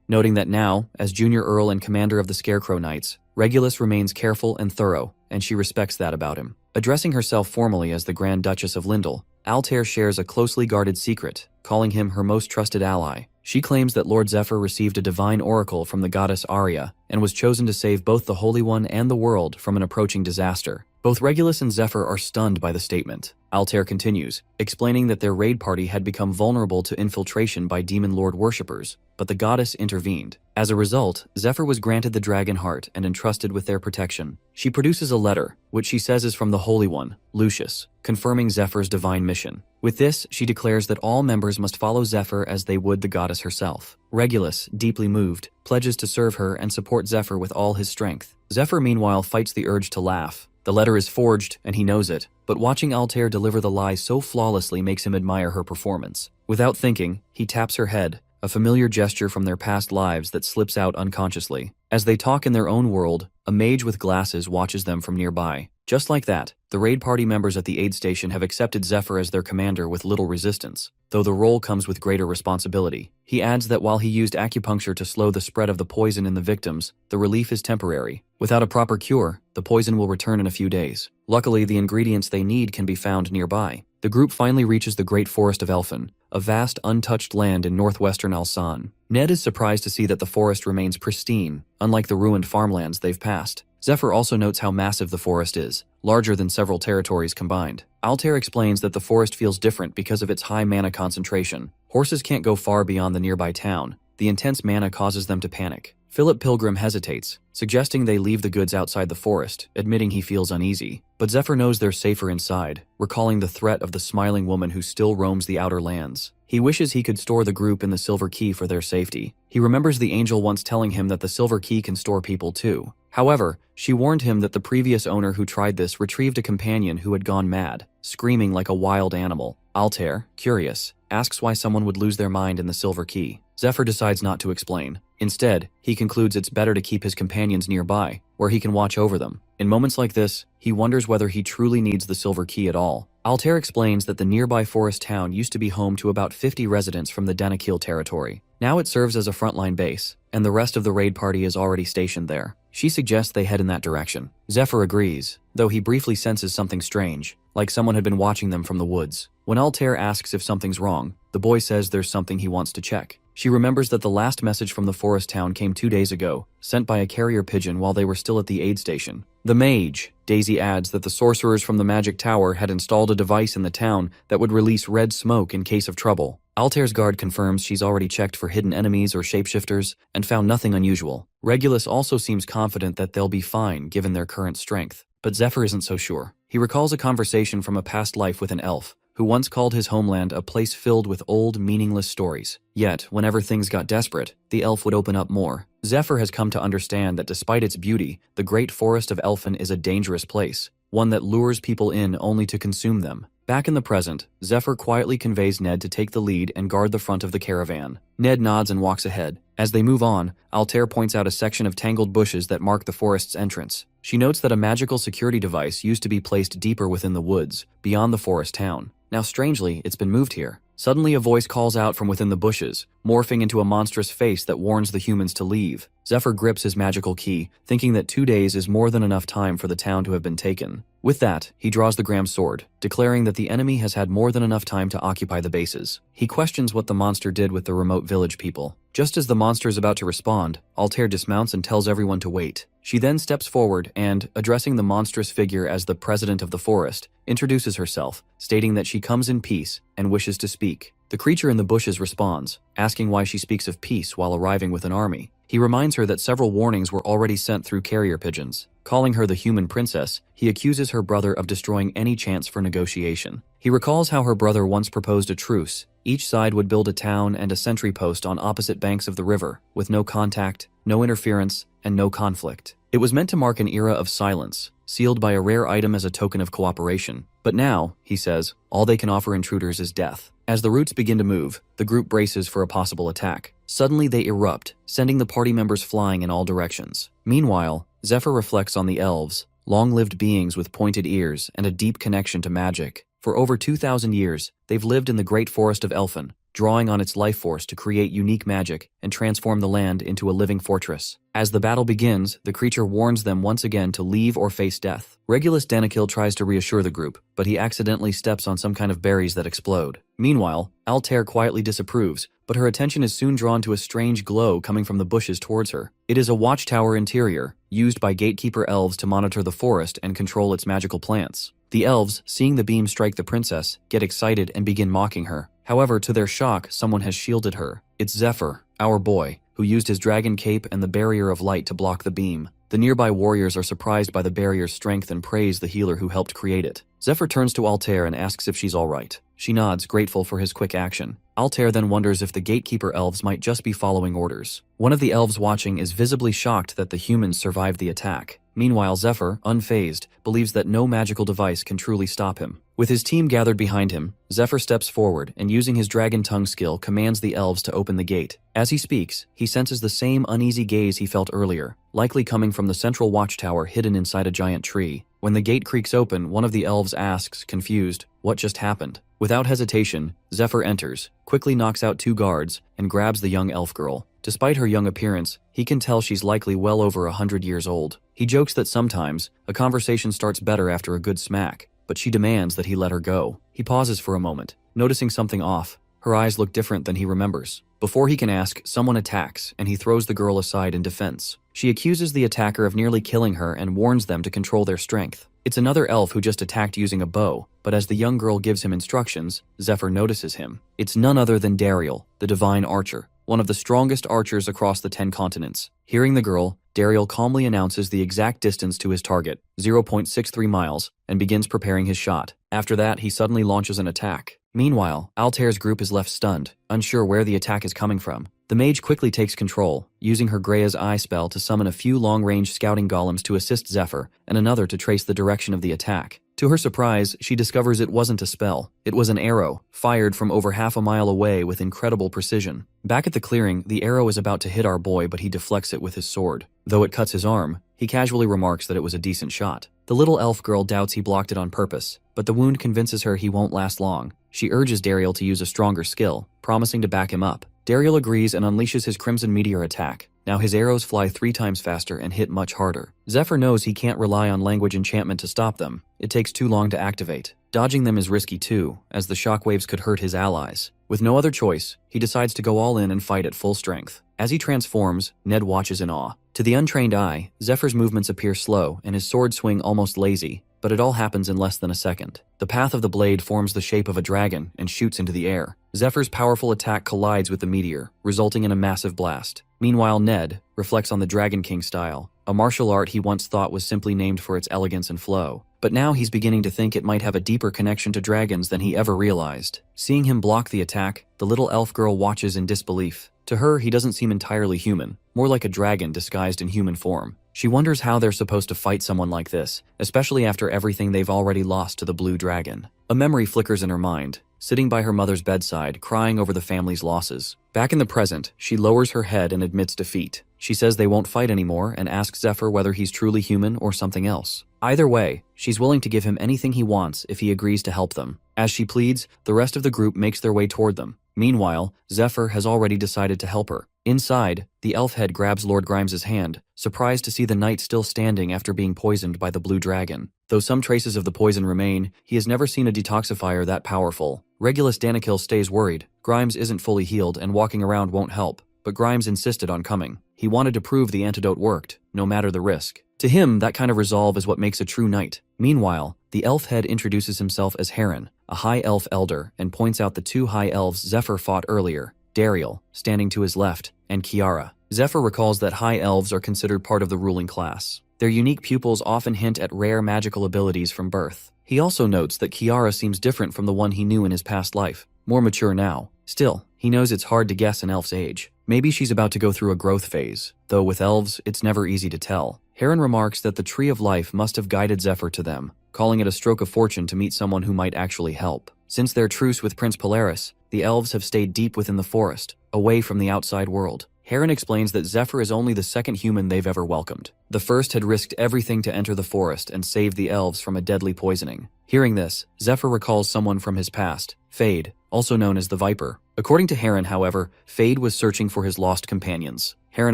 noting that now, as Junior Earl and commander of the Scarecrow Knights, Regulus remains careful and thorough, and she respects that about him. Addressing herself formally as the Grand Duchess of Lindell, Altair shares a closely guarded secret, calling him her most trusted ally. She claims that Lord Zephyr received a divine oracle from the goddess Arya and was chosen to save both the Holy One and the world from an approaching disaster. Both Regulus and Zephyr are stunned by the statement. Altair continues, explaining that their raid party had become vulnerable to infiltration by Demon Lord worshippers, but the goddess intervened. As a result, Zephyr was granted the dragon heart and entrusted with their protection. She produces a letter, which she says is from the Holy One, Lucius, confirming Zephyr's divine mission. With this, she declares that all members must follow Zephyr as they would the goddess herself. Regulus, deeply moved, pledges to serve her and support Zephyr with all his strength. Zephyr, meanwhile, fights the urge to laugh. The letter is forged, and he knows it, but watching Altair deliver the lie so flawlessly makes him admire her performance. Without thinking, he taps her head, a familiar gesture from their past lives that slips out unconsciously. As they talk in their own world, a mage with glasses watches them from nearby. Just like that, the raid party members at the aid station have accepted Zephyr as their commander with little resistance, though the role comes with greater responsibility. He adds that while he used acupuncture to slow the spread of the poison in the victims, the relief is temporary. Without a proper cure, the poison will return in a few days. Luckily, the ingredients they need can be found nearby. The group finally reaches the Great Forest of Elfen, a vast, untouched land in northwestern Alsan. Ned is surprised to see that the forest remains pristine, unlike the ruined farmlands they've passed. Zephyr also notes how massive the forest is, larger than several territories combined. Altair explains that the forest feels different because of its high mana concentration. Horses can't go far beyond the nearby town. The intense mana causes them to panic. Philip Pilgrim hesitates, suggesting they leave the goods outside the forest, admitting he feels uneasy. But Zephyr knows they're safer inside, recalling the threat of the smiling woman who still roams the outer lands. He wishes he could store the group in the Silver Key for their safety. He remembers the angel once telling him that the Silver Key can store people too. However, she warned him that the previous owner who tried this retrieved a companion who had gone mad, screaming like a wild animal. Altair, curious, asks why someone would lose their mind in the Silver Key. Zephyr decides not to explain. Instead, he concludes it's better to keep his companions nearby, where he can watch over them. In moments like this, he wonders whether he truly needs the Silver Key at all. Altair explains that the nearby forest town used to be home to about 50 residents from the Danakil territory. Now it serves as a frontline base, and the rest of the raid party is already stationed there. She suggests they head in that direction. Zephyr agrees, though he briefly senses something strange, like someone had been watching them from the woods. When Altair asks if something's wrong, the boy says there's something he wants to check. She remembers that the last message from the forest town came 2 days ago, sent by a carrier pigeon while they were still at the aid station. The mage. Daisy adds that the sorcerers from the magic tower had installed a device in the town that would release red smoke in case of trouble. Altair's guard confirms she's already checked for hidden enemies or shapeshifters and found nothing unusual. Regulus also seems confident that they'll be fine given their current strength, but Zephyr isn't so sure. He recalls a conversation from a past life with an elf, who once called his homeland a place filled with old, meaningless stories. Yet, whenever things got desperate, the elf would open up more. Zephyr has come to understand that despite its beauty, the Great Forest of Elfen is a dangerous place, one that lures people in only to consume them. Back in the present, Zephyr quietly conveys Ned to take the lead and guard the front of the caravan. Ned nods and walks ahead. As they move on, Altair points out a section of tangled bushes that mark the forest's entrance. She notes that a magical security device used to be placed deeper within the woods, beyond the forest town. Now strangely, it's been moved here. Suddenly a voice calls out from within the bushes, morphing into a monstrous face that warns the humans to leave. Zephyr grips his magical key, thinking that 2 days is more than enough time for the town to have been taken. With that, he draws the Gram sword, declaring that the enemy has had more than enough time to occupy the bases. He questions what the monster did with the remote village people. Just as the monster is about to respond, Altair dismounts and tells everyone to wait. She then steps forward and, addressing the monstrous figure as the president of the forest, introduces herself, stating that she comes in peace and wishes to speak. The creature in the bushes responds, asking why she speaks of peace while arriving with an army. He reminds her that several warnings were already sent through carrier pigeons. Calling her the human princess, he accuses her brother of destroying any chance for negotiation. He recalls how her brother once proposed a truce. Each side would build a town and a sentry post on opposite banks of the river, with no contact, no interference, and no conflict. It was meant to mark an era of silence, sealed by a rare item as a token of cooperation. But now, he says, all they can offer intruders is death. As the roots begin to move, the group braces for a possible attack. Suddenly they erupt, sending the party members flying in all directions. Meanwhile, Zephyr reflects on the elves, long-lived beings with pointed ears and a deep connection to magic. For over 2,000 years, they've lived in the Great Forest of Elfen, drawing on its life force to create unique magic and transform the land into a living fortress. As the battle begins, the creature warns them once again to leave or face death. Regulus Danakil tries to reassure the group, but he accidentally steps on some kind of berries that explode. Meanwhile, Altair quietly disapproves, but her attention is soon drawn to a strange glow coming from the bushes towards her. It is a watchtower interior, used by gatekeeper elves to monitor the forest and control its magical plants. The elves, seeing the beam strike the princess, get excited and begin mocking her. However, to their shock, someone has shielded her. It's Zephyr, our boy, who used his dragon cape and the barrier of light to block the beam. The nearby warriors are surprised by the barrier's strength and praise the healer who helped create it. Zephyr turns to Altair and asks if she's alright. She nods, grateful for his quick action. Altair then wonders if the gatekeeper elves might just be following orders. One of the elves watching is visibly shocked that the humans survived the attack. Meanwhile, Zephyr, unfazed, believes that no magical device can truly stop him. With his team gathered behind him, Zephyr steps forward and using his dragon tongue skill commands the elves to open the gate. As he speaks, he senses the same uneasy gaze he felt earlier, likely coming from the central watchtower hidden inside a giant tree. When the gate creaks open, one of the elves asks, confused, "What just happened?" Without hesitation, Zephyr enters, quickly knocks out 2 guards, and grabs the young elf girl. Despite her young appearance, he can tell she's likely well over 100 years old. He jokes that sometimes, a conversation starts better after a good smack, but she demands that he let her go. He pauses for a moment, noticing something off. Her eyes look different than he remembers. Before he can ask, someone attacks, and he throws the girl aside in defense. She accuses the attacker of nearly killing her and warns them to control their strength. It's another elf who just attacked using a bow, but as the young girl gives him instructions, Zephyr notices him. It's none other than Dariel, the divine archer, one of the strongest archers across the 10 continents. Hearing the girl, Dariel calmly announces the exact distance to his target, 0.63 miles, and begins preparing his shot. After that, he suddenly launches an attack. Meanwhile, Altair's group is left stunned, unsure where the attack is coming from. The mage quickly takes control, using her Grea's Eye spell to summon a few long-range scouting golems to assist Zephyr, and another to trace the direction of the attack. To her surprise, she discovers it wasn't a spell. It was an arrow, fired from over half a mile away with incredible precision. Back at the clearing, the arrow is about to hit our boy, but he deflects it with his sword. Though it cuts his arm, he casually remarks that it was a decent shot. The little elf girl doubts he blocked it on purpose, but the wound convinces her he won't last long. She urges Dariel to use a stronger skill, promising to back him up. Dariel agrees and unleashes his Crimson Meteor attack. Now his arrows fly 3 times faster and hit much harder. Zephyr knows he can't rely on language enchantment to stop them. It takes too long to activate. Dodging them is risky too, as the shockwaves could hurt his allies. With no other choice, he decides to go all in and fight at full strength. As he transforms, Ned watches in awe. To the untrained eye, Zephyr's movements appear slow and his sword swing almost lazy, but it all happens in less than a second. The path of the blade forms the shape of a dragon and shoots into the air. Zephyr's powerful attack collides with the meteor, resulting in a massive blast. Meanwhile, Ned reflects on the Dragon King style, a martial art he once thought was simply named for its elegance and flow. But now he's beginning to think it might have a deeper connection to dragons than he ever realized. Seeing him block the attack, the little elf girl watches in disbelief. To her, he doesn't seem entirely human, more like a dragon disguised in human form. She wonders how they're supposed to fight someone like this, especially after everything they've already lost to the blue dragon. A memory flickers in her mind, sitting by her mother's bedside, crying over the family's losses. Back in the present, she lowers her head and admits defeat. She says they won't fight anymore and asks Zephyr whether he's truly human or something else. Either way, she's willing to give him anything he wants if he agrees to help them. As she pleads, the rest of the group makes their way toward them. Meanwhile, Zephyr has already decided to help her. Inside, the elf head grabs Lord Grimes's hand, surprised to see the knight still standing after being poisoned by the blue dragon. Though some traces of the poison remain, he has never seen a detoxifier that powerful. Regulus Danikil stays worried. Grimes isn't fully healed and walking around won't help, but Grimes insisted on coming. He wanted to prove the antidote worked, no matter the risk. To him, that kind of resolve is what makes a true knight. Meanwhile, the elf head introduces himself as Heron, a high elf elder, and points out the 2 high elves Zephyr fought earlier, Dariel, standing to his left, and Kiara. Zephyr recalls that high elves are considered part of the ruling class. Their unique pupils often hint at rare magical abilities from birth. He also notes that Kiara seems different from the one he knew in his past life, more mature now. Still, he knows it's hard to guess an elf's age. Maybe she's about to go through a growth phase, though with elves, it's never easy to tell. Heron remarks that the Tree of Life must have guided Zephyr to them, calling it a stroke of fortune to meet someone who might actually help. Since their truce with Prince Polaris, the elves have stayed deep within the forest, away from the outside world. Heron explains that Zephyr is only the second human they've ever welcomed. The first had risked everything to enter the forest and save the elves from a deadly poisoning. Hearing this, Zephyr recalls someone from his past, Fade, also known as the Viper. According to Heron, however, Fade was searching for his lost companions. Heron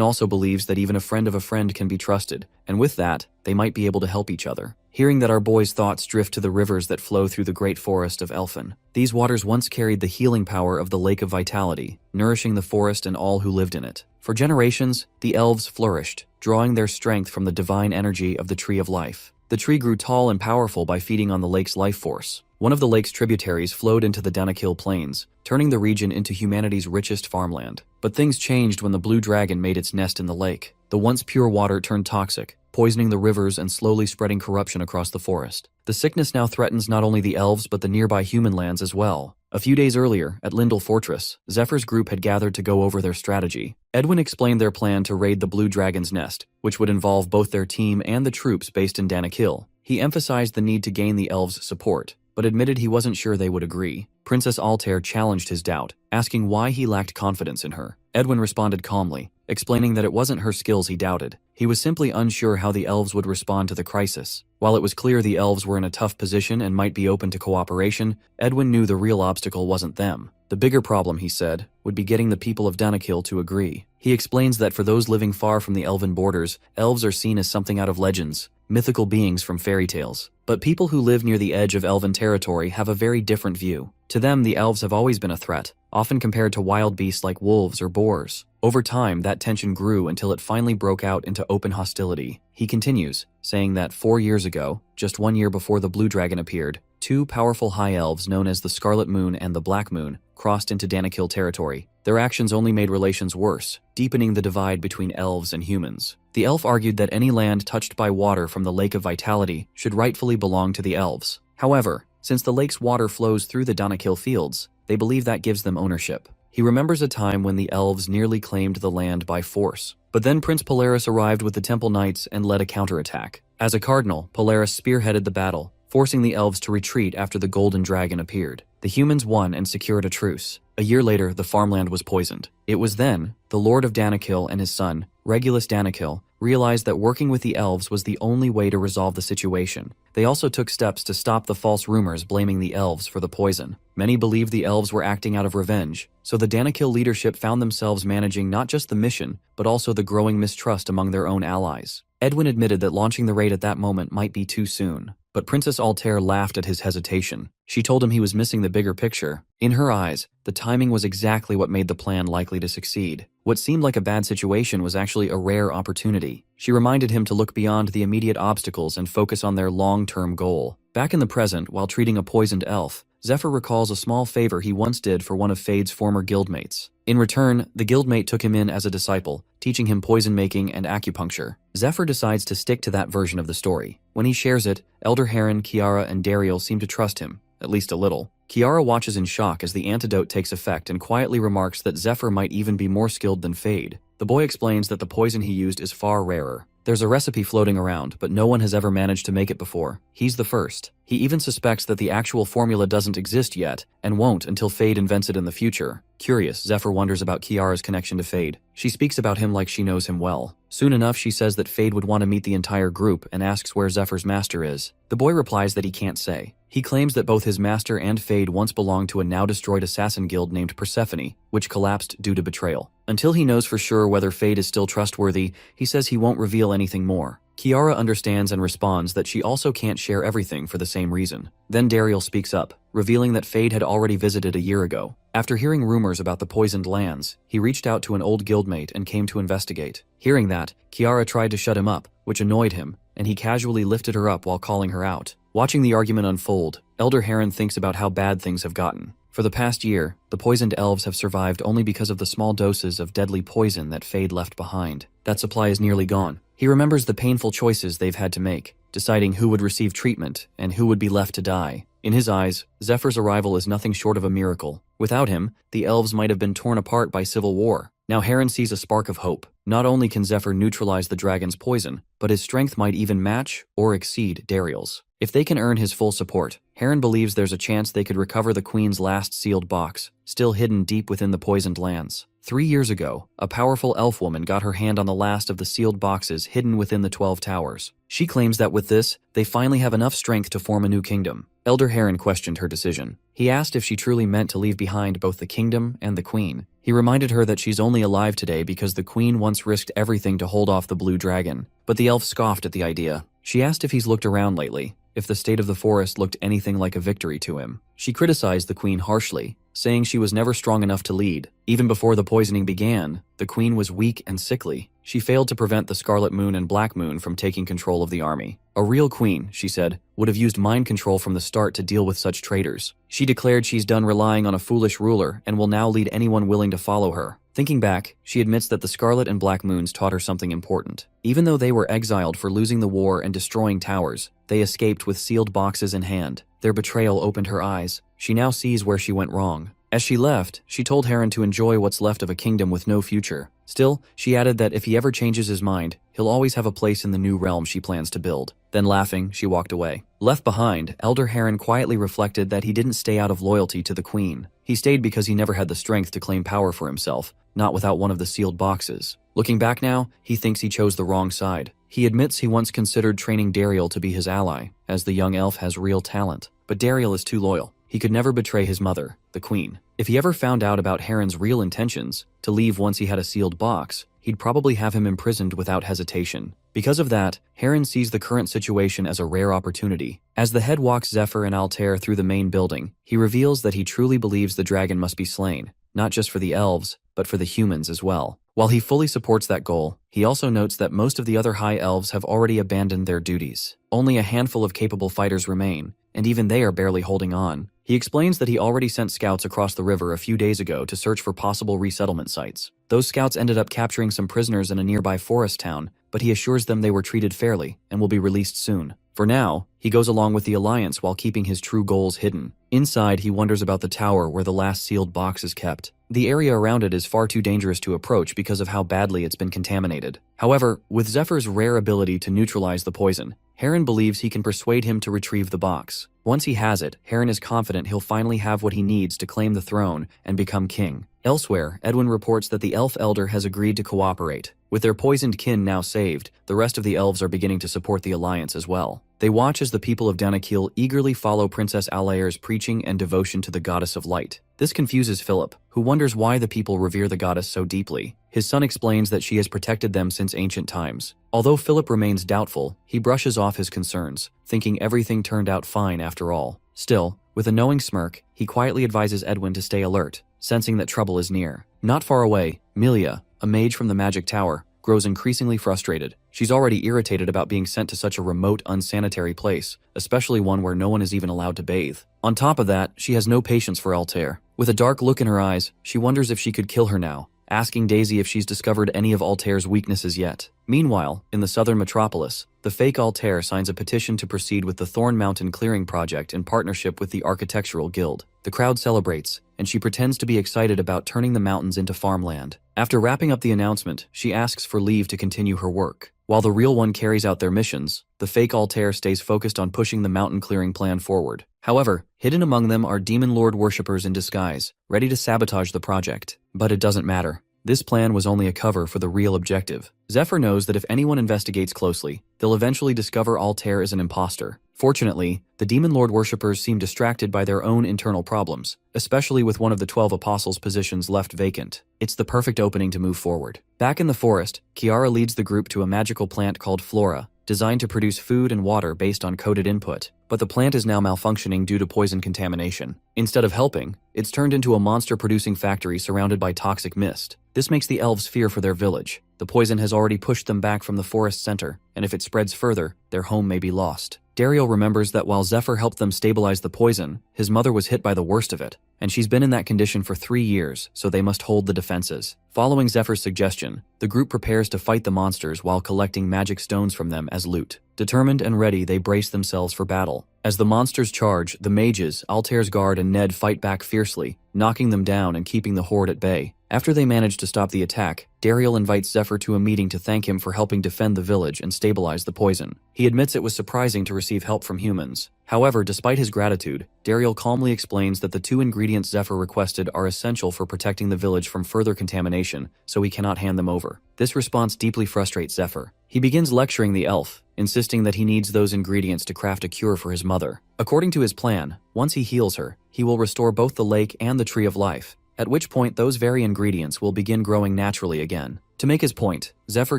also believes that even a friend of a friend can be trusted, and with that, they might be able to help each other. Hearing that our boy's thoughts drift to the rivers that flow through the great forest of Elfin. These waters once carried the healing power of the Lake of Vitality, nourishing the forest and all who lived in it. For generations, the elves flourished, drawing their strength from the divine energy of the Tree of Life. The tree grew tall and powerful by feeding on the lake's life force. One of the lake's tributaries flowed into the Danakil Plains, turning the region into humanity's richest farmland. But things changed when the blue dragon made its nest in the lake. The once pure water turned toxic, poisoning the rivers and slowly spreading corruption across the forest. The sickness now threatens not only the elves but the nearby human lands as well. A few days earlier, at Lindell Fortress, Zephyr's group had gathered to go over their strategy. Edwin explained their plan to raid the Blue Dragon's nest, which would involve both their team and the troops based in Danakil. He emphasized the need to gain the elves' support, but admitted he wasn't sure they would agree. Princess Altair challenged his doubt, asking why he lacked confidence in her. Edwin responded calmly, explaining that it wasn't her skills he doubted. He was simply unsure how the elves would respond to the crisis. While it was clear the elves were in a tough position and might be open to cooperation, Edwin knew the real obstacle wasn't them. The bigger problem, he said, would be getting the people of Danakil to agree. He explains that for those living far from the elven borders, elves are seen as something out of legends, mythical beings from fairy tales. But people who live near the edge of elven territory have a very different view. To them, the elves have always been a threat, often compared to wild beasts like wolves or boars. Over time, that tension grew until it finally broke out into open hostility. He continues, saying that 4 years ago, just 1 year before the Blue Dragon appeared, 2 powerful high elves known as the Scarlet Moon and the Black Moon crossed into Danakil territory. Their actions only made relations worse, deepening the divide between elves and humans. The elf argued that any land touched by water from the Lake of Vitality should rightfully belong to the elves. However, since the lake's water flows through the Danakil fields, they believe that gives them ownership. He remembers a time when the elves nearly claimed the land by force. But then Prince Polaris arrived with the Temple Knights and led a counterattack. As a cardinal, Polaris spearheaded the battle, forcing the elves to retreat after the Golden Dragon appeared. The humans won and secured a truce. A year later, the farmland was poisoned. It was then the Lord of Danakil and his son, Regulus Danakil, realized that working with the elves was the only way to resolve the situation. They also took steps to stop the false rumors blaming the elves for the poison. Many believed the elves were acting out of revenge, so the Danakil leadership found themselves managing not just the mission, but also the growing mistrust among their own allies. Edwin admitted that launching the raid at that moment might be too soon, but Princess Altair laughed at his hesitation. She told him he was missing the bigger picture. In her eyes, the timing was exactly what made the plan likely to succeed. What seemed like a bad situation was actually a rare opportunity. She reminded him to look beyond the immediate obstacles and focus on their long-term goal. Back in the present, while treating a poisoned elf, Zephyr recalls a small favor he once did for one of Fade's former guildmates. In return, the guildmate took him in as a disciple, teaching him poison-making and acupuncture. Zephyr decides to stick to that version of the story. When he shares it, Elder Heron, Kiara, and Dariel seem to trust him, at least a little. Kiara watches in shock as the antidote takes effect and quietly remarks that Zephyr might even be more skilled than Fade. The boy explains that the poison he used is far rarer. There's a recipe floating around, but no one has ever managed to make it before. He's the first. He even suspects that the actual formula doesn't exist yet, and won't until Fade invents it in the future. Curious, Zephyr wonders about Kiara's connection to Fade. She speaks about him like she knows him well. Soon enough, she says that Fade would want to meet the entire group and asks where Zephyr's master is. The boy replies that he can't say. He claims that both his master and Fade once belonged to a now-destroyed assassin guild named Persephone, which collapsed due to betrayal. Until he knows for sure whether Fade is still trustworthy, he says he won't reveal anything more. Kiara understands and responds that she also can't share everything for the same reason. Then Dariel speaks up, revealing that Fade had already visited a year ago. After hearing rumors about the poisoned lands, he reached out to an old guildmate and came to investigate. Hearing that, Kiara tried to shut him up, which annoyed him, and he casually lifted her up while calling her out. Watching the argument unfold, Elder Heron thinks about how bad things have gotten. For the past year, the poisoned elves have survived only because of the small doses of deadly poison that Fade left behind. That supply is nearly gone. He remembers the painful choices they've had to make, deciding who would receive treatment and who would be left to die. In his eyes, Zephyr's arrival is nothing short of a miracle. Without him, the elves might have been torn apart by civil war. Now Heron sees a spark of hope. Not only can Zephyr neutralize the dragon's poison, but his strength might even match or exceed Dariel's. If they can earn his full support, Heron believes there's a chance they could recover the Queen's last sealed box, still hidden deep within the poisoned lands. 3 years ago, a powerful elf woman got her hand on the last of the sealed boxes hidden within the 12 towers. She claims that with this, they finally have enough strength to form a new kingdom. Elder Heron questioned her decision. He asked if she truly meant to leave behind both the kingdom and the Queen. He reminded her that she's only alive today because the Queen once risked everything to hold off the Blue Dragon. But the elf scoffed at the idea. She asked if he's looked around lately, if the state of the forest looked anything like a victory to him. She criticized the Queen harshly, saying she was never strong enough to lead. Even before the poisoning began, the Queen was weak and sickly. She failed to prevent the Scarlet Moon and Black Moon from taking control of the army. A real queen, she said, would have used mind control from the start to deal with such traitors. She declared she's done relying on a foolish ruler and will now lead anyone willing to follow her. Thinking back, she admits that the Scarlet and Black Moons taught her something important. Even though they were exiled for losing the war and destroying towers, they escaped with sealed boxes in hand. Their betrayal opened her eyes. she now sees where she went wrong. As she left, she told Heron to enjoy what's left of a kingdom with no future. Still, she added that if he ever changes his mind, he'll always have a place in the new realm she plans to build. Then laughing, she walked away. Left behind, Elder Heron quietly reflected that he didn't stay out of loyalty to the queen. He stayed because he never had the strength to claim power for himself, not without one of the sealed boxes. Looking back now, he thinks he chose the wrong side. He admits he once considered training Dariel to be his ally, as the young elf has real talent. But Dariel is too loyal. He could never betray his mother, the queen. If he ever found out about Heron's real intentions, to leave once he had a sealed box, he'd probably have him imprisoned without hesitation. Because of that, Heron sees the current situation as a rare opportunity. As the head walks Zephyr and Altair through the main building, he reveals that he truly believes the dragon must be slain, not just for the elves, but for the humans as well. While he fully supports that goal, he also notes that most of the other high elves have already abandoned their duties. Only a handful of capable fighters remain, and even they are barely holding on. He explains that he already sent scouts across the river a few days ago to search for possible resettlement sites. Those scouts ended up capturing some prisoners in a nearby forest town, but he assures them they were treated fairly and will be released soon. For now, he goes along with the alliance while keeping his true goals hidden. Inside, he wonders about the tower where the last sealed box is kept. The area around it is far too dangerous to approach because of how badly it's been contaminated. However, with Zephyr's rare ability to neutralize the poison, Heron believes he can persuade him to retrieve the box. Once he has it, Heron is confident he'll finally have what he needs to claim the throne and become king. Elsewhere, Edwin reports that the elf elder has agreed to cooperate. With their poisoned kin now saved, the rest of the elves are beginning to support the alliance as well. They watch as the people of Danakil eagerly follow Princess Alair's preaching and devotion to the goddess of light. This confuses Philip, who wonders why the people revere the goddess so deeply. His son explains that she has protected them since ancient times. Although Philip remains doubtful, he brushes off his concerns, thinking everything turned out fine after all. Still, with a knowing smirk, he quietly advises Edwin to stay alert, sensing that trouble is near. Not far away, Milia, a mage from the magic tower, grows increasingly frustrated. She's already irritated about being sent to such a remote, unsanitary place, especially one where no one is even allowed to bathe. On top of that, she has no patience for Altair. With a dark look in her eyes, she wonders if she could kill her now, asking Daisy if she's discovered any of Altair's weaknesses yet. Meanwhile, in the southern metropolis, the fake Altair signs a petition to proceed with the Thorn Mountain Clearing Project in partnership with the Architectural Guild. The crowd celebrates, and she pretends to be excited about turning the mountains into farmland. After wrapping up the announcement, she asks for leave to continue her work. While the real one carries out their missions, the fake Altair stays focused on pushing the mountain clearing plan forward. However, hidden among them are Demon Lord worshippers in disguise, ready to sabotage the project. But it doesn't matter. This plan was only a cover for the real objective. Zephyr knows that if anyone investigates closely, they'll eventually discover Altair is an imposter. Fortunately, the Demon Lord worshippers seem distracted by their own internal problems, especially with one of the 12 apostles' positions left vacant. It's the perfect opening to move forward. Back in the forest, Kiara leads the group to a magical plant called Flora, designed to produce food and water based on coded input. But the plant is now malfunctioning due to poison contamination. Instead of helping, it's turned into a monster-producing factory surrounded by toxic mist. This makes the elves fear for their village. The poison has already pushed them back from the forest center, and if it spreads further, their home may be lost. Dariel remembers that while Zephyr helped them stabilize the poison, his mother was hit by the worst of it, and she's been in that condition for 3 years, so they must hold the defenses. Following Zephyr's suggestion, the group prepares to fight the monsters while collecting magic stones from them as loot. Determined and ready, they brace themselves for battle. As the monsters charge, the mages, Altair's guard, and Ned fight back fiercely, knocking them down and keeping the horde at bay. After they manage to stop the attack, Dariel invites Zephyr to a meeting to thank him for helping defend the village and stabilize the poison. He admits it was surprising to receive help from humans. However, despite his gratitude, Dariel calmly explains that the 2 ingredients Zephyr requested are essential for protecting the village from further contamination, so he cannot hand them over. This response deeply frustrates Zephyr. He begins lecturing the elf, insisting that he needs those ingredients to craft a cure for his mother. According to his plan, once he heals her, he will restore both the lake and the Tree of Life, at which point those very ingredients will begin growing naturally again. To make his point, Zephyr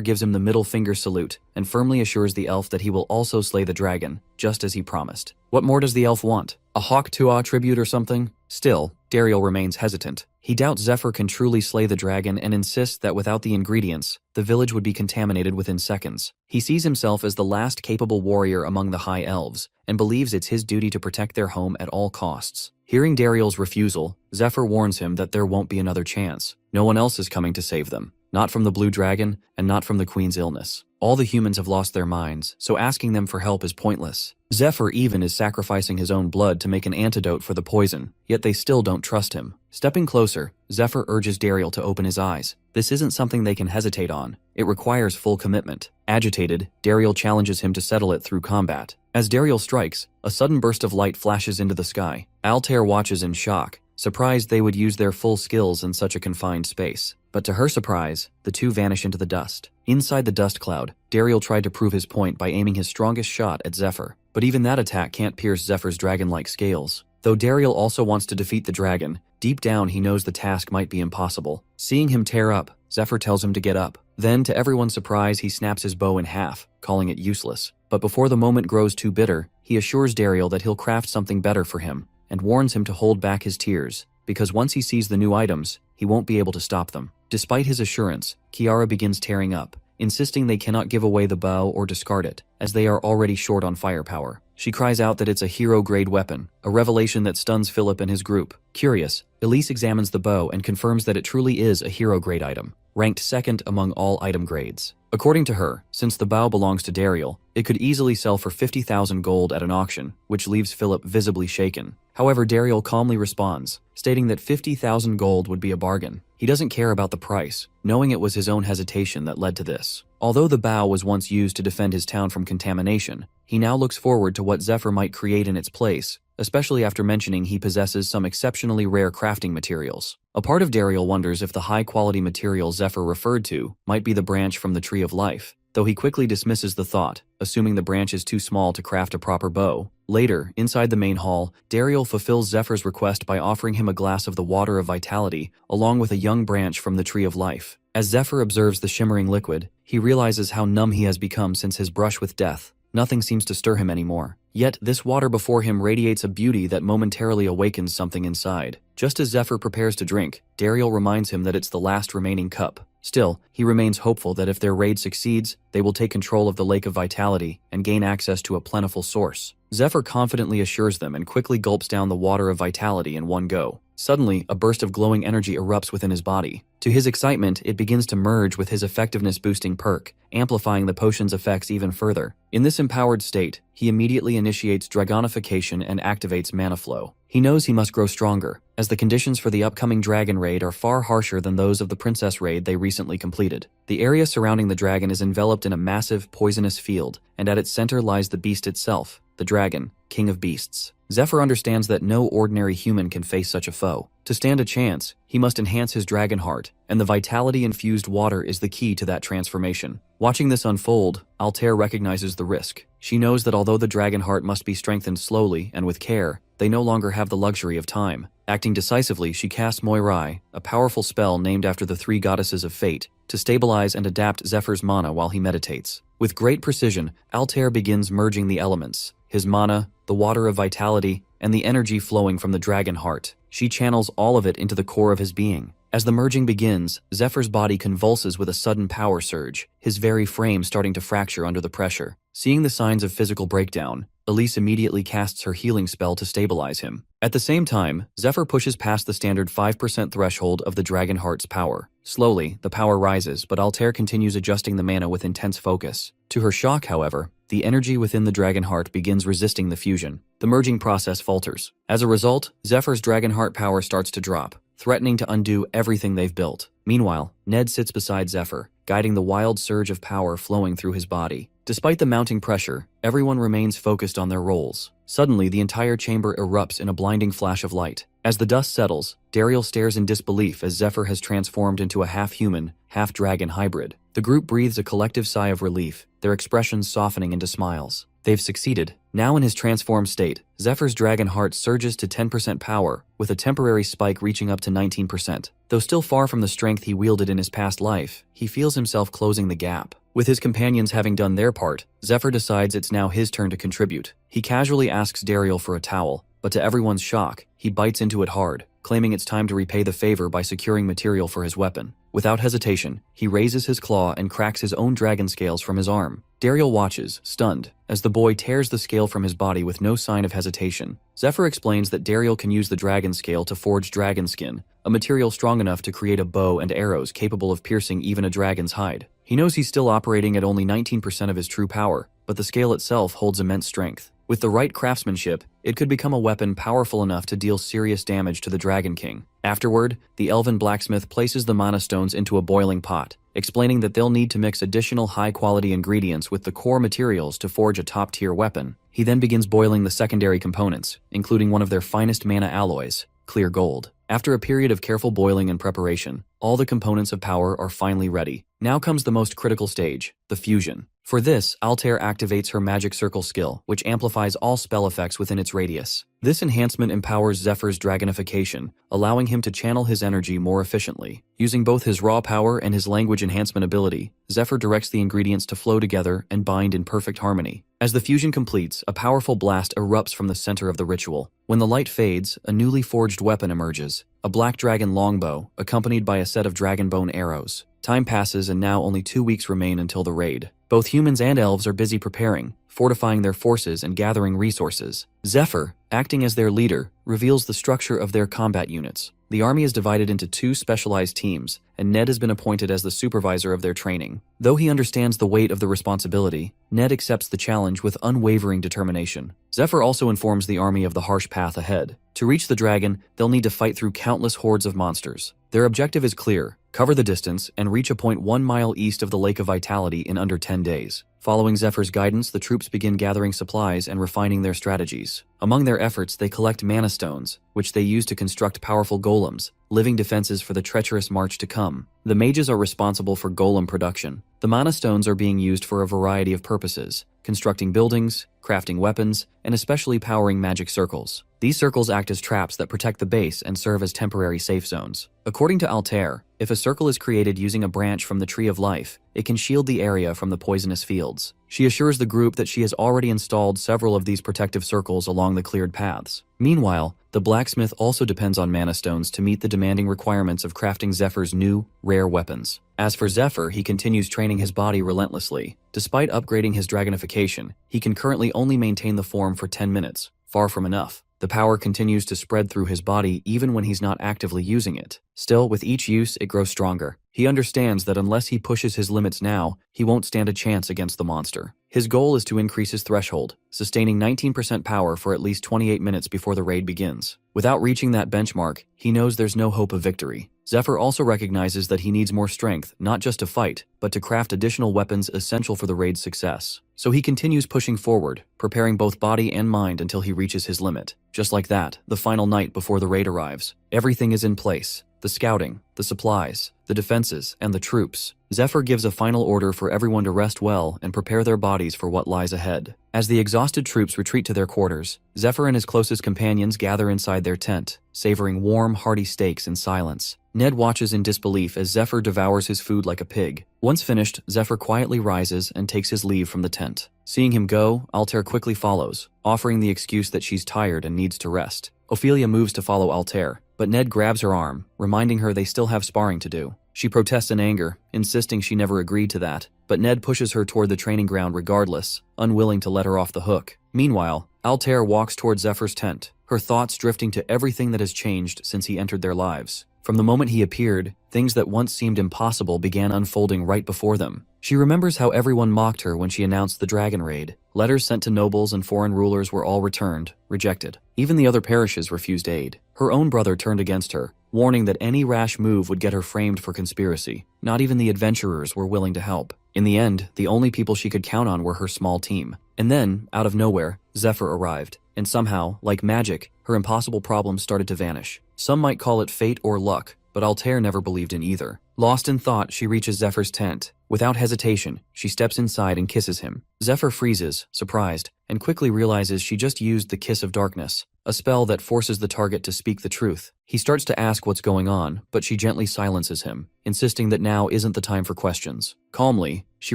gives him the middle finger salute and firmly assures the elf that he will also slay the dragon, just as he promised. What more does the elf want? A Hawk Tuah tribute or something? Still, Dariel remains hesitant. He doubts Zephyr can truly slay the dragon and insists that without the ingredients, the village would be contaminated within seconds. He sees himself as the last capable warrior among the High Elves, and believes it's his duty to protect their home at all costs. Hearing Dariel's refusal, Zephyr warns him that there won't be another chance. No one else is coming to save them. Not from the blue dragon, and not from the queen's illness. All the humans have lost their minds, so asking them for help is pointless. Zephyr even is sacrificing his own blood to make an antidote for the poison, yet they still don't trust him. Stepping closer, Zephyr urges Dariel to open his eyes. This isn't something they can hesitate on. It requires full commitment. Agitated, Dariel challenges him to settle it through combat. As Dariel strikes, a sudden burst of light flashes into the sky. Altair watches in shock, surprised they would use their full skills in such a confined space. But to her surprise, the two vanish into the dust. Inside the dust cloud, Dariel tried to prove his point by aiming his strongest shot at Zephyr. But even that attack can't pierce Zephyr's dragon-like scales. Though Dariel also wants to defeat the dragon, deep down he knows the task might be impossible. Seeing him tear up, Zephyr tells him to get up. Then, to everyone's surprise, he snaps his bow in half, calling it useless. But before the moment grows too bitter, he assures Dariel that he'll craft something better for him, and warns him to hold back his tears, because once he sees the new items, he won't be able to stop them. Despite his assurance, Kiara begins tearing up, insisting they cannot give away the bow or discard it, as they are already short on firepower. She cries out that it's a hero-grade weapon, a revelation that stuns Philip and his group. Curious, Elise examines the bow and confirms that it truly is a hero-grade item, ranked second among all item grades. According to her, since the bow belongs to Dariel, it could easily sell for 50,000 gold at an auction, which leaves Philip visibly shaken. However, Dariel calmly responds, stating that 50,000 gold would be a bargain. He doesn't care about the price, knowing it was his own hesitation that led to this. Although the bow was once used to defend his town from contamination, he now looks forward to what Zephyr might create in its place, especially after mentioning he possesses some exceptionally rare crafting materials. A part of Dariel wonders if the high-quality material Zephyr referred to might be the branch from the Tree of Life, though he quickly dismisses the thought, assuming the branch is too small to craft a proper bow. Later, inside the main hall, Dariel fulfills Zephyr's request by offering him a glass of the Water of Vitality, along with a young branch from the Tree of Life. As Zephyr observes the shimmering liquid, he realizes how numb he has become since his brush with death. Nothing seems to stir him anymore. Yet, this water before him radiates a beauty that momentarily awakens something inside. Just as Zephyr prepares to drink, Dariel reminds him that it's the last remaining cup. Still, he remains hopeful that if their raid succeeds, they will take control of the Lake of Vitality and gain access to a plentiful source. Zephyr confidently assures them and quickly gulps down the Water of Vitality in one go. Suddenly, a burst of glowing energy erupts within his body. To his excitement, it begins to merge with his effectiveness-boosting perk, amplifying the potion's effects even further. In this empowered state, he immediately initiates dragonification and activates mana flow. He knows he must grow stronger, as the conditions for the upcoming dragon raid are far harsher than those of the princess raid they recently completed. The area surrounding the dragon is enveloped in a massive, poisonous field, and at its center lies the beast itself, the dragon, king of beasts. Zephyr understands that no ordinary human can face such a foe. To stand a chance, he must enhance his dragon heart, and the vitality-infused water is the key to that transformation. Watching this unfold, Altair recognizes the risk. She knows that although the dragon heart must be strengthened slowly and with care, they no longer have the luxury of time. Acting decisively, she casts Moirai, a powerful spell named after the three goddesses of fate, to stabilize and adapt Zephyr's mana while he meditates. With great precision, Altair begins merging the elements, his mana, the water of vitality, and the energy flowing from the dragon heart. She channels all of it into the core of his being. As the merging begins, Zephyr's body convulses with a sudden power surge, his very frame starting to fracture under the pressure. Seeing the signs of physical breakdown, Elise immediately casts her healing spell to stabilize him. At the same time, Zephyr pushes past the standard 5% threshold of the dragon heart's power. Slowly, the power rises, but Altair continues adjusting the mana with intense focus. To her shock, however, the energy within the dragon heart begins resisting the fusion. The merging process falters. As a result, Zephyr's dragon heart power starts to drop, threatening to undo everything they've built. Meanwhile, Ned sits beside Zephyr, guiding the wild surge of power flowing through his body. Despite the mounting pressure, everyone remains focused on their roles. Suddenly, the entire chamber erupts in a blinding flash of light. As the dust settles, Dariel stares in disbelief as Zephyr has transformed into a half-human, half-dragon hybrid. The group breathes a collective sigh of relief, their expressions softening into smiles. They've succeeded. Now in his transformed state, Zephyr's dragon heart surges to 10% power, with a temporary spike reaching up to 19%. Though still far from the strength he wielded in his past life, he feels himself closing the gap. With his companions having done their part, Zephyr decides it's now his turn to contribute. He casually asks Dariel for a towel, but to everyone's shock, he bites into it hard, claiming it's time to repay the favor by securing material for his weapon. Without hesitation, he raises his claw and cracks his own dragon scales from his arm. Dariel watches, stunned, as the boy tears the scale from his body with no sign of hesitation. Zephyr explains that Dariel can use the dragon scale to forge dragon skin, a material strong enough to create a bow and arrows capable of piercing even a dragon's hide. He knows he's still operating at only 19% of his true power, but the scale itself holds immense strength. With the right craftsmanship, it could become a weapon powerful enough to deal serious damage to the Dragon King. Afterward, the elven blacksmith places the mana stones into a boiling pot, explaining that they'll need to mix additional high-quality ingredients with the core materials to forge a top-tier weapon. He then begins boiling the secondary components, including one of their finest mana alloys, clear gold. After a period of careful boiling and preparation, all the components of power are finally ready. Now comes the most critical stage, the fusion. For this, Altair activates her Magic Circle skill, which amplifies all spell effects within its radius. This enhancement empowers Zephyr's dragonification, allowing him to channel his energy more efficiently. Using both his raw power and his language enhancement ability, Zephyr directs the ingredients to flow together and bind in perfect harmony. As the fusion completes, a powerful blast erupts from the center of the ritual. When the light fades, a newly forged weapon emerges, a black dragon longbow, accompanied by a set of dragon bone arrows. Time passes and now only 2 weeks remain until the raid. Both humans and elves are busy preparing, fortifying their forces and gathering resources. Zephyr, acting as their leader, reveals the structure of their combat units. The army is divided into 2 specialized teams, and Ned has been appointed as the supervisor of their training. Though he understands the weight of the responsibility, Ned accepts the challenge with unwavering determination. Zephyr also informs the army of the harsh path ahead. To reach the dragon, they'll need to fight through countless hordes of monsters. Their objective is clear: cover the distance and reach a point 1 mile east of the Lake of Vitality in under 10 days. Following Zephyr's guidance, the troops begin gathering supplies and refining their strategies. Among their efforts, they collect mana stones, which they use to construct powerful golems, living defenses for the treacherous march to come. The mages are responsible for golem production. The mana stones are being used for a variety of purposes: constructing buildings, crafting weapons, and especially powering magic circles. These circles act as traps that protect the base and serve as temporary safe zones. According to Altair, if a circle is created using a branch from the Tree of Life, it can shield the area from the poisonous fields. She assures the group that she has already installed several of these protective circles along the cleared paths. Meanwhile, the blacksmith also depends on mana stones to meet the demanding requirements of crafting Zephyr's new, rare weapons. As for Zephyr, he continues training his body relentlessly. Despite upgrading his dragonification, he can currently only maintain the form for 10 minutes, far from enough. The power continues to spread through his body even when he's not actively using it. Still, with each use, it grows stronger. He understands that unless he pushes his limits now, he won't stand a chance against the monster. His goal is to increase his threshold, sustaining 19% power for at least 28 minutes before the raid begins. Without reaching that benchmark, he knows there's no hope of victory. Zephyr also recognizes that he needs more strength, not just to fight, but to craft additional weapons essential for the raid's success. So he continues pushing forward, preparing both body and mind until he reaches his limit. Just like that, the final night before the raid arrives, everything is in place. The scouting, the supplies, the defenses, and the troops. Zephyr gives a final order for everyone to rest well and prepare their bodies for what lies ahead. As the exhausted troops retreat to their quarters, Zephyr and his closest companions gather inside their tent, savoring warm, hearty steaks in silence. Ned watches in disbelief as Zephyr devours his food like a pig. Once finished, Zephyr quietly rises and takes his leave from the tent. Seeing him go, Altair quickly follows, offering the excuse that she's tired and needs to rest. Ophelia moves to follow Altair, but Ned grabs her arm, reminding her they still have sparring to do. She protests in anger, insisting she never agreed to that, but Ned pushes her toward the training ground regardless, unwilling to let her off the hook. Meanwhile, Altair walks toward Zephyr's tent, her thoughts drifting to everything that has changed since he entered their lives. From the moment he appeared, things that once seemed impossible began unfolding right before them. She remembers how everyone mocked her when she announced the dragon raid. Letters sent to nobles and foreign rulers were all returned, rejected. Even the other parishes refused aid. Her own brother turned against her, warning that any rash move would get her framed for conspiracy. Not even the adventurers were willing to help. In the end, the only people she could count on were her small team. And then, out of nowhere, Zephyr arrived. And somehow, like magic, her impossible problems started to vanish. Some might call it fate or luck, but Altair never believed in either. Lost in thought, she reaches Zephyr's tent. Without hesitation, she steps inside and kisses him. Zephyr freezes, surprised, and quickly realizes she just used the Kiss of Darkness, a spell that forces the target to speak the truth. He starts to ask what's going on, but she gently silences him, insisting that now isn't the time for questions. Calmly, she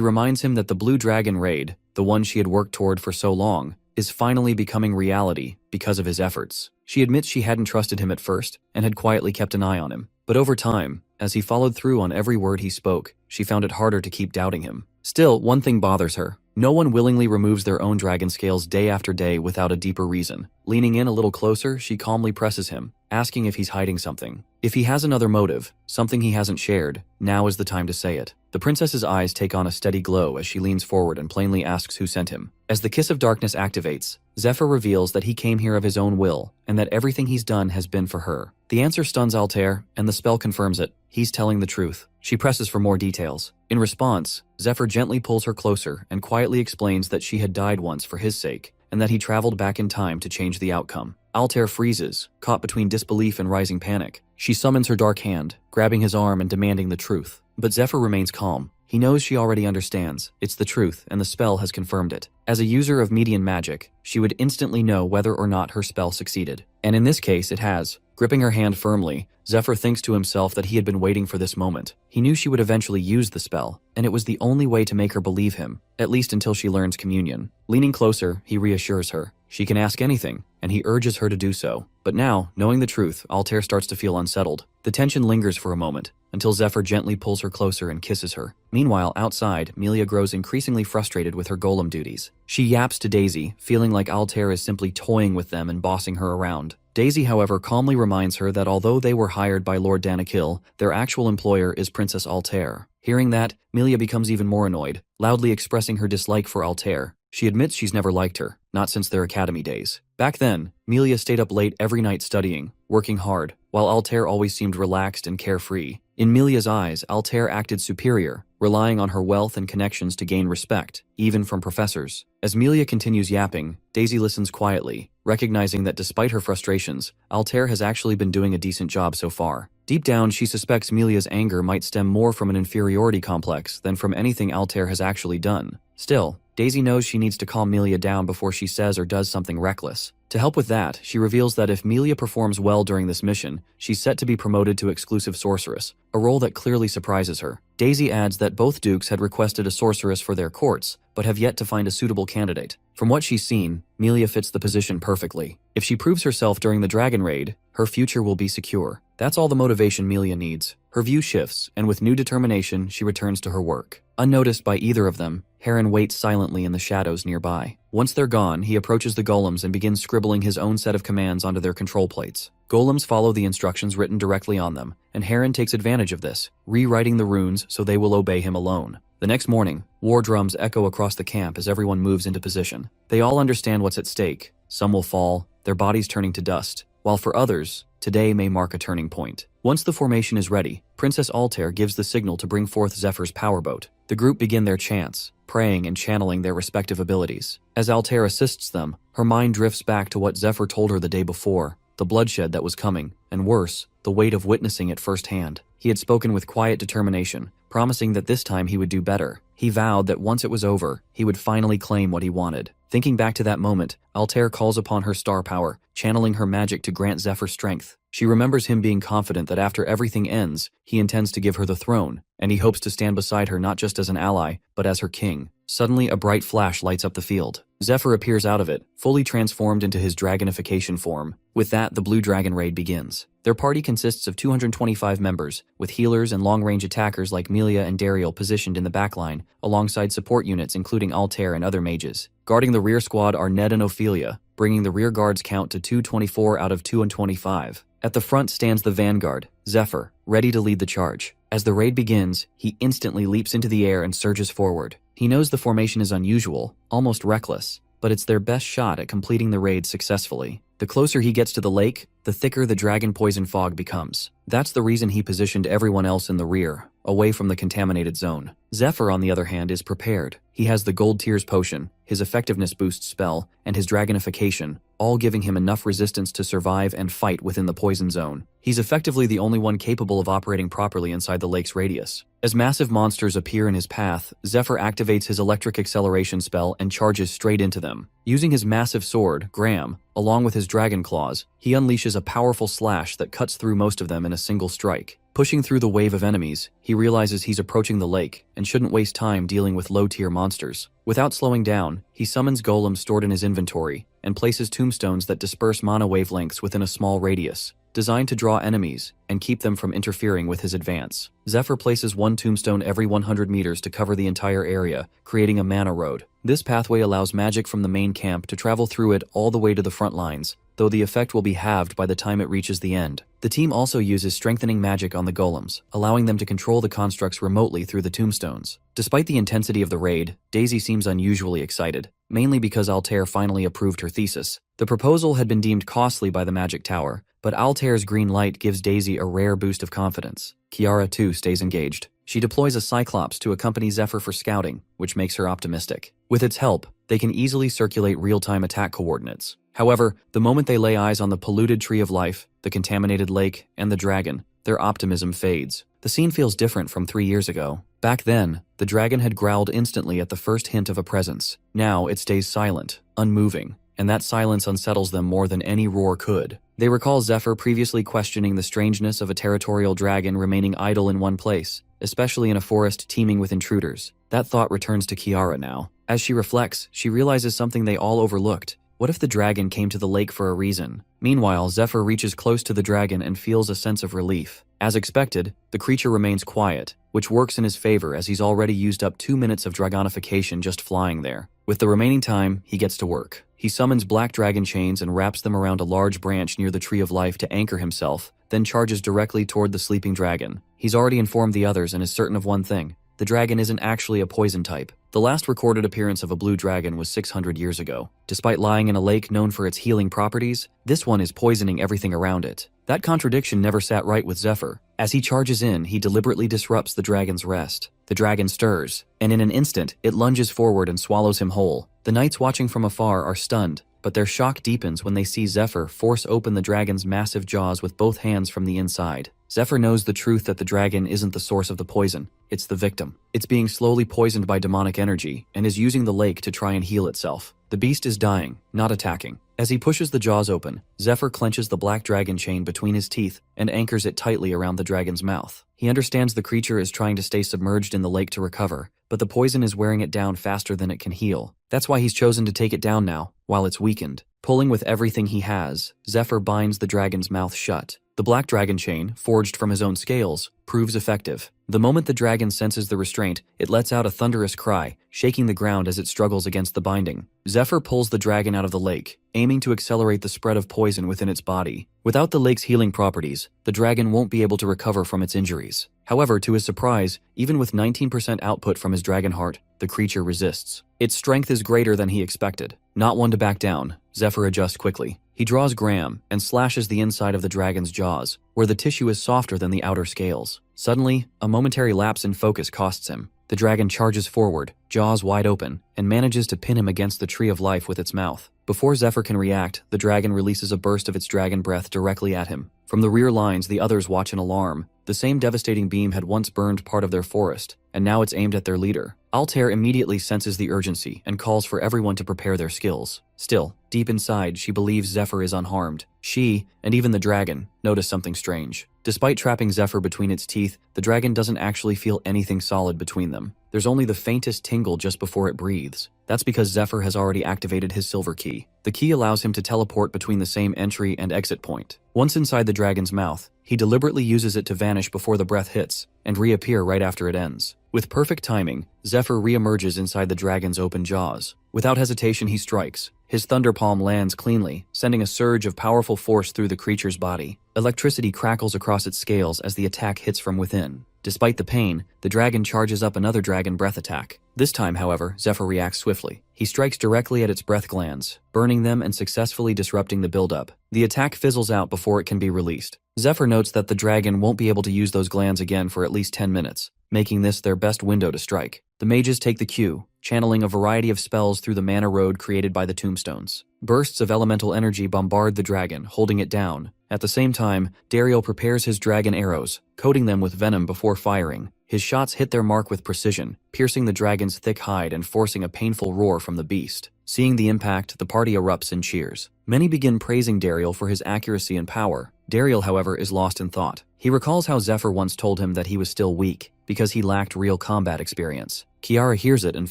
reminds him that the Blue Dragon raid, the one she had worked toward for so long, is finally becoming reality because of his efforts. She admits she hadn't trusted him at first and had quietly kept an eye on him. But over time, as he followed through on every word he spoke, she found it harder to keep doubting him. Still, one thing bothers her. No one willingly removes their own dragon scales day after day without a deeper reason. Leaning in a little closer, she calmly presses him, asking if he's hiding something. If he has another motive, something he hasn't shared, now is the time to say it. The princess's eyes take on a steady glow as she leans forward and plainly asks who sent him. As the kiss of darkness activates, Zephyr reveals that he came here of his own will, and that everything he's done has been for her. The answer stuns Altair, and the spell confirms it. He's telling the truth. She presses for more details. In response, Zephyr gently pulls her closer and quietly explains that she had died once for his sake, and that he traveled back in time to change the outcome. Altair freezes, caught between disbelief and rising panic. She summons her dark hand, grabbing his arm and demanding the truth. But Zephyr remains calm. He knows she already understands. It's the truth, and the spell has confirmed it. As a user of Median magic, she would instantly know whether or not her spell succeeded. And in this case, it has. Gripping her hand firmly, Zephyr thinks to himself that he had been waiting for this moment. He knew she would eventually use the spell, and it was the only way to make her believe him, at least until she learns communion. Leaning closer, he reassures her. She can ask anything, and he urges her to do so. But now, knowing the truth, Altair starts to feel unsettled. The tension lingers for a moment, until Zephyr gently pulls her closer and kisses her. Meanwhile, outside, Melia grows increasingly frustrated with her golem duties. She yaps to Daisy, feeling like Altair is simply toying with them and bossing her around. Daisy, however, calmly reminds her that although they were hired by Lord Danakil, their actual employer is Princess Altair. Hearing that, Melia becomes even more annoyed, loudly expressing her dislike for Altair. She admits she's never liked her, not since their academy days. Back then, Melia stayed up late every night studying, working hard, while Altair always seemed relaxed and carefree. In Melia's eyes, Altair acted superior, relying on her wealth and connections to gain respect, even from professors. As Melia continues yapping, Daisy listens quietly, recognizing that despite her frustrations, Altair has actually been doing a decent job so far. Deep down, she suspects Melia's anger might stem more from an inferiority complex than from anything Altair has actually done. Still, Daisy knows she needs to calm Melia down before she says or does something reckless. To help with that, she reveals that if Melia performs well during this mission, she's set to be promoted to exclusive sorceress, a role that clearly surprises her. Daisy adds that both dukes had requested a sorceress for their courts, but have yet to find a suitable candidate. From what she's seen, Melia fits the position perfectly. If she proves herself during the dragon raid, her future will be secure. That's all the motivation Melia needs. Her view shifts, and with new determination, she returns to her work. Unnoticed by either of them, Heron waits silently in the shadows nearby. Once they're gone, he approaches the golems and begins scribbling his own set of commands onto their control plates. Golems follow the instructions written directly on them, and Heron takes advantage of this, rewriting the runes so they will obey him alone. The next morning, war drums echo across the camp as everyone moves into position. They all understand what's at stake. Some will fall, their bodies turning to dust, while for others, today may mark a turning point. Once the formation is ready, Princess Altair gives the signal to bring forth Zephyr's powerboat. The group begin their chants, praying and channeling their respective abilities. As Altair assists them, her mind drifts back to what Zephyr told her the day before, the bloodshed that was coming, and worse, the weight of witnessing it firsthand. He had spoken with quiet determination, promising that this time he would do better. He vowed that once it was over, he would finally claim what he wanted. Thinking back to that moment, Altair calls upon her star power, channeling her magic to grant Zephyr strength. She remembers him being confident that after everything ends, he intends to give her the throne, and he hopes to stand beside her not just as an ally, but as her king. Suddenly, a bright flash lights up the field. Zephyr appears out of it, fully transformed into his dragonification form. With that, the Blue Dragon raid begins. Their party consists of 225 members, with healers and long-range attackers like Melia and Dariel positioned in the backline, alongside support units including Altair and other mages. Guarding the rear squad are Ned and Ophelia, bringing the rear guard's count to 224 out of 225. At the front stands the vanguard, Zephyr, ready to lead the charge. As the raid begins, he instantly leaps into the air and surges forward. He knows the formation is unusual, almost reckless, but it's their best shot at completing the raid successfully. The closer he gets to the lake, the thicker the dragon poison fog becomes. That's the reason he positioned everyone else in the rear, away from the contaminated zone. Zephyr, on the other hand, is prepared. He has the Gold Tears potion, his effectiveness boost spell, and his dragonification, all giving him enough resistance to survive and fight within the poison zone. He's effectively the only one capable of operating properly inside the lake's radius. As massive monsters appear in his path, Zephyr activates his electric acceleration spell and charges straight into them. Using his massive sword, Graham, along with his dragon claws, he unleashes a powerful slash that cuts through most of them in a single strike. Pushing through the wave of enemies, he realizes he's approaching the lake and shouldn't waste time dealing with low-tier monsters. Without slowing down, he summons golems stored in his inventory and places tombstones that disperse mana wavelengths within a small radius. designed to draw enemies and keep them from interfering with his advance. Zephyr places one tombstone every 100 meters to cover the entire area, creating a mana road. This pathway allows magic from the main camp to travel through it all the way to the front lines, though the effect will be halved by the time it reaches the end. The team also uses strengthening magic on the golems, allowing them to control the constructs remotely through the tombstones. Despite the intensity of the raid, Daisy seems unusually excited, mainly because Altair finally approved her thesis. The proposal had been deemed costly by the Magic Tower, but Altair's green light gives Daisy a rare boost of confidence. Kiara too stays engaged. She deploys a Cyclops to accompany Zephyr for scouting, which makes her optimistic. With its help, they can easily circulate real-time attack coordinates. However, the moment they lay eyes on the polluted Tree of Life, the contaminated lake, and the dragon, their optimism fades. The scene feels different from 3 years ago. Back then, the dragon had growled instantly at the first hint of a presence. Now it stays silent, unmoving, and that silence unsettles them more than any roar could. They recall Zephyr previously questioning the strangeness of a territorial dragon remaining idle in one place, especially in a forest teeming with intruders. That thought returns to Kiara now. As she reflects, she realizes something they all overlooked. What if the dragon came to the lake for a reason? Meanwhile, Zephyr reaches close to the dragon and feels a sense of relief. As expected, the creature remains quiet, which works in his favor as he's already used up 2 minutes of dragonification just flying there. With the remaining time, he gets to work. He summons black dragon chains and wraps them around a large branch near the Tree of Life to anchor himself, then charges directly toward the sleeping dragon. He's already informed the others and is certain of one thing: the dragon isn't actually a poison type. The last recorded appearance of a blue dragon was 600 years ago. Despite lying in a lake known for its healing properties, this one is poisoning everything around it. That contradiction never sat right with Zephyr. As he charges in, he deliberately disrupts the dragon's rest. The dragon stirs, and in an instant, it lunges forward and swallows him whole. The knights watching from afar are stunned, but their shock deepens when they see Zephyr force open the dragon's massive jaws with both hands from the inside. Zephyr knows the truth that the dragon isn't the source of the poison, it's the victim. It's being slowly poisoned by demonic energy and is using the lake to try and heal itself. The beast is dying, not attacking. As he pushes the jaws open, Zephyr clenches the black dragon chain between his teeth and anchors it tightly around the dragon's mouth. He understands the creature is trying to stay submerged in the lake to recover, but the poison is wearing it down faster than it can heal. That's why he's chosen to take it down now, while it's weakened. Pulling with everything he has, Zephyr binds the dragon's mouth shut. The black dragon chain, forged from his own scales, proves effective. The moment the dragon senses the restraint, it lets out a thunderous cry, shaking the ground as it struggles against the binding. Zephyr pulls the dragon out of the lake, aiming to accelerate the spread of poison within its body. Without the lake's healing properties, the dragon won't be able to recover from its injuries. However, to his surprise, even with 19% output from his dragon heart, the creature resists. Its strength is greater than he expected. Not one to back down, Zephyr adjusts quickly. He draws Graham and slashes the inside of the dragon's jaws, where the tissue is softer than the outer scales. Suddenly, a momentary lapse in focus costs him. The dragon charges forward, jaws wide open, and manages to pin him against the Tree of Life with its mouth. Before Zephyr can react, the dragon releases a burst of its dragon breath directly at him. From the rear lines, the others watch in alarm. The same devastating beam had once burned part of their forest, and now it's aimed at their leader. Altair immediately senses the urgency and calls for everyone to prepare their skills. Still, deep inside, she believes Zephyr is unharmed. She, and even the dragon, notice something strange. Despite trapping Zephyr between its teeth, the dragon doesn't actually feel anything solid between them. There's only the faintest tingle just before it breathes. That's because Zephyr has already activated his silver key. The key allows him to teleport between the same entry and exit point. Once inside the dragon's mouth, he deliberately uses it to vanish before the breath hits, and reappear right after it ends. With perfect timing, Zephyr reemerges inside the dragon's open jaws. Without hesitation, he strikes. His thunder palm lands cleanly, sending a surge of powerful force through the creature's body. Electricity crackles across its scales as the attack hits from within. Despite the pain, the dragon charges up another dragon breath attack. This time, however, Zephyr reacts swiftly. He strikes directly at its breath glands, burning them and successfully disrupting the buildup. The attack fizzles out before it can be released. Zephyr notes that the dragon won't be able to use those glands again for at least 10 minutes, making this their best window to strike. The mages take the cue, channeling a variety of spells through the mana road created by the tombstones. Bursts of elemental energy bombard the dragon, holding it down. At the same time, Dariel prepares his dragon arrows, coating them with venom before firing. His shots hit their mark with precision, piercing the dragon's thick hide and forcing a painful roar from the beast. Seeing the impact, the party erupts in cheers. Many begin praising Dariel for his accuracy and power. Dariel, however, is lost in thought. He recalls how Zephyr once told him that he was still weak, because he lacked real combat experience. Kiara hears it and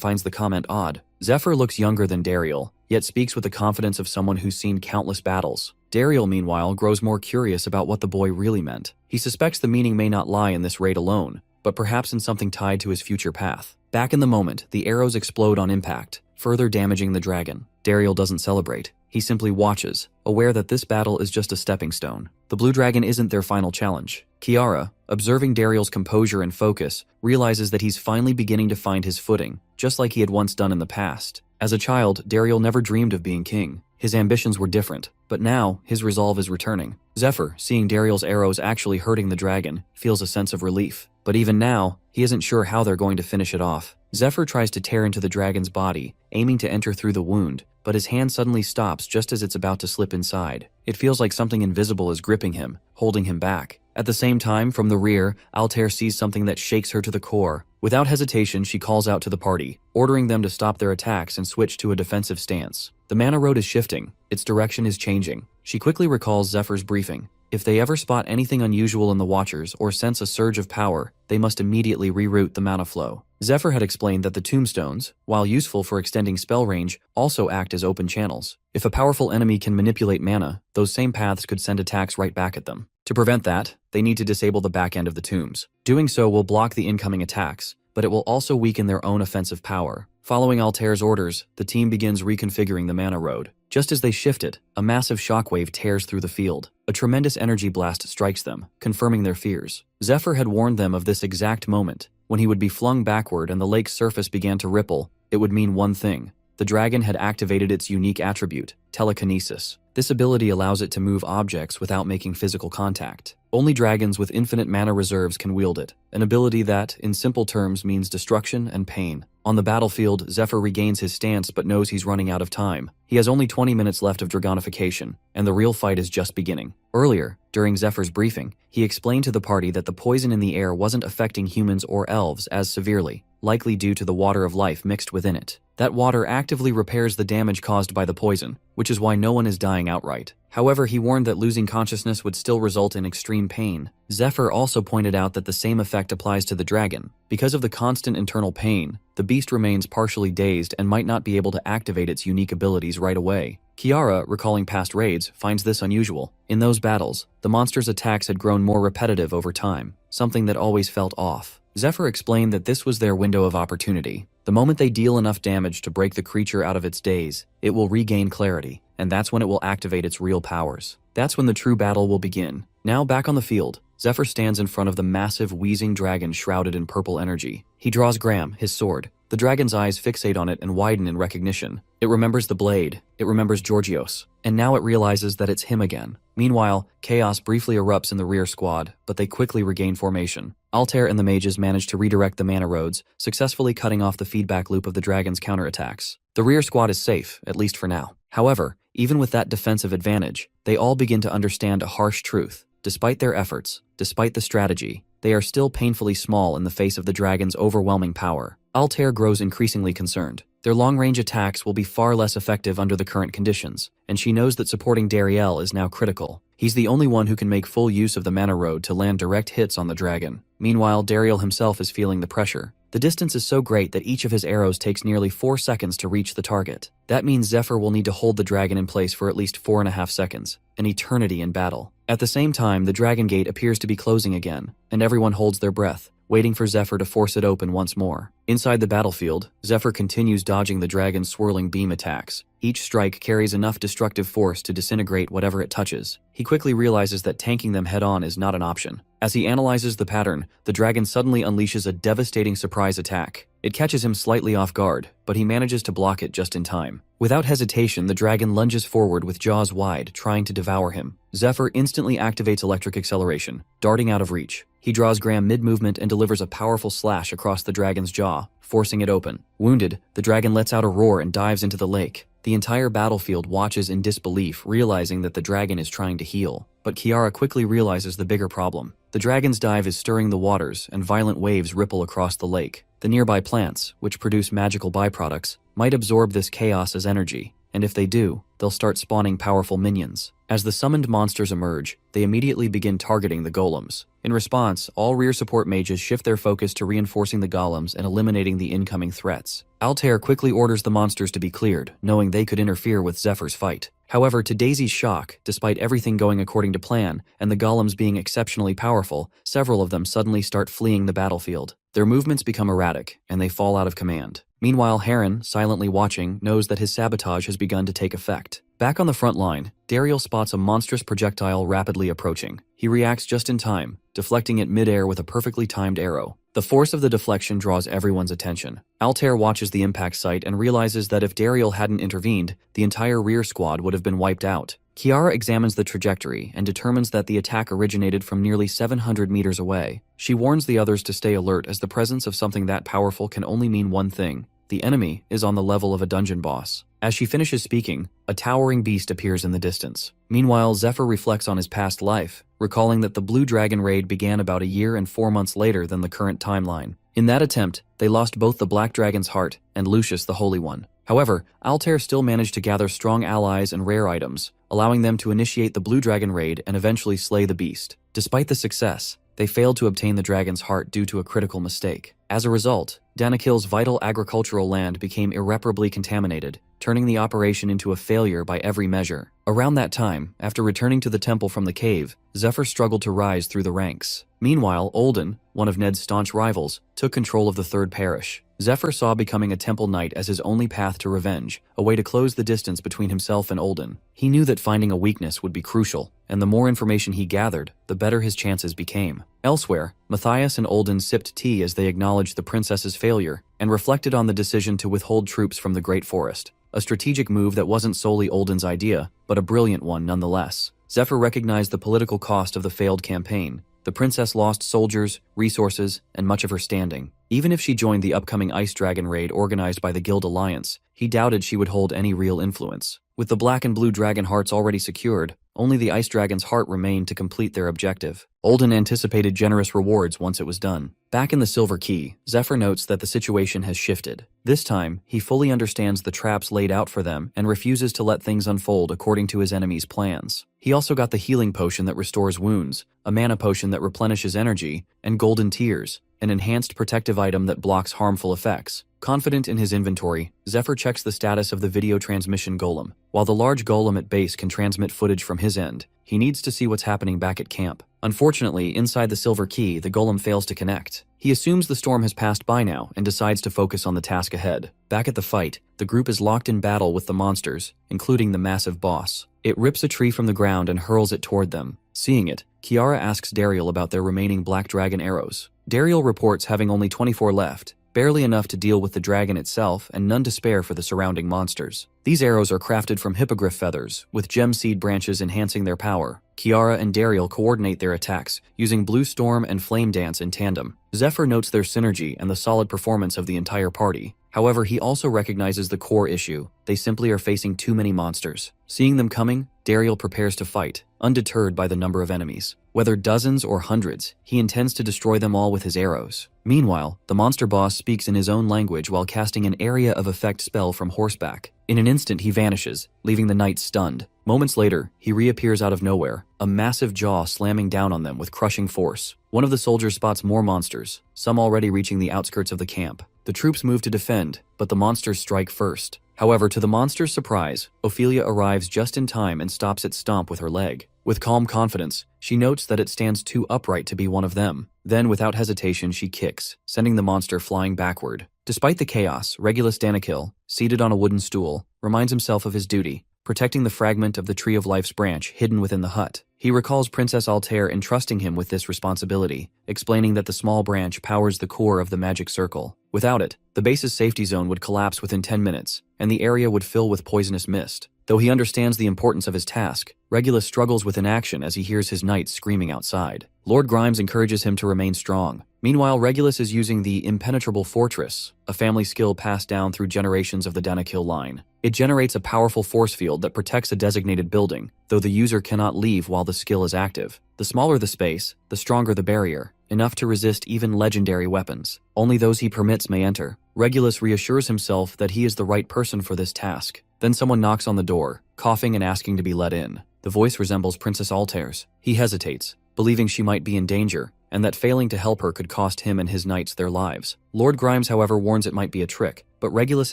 finds the comment odd. Zephyr looks younger than Dariel, yet speaks with the confidence of someone who's seen countless battles. Dariel, meanwhile, grows more curious about what the boy really meant. He suspects the meaning may not lie in this raid alone, but perhaps in something tied to his future path. Back in the moment, the arrows explode on impact, further damaging the dragon. Dariel doesn't celebrate. He simply watches, aware that this battle is just a stepping stone. The blue dragon isn't their final challenge. Kiara, observing Dariel's composure and focus, realizes that he's finally beginning to find his footing, just like he had once done in the past. As a child, Dariel never dreamed of being king. His ambitions were different, but now his resolve is returning. Zephyr, seeing Dariel's arrows actually hurting the dragon, feels a sense of relief. But even now, he isn't sure how they're going to finish it off. Zephyr tries to tear into the dragon's body, aiming to enter through the wound, but his hand suddenly stops just as it's about to slip inside. It feels like something invisible is gripping him, holding him back. At the same time, from the rear, Altair sees something that shakes her to the core. Without hesitation, she calls out to the party, ordering them to stop their attacks and switch to a defensive stance. The mana road is shifting. Its direction is changing. She quickly recalls Zephyr's briefing. If they ever spot anything unusual in the Watchers or sense a surge of power, they must immediately reroute the mana flow. Zephyr had explained that the tombstones, while useful for extending spell range, also act as open channels. If a powerful enemy can manipulate mana, those same paths could send attacks right back at them. To prevent that, they need to disable the back end of the tombs. Doing so will block the incoming attacks, but it will also weaken their own offensive power. Following Altair's orders, the team begins reconfiguring the mana road. Just as they shift it, a massive shockwave tears through the field. A tremendous energy blast strikes them, confirming their fears. Zephyr had warned them of this exact moment. When he would be flung backward and the lake's surface began to ripple, it would mean one thing. The dragon had activated its unique attribute, telekinesis. This ability allows it to move objects without making physical contact. Only dragons with infinite mana reserves can wield it, an ability that, in simple terms, means destruction and pain. On the battlefield, Zephyr regains his stance but knows he's running out of time. He has only 20 minutes left of dragonification, and the real fight is just beginning. Earlier, during Zephyr's briefing, he explained to the party that the poison in the air wasn't affecting humans or elves as severely, likely due to the water of life mixed within it. That water actively repairs the damage caused by the poison, which is why no one is dying outright. However, he warned that losing consciousness would still result in extreme pain. Zephyr also pointed out that the same effect applies to the dragon. Because of the constant internal pain, the beast remains partially dazed and might not be able to activate its unique abilities right away. Kiara, recalling past raids, finds this unusual. In those battles, the monster's attacks had grown more repetitive over time, something that always felt off. Zephyr explained that this was their window of opportunity. The moment they deal enough damage to break the creature out of its daze, it will regain clarity, and that's when it will activate its real powers. That's when the true battle will begin. Now back on the field, Zephyr stands in front of the massive, wheezing dragon shrouded in purple energy. He draws Graham, his sword. The dragon's eyes fixate on it and widen in recognition. It remembers the blade, it remembers Georgios, and now it realizes that it's him again. Meanwhile, chaos briefly erupts in the rear squad, but they quickly regain formation. Altair and the mages manage to redirect the mana roads, successfully cutting off the feedback loop of the dragon's counterattacks. The rear squad is safe, at least for now. However, even with that defensive advantage, they all begin to understand a harsh truth. Despite their efforts, despite the strategy, they are still painfully small in the face of the dragon's overwhelming power. Altair grows increasingly concerned. Their long-range attacks will be far less effective under the current conditions, and she knows that supporting Dariel is now critical. He's the only one who can make full use of the mana road to land direct hits on the dragon. Meanwhile, Dariel himself is feeling the pressure. The distance is so great that each of his arrows takes nearly 4 seconds to reach the target. That means Zephyr will need to hold the dragon in place for at least 4.5 seconds, an eternity in battle. At the same time, the dragon gate appears to be closing again, and everyone holds their breath, waiting for Zephyr to force it open once more. Inside the battlefield, Zephyr continues dodging the dragon's swirling beam attacks. Each strike carries enough destructive force to disintegrate whatever it touches. He quickly realizes that tanking them head-on is not an option. As he analyzes the pattern, the dragon suddenly unleashes a devastating surprise attack. It catches him slightly off guard, but he manages to block it just in time. Without hesitation, the dragon lunges forward with jaws wide, trying to devour him. Zephyr instantly activates electric acceleration, darting out of reach. He draws Graham mid-movement and delivers a powerful slash across the dragon's jaw, forcing it open. Wounded, the dragon lets out a roar and dives into the lake. The entire battlefield watches in disbelief, realizing that the dragon is trying to heal. But Kiara quickly realizes the bigger problem. The dragon's dive is stirring the waters, and violent waves ripple across the lake. The nearby plants, which produce magical byproducts, might absorb this chaos as energy. and if they do, they'll start spawning powerful minions. As the summoned monsters emerge, they immediately begin targeting the golems. In response, all rear support mages shift their focus to reinforcing the golems and eliminating the incoming threats. Altair quickly orders the monsters to be cleared, knowing they could interfere with Zephyr's fight. However, to Daisy's shock, despite everything going according to plan and the golems being exceptionally powerful, several of them suddenly start fleeing the battlefield. Their movements become erratic, and they fall out of command. Meanwhile, Heron, silently watching, knows that his sabotage has begun to take effect. Back on the front line, Dariel spots a monstrous projectile rapidly approaching. He reacts just in time, deflecting it mid-air with a perfectly timed arrow. The force of the deflection draws everyone's attention. Altair watches the impact site and realizes that if Dariel hadn't intervened, the entire rear squad would have been wiped out. Kiara examines the trajectory and determines that the attack originated from nearly 700 meters away. She warns the others to stay alert, as the presence of something that powerful can only mean one thing: the enemy is on the level of a dungeon boss. As she finishes speaking, a towering beast appears in the distance. Meanwhile, Zephyr reflects on his past life, recalling that the Blue Dragon raid began about a year and 4 months later than the current timeline. In that attempt, they lost both the Black Dragon's heart and Lucius the Holy One. However, Altair still managed to gather strong allies and rare items, allowing them to initiate the Blue Dragon raid and eventually slay the beast. Despite the success, they failed to obtain the dragon's heart due to a critical mistake. As a result, Danakil's vital agricultural land became irreparably contaminated, turning the operation into a failure by every measure. Around that time, after returning to the temple from the cave, Zephyr struggled to rise through the ranks. Meanwhile, Olden, one of Ned's staunch rivals, took control of the third parish. Zephyr saw becoming a temple knight as his only path to revenge, a way to close the distance between himself and Olden. He knew that finding a weakness would be crucial, and the more information he gathered, the better his chances became. Elsewhere, Matthias and Olden sipped tea as they acknowledged the princess's failure and reflected on the decision to withhold troops from the Great Forest. A strategic move that wasn't solely Olden's idea, but a brilliant one nonetheless. Zephyr recognized the political cost of the failed campaign. The princess lost soldiers, resources, and much of her standing. Even if she joined the upcoming Ice Dragon raid organized by the Guild Alliance, he doubted she would hold any real influence. With the Black and Blue Dragon hearts already secured, only the Ice Dragon's heart remained to complete their objective. Olden anticipated generous rewards once it was done. Back in the Silver Key, Zephyr notes that the situation has shifted. This time, he fully understands the traps laid out for them and refuses to let things unfold according to his enemy's plans. He also got the healing potion that restores wounds, a mana potion that replenishes energy, and golden tears, an enhanced protective item that blocks harmful effects. Confident in his inventory, Zephyr checks the status of the video transmission golem. While the large golem at base can transmit footage from his end, he needs to see what's happening back at camp. Unfortunately, inside the Silver Key, the golem fails to connect. He assumes the storm has passed by now and decides to focus on the task ahead. Back at the fight, the group is locked in battle with the monsters, including the massive boss. It rips a tree from the ground and hurls it toward them. Seeing it, Kiara asks Dariel about their remaining Black Dragon arrows. Dariel reports having only 24 left, barely enough to deal with the dragon itself and none to spare for the surrounding monsters. These arrows are crafted from hippogriff feathers, with gem seed branches enhancing their power. Kiara and Dariel coordinate their attacks, using Blue Storm and Flame Dance in tandem. Zephyr notes their synergy and the solid performance of the entire party. However, he also recognizes the core issue: they simply are facing too many monsters. Seeing them coming, Dariel prepares to fight, undeterred by the number of enemies. Whether dozens or hundreds, he intends to destroy them all with his arrows. Meanwhile, the monster boss speaks in his own language while casting an area of effect spell from horseback. In an instant, he vanishes, leaving the knights stunned. Moments later, he reappears out of nowhere, a massive jaw slamming down on them with crushing force. One of the soldiers spots more monsters, some already reaching the outskirts of the camp. The troops move to defend, but the monsters strike first. However, to the monster's surprise, Ophelia arrives just in time and stops its stomp with her leg. With calm confidence, she notes that it stands too upright to be one of them. Then, without hesitation, she kicks, sending the monster flying backward. Despite the chaos, Regulus Danakil, seated on a wooden stool, reminds himself of his duty, protecting the fragment of the Tree of Life's branch hidden within the hut. He recalls Princess Altair entrusting him with this responsibility, explaining that the small branch powers the core of the magic circle. Without it, the base's safety zone would collapse within 10 minutes, and the area would fill with poisonous mist. Though he understands the importance of his task, Regulus struggles with inaction as he hears his knights screaming outside. Lord Grimes encourages him to remain strong. Meanwhile, Regulus is using the Impenetrable Fortress, a family skill passed down through generations of the Danakil line. It generates a powerful force field that protects a designated building, though the user cannot leave while the skill is active. The smaller the space, the stronger the barrier, enough to resist even legendary weapons. Only those he permits may enter. Regulus reassures himself that he is the right person for this task. Then someone knocks on the door, coughing and asking to be let in. The voice resembles Princess Altair's. He hesitates, believing she might be in danger, and that failing to help her could cost him and his knights their lives. Lord Grimes, however, warns it might be a trick, but Regulus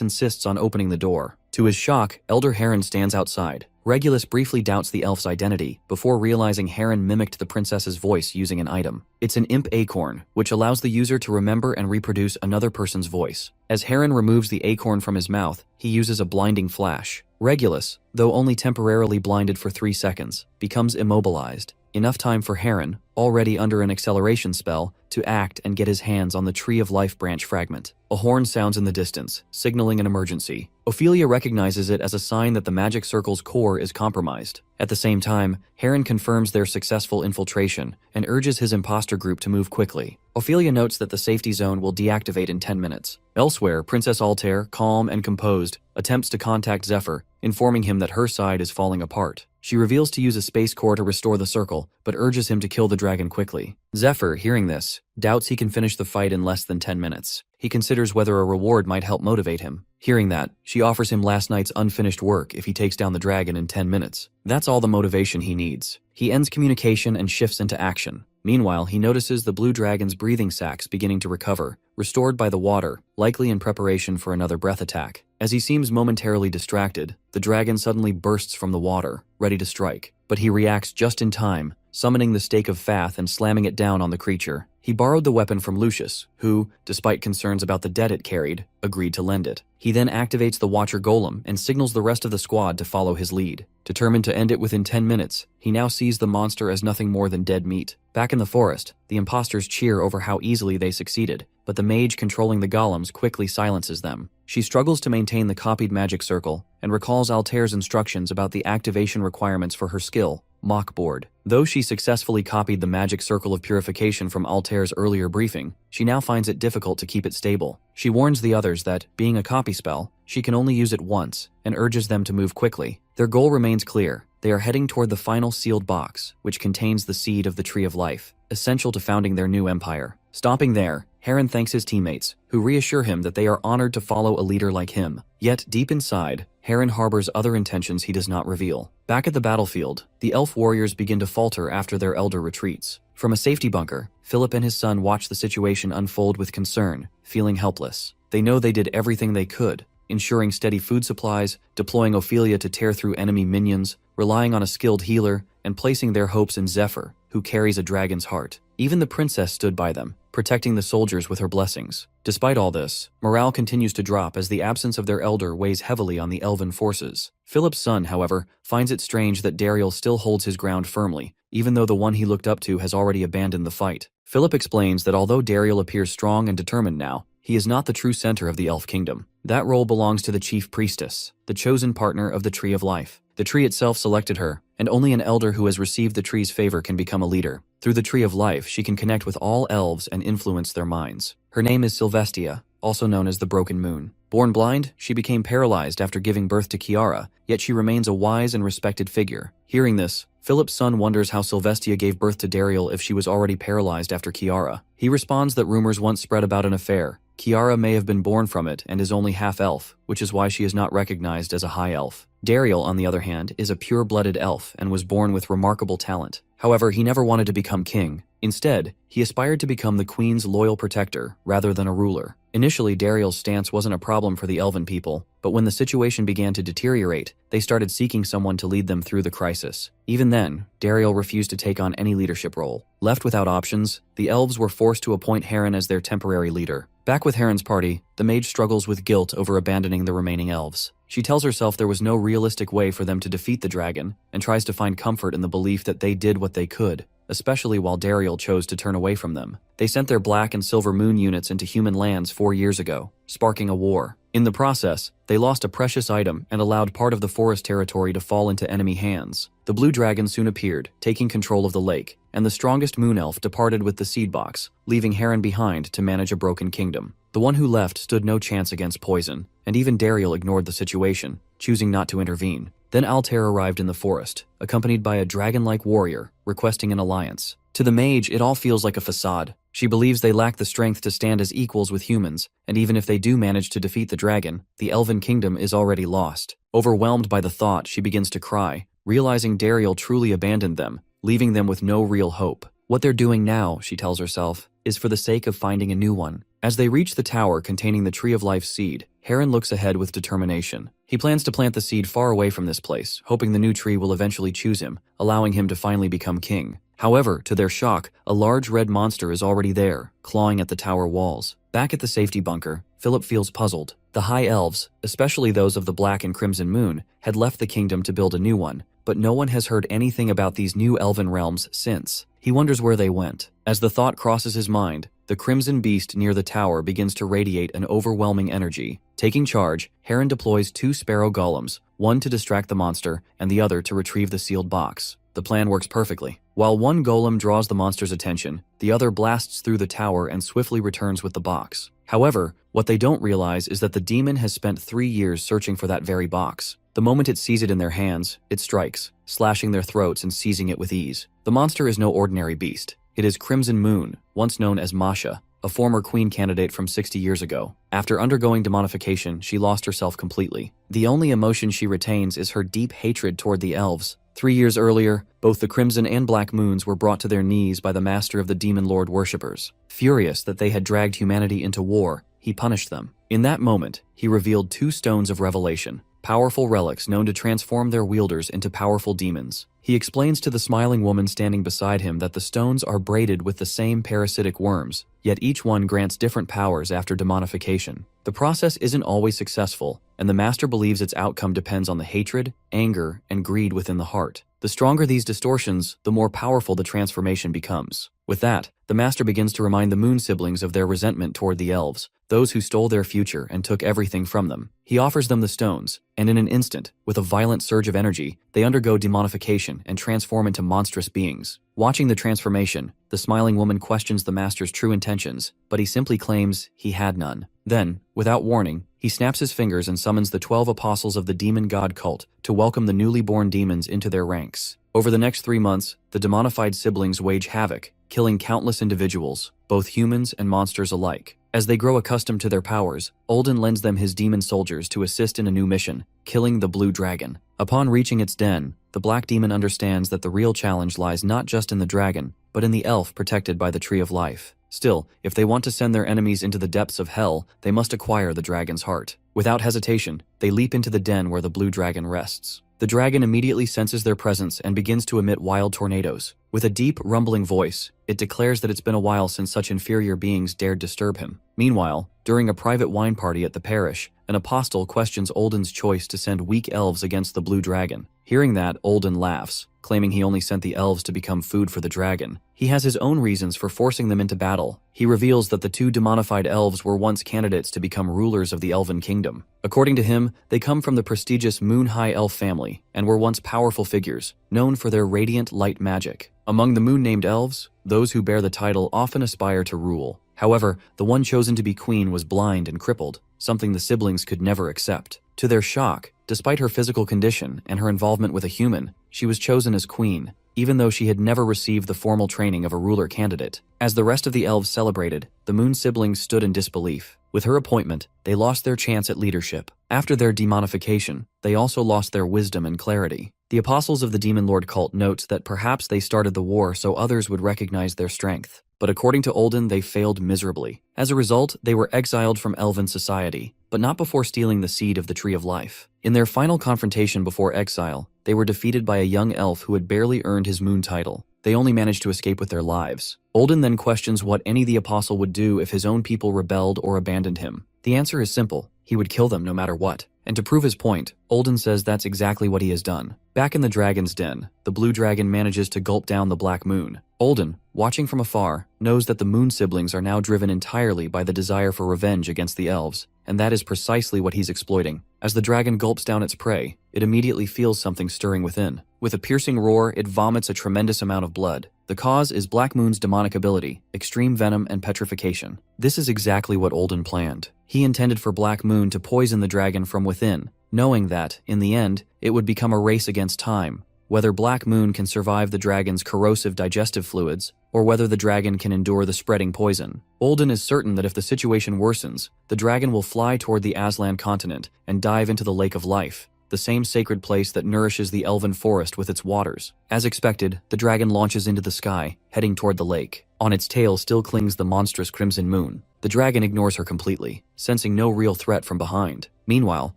insists on opening the door. To his shock, Elder Heron stands outside. Regulus briefly doubts the elf's identity, before realizing Heron mimicked the princess's voice using an item. It's an imp acorn, which allows the user to remember and reproduce another person's voice. As Heron removes the acorn from his mouth, he uses a blinding flash. Regulus, though only temporarily blinded for 3 seconds, becomes immobilized. Enough time for Heron, already under an acceleration spell, to act and get his hands on the Tree of Life branch fragment. A horn sounds in the distance, signaling an emergency. Ophelia recognizes it as a sign that the magic circle's core is compromised. At the same time, Heron confirms their successful infiltration and urges his imposter group to move quickly. Ophelia notes that the safety zone will deactivate in 10 minutes. Elsewhere, Princess Altair, calm and composed, attempts to contact Zephyr, informing him that her side is falling apart. She reveals to use a space core to restore the circle, but urges him to kill the dragon quickly. Zephyr, hearing this, doubts he can finish the fight in less than 10 minutes. He considers whether a reward might help motivate him. Hearing that, she offers him last night's unfinished work if he takes down the dragon in 10 minutes. That's all the motivation he needs. He ends communication and shifts into action. Meanwhile, he notices the blue dragon's breathing sacs beginning to recover, restored by the water, likely in preparation for another breath attack. As he seems momentarily distracted, the dragon suddenly bursts from the water, ready to strike. But he reacts just in time, summoning the Stake of Fath and slamming it down on the creature. He borrowed the weapon from Lucius, who, despite concerns about the debt it carried, agreed to lend it. He then activates the Watcher Golem and signals the rest of the squad to follow his lead. Determined to end it within 10 minutes, he now sees the monster as nothing more than dead meat. Back in the forest, the imposters cheer over how easily they succeeded, but the mage controlling the golems quickly silences them. She struggles to maintain the copied magic circle and recalls Altair's instructions about the activation requirements for her skill, Mock Board. Though she successfully copied the magic circle of purification from Altair's earlier briefing, she now finds it difficult to keep it stable. She warns the others that, being a copy spell, she can only use it once, and urges them to move quickly. Their goal remains clear. They are heading toward the final sealed box, which contains the seed of the Tree of Life, essential to founding their new empire. Stopping there, Heron thanks his teammates, who reassure him that they are honored to follow a leader like him. Yet, deep inside, Heron harbors other intentions he does not reveal. Back at the battlefield, the elf warriors begin to falter after their elder retreats. From a safety bunker, Philip and his son watch the situation unfold with concern, feeling helpless. They know they did everything they could, ensuring steady food supplies, deploying Ophelia to tear through enemy minions, relying on a skilled healer, and placing their hopes in Zephyr, who carries a dragon's heart. Even the princess stood by them, protecting the soldiers with her blessings. Despite all this, morale continues to drop as the absence of their elder weighs heavily on the elven forces. Philip's son, however, finds it strange that Dariel still holds his ground firmly, even though the one he looked up to has already abandoned the fight. Philip explains that although Dariel appears strong and determined now, he is not the true center of the elf kingdom. That role belongs to the chief priestess, the chosen partner of the Tree of Life. The tree itself selected her, and only an elder who has received the tree's favor can become a leader. Through the Tree of Life, she can connect with all elves and influence their minds. Her name is Sylvestia, also known as the Broken Moon. Born blind, she became paralyzed after giving birth to Kiara, yet she remains a wise and respected figure. Hearing this, Philip's son wonders how Sylvestia gave birth to Dariel if she was already paralyzed after Kiara. He responds that rumors once spread about an affair. Kiara may have been born from it and is only half-elf, which is why she is not recognized as a high elf. Dariel, on the other hand, is a pure-blooded elf and was born with remarkable talent. However, he never wanted to become king. Instead, he aspired to become the queen's loyal protector rather than a ruler. Initially, Dariel's stance wasn't a problem for the elven people, but when the situation began to deteriorate, they started seeking someone to lead them through the crisis. Even then, Dariel refused to take on any leadership role. Left without options, the elves were forced to appoint Heron as their temporary leader. Back with Heron's party, the mage struggles with guilt over abandoning the remaining elves. She tells herself there was no realistic way for them to defeat the dragon, and tries to find comfort in the belief that they did what they could, especially while Dariel chose to turn away from them. They sent their Black and Silver Moon units into human lands 4 years ago, sparking a war. In the process, they lost a precious item and allowed part of the forest territory to fall into enemy hands. The blue dragon soon appeared, taking control of the lake, and the strongest moon elf departed with the seed box, leaving Heron behind to manage a broken kingdom. The one who left stood no chance against poison, and even Dariel ignored the situation, choosing not to intervene. Then Altair arrived in the forest, accompanied by a dragon-like warrior, requesting an alliance. To the mage, it all feels like a facade. She believes they lack the strength to stand as equals with humans, and even if they do manage to defeat the dragon, the elven kingdom is already lost. Overwhelmed by the thought, she begins to cry, realizing Dariel truly abandoned them, leaving them with no real hope. What they're doing now, she tells herself, is for the sake of finding a new one. As they reach the tower containing the Tree of Life seed, Heron looks ahead with determination. He plans to plant the seed far away from this place, hoping the new tree will eventually choose him, allowing him to finally become king. However, to their shock, a large red monster is already there, clawing at the tower walls. Back at the safety bunker, Philip feels puzzled. The High Elves, especially those of the Black and Crimson Moon, had left the kingdom to build a new one, but no one has heard anything about these new elven realms since. He wonders where they went. As the thought crosses his mind, the Crimson Beast near the tower begins to radiate an overwhelming energy. Taking charge, Heron deploys 2 sparrow golems, one to distract the monster and the other to retrieve the sealed box. The plan works perfectly. While one golem draws the monster's attention, the other blasts through the tower and swiftly returns with the box. However, what they don't realize is that the demon has spent 3 years searching for that very box. The moment it sees it in their hands, it strikes, slashing their throats and seizing it with ease. The monster is no ordinary beast. It is Crimson Moon, once known as Masha, a former queen candidate from 60 years ago. After undergoing demonification, she lost herself completely. The only emotion she retains is her deep hatred toward the elves. 3 years earlier, both the Crimson and Black Moons were brought to their knees by the master of the Demon Lord worshippers. Furious that they had dragged humanity into war, he punished them. In that moment, he revealed 2 stones of revelation, powerful relics known to transform their wielders into powerful demons. He explains to the smiling woman standing beside him that the stones are braided with the same parasitic worms, yet each one grants different powers after demonification. The process isn't always successful, and the master believes its outcome depends on the hatred, anger, and greed within the heart. The stronger these distortions, the more powerful the transformation becomes. With that, the master begins to remind the Moon siblings of their resentment toward the elves, those who stole their future and took everything from them. He offers them the stones, and in an instant, with a violent surge of energy, they undergo demonification and transform into monstrous beings. Watching the transformation, the smiling woman questions the master's true intentions, but he simply claims he had none. Then, without warning, he snaps his fingers and summons the 12 apostles of the demon god cult to welcome the newly born demons into their ranks. Over the next 3 months, the demonified siblings wage havoc, killing countless individuals, both humans and monsters alike. As they grow accustomed to their powers, Olden lends them his demon soldiers to assist in a new mission, killing the Blue Dragon. Upon reaching its den, the Black Demon understands that the real challenge lies not just in the dragon, but in the elf protected by the Tree of Life. Still, if they want to send their enemies into the depths of hell, they must acquire the dragon's heart. Without hesitation, they leap into the den where the Blue Dragon rests. The dragon immediately senses their presence and begins to emit wild tornadoes. With a deep, rumbling voice, it declares that it's been a while since such inferior beings dared disturb him. Meanwhile, during a private wine party at the parish, an apostle questions Olden's choice to send weak elves against the Blue Dragon. Hearing that, Olden laughs, claiming he only sent the elves to become food for the dragon. He has his own reasons for forcing them into battle. He reveals that the 2 demonified elves were once candidates to become rulers of the Elven Kingdom. According to him, they come from the prestigious Moon High Elf family and were once powerful figures, known for their radiant light magic. Among the moon-named elves, those who bear the title often aspire to rule. However, the one chosen to be queen was blind and crippled, something the siblings could never accept. To their shock, despite her physical condition and her involvement with a human, she was chosen as queen, even though she had never received the formal training of a ruler candidate. As the rest of the elves celebrated, the Moon siblings stood in disbelief. With her appointment, they lost their chance at leadership. After their demonification, they also lost their wisdom and clarity. The apostles of the Demon Lord cult notes that perhaps they started the war so others would recognize their strength. But according to Olden, they failed miserably. As a result, they were exiled from Elven society, but not before stealing the seed of the Tree of Life. In their final confrontation before exile, they were defeated by a young elf who had barely earned his moon title. They only managed to escape with their lives. Olden then questions what any the apostle would do if his own people rebelled or abandoned him. The answer is simple: he would kill them no matter what. And to prove his point, Olden says that's exactly what he has done. Back in the dragon's den, the Blue Dragon manages to gulp down the Black Moon. Olden, watching from afar, knows that the Moon siblings are now driven entirely by the desire for revenge against the elves, and that is precisely what he's exploiting. As the dragon gulps down its prey, it immediately feels something stirring within. With a piercing roar, it vomits a tremendous amount of blood. The cause is Black Moon's demonic ability, extreme venom and petrification. This is exactly what Olden planned. He intended for Black Moon to poison the dragon from within, knowing that, in the end, it would become a race against time, whether Black Moon can survive the dragon's corrosive digestive fluids, or whether the dragon can endure the spreading poison. Olden is certain that if the situation worsens, the dragon will fly toward the Aslan continent and dive into the Lake of Life. the same sacred place that nourishes the elven forest with its waters. As expected, the dragon launches into the sky, heading toward the lake. On its tail still clings the monstrous Crimson Moon. The dragon ignores her completely, sensing no real threat from behind. Meanwhile,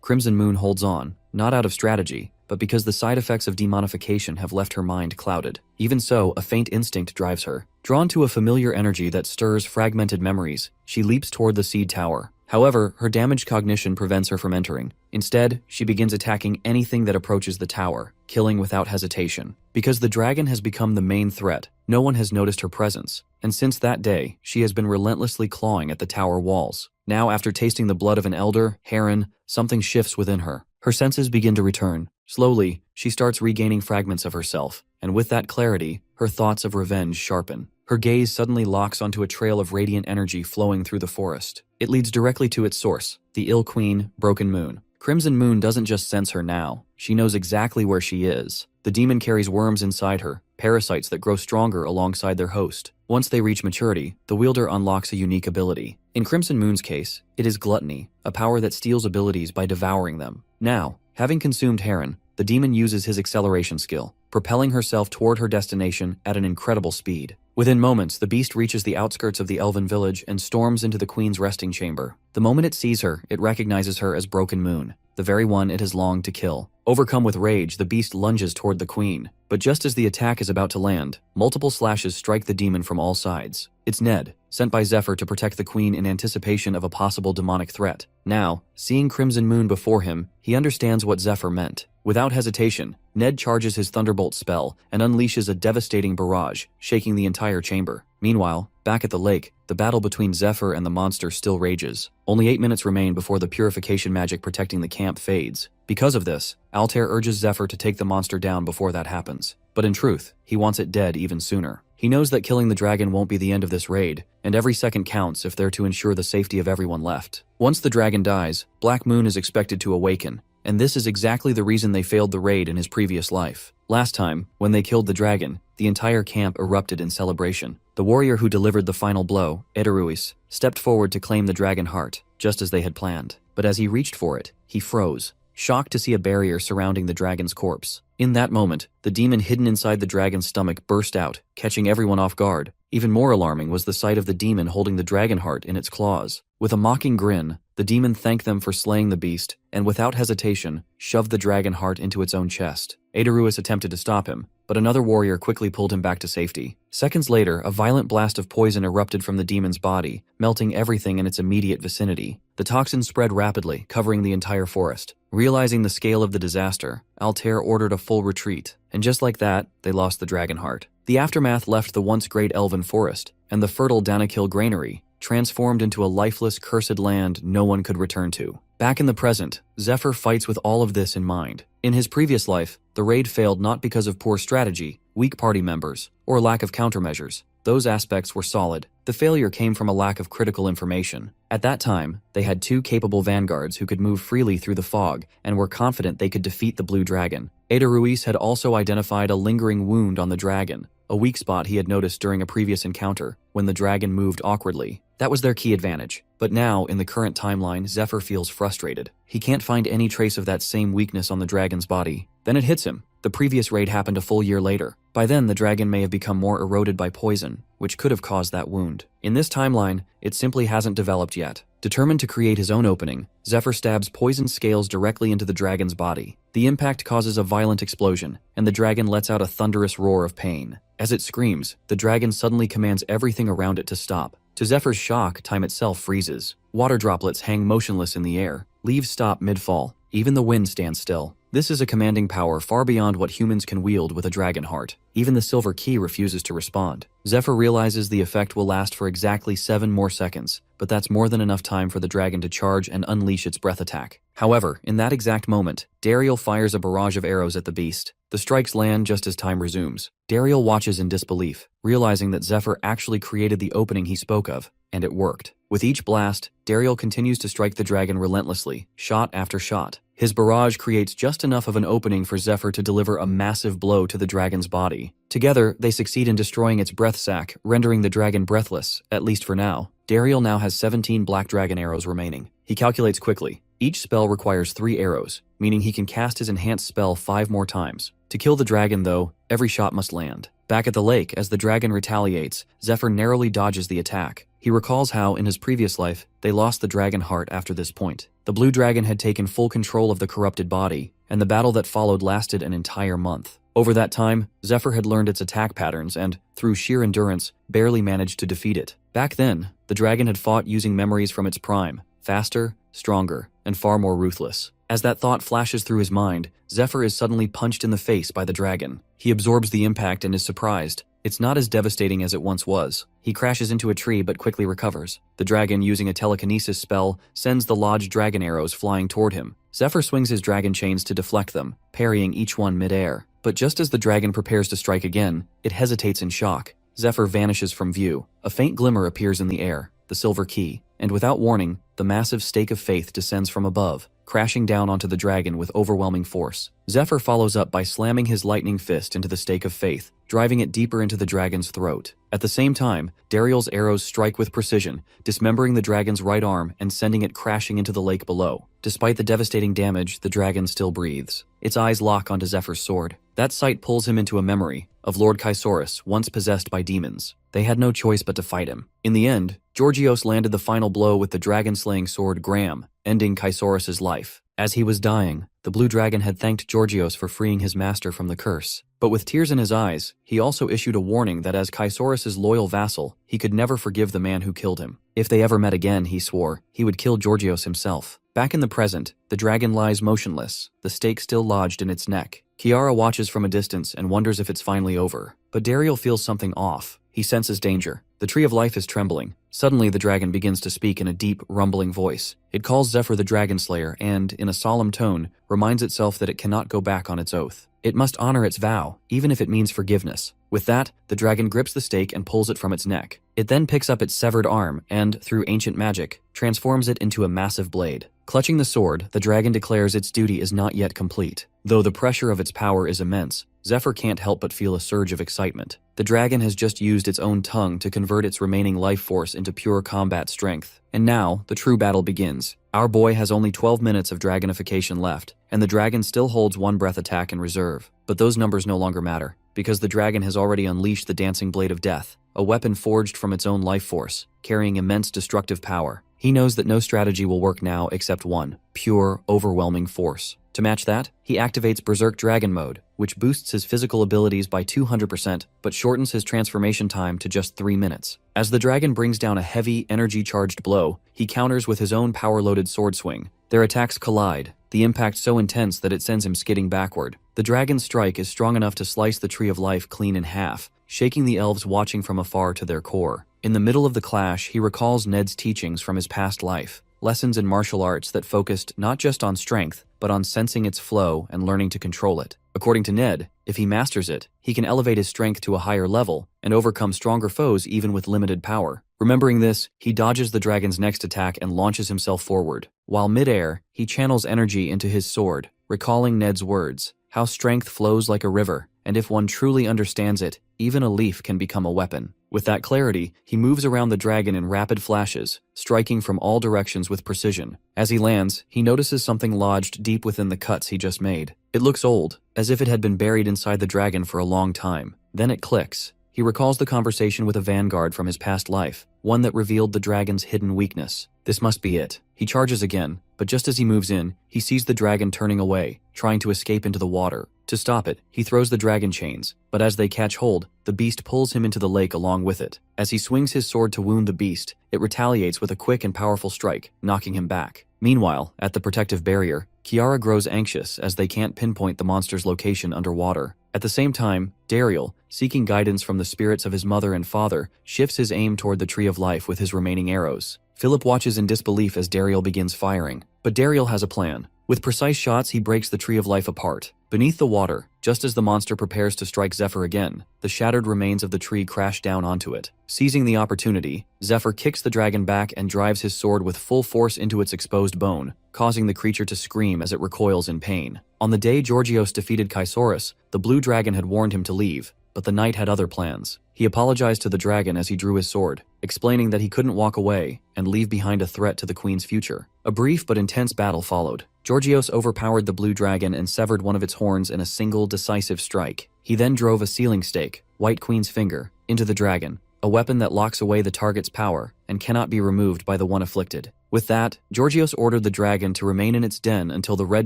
Crimson Moon holds on, not out of strategy, but because the side effects of demonification have left her mind clouded. Even so, a faint instinct drives her. Drawn to a familiar energy that stirs fragmented memories, she leaps toward the seed tower. However, her damaged cognition prevents her from entering. Instead, she begins attacking anything that approaches the tower, killing without hesitation. Because the dragon has become the main threat, no one has noticed her presence, and since that day, she has been relentlessly clawing at the tower walls. Now, after tasting the blood of an elder, Heron, something shifts within her. Her senses begin to return. Slowly, she starts regaining fragments of herself, and with that clarity, her thoughts of revenge sharpen. Her gaze suddenly locks onto a trail of radiant energy flowing through the forest. It leads directly to its source, the Ill Queen, Broken Moon. Crimson Moon doesn't just sense her now, she knows exactly where she is. The demon carries worms inside her, parasites that grow stronger alongside their host. Once they reach maturity, the wielder unlocks a unique ability. In Crimson Moon's case, it is gluttony, a power that steals abilities by devouring them. Now, having consumed Heron, the demon uses his acceleration skill, propelling herself toward her destination at an incredible speed. Within moments, the beast reaches the outskirts of the elven village and storms into the queen's resting chamber. The moment it sees her, it recognizes her as Broken Moon, the very one it has longed to kill. Overcome with rage, the beast lunges toward the queen. But just as the attack is about to land, multiple slashes strike the demon from all sides. It's Ned, sent by Zephyr to protect the queen in anticipation of a possible demonic threat. Now, seeing Crimson Moon before him, he understands what Zephyr meant. Without hesitation, Ned charges his Thunderbolt spell and unleashes a devastating barrage, shaking the entire chamber. Meanwhile, back at the lake, the battle between Zephyr and the monster still rages. Only 8 minutes remain before the purification magic protecting the camp fades. Because of this, Altair urges Zephyr to take the monster down before that happens. But in truth, he wants it dead even sooner. He knows that killing the dragon won't be the end of this raid, and every second counts if they're to ensure the safety of everyone left. Once the dragon dies, Black Moon is expected to awaken, and this is exactly the reason they failed the raid in his previous life. Last time, when they killed the dragon, the entire camp erupted in celebration. The warrior who delivered the final blow, Ederuis, stepped forward to claim the dragon heart, just as they had planned. But as he reached for it, he froze, shocked to see a barrier surrounding the dragon's corpse. In that moment, the demon hidden inside the dragon's stomach burst out, catching everyone off guard. Even more alarming was the sight of the demon holding the dragon heart in its claws. With a mocking grin, the demon thanked them for slaying the beast, and without hesitation, shoved the dragon heart into its own chest. Ederuis attempted to stop him, but another warrior quickly pulled him back to safety. Seconds later, a violent blast of poison erupted from the demon's body, melting everything in its immediate vicinity. The toxin spread rapidly, covering the entire forest. Realizing the scale of the disaster, Altair ordered a full retreat, and just like that, they lost the dragon heart. The aftermath left the once great elven forest, and the fertile Danakil granary, transformed into a lifeless, cursed land no one could return to. Back in the present, Zephyr fights with all of this in mind. In his previous life, the raid failed not because of poor strategy, weak party members, or lack of countermeasures. Those aspects were solid. The failure came from a lack of critical information. At that time, they had 2 capable vanguards who could move freely through the fog and were confident they could defeat the Blue Dragon. Ederuis had also identified a lingering wound on the dragon, a weak spot he had noticed during a previous encounter, when the dragon moved awkwardly. That was their key advantage. But now, in the current timeline, Zephyr feels frustrated. He can't find any trace of that same weakness on the dragon's body. Then it hits him. The previous raid happened a full year later. By then, the dragon may have become more eroded by poison, which could have caused that wound. In this timeline, it simply hasn't developed yet. Determined to create his own opening, Zephyr stabs poison scales directly into the dragon's body. The impact causes a violent explosion, and the dragon lets out a thunderous roar of pain. As it screams, the dragon suddenly commands everything around it to stop. To Zephyr's shock, time itself freezes. Water droplets hang motionless in the air. Leaves stop mid-fall. Even the wind stands still. This is a commanding power far beyond what humans can wield with a dragon heart. Even the silver key refuses to respond. Zephyr realizes the effect will last for exactly 7 more seconds, but that's more than enough time for the dragon to charge and unleash its breath attack. However, in that exact moment, Dariel fires a barrage of arrows at the beast. The strikes land just as time resumes. Dariel watches in disbelief, realizing that Zephyr actually created the opening he spoke of, and it worked. With each blast, Dariel continues to strike the dragon relentlessly, shot after shot. His barrage creates just enough of an opening for Zephyr to deliver a massive blow to the dragon's body. Together, they succeed in destroying its breath sac, rendering the dragon breathless, at least for now. Dariel now has 17 black dragon arrows remaining. He calculates quickly. Each spell requires 3 arrows, meaning he can cast his enhanced spell 5 more times. To kill the dragon, though, every shot must land. Back at the lake, as the dragon retaliates, Zephyr narrowly dodges the attack. He recalls how, in his previous life, they lost the dragon heart after this point. The blue dragon had taken full control of the corrupted body, and the battle that followed lasted an entire month. Over that time, Zephyr had learned its attack patterns and, through sheer endurance, barely managed to defeat it. Back then, the dragon had fought using memories from its prime, faster, stronger, and far more ruthless. As that thought flashes through his mind, Zephyr is suddenly punched in the face by the dragon. He absorbs the impact and is surprised. It's not as devastating as it once was. He crashes into a tree but quickly recovers. The dragon, using a telekinesis spell, sends the lodged dragon arrows flying toward him. Zephyr swings his dragon chains to deflect them, parrying each one mid-air. But just as the dragon prepares to strike again, it hesitates in shock. Zephyr vanishes from view. A faint glimmer appears in the air, the silver key, and without warning, the massive stake of faith descends from above, crashing down onto the dragon with overwhelming force. Zephyr follows up by slamming his lightning fist into the stake of faith, driving it deeper into the dragon's throat. At the same time, Dariel's arrows strike with precision, dismembering the dragon's right arm and sending it crashing into the lake below. Despite the devastating damage, the dragon still breathes. Its eyes lock onto Zephyr's sword. That sight pulls him into a memory of Lord Chrysaorus, once possessed by demons. They had no choice but to fight him. In the end, Georgios landed the final blow with the dragon-slaying sword Graham, ending Chrysaorus' life. As he was dying, the blue dragon had thanked Georgios for freeing his master from the curse. But with tears in his eyes, he also issued a warning that as Chrysaorus' loyal vassal, he could never forgive the man who killed him. If they ever met again, he swore, he would kill Georgios himself. Back in the present, the dragon lies motionless, the stake still lodged in its neck. Kiara watches from a distance and wonders if it's finally over. But Dariel feels something off. He senses danger. The Tree of Life is trembling. Suddenly, the dragon begins to speak in a deep, rumbling voice. It calls Zephyr the Dragon Slayer and, in a solemn tone, reminds itself that it cannot go back on its oath. It must honor its vow, even if it means forgiveness. With that, the dragon grips the stake and pulls it from its neck. It then picks up its severed arm and, through ancient magic, transforms it into a massive blade. Clutching the sword, the dragon declares its duty is not yet complete. Though the pressure of its power is immense, Zephyr can't help but feel a surge of excitement. The dragon has just used its own tongue to convert its remaining life force into pure combat strength. And now, the true battle begins. Our boy has only 12 minutes of dragonification left, and the dragon still holds one breath attack in reserve. But those numbers no longer matter, because the dragon has already unleashed the dancing blade of death, a weapon forged from its own life force, carrying immense destructive power. He knows that no strategy will work now except one, pure, overwhelming force. To match that, he activates Berserk Dragon Mode, which boosts his physical abilities by 200% but shortens his transformation time to just 3 minutes. As the dragon brings down a heavy, energy-charged blow, he counters with his own power-loaded sword swing. Their attacks collide, the impact so intense that it sends him skidding backward. The dragon's strike is strong enough to slice the Tree of Life clean in half, shaking the elves watching from afar to their core. In the middle of the clash, he recalls Ned's teachings from his past life, lessons in martial arts that focused not just on strength, but on sensing its flow and learning to control it. According to Ned, if he masters it, he can elevate his strength to a higher level and overcome stronger foes even with limited power. Remembering this, he dodges the dragon's next attack and launches himself forward. While mid-air, he channels energy into his sword, recalling Ned's words, how strength flows like a river, and if one truly understands it, even a leaf can become a weapon. With that clarity, he moves around the dragon in rapid flashes, striking from all directions with precision. As he lands, he notices something lodged deep within the cuts he just made. It looks old, as if it had been buried inside the dragon for a long time. Then it clicks. He recalls the conversation with a vanguard from his past life, one that revealed the dragon's hidden weakness. This must be it. He charges again, but just as he moves in, he sees the dragon turning away, trying to escape into the water. To stop it, he throws the dragon chains, but as they catch hold, the beast pulls him into the lake along with it. As he swings his sword to wound the beast, it retaliates with a quick and powerful strike, knocking him back. Meanwhile, at the protective barrier, Kiara grows anxious as they can't pinpoint the monster's location underwater. At the same time, Dariel, seeking guidance from the spirits of his mother and father, shifts his aim toward the Tree of Life with his remaining arrows. Philip watches in disbelief as Dariel begins firing, but Dariel has a plan. With precise shots, he breaks the Tree of Life apart. Beneath the water, just as the monster prepares to strike Zephyr again, the shattered remains of the tree crash down onto it. Seizing the opportunity, Zephyr kicks the dragon back and drives his sword with full force into its exposed bone, causing the creature to scream as it recoils in pain. On the day Georgios defeated Chrysaorus, the blue dragon had warned him to leave, but the knight had other plans. He apologized to the dragon as he drew his sword, explaining that he couldn't walk away and leave behind a threat to the queen's future. A brief but intense battle followed. Georgios overpowered the blue dragon and severed one of its horns in a single decisive strike. He then drove a sealing stake, White Queen's finger, into the dragon, a weapon that locks away the target's power and cannot be removed by the one afflicted. With that, Georgios ordered the dragon to remain in its den until the red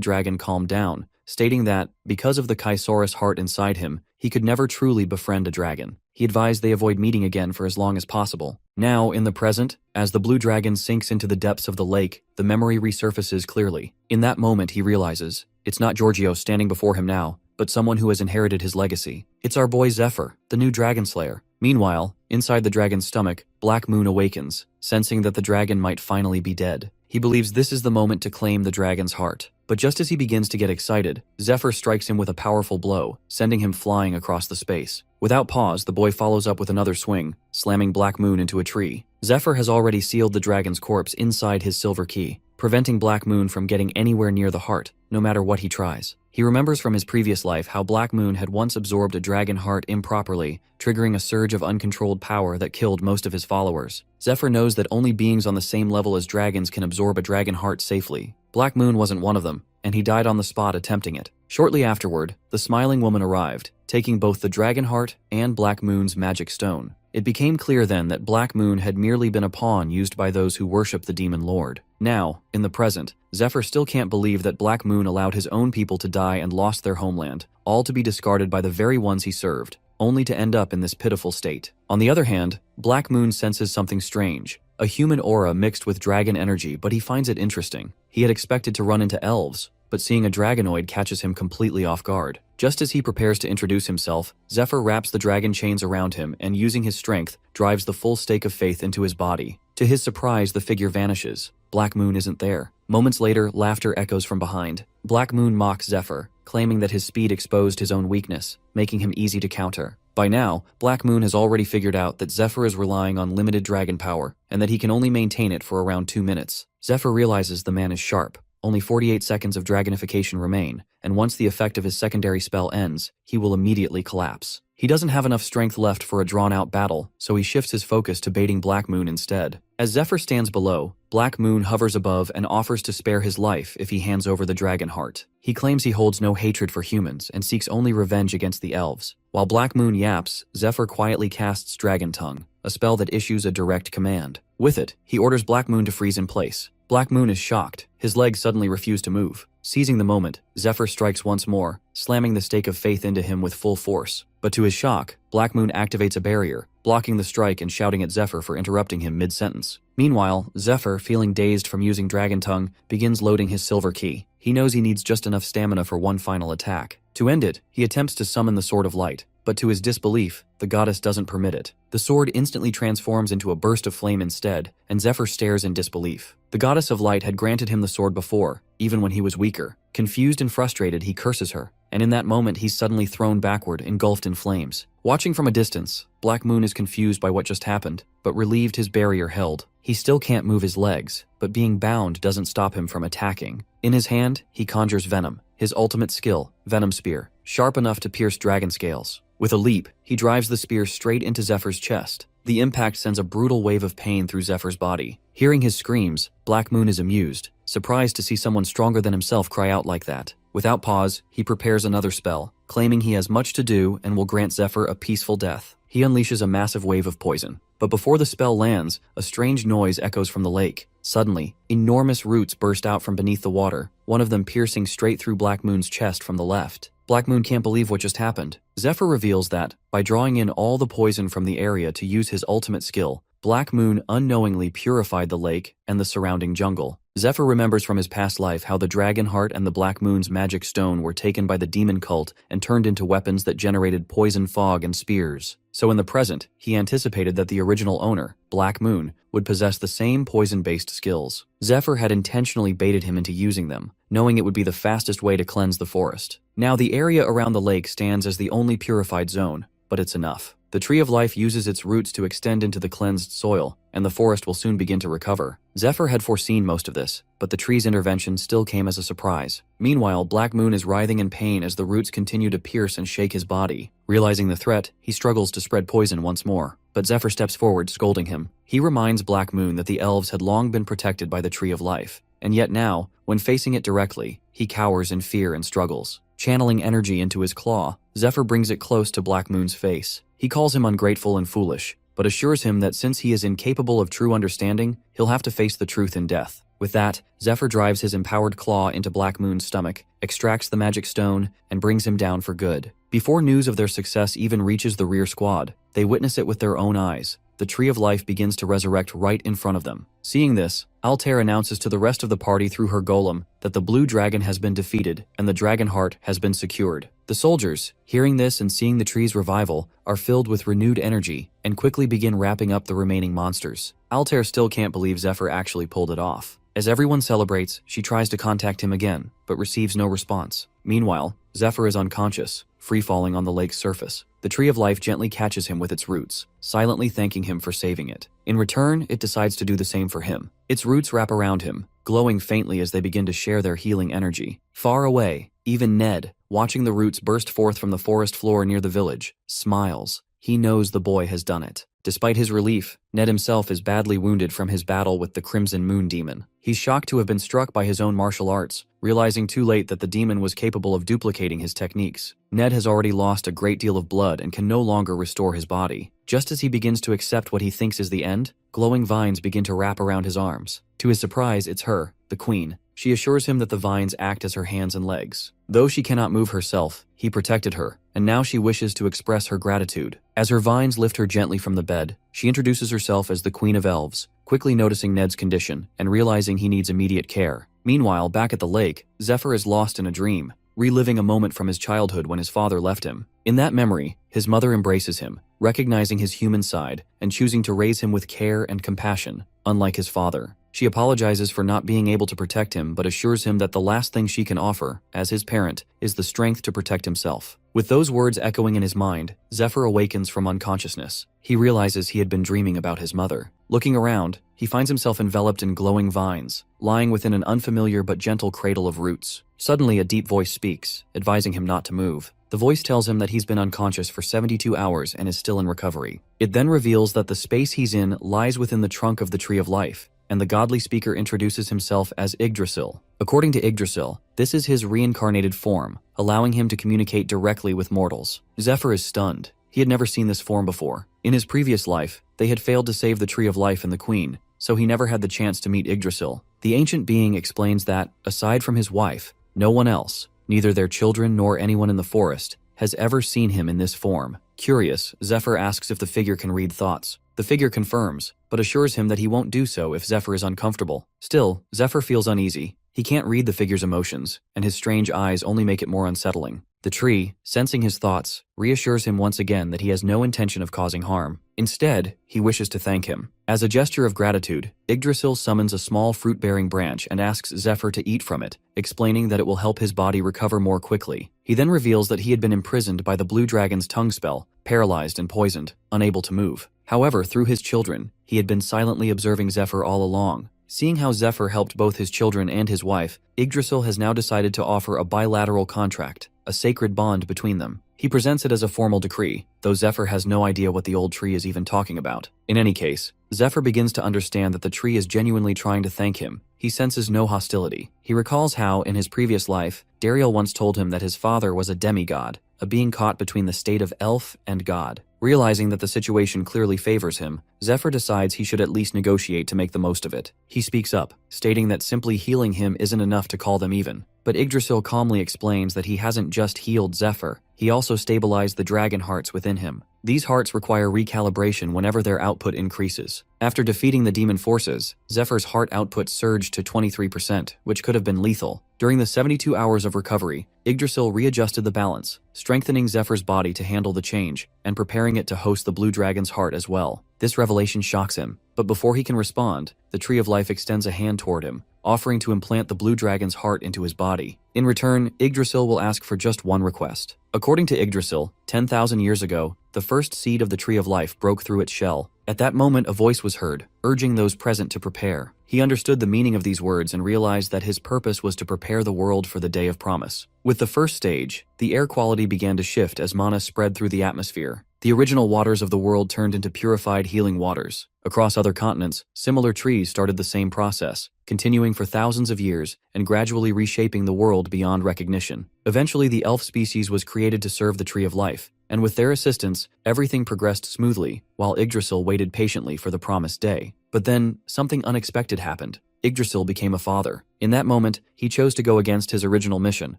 dragon calmed down, stating that, because of the Chaisaurus heart inside him, he could never truly befriend a dragon. He advised they avoid meeting again for as long as possible. Now, in the present, as the blue dragon sinks into the depths of the lake, the memory resurfaces clearly. In that moment, he realizes, it's not Georgios standing before him now, but someone who has inherited his legacy. It's our boy Zephyr, the new dragon slayer. Meanwhile, inside the dragon's stomach, Black Moon awakens, sensing that the dragon might finally be dead. He believes this is the moment to claim the dragon's heart. But just as he begins to get excited, Zephyr strikes him with a powerful blow, sending him flying across the space. Without pause, the boy follows up with another swing, slamming Black Moon into a tree. Zephyr has already sealed the dragon's corpse inside his silver key, preventing Black Moon from getting anywhere near the heart, no matter what he tries. He remembers from his previous life how Black Moon had once absorbed a dragon heart improperly, triggering a surge of uncontrolled power that killed most of his followers. Zephyr knows that only beings on the same level as dragons can absorb a dragon heart safely. Black Moon wasn't one of them, and he died on the spot attempting it. Shortly afterward, the smiling woman arrived, taking both the dragon heart and Black Moon's magic stone. It became clear then that Black Moon had merely been a pawn used by those who worship the demon lord. Now, in the present, Zephyr still can't believe that Black Moon allowed his own people to die and lost their homeland, all to be discarded by the very ones he served, only to end up in this pitiful state. On the other hand, Black Moon senses something strange, a human aura mixed with dragon energy, but he finds it interesting. He had expected to run into elves, but seeing a dragonoid catches him completely off guard. Just as he prepares to introduce himself, Zephyr wraps the dragon chains around him and, using his strength, drives the full stake of faith into his body. To his surprise, the figure vanishes. Black Moon isn't there. Moments later, laughter echoes from behind. Black Moon mocks Zephyr, claiming that his speed exposed his own weakness, making him easy to counter. By now, Black Moon has already figured out that Zephyr is relying on limited dragon power, and that he can only maintain it for around 2 minutes. Zephyr realizes the man is sharp. Only 48 seconds of dragonification remain, and once the effect of his secondary spell ends, he will immediately collapse. He doesn't have enough strength left for a drawn-out battle, so he shifts his focus to baiting Black Moon instead. As Zephyr stands below, Black Moon hovers above and offers to spare his life if he hands over the dragon heart. He claims he holds no hatred for humans and seeks only revenge against the elves. While Black Moon yaps, Zephyr quietly casts Dragon Tongue, a spell that issues a direct command. With it, he orders Black Moon to freeze in place. Black Moon is shocked. His legs suddenly refuse to move. Seizing the moment, Zephyr strikes once more, slamming the stake of faith into him with full force. But to his shock, Black Moon activates a barrier, blocking the strike and shouting at Zephyr for interrupting him mid-sentence. Meanwhile, Zephyr, feeling dazed from using Dragon Tongue, begins loading his silver key. He knows he needs just enough stamina for one final attack. To end it, he attempts to summon the Sword of Light, but to his disbelief, the goddess doesn't permit it. The sword instantly transforms into a burst of flame instead, and Zephyr stares in disbelief. The goddess of light had granted him the sword before, even when he was weaker. Confused and frustrated, he curses her, and in that moment he's suddenly thrown backward, engulfed in flames. Watching from a distance, Black Moon is confused by what just happened, but relieved his barrier held. He still can't move his legs, but being bound doesn't stop him from attacking. In his hand, he conjures Venom, his ultimate skill, Venom Spear, sharp enough to pierce dragon scales. With a leap, he drives the spear straight into Zephyr's chest. The impact sends a brutal wave of pain through Zephyr's body. Hearing his screams, Black Moon is amused, surprised to see someone stronger than himself cry out like that. Without pause, he prepares another spell, claiming he has much to do and will grant Zephyr a peaceful death. He unleashes a massive wave of poison. But before the spell lands, a strange noise echoes from the lake. Suddenly, enormous roots burst out from beneath the water, one of them piercing straight through Black Moon's chest from the left. Black Moon can't believe what just happened. Zephyr reveals that, by drawing in all the poison from the area to use his ultimate skill, Black Moon unknowingly purified the lake and the surrounding jungle. Zephyr remembers from his past life how the Dragon Heart and the Black Moon's magic stone were taken by the demon cult and turned into weapons that generated poison fog and spears. So in the present, he anticipated that the original owner, Black Moon, would possess the same poison-based skills. Zephyr had intentionally baited him into using them, knowing it would be the fastest way to cleanse the forest. Now the area around the lake stands as the only purified zone, but it's enough. The Tree of Life uses its roots to extend into the cleansed soil, and the forest will soon begin to recover. Zephyr had foreseen most of this, but the tree's intervention still came as a surprise. Meanwhile, Black Moon is writhing in pain as the roots continue to pierce and shake his body. Realizing the threat, he struggles to spread poison once more, but Zephyr steps forward, scolding him. He reminds Black Moon that the elves had long been protected by the Tree of Life, and yet now, when facing it directly, he cowers in fear and struggles. Channeling energy into his claw, Zephyr brings it close to Black Moon's face. He calls him ungrateful and foolish, but assures him that since he is incapable of true understanding, he'll have to face the truth in death. With that, Zephyr drives his empowered claw into Black Moon's stomach, extracts the magic stone, and brings him down for good. Before news of their success even reaches the rear squad, they witness it with their own eyes. The Tree of Life begins to resurrect right in front of them. Seeing this, Altair announces to the rest of the party through her golem that the blue dragon has been defeated and the dragon heart has been secured. The soldiers, hearing this and seeing the tree's revival, are filled with renewed energy and quickly begin wrapping up the remaining monsters. Altair still can't believe Zephyr actually pulled it off. As everyone celebrates, she tries to contact him again, but receives no response. Meanwhile, Zephyr is unconscious, free-falling on the lake's surface. The Tree of Life gently catches him with its roots, silently thanking him for saving it. In return, it decides to do the same for him. Its roots wrap around him, glowing faintly as they begin to share their healing energy. Far away, even Ned, watching the roots burst forth from the forest floor near the village, smiles. He knows the boy has done it. Despite his relief, Ned himself is badly wounded from his battle with the Crimson Moon Demon. He's shocked to have been struck by his own martial arts, realizing too late that the demon was capable of duplicating his techniques. Ned has already lost a great deal of blood and can no longer restore his body. Just as he begins to accept what he thinks is the end, glowing vines begin to wrap around his arms. To his surprise, it's her, the queen. She assures him that the vines act as her hands and legs. Though she cannot move herself, he protected her, and now she wishes to express her gratitude. As her vines lift her gently from the bed, she introduces herself as the Queen of Elves, quickly noticing Ned's condition and realizing he needs immediate care. Meanwhile, back at the lake, Zephyr is lost in a dream, reliving a moment from his childhood when his father left him. In that memory, his mother embraces him, recognizing his human side and choosing to raise him with care and compassion, unlike his father. She apologizes for not being able to protect him but assures him that the last thing she can offer, as his parent, is the strength to protect himself. With those words echoing in his mind, Zephyr awakens from unconsciousness. He realizes he had been dreaming about his mother. Looking around, he finds himself enveloped in glowing vines, lying within an unfamiliar but gentle cradle of roots. Suddenly, a deep voice speaks, advising him not to move. The voice tells him that he's been unconscious for 72 hours and is still in recovery. It then reveals that the space he's in lies within the trunk of the Tree of Life, and the godly speaker introduces himself as Yggdrasil. According to Yggdrasil, this is his reincarnated form, allowing him to communicate directly with mortals. Zephyr is stunned. He had never seen this form before. In his previous life, they had failed to save the Tree of Life and the Queen, so he never had the chance to meet Yggdrasil. The ancient being explains that, aside from his wife, no one else, neither their children nor anyone in the forest, has ever seen him in this form. Curious, Zephyr asks if the figure can read thoughts. The figure confirms, but assures him that he won't do so if Zephyr is uncomfortable. Still, Zephyr feels uneasy. He can't read the figure's emotions, and his strange eyes only make it more unsettling. The tree, sensing his thoughts, reassures him once again that he has no intention of causing harm. Instead, he wishes to thank him. As a gesture of gratitude, Yggdrasil summons a small fruit-bearing branch and asks Zephyr to eat from it, explaining that it will help his body recover more quickly. He then reveals that he had been imprisoned by the blue dragon's tongue spell, paralyzed and poisoned, unable to move. However, through his children, he had been silently observing Zephyr all along. Seeing how Zephyr helped both his children and his wife, Yggdrasil has now decided to offer a bilateral contract, a sacred bond between them. He presents it as a formal decree, though Zephyr has no idea what the old tree is even talking about. In any case, Zephyr begins to understand that the tree is genuinely trying to thank him. He senses no hostility. He recalls how, in his previous life, Dariel once told him that his father was a demigod, a being caught between the state of elf and god. Realizing that the situation clearly favors him, Zephyr decides he should at least negotiate to make the most of it. He speaks up, stating that simply healing him isn't enough to call them even. But Yggdrasil calmly explains that he hasn't just healed Zephyr, he also stabilized the dragon hearts within him. These hearts require recalibration whenever their output increases. After defeating the demon forces, Zephyr's heart output surged to 23%, which could have been lethal. During the 72 hours of recovery, Yggdrasil readjusted the balance, strengthening Zephyr's body to handle the change, and preparing it to host the blue dragon's heart as well. This revelation shocks him, but before he can respond, the Tree of Life extends a hand toward him, offering to implant the blue dragon's heart into his body. In return, Yggdrasil will ask for just one request. According to Yggdrasil, 10,000 years ago, the first seed of the tree of life broke through its shell. At that moment, a voice was heard, urging those present to prepare. He understood the meaning of these words and realized that his purpose was to prepare the world for the day of promise. With the first stage, the air quality began to shift as mana spread through the atmosphere. The original waters of the world turned into purified healing waters. Across other continents, similar trees started the same process, continuing for thousands of years and gradually reshaping the world beyond recognition. Eventually, the elf species was created to serve the tree of life, and with their assistance, everything progressed smoothly, while Yggdrasil waited patiently for the promised day. But then, something unexpected happened. Yggdrasil became a father. In that moment, he chose to go against his original mission,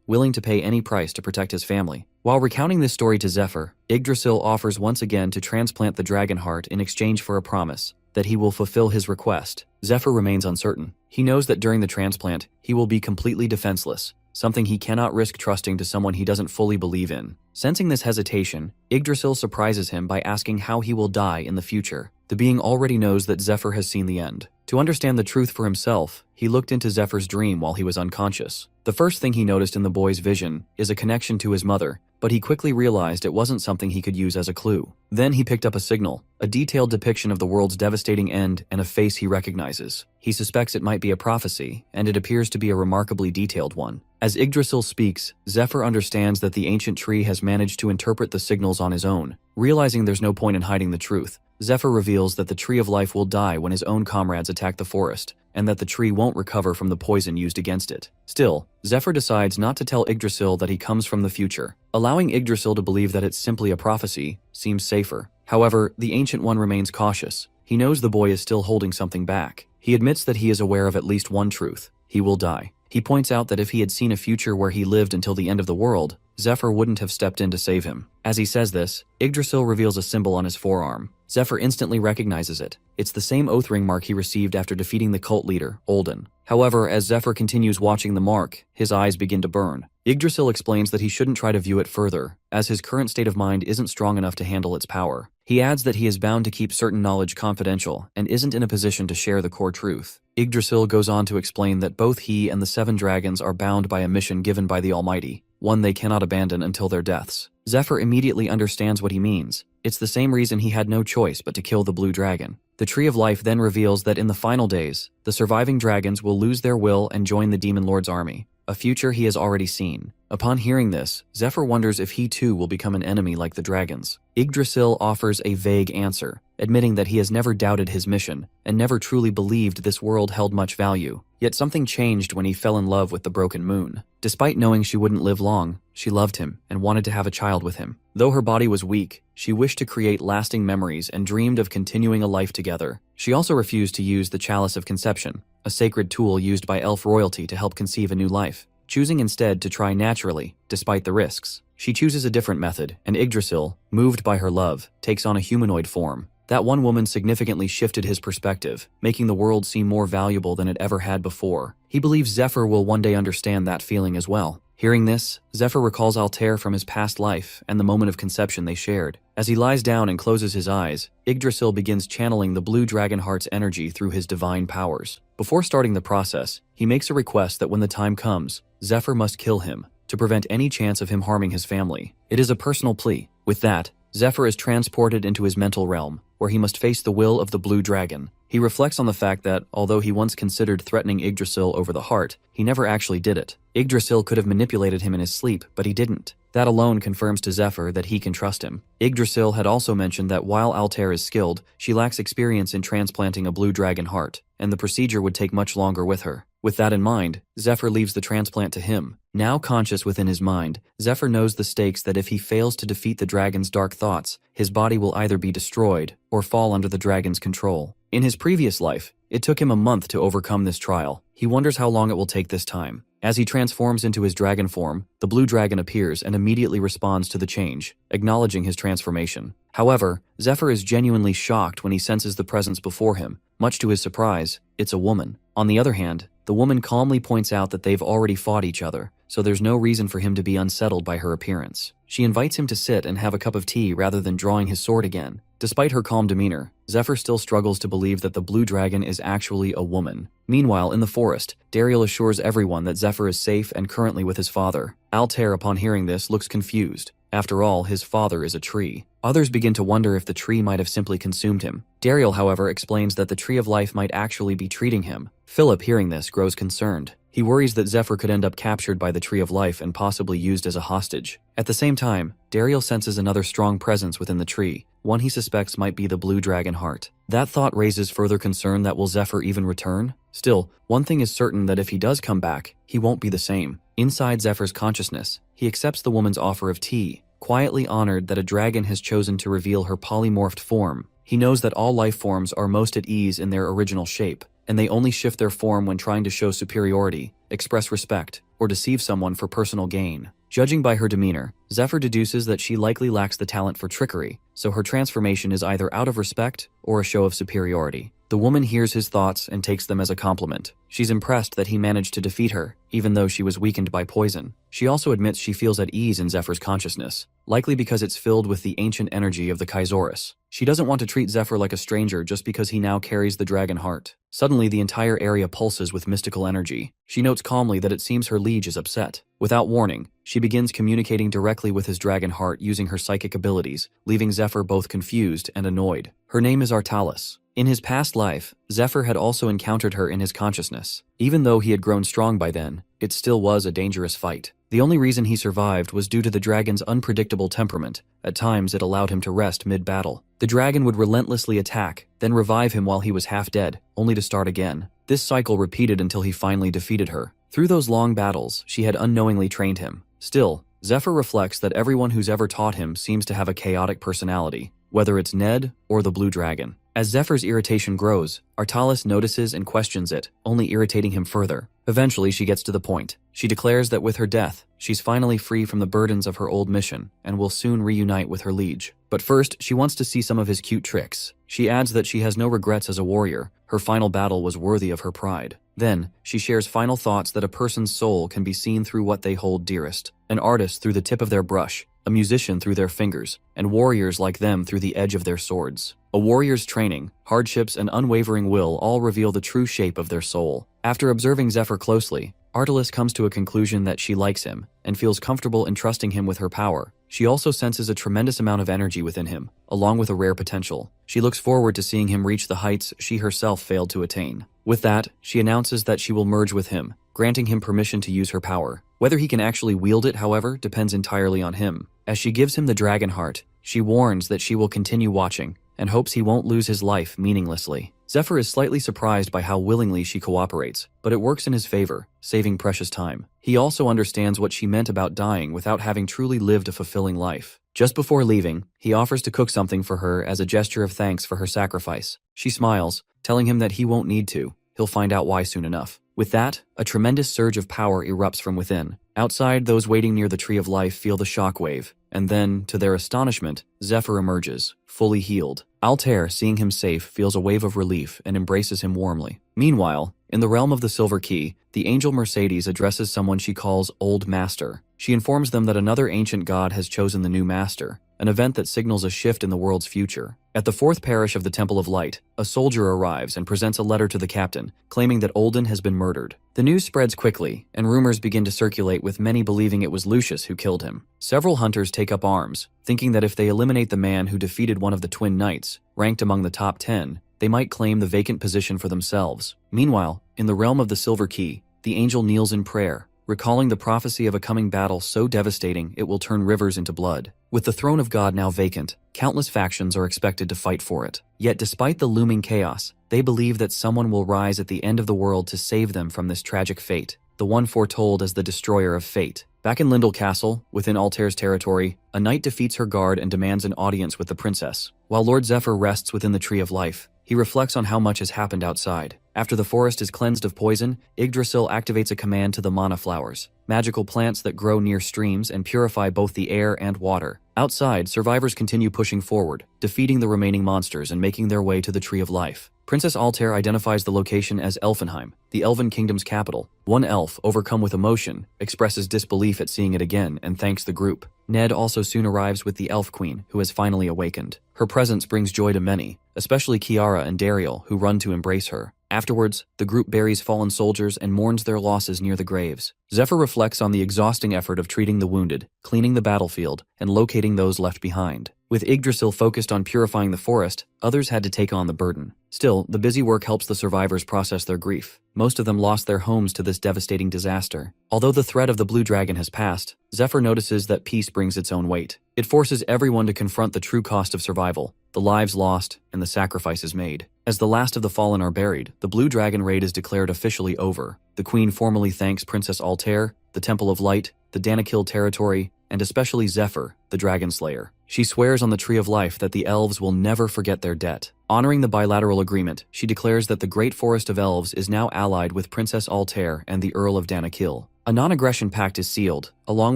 willing to pay any price to protect his family. While recounting this story to Zephyr, Yggdrasil offers once again to transplant the dragon heart in exchange for a promise that he will fulfill his request. Zephyr remains uncertain. He knows that during the transplant, he will be completely defenseless, something he cannot risk trusting to someone he doesn't fully believe in. Sensing this hesitation, Yggdrasil surprises him by asking how he will die in the future. The being already knows that Zephyr has seen the end. To understand the truth for himself, he looked into Zephyr's dream while he was unconscious. The first thing he noticed in the boy's vision is a connection to his mother, but he quickly realized it wasn't something he could use as a clue. Then he picked up a signal, a detailed depiction of the world's devastating end and a face he recognizes. He suspects it might be a prophecy, and it appears to be a remarkably detailed one. As Yggdrasil speaks, Zephyr understands that the ancient tree has managed to interpret the signals on his own. Realizing there's no point in hiding the truth, Zephyr reveals that the tree of life will die when his own comrades attack the forest, and that the tree won't recover from the poison used against it. Still, Zephyr decides not to tell Yggdrasil that he comes from the future. Allowing Yggdrasil to believe that it's simply a prophecy seems safer. However, the Ancient One remains cautious. He knows the boy is still holding something back. He admits that he is aware of at least one truth: he will die. He points out that if he had seen a future where he lived until the end of the world, Zephyr wouldn't have stepped in to save him. As he says this, Yggdrasil reveals a symbol on his forearm. Zephyr instantly recognizes it. It's the same oath ring mark he received after defeating the cult leader, Olden. However, as Zephyr continues watching the mark, his eyes begin to burn. Yggdrasil explains that he shouldn't try to view it further, as his current state of mind isn't strong enough to handle its power. He adds that he is bound to keep certain knowledge confidential and isn't in a position to share the core truth. Yggdrasil goes on to explain that both he and the 7 dragons are bound by a mission given by the Almighty, one they cannot abandon until their deaths. Zephyr immediately understands what he means. It's the same reason he had no choice but to kill the blue dragon. The Tree of Life then reveals that in the final days, the surviving dragons will lose their will and join the Demon Lord's army, a future he has already seen. Upon hearing this, Zephyr wonders if he too will become an enemy like the dragons. Yggdrasil offers a vague answer, admitting that he has never doubted his mission and never truly believed this world held much value. Yet something changed when he fell in love with the Broken Moon. Despite knowing she wouldn't live long, she loved him and wanted to have a child with him. Though her body was weak, she wished to create lasting memories and dreamed of continuing a life together. She also refused to use the Chalice of Conception, a sacred tool used by elf royalty to help conceive a new life, choosing instead to try naturally, despite the risks. She chooses a different method, and Yggdrasil, moved by her love, takes on a humanoid form. That one woman significantly shifted his perspective, making the world seem more valuable than it ever had before. He believes Zephyr will one day understand that feeling as well. Hearing this, Zephyr recalls Altair from his past life and the moment of conception they shared. As he lies down and closes his eyes, Yggdrasil begins channeling the blue dragon heart's energy through his divine powers. Before starting the process, he makes a request that when the time comes, Zephyr must kill him, to prevent any chance of him harming his family. It is a personal plea. With that, Zephyr is transported into his mental realm, where he must face the will of the blue dragon. He reflects on the fact that, although he once considered threatening Yggdrasil over the heart, he never actually did it. Yggdrasil could have manipulated him in his sleep, but he didn't. That alone confirms to Zephyr that he can trust him. Yggdrasil had also mentioned that while Altair is skilled, she lacks experience in transplanting a blue dragon heart, and the procedure would take much longer with her. With that in mind, Zephyr leaves the transplant to him. Now conscious within his mind, Zephyr knows the stakes that if he fails to defeat the dragon's dark thoughts, his body will either be destroyed or fall under the dragon's control. In his previous life, it took him a month to overcome this trial. He wonders how long it will take this time. As he transforms into his dragon form, the blue dragon appears and immediately responds to the change, acknowledging his transformation. However, Zephyr is genuinely shocked when he senses the presence before him. Much to his surprise, it's a woman. On the other hand, the woman calmly points out that they've already fought each other, so there's no reason for him to be unsettled by her appearance. She invites him to sit and have a cup of tea rather than drawing his sword again. Despite her calm demeanor, Zephyr still struggles to believe that the blue dragon is actually a woman. Meanwhile, in the forest, Dariel assures everyone that Zephyr is safe and currently with his father. Altair, upon hearing this, looks confused. After all, his father is a tree. Others begin to wonder if the tree might have simply consumed him. Daryl, however, explains that the Tree of Life might actually be treating him. Philip, hearing this, grows concerned. He worries that Zephyr could end up captured by the Tree of Life and possibly used as a hostage. At the same time, Daryl senses another strong presence within the tree, one he suspects might be the blue dragon heart. That thought raises further concern that will Zephyr even return? Still, one thing is certain, that if he does come back, he won't be the same. Inside Zephyr's consciousness, he accepts the woman's offer of tea, quietly honored that a dragon has chosen to reveal her polymorphed form. He knows that all life forms are most at ease in their original shape, and they only shift their form when trying to show superiority, express respect, or deceive someone for personal gain. Judging by her demeanor, Zephyr deduces that she likely lacks the talent for trickery, so her transformation is either out of respect or a show of superiority. The woman hears his thoughts and takes them as a compliment. She's impressed that he managed to defeat her, even though she was weakened by poison. She also admits she feels at ease in Zephyr's consciousness, likely because it's filled with the ancient energy of the Kaisaurus. She doesn't want to treat Zephyr like a stranger just because he now carries the dragon heart. Suddenly, the entire area pulses with mystical energy. She notes calmly that it seems her liege is upset. Without warning, she begins communicating directly with his dragon heart using her psychic abilities, leaving Zephyr both confused and annoyed. Her name is Artalis. In his past life, Zephyr had also encountered her in his consciousness. Even though he had grown strong by then, it still was a dangerous fight. The only reason he survived was due to the dragon's unpredictable temperament. At times, it allowed him to rest mid-battle. The dragon would relentlessly attack, then revive him while he was half dead, only to start again. This cycle repeated until he finally defeated her. Through those long battles, she had unknowingly trained him. Still, Zephyr reflects that everyone who's ever taught him seems to have a chaotic personality, whether it's Ned or the Blue Dragon. As Zephyr's irritation grows, Artalis notices and questions it, only irritating him further. Eventually, she gets to the point. She declares that with her death, she's finally free from the burdens of her old mission and will soon reunite with her liege. But first, she wants to see some of his cute tricks. She adds that she has no regrets as a warrior. Her final battle was worthy of her pride. Then, she shares final thoughts that a person's soul can be seen through what they hold dearest. An artist through the tip of their brush, a musician through their fingers, and warriors like them through the edge of their swords. A warrior's training, hardships, and unwavering will all reveal the true shape of their soul. After observing Zephyr closely, Artalis comes to a conclusion that she likes him and feels comfortable entrusting him with her power. She also senses a tremendous amount of energy within him, along with a rare potential. She looks forward to seeing him reach the heights she herself failed to attain. With that, she announces that she will merge with him, granting him permission to use her power. Whether he can actually wield it, however, depends entirely on him. As she gives him the dragon heart, she warns that she will continue watching and hopes he won't lose his life meaninglessly. Zephyr is slightly surprised by how willingly she cooperates, but it works in his favor, saving precious time. He also understands what she meant about dying without having truly lived a fulfilling life. Just before leaving, he offers to cook something for her as a gesture of thanks for her sacrifice. She smiles, telling him that he won't need to. He'll find out why soon enough. With that, a tremendous surge of power erupts from within. Outside, those waiting near the Tree of Life feel the shockwave, and then, to their astonishment, Zephyr emerges, fully healed. Altair, seeing him safe, feels a wave of relief and embraces him warmly. Meanwhile, in the realm of the Silver Key, the angel Mercedes addresses someone she calls Old Master. She informs them that another ancient god has chosen the new master, an event that signals a shift in the world's future. At the fourth parish of the Temple of Light, a soldier arrives and presents a letter to the captain, claiming that Olden has been murdered. The news spreads quickly, and rumors begin to circulate, with many believing it was Lucius who killed him. Several hunters take up arms, thinking that if they eliminate the man who defeated one of the twin knights, ranked among the top 10, they might claim the vacant position for themselves. Meanwhile, in the realm of the Silver Key, the angel kneels in prayer, recalling the prophecy of a coming battle so devastating it will turn rivers into blood. With the throne of God now vacant, countless factions are expected to fight for it. Yet despite the looming chaos, they believe that someone will rise at the end of the world to save them from this tragic fate, the one foretold as the destroyer of fate. Back in Lindell Castle, within Altair's territory, a knight defeats her guard and demands an audience with the princess. While Lord Zephyr rests within the Tree of Life, he reflects on how much has happened outside. After the forest is cleansed of poison, Yggdrasil activates a command to the mana flowers, magical plants that grow near streams and purify both the air and water. Outside, survivors continue pushing forward, defeating the remaining monsters and making their way to the Tree of Life. Princess Altair identifies the location as Elfenheim, the Elven Kingdom's capital. One elf, overcome with emotion, expresses disbelief at seeing it again and thanks the group. Ned also soon arrives with the Elf Queen, who has finally awakened. Her presence brings joy to many, especially Kiara and Dariel, who run to embrace her. Afterwards, the group buries fallen soldiers and mourns their losses near the graves. Zephyr reflects on the exhausting effort of treating the wounded, cleaning the battlefield, and locating those left behind. With Yggdrasil focused on purifying the forest, others had to take on the burden. Still, the busy work helps the survivors process their grief. Most of them lost their homes to this devastating disaster. Although the threat of the blue dragon has passed, Zephyr notices that peace brings its own weight. It forces everyone to confront the true cost of survival, the lives lost, and the sacrifices made. As the last of the fallen are buried, the blue dragon raid is declared officially over. The queen formally thanks Princess Altair, the Temple of Light, the Danakil territory, and especially Zephyr, the Dragon Slayer. She swears on the Tree of Life that the elves will never forget their debt. Honoring the bilateral agreement, she declares that the Great Forest of Elves is now allied with Princess Altair and the Earl of Danakil. A non-aggression pact is sealed, along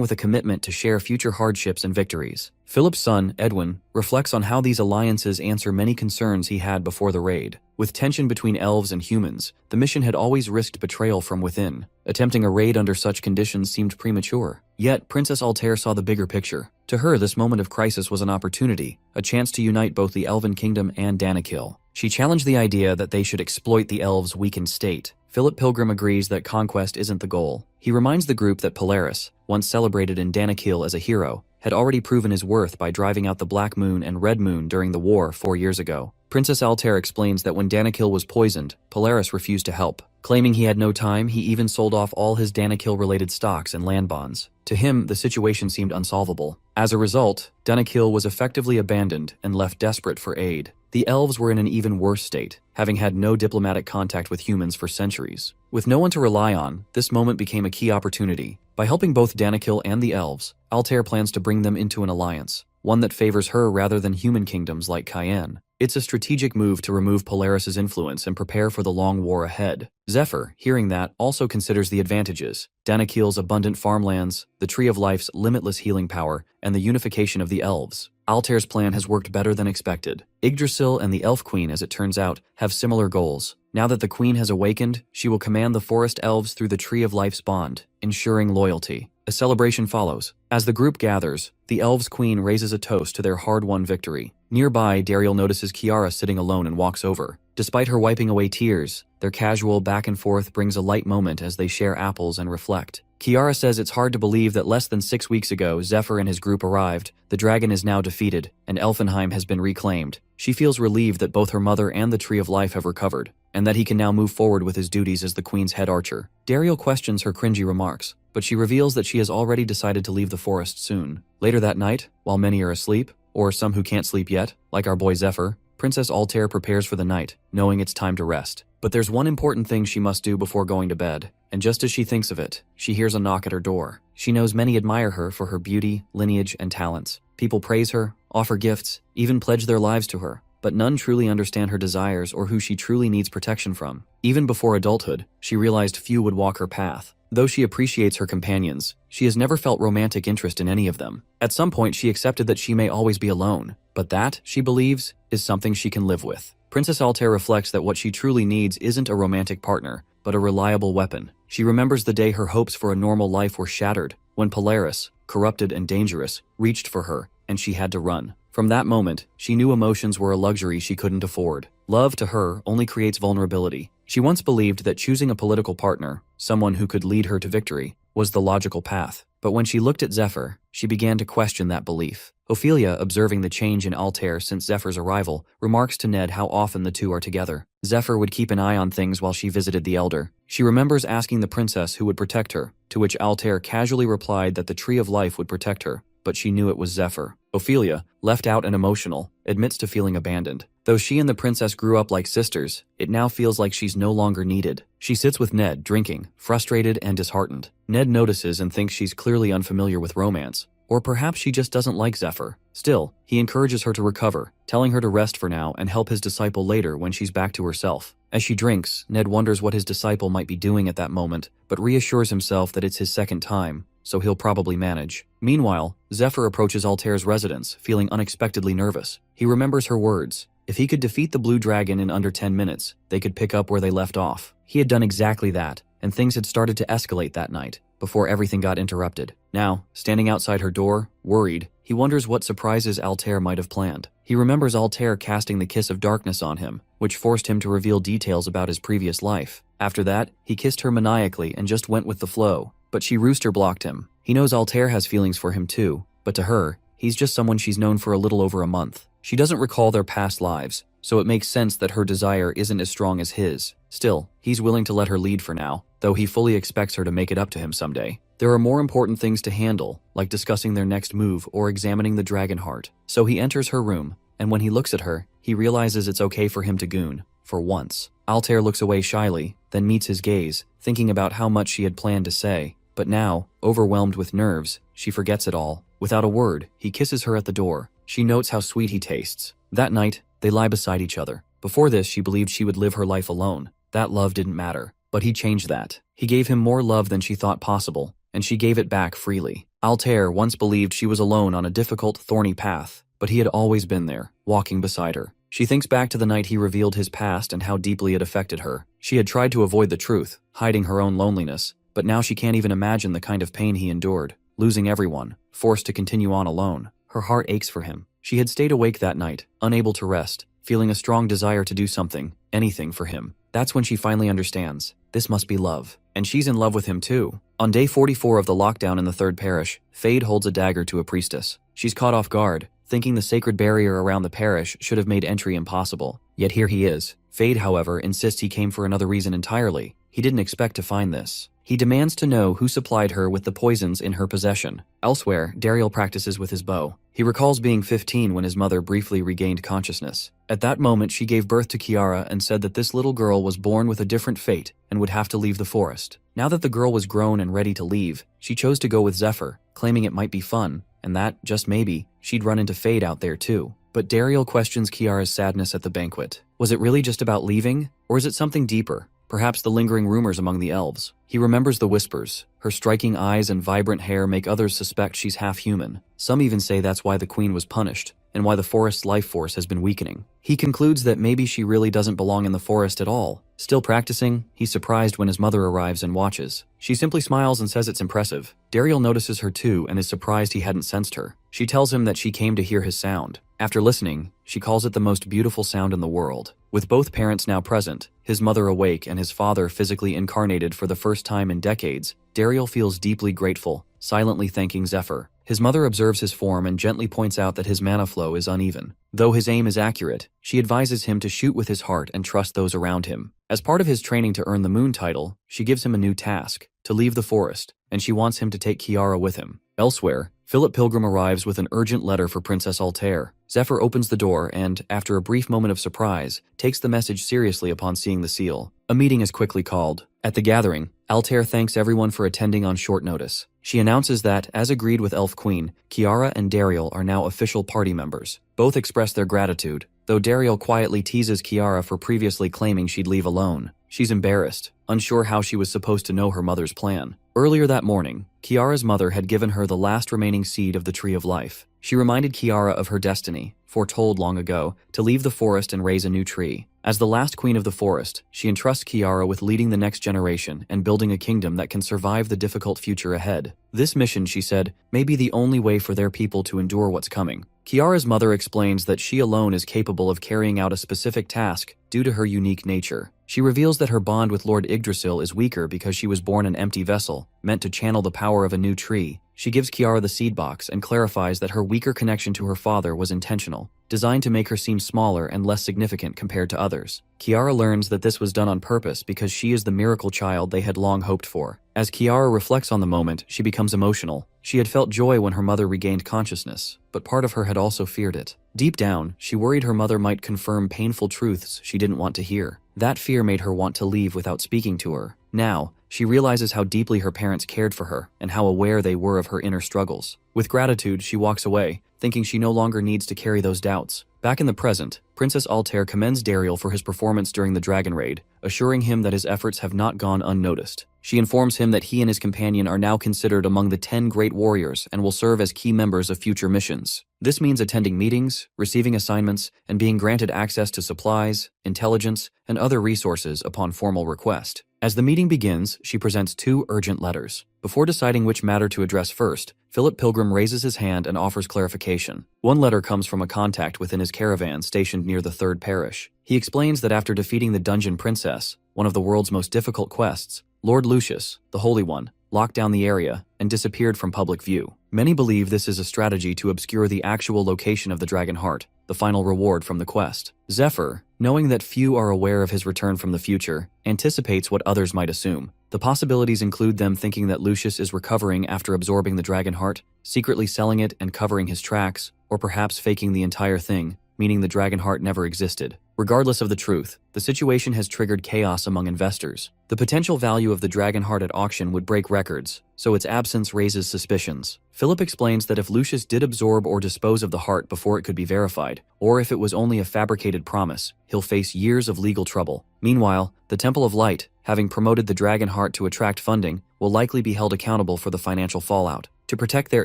with a commitment to share future hardships and victories. Philip's son, Edwin, reflects on how these alliances answer many concerns he had before the raid. With tension between elves and humans, the mission had always risked betrayal from within. Attempting a raid under such conditions seemed premature. Yet, Princess Altair saw the bigger picture. To her, this moment of crisis was an opportunity, a chance to unite both the Elven Kingdom and Danakil. She challenged the idea that they should exploit the elves' weakened state. Philip Pilgrim agrees that conquest isn't the goal. He reminds the group that Polaris, once celebrated in Danakil as a hero, had already proven his worth by driving out the Black Moon and Red Moon during the war 4 years ago. Princess Altair explains that when Danakil was poisoned, Polaris refused to help. Claiming he had no time, he even sold off all his Danakil-related stocks and land bonds. To him, the situation seemed unsolvable. As a result, Danakil was effectively abandoned and left desperate for aid. The elves were in an even worse state, having had no diplomatic contact with humans for centuries. With no one to rely on, this moment became a key opportunity. By helping both Danakil and the elves, Altair plans to bring them into an alliance, one that favors her rather than human kingdoms like Cayenne. It's a strategic move to remove Polaris's influence and prepare for the long war ahead. Zephyr, hearing that, also considers the advantages: Danakil's abundant farmlands, the Tree of Life's limitless healing power, and the unification of the elves. Altair's plan has worked better than expected. Yggdrasil and the Elf Queen, as it turns out, have similar goals. Now that the Queen has awakened, she will command the Forest Elves through the Tree of Life's bond, ensuring loyalty. A celebration follows. As the group gathers, the Elves' Queen raises a toast to their hard-won victory. Nearby, Dariel notices Kiara sitting alone and walks over. Despite her wiping away tears, their casual back and forth brings a light moment as they share apples and reflect. Kiara says it's hard to believe that less than 6 weeks ago, Zephyr and his group arrived, the dragon is now defeated, and Elfenheim has been reclaimed. She feels relieved that both her mother and the Tree of Life have recovered, and that he can now move forward with his duties as the Queen's head archer. Dariel questions her cringy remarks, but she reveals that she has already decided to leave the forest soon. Later that night, while many are asleep, or some who can't sleep yet, like our boy Zephyr, Princess Altair prepares for the night, knowing it's time to rest. But there's one important thing she must do before going to bed, and just as she thinks of it, she hears a knock at her door. She knows many admire her for her beauty, lineage, and talents. People praise her, offer gifts, even pledge their lives to her, but none truly understand her desires or who she truly needs protection from. Even before adulthood, she realized few would walk her path. Though she appreciates her companions, she has never felt romantic interest in any of them. At some point, she accepted that she may always be alone, but that, she believes, is something she can live with. Princess Altair reflects that what she truly needs isn't a romantic partner, but a reliable weapon. She remembers the day her hopes for a normal life were shattered, when Polaris, corrupted and dangerous, reached for her, and she had to run. From that moment, she knew emotions were a luxury she couldn't afford. Love, to her, only creates vulnerability. She once believed that choosing a political partner, someone who could lead her to victory, was the logical path. But when she looked at Zephyr, she began to question that belief. Ophelia, observing the change in Altair since Zephyr's arrival, remarks to Ned how often the two are together. Zephyr would keep an eye on things while she visited the Elder. She remembers asking the princess who would protect her, to which Altair casually replied that the Tree of Life would protect her, but she knew it was Zephyr. Ophelia, left out and emotional, admits to feeling abandoned. Though she and the princess grew up like sisters, it now feels like she's no longer needed. She sits with Ned, drinking, frustrated and disheartened. Ned notices and thinks she's clearly unfamiliar with romance. Or perhaps she just doesn't like Zephyr. Still, he encourages her to recover, telling her to rest for now and help his disciple later when she's back to herself. As she drinks, Ned wonders what his disciple might be doing at that moment, but reassures himself that it's his second time, so he'll probably manage. Meanwhile, Zephyr approaches Altair's residence, feeling unexpectedly nervous. He remembers her words. If he could defeat the Blue Dragon in under 10 minutes, they could pick up where they left off. He had done exactly that, and things had started to escalate that night, before everything got interrupted. Now, standing outside her door, worried, he wonders what surprises Altair might have planned. He remembers Altair casting the kiss of darkness on him, which forced him to reveal details about his previous life. After that, he kissed her maniacally and just went with the flow, but she rooster blocked him. He knows Altair has feelings for him too, but to her, He's just someone she's known for a little over a month. She doesn't recall their past lives, so it makes sense that her desire isn't as strong as his. Still, he's willing to let her lead for now, though he fully expects her to make it up to him someday. There are more important things to handle, like discussing their next move or examining the dragon heart. So he enters her room, and when he looks at her, he realizes it's okay for him to goon, for once. Altair looks away shyly, then meets his gaze, thinking about how much she had planned to say. But now, overwhelmed with nerves, she forgets it all. Without a word, he kisses her at the door. She notes how sweet he tastes. That night, they lie beside each other. Before this, she believed she would live her life alone. That love didn't matter. But he changed that. He gave him more love than she thought possible, and she gave it back freely. Altair once believed she was alone on a difficult, thorny path, but he had always been there, walking beside her. She thinks back to the night he revealed his past and how deeply it affected her. She had tried to avoid the truth, hiding her own loneliness, but now she can't even imagine the kind of pain he endured, losing everyone, forced to continue on alone. Her heart aches for him. She had stayed awake that night, unable to rest, feeling a strong desire to do something, anything for him. That's when she finally understands. This must be love. And she's in love with him too. On day 44 of the lockdown in the third parish, Fade holds a dagger to a priestess. She's caught off guard, thinking the sacred barrier around the parish should have made entry impossible. Yet here he is. Fade, however, insists he came for another reason entirely. He didn't expect to find this. He demands to know who supplied her with the poisons in her possession. Elsewhere, Dariel practices with his bow. He recalls being 15 when his mother briefly regained consciousness. At that moment, she gave birth to Kiara and said that this little girl was born with a different fate and would have to leave the forest. Now that the girl was grown and ready to leave, she chose to go with Zephyr, claiming it might be fun, and that, just maybe, she'd run into Fade out there too. But Dariel questions Kiara's sadness at the banquet. Was it really just about leaving? Or is it something deeper? Perhaps the lingering rumors among the elves. He remembers the whispers. Her striking eyes and vibrant hair make others suspect she's half human. Some even say that's why the queen was punished, and why the forest's life force has been weakening. He concludes that maybe she really doesn't belong in the forest at all. Still practicing, he's surprised when his mother arrives and watches. She simply smiles and says it's impressive. Dariel notices her too and is surprised he hadn't sensed her. She tells him that she came to hear his sound. After listening, she calls it the most beautiful sound in the world. With both parents now present, his mother awake and his father physically incarnated for the first time in decades, Dariel feels deeply grateful, silently thanking Zephyr. His mother observes his form and gently points out that his mana flow is uneven. Though his aim is accurate, she advises him to shoot with his heart and trust those around him. As part of his training to earn the moon title, she gives him a new task, to leave the forest, and she wants him to take Kiara with him. Elsewhere, Philip Pilgrim arrives with an urgent letter for Princess Altair. Zephyr opens the door and, after a brief moment of surprise, takes the message seriously upon seeing the seal. A meeting is quickly called. At the gathering, Altair thanks everyone for attending on short notice. She announces that, as agreed with Elf Queen, Kiara and Dariel are now official party members. Both express their gratitude, though Dariel quietly teases Kiara for previously claiming she'd leave alone. She's embarrassed, unsure how she was supposed to know her mother's plan. Earlier that morning, Kiara's mother had given her the last remaining seed of the Tree of Life. She reminded Kiara of her destiny, foretold long ago, to leave the forest and raise a new tree. As the last queen of the forest, she entrusts Kiara with leading the next generation and building a kingdom that can survive the difficult future ahead. This mission, she said, may be the only way for their people to endure what's coming. Kiara's mother explains that she alone is capable of carrying out a specific task due to her unique nature. She reveals that her bond with Lord Yggdrasil is weaker because she was born an empty vessel, meant to channel the power of a new tree. She gives Kiara the seed box and clarifies that her weaker connection to her father was intentional, designed to make her seem smaller and less significant compared to others. Kiara learns that this was done on purpose because she is the miracle child they had long hoped for. As Kiara reflects on the moment, she becomes emotional. She had felt joy when her mother regained consciousness, but part of her had also feared it. Deep down, she worried her mother might confirm painful truths she didn't want to hear. That fear made her want to leave without speaking to her. Now, she realizes how deeply her parents cared for her and how aware they were of her inner struggles. With gratitude, she walks away, thinking she no longer needs to carry those doubts. Back in the present, Princess Altair commends Dariel for his performance during the dragon raid, assuring him that his efforts have not gone unnoticed. She informs him that he and his companion are now considered among the 10 great warriors and will serve as key members of future missions. This means attending meetings, receiving assignments, and being granted access to supplies, intelligence, and other resources upon formal request. As the meeting begins, she presents 2 urgent letters. Before deciding which matter to address first, Philip Pilgrim raises his hand and offers clarification. One letter comes from a contact within his caravan stationed near the third parish. He explains that after defeating the Dungeon Princess, one of the world's most difficult quests, Lord Lucius, the Holy One, locked down the area, and disappeared from public view. Many believe this is a strategy to obscure the actual location of the dragon heart, the final reward from the quest. Zephyr, knowing that few are aware of his return from the future, anticipates what others might assume. The possibilities include them thinking that Lucius is recovering after absorbing the dragon heart, secretly selling it and covering his tracks, or perhaps faking the entire thing, meaning the dragon heart never existed. Regardless of the truth, the situation has triggered chaos among investors. The potential value of the dragon heart at auction would break records, so its absence raises suspicions. Philip explains that if Lucius did absorb or dispose of the heart before it could be verified, or if it was only a fabricated promise, he'll face years of legal trouble. Meanwhile, the Temple of Light, having promoted the dragon heart to attract funding, will likely be held accountable for the financial fallout. To protect their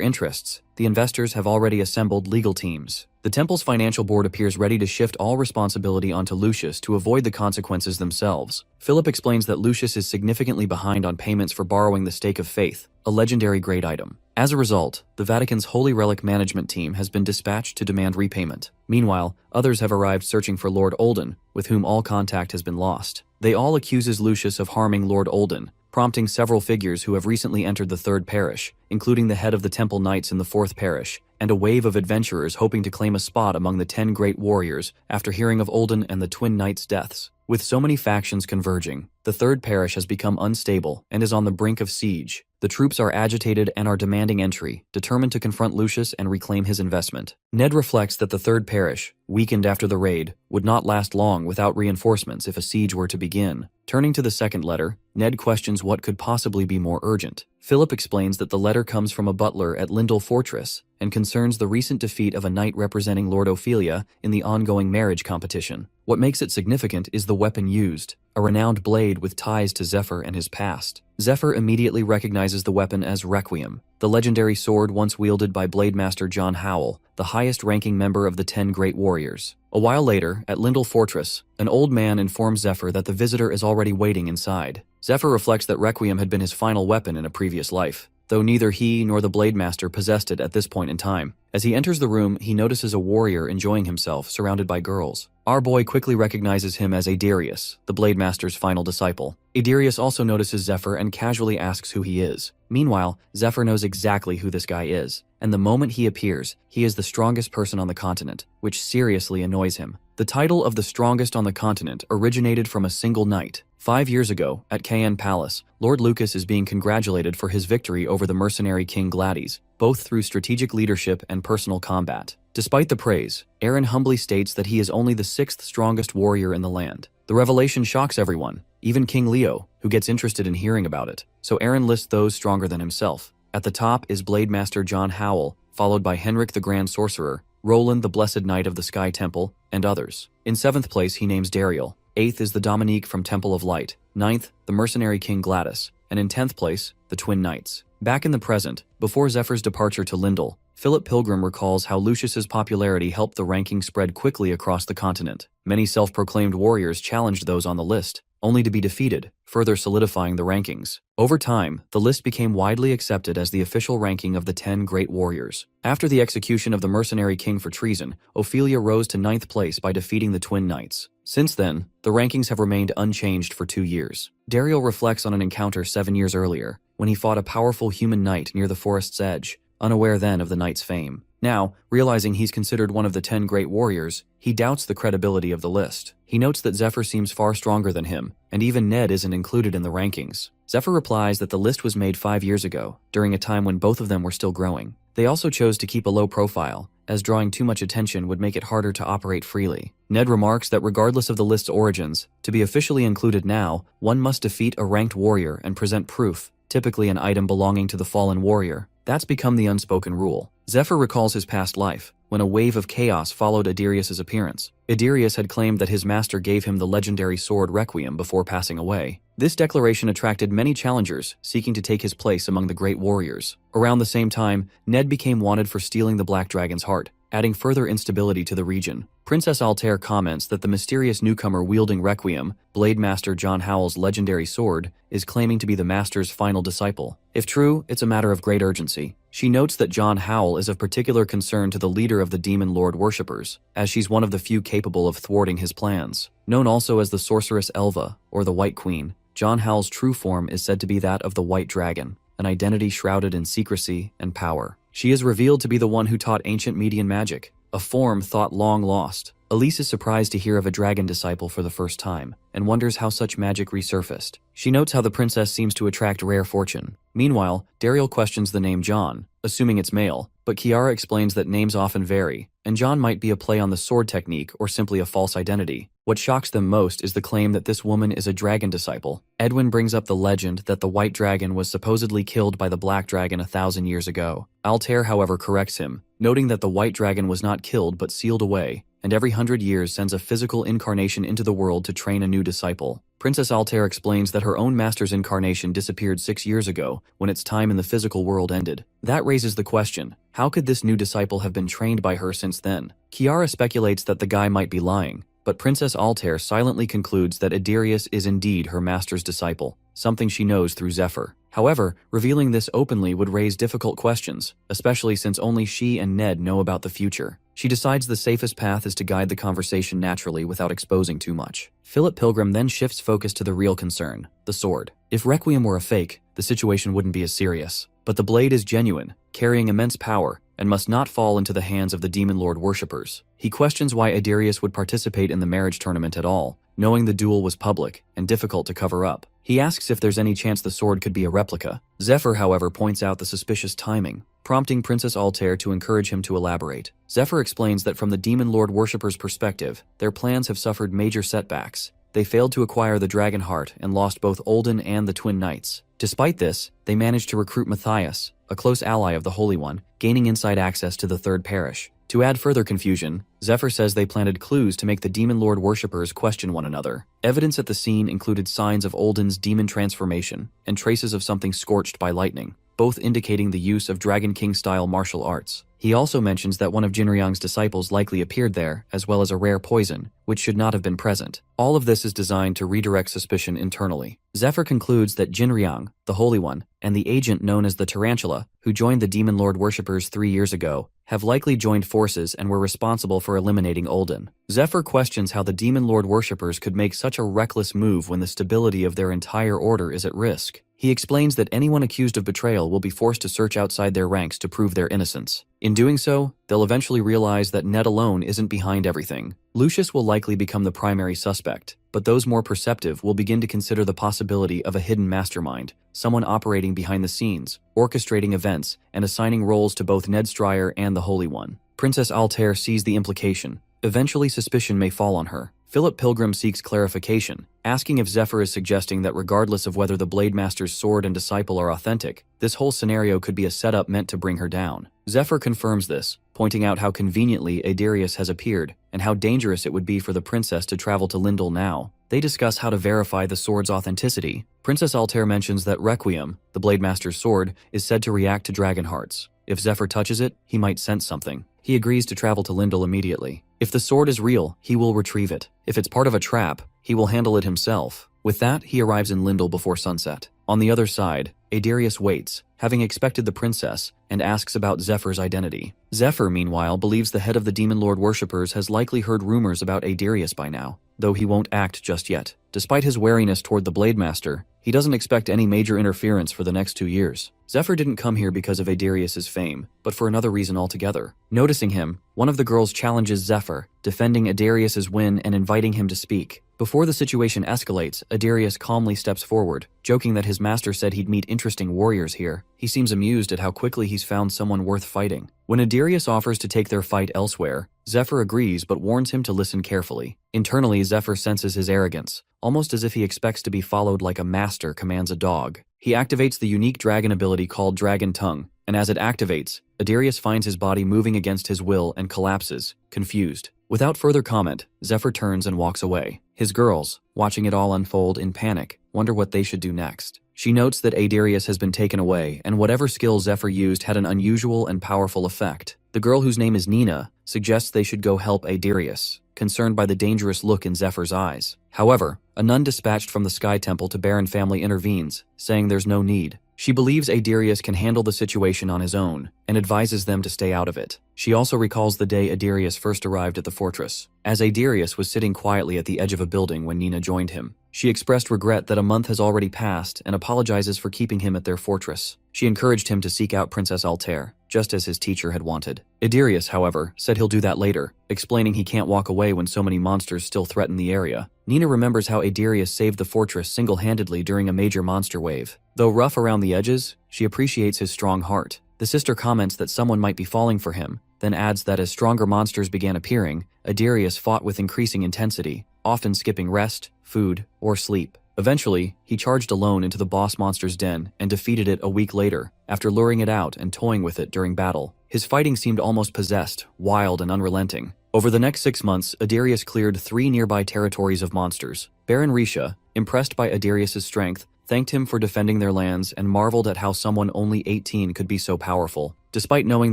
interests, the investors have already assembled legal teams. The temple's financial board appears ready to shift all responsibility onto Lucius to avoid the consequences themselves. Philip explains that Lucius is significantly behind on payments for borrowing the Stake of Faith, a legendary grade item. As a result, the Vatican's Holy Relic management team has been dispatched to demand repayment. Meanwhile, others have arrived searching for Lord Olden, with whom all contact has been lost. They all accuses Lucius of harming Lord Olden, prompting several figures who have recently entered the Third Parish, including the head of the Temple Knights in the Fourth Parish, and a wave of adventurers hoping to claim a spot among the 10 great warriors after hearing of Olden and the Twin Knights' deaths. With so many factions converging, the Third Parish has become unstable and is on the brink of siege. The troops are agitated and are demanding entry, determined to confront Lucius and reclaim his investment. Ned reflects that the Third Parish, weakened after the raid, would not last long without reinforcements if a siege were to begin. Turning to the second letter, Ned questions what could possibly be more urgent. Philip explains that the letter comes from a butler at Lindell Fortress and concerns the recent defeat of a knight representing Lord Ophelia in the ongoing marriage competition. What makes it significant is the weapon used, a renowned blade with ties to Zephyr and his past. Zephyr immediately recognizes the weapon as Requiem, the legendary sword once wielded by Blademaster John Howell, the highest-ranking member of the 10 Great Warriors. A while later, at Lindell Fortress, an old man informs Zephyr that the visitor is already waiting inside. Zephyr reflects that Requiem had been his final weapon in a previous life, though neither he nor the Blademaster possessed it at this point in time. As he enters the room, he notices a warrior enjoying himself, surrounded by girls. Our boy quickly recognizes him as Adirius, the Blademaster's final disciple. Adirius also notices Zephyr and casually asks who he is. Meanwhile, Zephyr knows exactly who this guy is, and the moment he appears, he is the strongest person on the continent, which seriously annoys him. The title of the strongest on the continent originated from a single night. 5 years ago, at Cayenne Palace, Lord Lucas is being congratulated for his victory over the mercenary King Gladys, both through strategic leadership and personal combat. Despite the praise, Aaron humbly states that he is only the 6th strongest warrior in the land. The revelation shocks everyone, even King Leo, who gets interested in hearing about it. So Aaron lists those stronger than himself. At the top is Blademaster John Howell, followed by Henrik the Grand Sorcerer, Roland the Blessed Knight of the Sky Temple, and others. In 7th place he names Dariel. 8th is the Dominique from Temple of Light. 9th, the mercenary King Gladys. And in 10th place, the Twin Knights. Back in the present, before Zephyr's departure to Lindell, Philip Pilgrim recalls how Lucius's popularity helped the ranking spread quickly across the continent. Many self-proclaimed warriors challenged those on the list, only to be defeated, further solidifying the rankings. Over time, the list became widely accepted as the official ranking of the 10 great warriors. After the execution of the mercenary king for treason, Ophelia rose to 9th place by defeating the Twin Knights. Since then, the rankings have remained unchanged for 2 years. Dariel reflects on an encounter 7 years earlier, when he fought a powerful human knight near the forest's edge, unaware then of the knight's fame. Now, realizing he's considered one of the 10 great warriors, he doubts the credibility of the list. He notes that Zephyr seems far stronger than him, and even Ned isn't included in the rankings. Zephyr replies that the list was made 5 years ago, during a time when both of them were still growing. They also chose to keep a low profile, as drawing too much attention would make it harder to operate freely. Ned remarks that regardless of the list's origins, to be officially included now, one must defeat a ranked warrior and present proof, typically an item belonging to the fallen warrior. That's become the unspoken rule. Zephyr recalls his past life, when a wave of chaos followed Adirius' appearance. Adirius had claimed that his master gave him the legendary sword Requiem before passing away. This declaration attracted many challengers, seeking to take his place among the great warriors. Around the same time, Ned became wanted for stealing the Black Dragon's heart, adding further instability to the region. Princess Altair comments that the mysterious newcomer wielding Requiem, Blademaster John Howell's legendary sword, is claiming to be the master's final disciple. If true, it's a matter of great urgency. She notes that John Howell is of particular concern to the leader of the Demon Lord worshippers, as she's one of the few capable of thwarting his plans. Known also as the Sorceress Elva, or the White Queen, John Howell's true form is said to be that of the White Dragon, an identity shrouded in secrecy and power. She is revealed to be the one who taught ancient Median magic, a form thought long lost. Elise is surprised to hear of a dragon disciple for the first time, and wonders how such magic resurfaced. She notes how the princess seems to attract rare fortune. Meanwhile, Daryl questions the name John, assuming it's male, but Kiara explains that names often vary, and John might be a play on the sword technique or simply a false identity. What shocks them most is the claim that this woman is a dragon disciple. Edwin brings up the legend that the white dragon was supposedly killed by the black dragon 1,000 years ago. Altair, however, corrects him, noting that the white dragon was not killed but sealed away, and every 100 years sends a physical incarnation into the world to train a new disciple. Princess Altair explains that her own master's incarnation disappeared 6 years ago when its time in the physical world ended. That raises the question, how could this new disciple have been trained by her since then? Kiara speculates that the guy might be lying, but Princess Altair silently concludes that Adirius is indeed her master's disciple, something she knows through Zephyr. However, revealing this openly would raise difficult questions, especially since only she and Ned know about the future. She decides the safest path is to guide the conversation naturally without exposing too much. Philip Pilgrim then shifts focus to the real concern, the sword. If Requiem were a fake, the situation wouldn't be as serious. But the blade is genuine, carrying immense power, and must not fall into the hands of the Demon Lord worshippers. He questions why Adirius would participate in the marriage tournament at all, knowing the duel was public and difficult to cover up. He asks if there's any chance the sword could be a replica. Zephyr, however, points out the suspicious timing, prompting Princess Altair to encourage him to elaborate. Zephyr explains that from the Demon Lord worshippers' perspective, their plans have suffered major setbacks. They failed to acquire the Dragon Heart and lost both Olden and the Twin Knights. Despite this, they managed to recruit Matthias, a close ally of the Holy One, gaining inside access to the Third Parish. To add further confusion, Zephyr says they planted clues to make the Demon Lord worshippers question one another. Evidence at the scene included signs of Olden's demon transformation and traces of something scorched by lightning, both indicating the use of Dragon King-style martial arts. He also mentions that one of Jinryang's disciples likely appeared there, as well as a rare poison, which should not have been present. All of this is designed to redirect suspicion internally. Zephyr concludes that Jinryang, the Holy One, and the agent known as the Tarantula, who joined the Demon Lord worshippers 3 years ago, have likely joined forces and were responsible for eliminating Olden. Zephyr questions how the Demon Lord worshippers could make such a reckless move when the stability of their entire order is at risk. He explains that anyone accused of betrayal will be forced to search outside their ranks to prove their innocence. In doing so, they'll eventually realize that Ned alone isn't behind everything. Lucius will likely become the primary suspect, but those more perceptive will begin to consider the possibility of a hidden mastermind, someone operating behind the scenes, orchestrating events, and assigning roles to both Ned Stryer and the Holy One. Princess Altair sees the implication. Eventually suspicion may fall on her. Philip Pilgrim seeks clarification, asking if Zephyr is suggesting that regardless of whether the Blade Master's sword and disciple are authentic, this whole scenario could be a setup meant to bring her down. Zephyr confirms this, pointing out how conveniently Adirius has appeared, and how dangerous it would be for the princess to travel to Lindell now. They discuss how to verify the sword's authenticity. Princess Altair mentions that Requiem, the Blade Master's sword, is said to react to dragon hearts. If Zephyr touches it, he might sense something. He agrees to travel to Lindell immediately. If the sword is real, he will retrieve it. If it's part of a trap, he will handle it himself. With that, he arrives in Lindell before sunset. On the other side, Adirius waits, having expected the princess, and asks about Zephyr's identity. Zephyr, meanwhile, believes the head of the Demon Lord worshippers has likely heard rumors about Adirius by now, though he won't act just yet. Despite his wariness toward the Blade Master, he doesn't expect any major interference for the next 2 years. Zephyr didn't come here because of Adirius's fame, but for another reason altogether. Noticing him, one of the girls challenges Zephyr, defending Adirius's win and inviting him to speak. Before the situation escalates, Adirius calmly steps forward, joking that his master said he'd meet interesting warriors here. He seems amused at how quickly he's found someone worth fighting. When Adirius offers to take their fight elsewhere, Zephyr agrees but warns him to listen carefully. Internally, Zephyr senses his arrogance, almost as if he expects to be followed like a master commands a dog. He activates the unique dragon ability called Dragon Tongue, and as it activates, Adirius finds his body moving against his will and collapses, confused. Without further comment, Zephyr turns and walks away. His girls, watching it all unfold in panic, wonder what they should do next. She notes that Adirius has been taken away, and whatever skill Zephyr used had an unusual and powerful effect. The girl, whose name is Nina, suggests they should go help Adirius, concerned by the dangerous look in Zephyr's eyes. However, a nun dispatched from the Sky Temple to Baron family intervenes, saying there's no need. She believes Adirius can handle the situation on his own, and advises them to stay out of it. She also recalls the day Adirius first arrived at the fortress. As Adirius was sitting quietly at the edge of a building when Nina joined him, She expressed regret that a month has already passed and apologizes for keeping him at their fortress. She encouraged him to seek out Princess Altair, just as his teacher had wanted. Idarius, however, said he'll do that later, explaining he can't walk away when so many monsters still threaten the area. Nina remembers how Idarius saved the fortress single-handedly during a major monster wave. Though rough around the edges, she appreciates his strong heart. The sister comments that someone might be falling for him, then adds that as stronger monsters began appearing, Idarius fought with increasing intensity, often skipping rest, food, or sleep. Eventually, he charged alone into the boss monster's den and defeated it a week later, after luring it out and toying with it during battle. His fighting seemed almost possessed, wild and unrelenting. Over the next 6 months, Idarius cleared 3 nearby territories of monsters. Baron Risha, impressed by Idarius's strength, thanked him for defending their lands and marveled at how someone only 18 could be so powerful. Despite knowing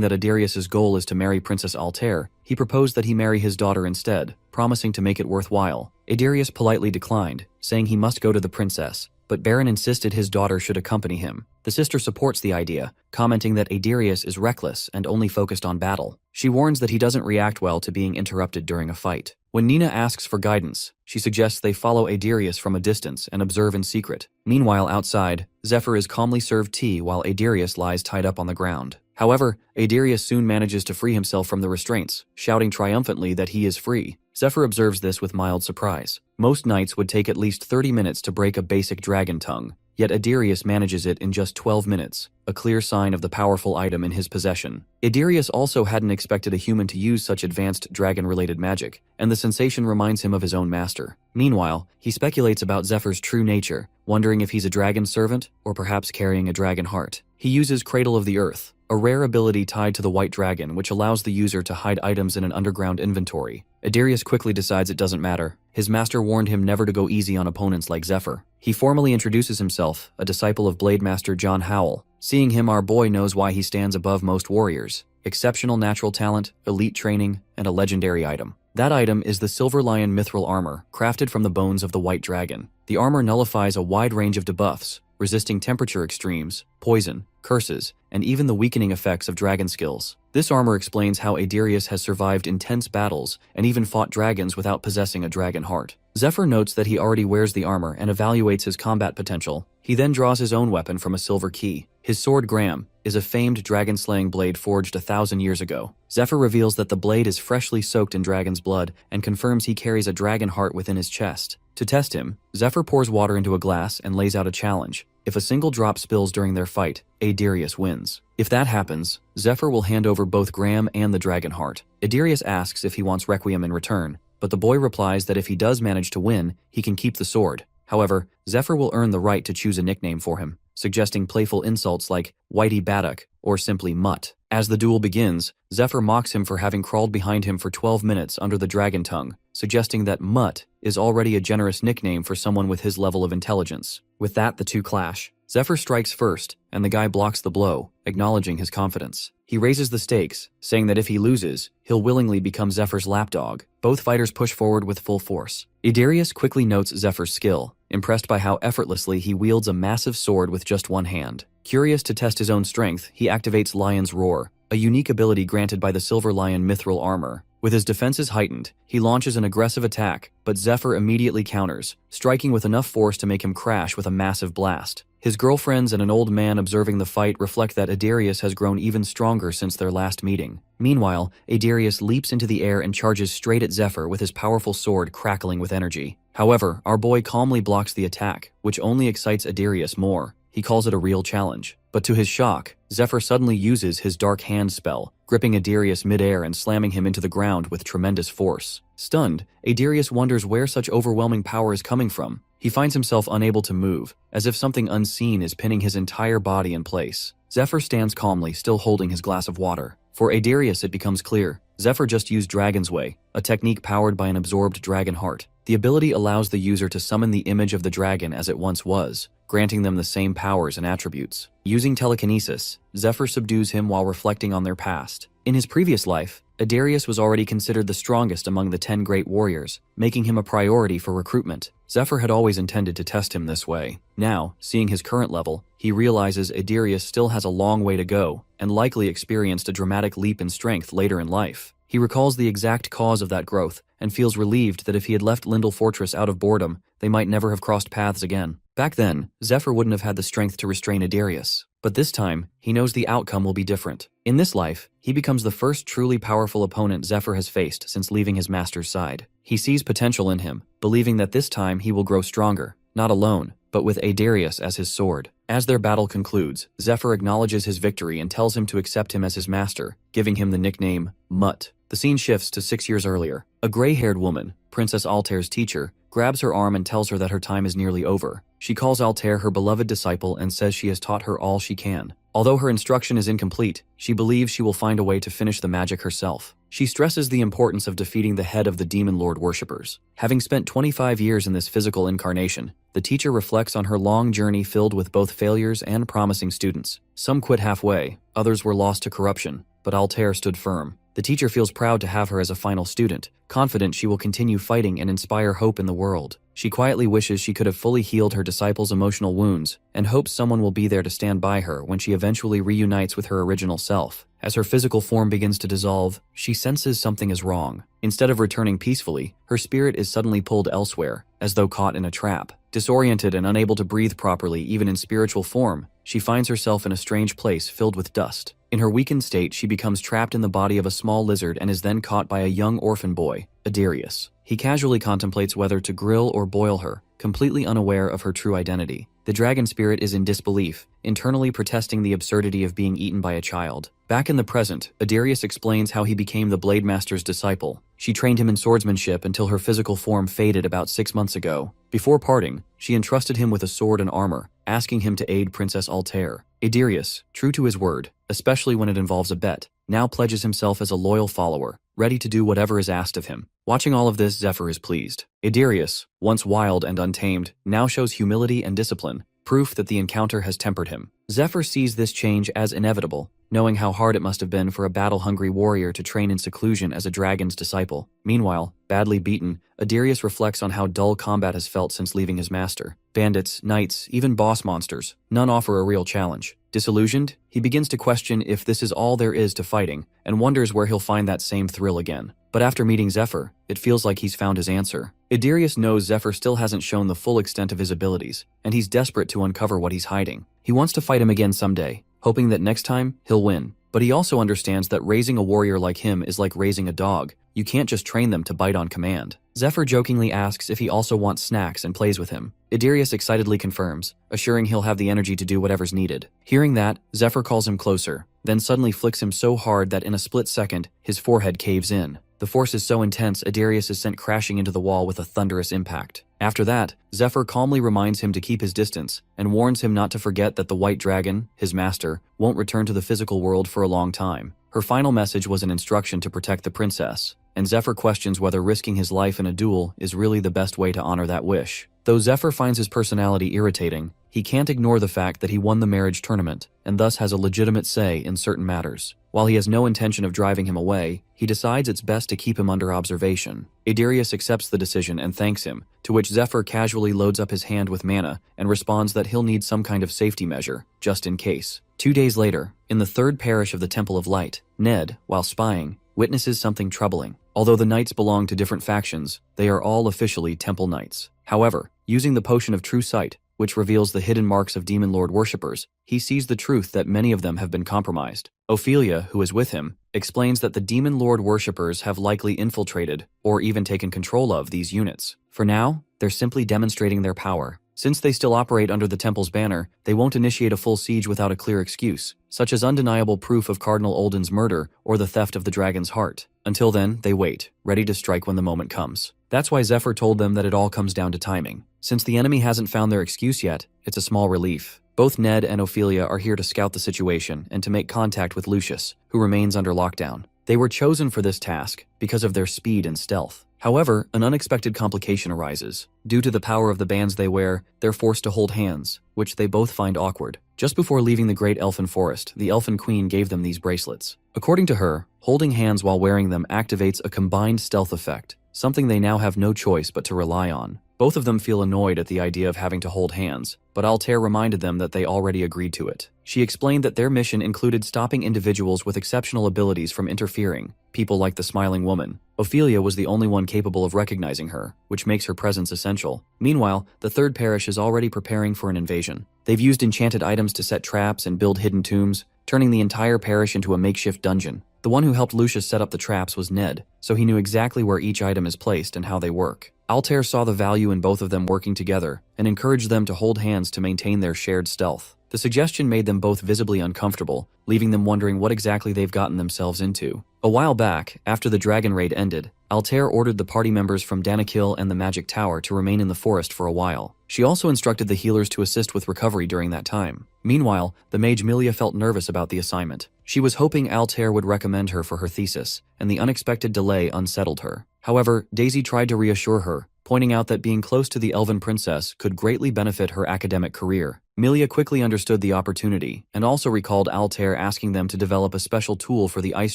that Idarius's goal is to marry Princess Altair, he proposed that he marry his daughter instead, promising to make it worthwhile. Idarius politely declined, saying he must go to the princess, but Baron insisted his daughter should accompany him. The sister supports the idea, commenting that Idarius is reckless and only focused on battle. She warns that he doesn't react well to being interrupted during a fight. When Nina asks for guidance, she suggests they follow Idarius from a distance and observe in secret. Meanwhile, outside, Zephyr is calmly served tea while Idarius lies tied up on the ground. However, Idarius soon manages to free himself from the restraints, shouting triumphantly that he is free. Zephyr observes this with mild surprise. Most knights would take at least 30 minutes to break a basic dragon tongue, yet Idarius manages it in just 12 minutes, a clear sign of the powerful item in his possession. Idarius also hadn't expected a human to use such advanced dragon-related magic, and the sensation reminds him of his own master. Meanwhile, he speculates about Zephyr's true nature, wondering if he's a dragon servant or perhaps carrying a dragon heart. He uses Cradle of the Earth, a rare ability tied to the white dragon which allows the user to hide items in an underground inventory. Idarius quickly decides it doesn't matter. His master warned him never to go easy on opponents like Zephyr. He formally introduces himself, a disciple of Blade Master John Howell. Seeing him, our boy knows why he stands above most warriors. Exceptional natural talent, elite training, and a legendary item. That item is the Silver Lion Mithril Armor, crafted from the bones of the white dragon. The armor nullifies a wide range of debuffs, resisting temperature extremes, poison, curses, and even the weakening effects of dragon skills. This armor explains how Idarius has survived intense battles and even fought dragons without possessing a dragon heart. Zephyr notes that he already wears the armor and evaluates his combat potential. He then draws his own weapon from a silver key. His sword Graham is a famed dragon-slaying blade forged 1,000 years ago. Zephyr reveals that the blade is freshly soaked in dragon's blood and confirms he carries a dragon heart within his chest. To test him, Zephyr pours water into a glass and lays out a challenge. If a single drop spills during their fight, Idarius wins. If that happens, Zephyr will hand over both Graham and the dragon heart. Idarius asks if he wants Requiem in return, but the boy replies that if he does manage to win, he can keep the sword. However, Zephyr will earn the right to choose a nickname for him, suggesting playful insults like Whitey Baddock or simply Mutt. As the duel begins, Zephyr mocks him for having crawled behind him for 12 minutes under the dragon tongue, suggesting that Mutt is already a generous nickname for someone with his level of intelligence. With that, the two clash. Zephyr strikes first, and the guy blocks the blow, acknowledging his confidence. He raises the stakes, saying that if he loses, he'll willingly become Zephyr's lapdog. Both fighters push forward with full force. Idarius quickly notes Zephyr's skill, impressed by how effortlessly he wields a massive sword with just one hand. Curious to test his own strength, he activates Lion's Roar, a unique ability granted by the Silver Lion Mithril Armor. With his defenses heightened, he launches an aggressive attack, but Zephyr immediately counters, striking with enough force to make him crash with a massive blast. His girlfriends and an old man observing the fight reflect that Idarius has grown even stronger since their last meeting. Meanwhile, Idarius leaps into the air and charges straight at Zephyr with his powerful sword crackling with energy. However, our boy calmly blocks the attack, which only excites Idarius more. He calls it a real challenge. But to his shock, Zephyr suddenly uses his Dark Hand spell, gripping Idarius mid-air and slamming him into the ground with tremendous force. Stunned, Idarius wonders where such overwhelming power is coming from. He finds himself unable to move, as if something unseen is pinning his entire body in place. Zephyr stands calmly, still holding his glass of water. For Idarius, it becomes clear. Zephyr just used Dragon's Way, a technique powered by an absorbed dragon heart. The ability allows the user to summon the image of the dragon as it once was, granting them the same powers and attributes. Using telekinesis, Zephyr subdues him while reflecting on their past. In his previous life, Idarius was already considered the strongest among the 10 great warriors, making him a priority for recruitment. Zephyr had always intended to test him this way. Now, seeing his current level, he realizes Idarius still has a long way to go, and likely experienced a dramatic leap in strength later in life. He recalls the exact cause of that growth and feels relieved that if he had left Lindel Fortress out of boredom, they might never have crossed paths again. Back then, Zephyr wouldn't have had the strength to restrain Adarius. But this time, he knows the outcome will be different. In this life, he becomes the first truly powerful opponent Zephyr has faced since leaving his master's side. He sees potential in him, believing that this time he will grow stronger, not alone, but with Adarius as his sword. As their battle concludes, Zephyr acknowledges his victory and tells him to accept him as his master, giving him the nickname Mutt. The scene shifts to 6 years earlier. A gray-haired woman, Princess Altair's teacher, grabs her arm and tells her that her time is nearly over. She calls Altair her beloved disciple and says she has taught her all she can. Although her instruction is incomplete, she believes she will find a way to finish the magic herself. She stresses the importance of defeating the head of the Demon Lord worshippers. Having spent 25 years in this physical incarnation, the teacher reflects on her long journey filled with both failures and promising students. Some quit halfway, others were lost to corruption, but Altair stood firm. The teacher feels proud to have her as a final student, confident she will continue fighting and inspire hope in the world. She quietly wishes she could have fully healed her disciples' emotional wounds and hopes someone will be there to stand by her when she eventually reunites with her original self. As her physical form begins to dissolve, she senses something is wrong. Instead of returning peacefully, her spirit is suddenly pulled elsewhere, as though caught in a trap. Disoriented and unable to breathe properly even in spiritual form, she finds herself in a strange place filled with dust. In her weakened state, she becomes trapped in the body of a small lizard and is then caught by a young orphan boy, Adarius. He casually contemplates whether to grill or boil her, completely unaware of her true identity. The dragon spirit is in disbelief, internally protesting the absurdity of being eaten by a child. Back in the present, Adarius explains how he became the Blade Master's disciple. She trained him in swordsmanship until her physical form faded about 6 months ago. Before parting, she entrusted him with a sword and armor, asking him to aid Princess Altair. Adarius, true to his word, especially when it involves a bet, now pledges himself as a loyal follower, ready to do whatever is asked of him. Watching all of this, Zephyr is pleased. Adarius, once wild and untamed, now shows humility and discipline, proof that the encounter has tempered him. Zephyr sees this change as inevitable, knowing how hard it must have been for a battle-hungry warrior to train in seclusion as a dragon's disciple. Meanwhile, badly beaten, Adarius reflects on how dull combat has felt since leaving his master. Bandits, knights, even boss monsters, none offer a real challenge. Disillusioned, he begins to question if this is all there is to fighting, and wonders where he'll find that same thrill again. But after meeting Zephyr, it feels like he's found his answer. Adarius knows Zephyr still hasn't shown the full extent of his abilities, and he's desperate to uncover what he's hiding. He wants to fight him again someday, hoping that next time, he'll win. But he also understands that raising a warrior like him is like raising a dog. You can't just train them to bite on command. Zephyr jokingly asks if he also wants snacks and plays with him. Adarius excitedly confirms, assuring he'll have the energy to do whatever's needed. Hearing that, Zephyr calls him closer, then suddenly flicks him so hard that in a split second, his forehead caves in. The force is so intense, Adarius is sent crashing into the wall with a thunderous impact. After that, Zephyr calmly reminds him to keep his distance and warns him not to forget that the White Dragon, his master, won't return to the physical world for a long time. Her final message was an instruction to protect the princess, and Zephyr questions whether risking his life in a duel is really the best way to honor that wish. Though Zephyr finds his personality irritating, he can't ignore the fact that he won the marriage tournament and thus has a legitimate say in certain matters. While he has no intention of driving him away, he decides it's best to keep him under observation. Adarius accepts the decision and thanks him, to which Zephyr casually loads up his hand with mana and responds that he'll need some kind of safety measure, just in case. 2 days later, in the third parish of the Temple of Light, Ned, while spying, witnesses something troubling. Although the knights belong to different factions, they are all officially temple knights. However, using the potion of true sight, which reveals the hidden marks of Demon Lord worshippers, he sees the truth that many of them have been compromised. Ophelia, who is with him, explains that the Demon Lord worshippers have likely infiltrated, or even taken control of, these units. For now, they're simply demonstrating their power. Since they still operate under the temple's banner, they won't initiate a full siege without a clear excuse, such as undeniable proof of Cardinal Olden's murder or the theft of the dragon's heart. Until then, they wait, ready to strike when the moment comes. That's why Zephyr told them that it all comes down to timing. Since the enemy hasn't found their excuse yet, it's a small relief. Both Ned and Ophelia are here to scout the situation and to make contact with Lucius, who remains under lockdown. They were chosen for this task because of their speed and stealth. However, an unexpected complication arises. Due to the power of the bands they wear, they're forced to hold hands, which they both find awkward. Just before leaving the Great Elfin Forest, the Elfin Queen gave them these bracelets. According to her, holding hands while wearing them activates a combined stealth effect, something they now have no choice but to rely on. Both of them feel annoyed at the idea of having to hold hands, but Altair reminded them that they already agreed to it. She explained that their mission included stopping individuals with exceptional abilities from interfering, people like the smiling woman. Ophelia was the only one capable of recognizing her, which makes her presence essential. Meanwhile, the third parish is already preparing for an invasion. They've used enchanted items to set traps and build hidden tombs, turning the entire parish into a makeshift dungeon. The one who helped Lucius set up the traps was Ned, so he knew exactly where each item is placed and how they work. Altair saw the value in both of them working together and encouraged them to hold hands to maintain their shared stealth. The suggestion made them both visibly uncomfortable, leaving them wondering what exactly they've gotten themselves into. A while back, after the dragon raid ended, Altair ordered the party members from Danakil and the Magic Tower to remain in the forest for a while. She also instructed the healers to assist with recovery during that time. Meanwhile, the mage Milia felt nervous about the assignment. She was hoping Altair would recommend her for her thesis, and the unexpected delay unsettled her. However, Daisy tried to reassure her, pointing out that being close to the elven princess could greatly benefit her academic career. Milia quickly understood the opportunity, and also recalled Altair asking them to develop a special tool for the Ice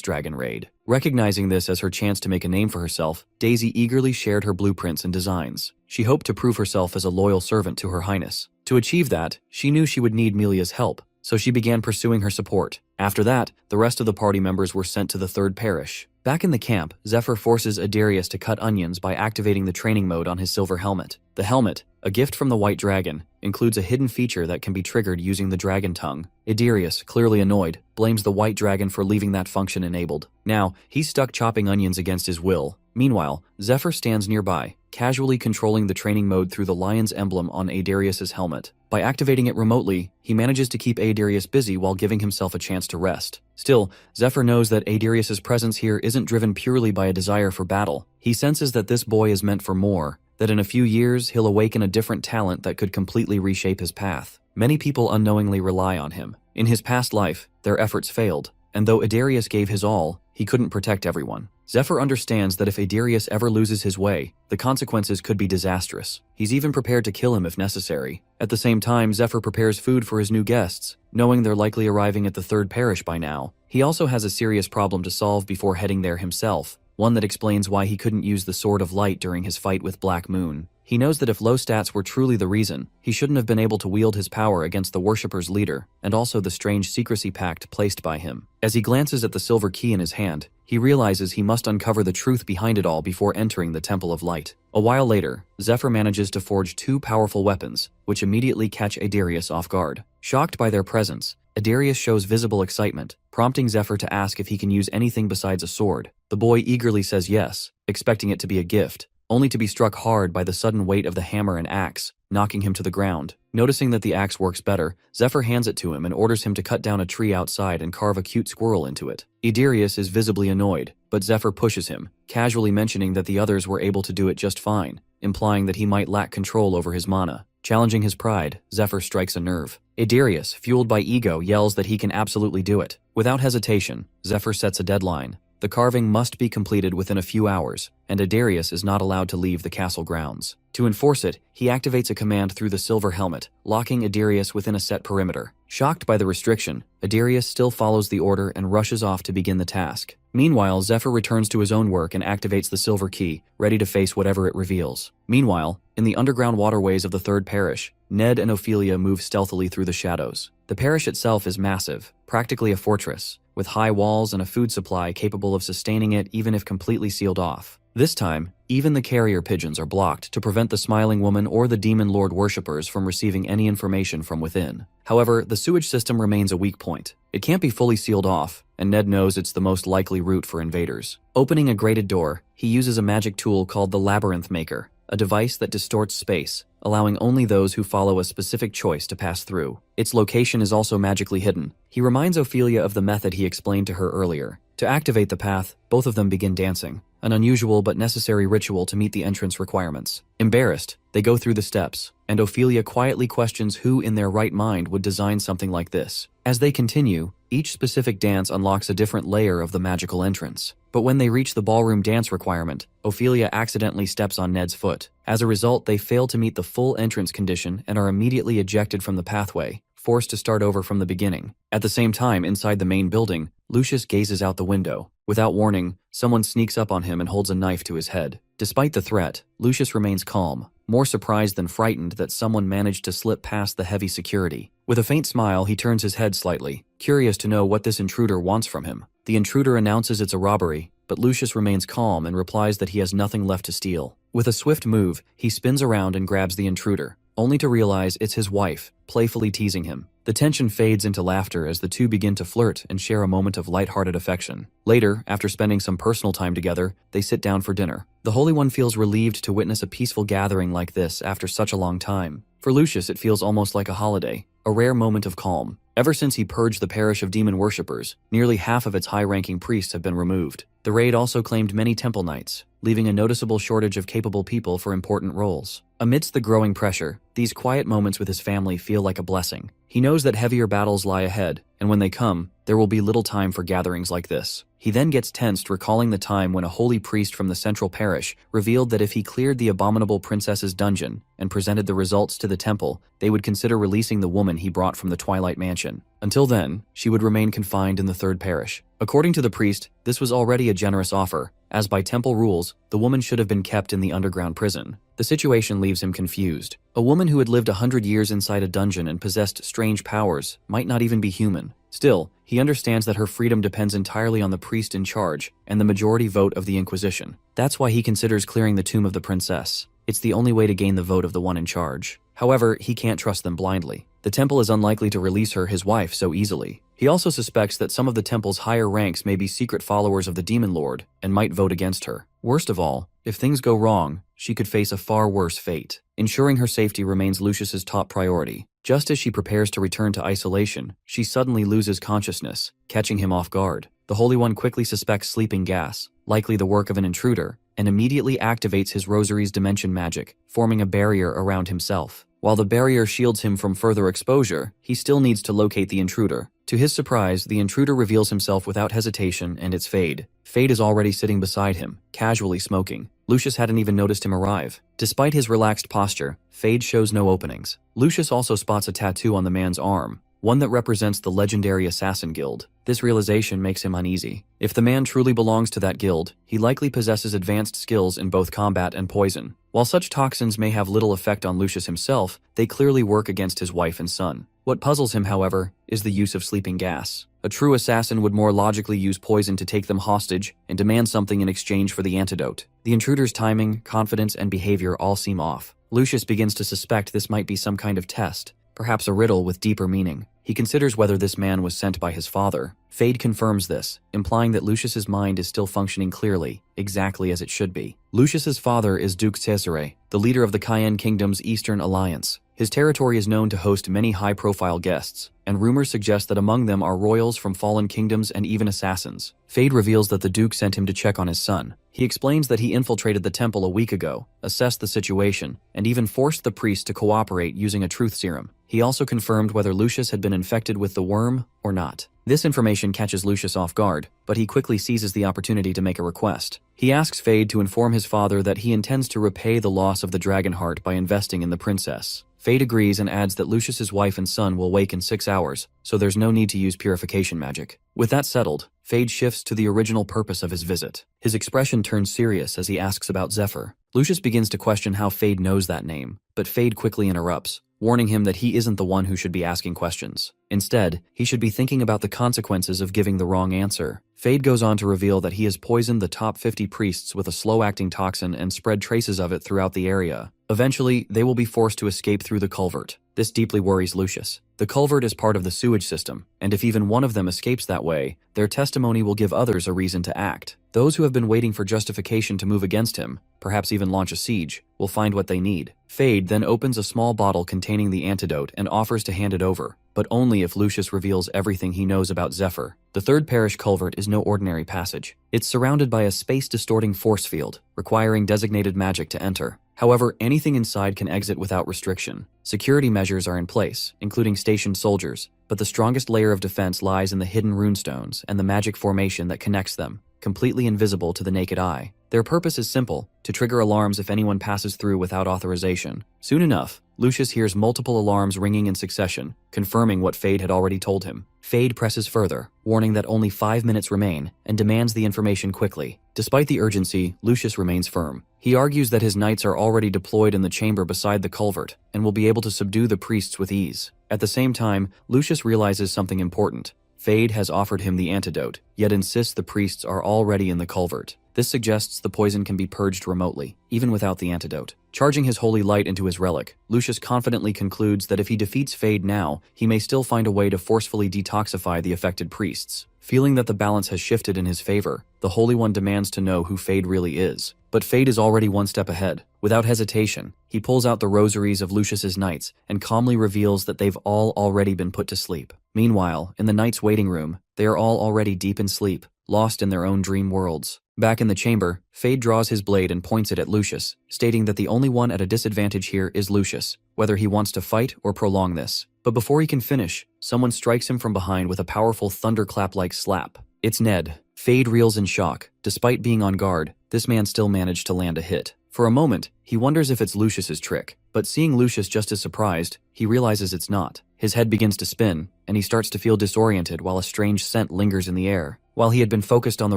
Dragon raid. Recognizing this as her chance to make a name for herself, Daisy eagerly shared her blueprints and designs. She hoped to prove herself as a loyal servant to Her Highness. To achieve that, she knew she would need Milia's help, so she began pursuing her support. After that, the rest of the party members were sent to the third parish. Back in the camp, Zephyr forces Adarius to cut onions by activating the training mode on his silver helmet. The helmet, a gift from the White Dragon, includes a hidden feature that can be triggered using the dragon tongue. Adarius, clearly annoyed, blames the White Dragon for leaving that function enabled. Now, he's stuck chopping onions against his will. Meanwhile, Zephyr stands nearby, casually controlling the training mode through the lion's emblem on Adarius's helmet. By activating it remotely, he manages to keep Adarius busy while giving himself a chance to rest. Still, Zephyr knows that Adarius's presence here isn't driven purely by a desire for battle. He senses that this boy is meant for more, that in a few years he'll awaken a different talent that could completely reshape his path. Many people unknowingly rely on him. In his past life, their efforts failed, and though Adarius gave his all, he couldn't protect everyone. Zephyr understands that if Adarius ever loses his way, the consequences could be disastrous. He's even prepared to kill him if necessary. At the same time, Zephyr prepares food for his new guests, knowing they're likely arriving at the third parish by now. He also has a serious problem to solve before heading there himself, one that explains why he couldn't use the Sword of Light during his fight with Black Moon. He knows that if low stats were truly the reason, he shouldn't have been able to wield his power against the worshipper's leader, and also the strange secrecy pact placed by him. As he glances at the silver key in his hand, he realizes he must uncover the truth behind it all before entering the Temple of Light. A while later, Zephyr manages to forge two powerful weapons, which immediately catch Adarius off guard. Shocked by their presence, Adarius shows visible excitement, prompting Zephyr to ask if he can use anything besides a sword. The boy eagerly says yes, expecting it to be a gift, only to be struck hard by the sudden weight of the hammer and axe, knocking him to the ground. Noticing that the axe works better, Zephyr hands it to him and orders him to cut down a tree outside and carve a cute squirrel into it. Adarius is visibly annoyed, but Zephyr pushes him, casually mentioning that the others were able to do it just fine, implying that he might lack control over his mana. Challenging his pride, Zephyr strikes a nerve. Adarius, fueled by ego, yells that he can absolutely do it. Without hesitation, Zephyr sets a deadline. The carving must be completed within a few hours, and Adarius is not allowed to leave the castle grounds. To enforce it, he activates a command through the silver helmet, locking Adarius within a set perimeter. Shocked by the restriction, Adarius still follows the order and rushes off to begin the task. Meanwhile, Zephyr returns to his own work and activates the silver key, ready to face whatever it reveals. Meanwhile, in the underground waterways of the third parish, Ned and Ophelia move stealthily through the shadows. The parish itself is massive, practically a fortress, with high walls and a food supply capable of sustaining it even if completely sealed off. This time, even the carrier pigeons are blocked to prevent the Smiling Woman or the Demon Lord worshippers from receiving any information from within. However, the sewage system remains a weak point. It can't be fully sealed off, and Ned knows it's the most likely route for invaders. Opening a grated door, he uses a magic tool called the Labyrinth Maker, a device that distorts space, allowing only those who follow a specific choice to pass through. Its location is also magically hidden. He reminds Ophelia of the method he explained to her earlier. To activate the path, both of them begin dancing, an unusual but necessary ritual to meet the entrance requirements. Embarrassed, they go through the steps, and Ophelia quietly questions who in their right mind would design something like this. As they continue, each specific dance unlocks a different layer of the magical entrance. But when they reach the ballroom dance requirement, Ophelia accidentally steps on Ned's foot. As a result, they fail to meet the full entrance condition and are immediately ejected from the pathway, forced to start over from the beginning. At the same time, inside the main building, Lucius gazes out the window. Without warning, someone sneaks up on him and holds a knife to his head. Despite the threat, Lucius remains calm, more surprised than frightened that someone managed to slip past the heavy security. With a faint smile, he turns his head slightly, curious to know what this intruder wants from him. The intruder announces it's a robbery, but Lucius remains calm and replies that he has nothing left to steal. With a swift move, he spins around and grabs the intruder, only to realize it's his wife, playfully teasing him. The tension fades into laughter as the two begin to flirt and share a moment of lighthearted affection. Later, after spending some personal time together, they sit down for dinner. The Holy One feels relieved to witness a peaceful gathering like this after such a long time. For Lucius, it feels almost like a holiday, a rare moment of calm. Ever since he purged the parish of demon worshippers, nearly half of its high-ranking priests have been removed. The raid also claimed many temple knights, leaving a noticeable shortage of capable people for important roles. Amidst the growing pressure, these quiet moments with his family feel like a blessing. He knows that heavier battles lie ahead, and when they come, there will be little time for gatherings like this. He then gets tensed, recalling the time when a holy priest from the central parish revealed that if he cleared the abominable princess's dungeon and presented the results to the temple, they would consider releasing the woman he brought from the Twilight Mansion. Until then, she would remain confined in the third parish. According to the priest, this was already a generous offer, as by temple rules, the woman should have been kept in the underground prison. The situation leaves him confused. A woman who had lived 100 years inside a dungeon and possessed strange powers might not even be human. Still, he understands that her freedom depends entirely on the priest in charge and the majority vote of the Inquisition. That's why he considers clearing the tomb of the princess. It's the only way to gain the vote of the one in charge. However, he can't trust them blindly. The temple is unlikely to release her, his wife, so easily. He also suspects that some of the temple's higher ranks may be secret followers of the Demon Lord and might vote against her. Worst of all, if things go wrong, she could face a far worse fate. Ensuring her safety remains Lucius's top priority. Just as she prepares to return to isolation, she suddenly loses consciousness, catching him off guard. The Holy One quickly suspects sleeping gas, likely the work of an intruder, and immediately activates his rosary's dimension magic, forming a barrier around himself. While the barrier shields him from further exposure, he still needs to locate the intruder. To his surprise, the intruder reveals himself without hesitation, and it's Fade. Fade is already sitting beside him, casually smoking. Lucius hadn't even noticed him arrive. Despite his relaxed posture, Fade shows no openings. Lucius also spots a tattoo on the man's arm, one that represents the legendary Assassin Guild. This realization makes him uneasy. If the man truly belongs to that guild, he likely possesses advanced skills in both combat and poison. While such toxins may have little effect on Lucius himself, they clearly work against his wife and son. What puzzles him, however, is the use of sleeping gas. A true assassin would more logically use poison to take them hostage and demand something in exchange for the antidote. The intruder's timing, confidence, and behavior all seem off. Lucius begins to suspect this might be some kind of test, perhaps a riddle with deeper meaning. He considers whether this man was sent by his father. Fade confirms this, implying that Lucius's mind is still functioning clearly, exactly as it should be. Lucius's father is Duke Cesare, the leader of the Cayenne Kingdom's Eastern Alliance. His territory is known to host many high-profile guests, and rumors suggest that among them are royals from fallen kingdoms and even assassins. Fade reveals that the Duke sent him to check on his son. He explains that he infiltrated the temple a week ago, assessed the situation, and even forced the priest to cooperate using a truth serum. He also confirmed whether Lucius had been infected with the worm or not. This information catches Lucius off guard, but he quickly seizes the opportunity to make a request. He asks Fade to inform his father that he intends to repay the loss of the dragon heart by investing in the princess. Fade agrees and adds that Lucius's wife and son will wake in 6 hours, so there's no need to use purification magic. With that settled, Fade shifts to the original purpose of his visit. His expression turns serious as he asks about Zephyr. Lucius begins to question how Fade knows that name, but Fade quickly interrupts, warning him that he isn't the one who should be asking questions. Instead, he should be thinking about the consequences of giving the wrong answer. Fade goes on to reveal that he has poisoned the top 50 priests with a slow-acting toxin and spread traces of it throughout the area. Eventually, they will be forced to escape through the culvert. This deeply worries Lucius. The culvert is part of the sewage system, and if even one of them escapes that way, their testimony will give others a reason to act. Those who have been waiting for justification to move against him, perhaps even launch a siege, will find what they need. Fade then opens a small bottle containing the antidote and offers to hand it over, but only if Lucius reveals everything he knows about Zephyr. The third parish culvert is no ordinary passage. It's surrounded by a space-distorting force field, requiring designated magic to enter. However, anything inside can exit without restriction. Security measures are in place, including stationed soldiers, but the strongest layer of defense lies in the hidden runestones and the magic formation that connects them, completely invisible to the naked eye. Their purpose is simple: to trigger alarms if anyone passes through without authorization. Soon enough, Lucius hears multiple alarms ringing in succession, confirming what Fade had already told him. Fade presses further, warning that only 5 minutes remain, and demands the information quickly. Despite the urgency, Lucius remains firm. He argues that his knights are already deployed in the chamber beside the culvert, and will be able to subdue the priests with ease. At the same time, Lucius realizes something important. Fade has offered him the antidote, yet insists the priests are already in the culvert. This suggests the poison can be purged remotely, even without the antidote. Charging his holy light into his relic, Lucius confidently concludes that if he defeats Fade now, he may still find a way to forcefully detoxify the affected priests. Feeling that the balance has shifted in his favor, the Holy One demands to know who Fade really is. But Fade is already one step ahead. Without hesitation, he pulls out the rosaries of Lucius's knights and calmly reveals that they've all already been put to sleep. Meanwhile, in the knights' waiting room, they are all already deep in sleep, lost in their own dream worlds. Back in the chamber, Fade draws his blade and points it at Lucius, stating that the only one at a disadvantage here is Lucius, whether he wants to fight or prolong this. But before he can finish, someone strikes him from behind with a powerful thunderclap-like slap. It's Ned. Fade reels in shock. Despite being on guard, this man still managed to land a hit. For a moment, he wonders if it's Lucius's trick, but seeing Lucius just as surprised, he realizes it's not. His head begins to spin, and he starts to feel disoriented while a strange scent lingers in the air. While he had been focused on the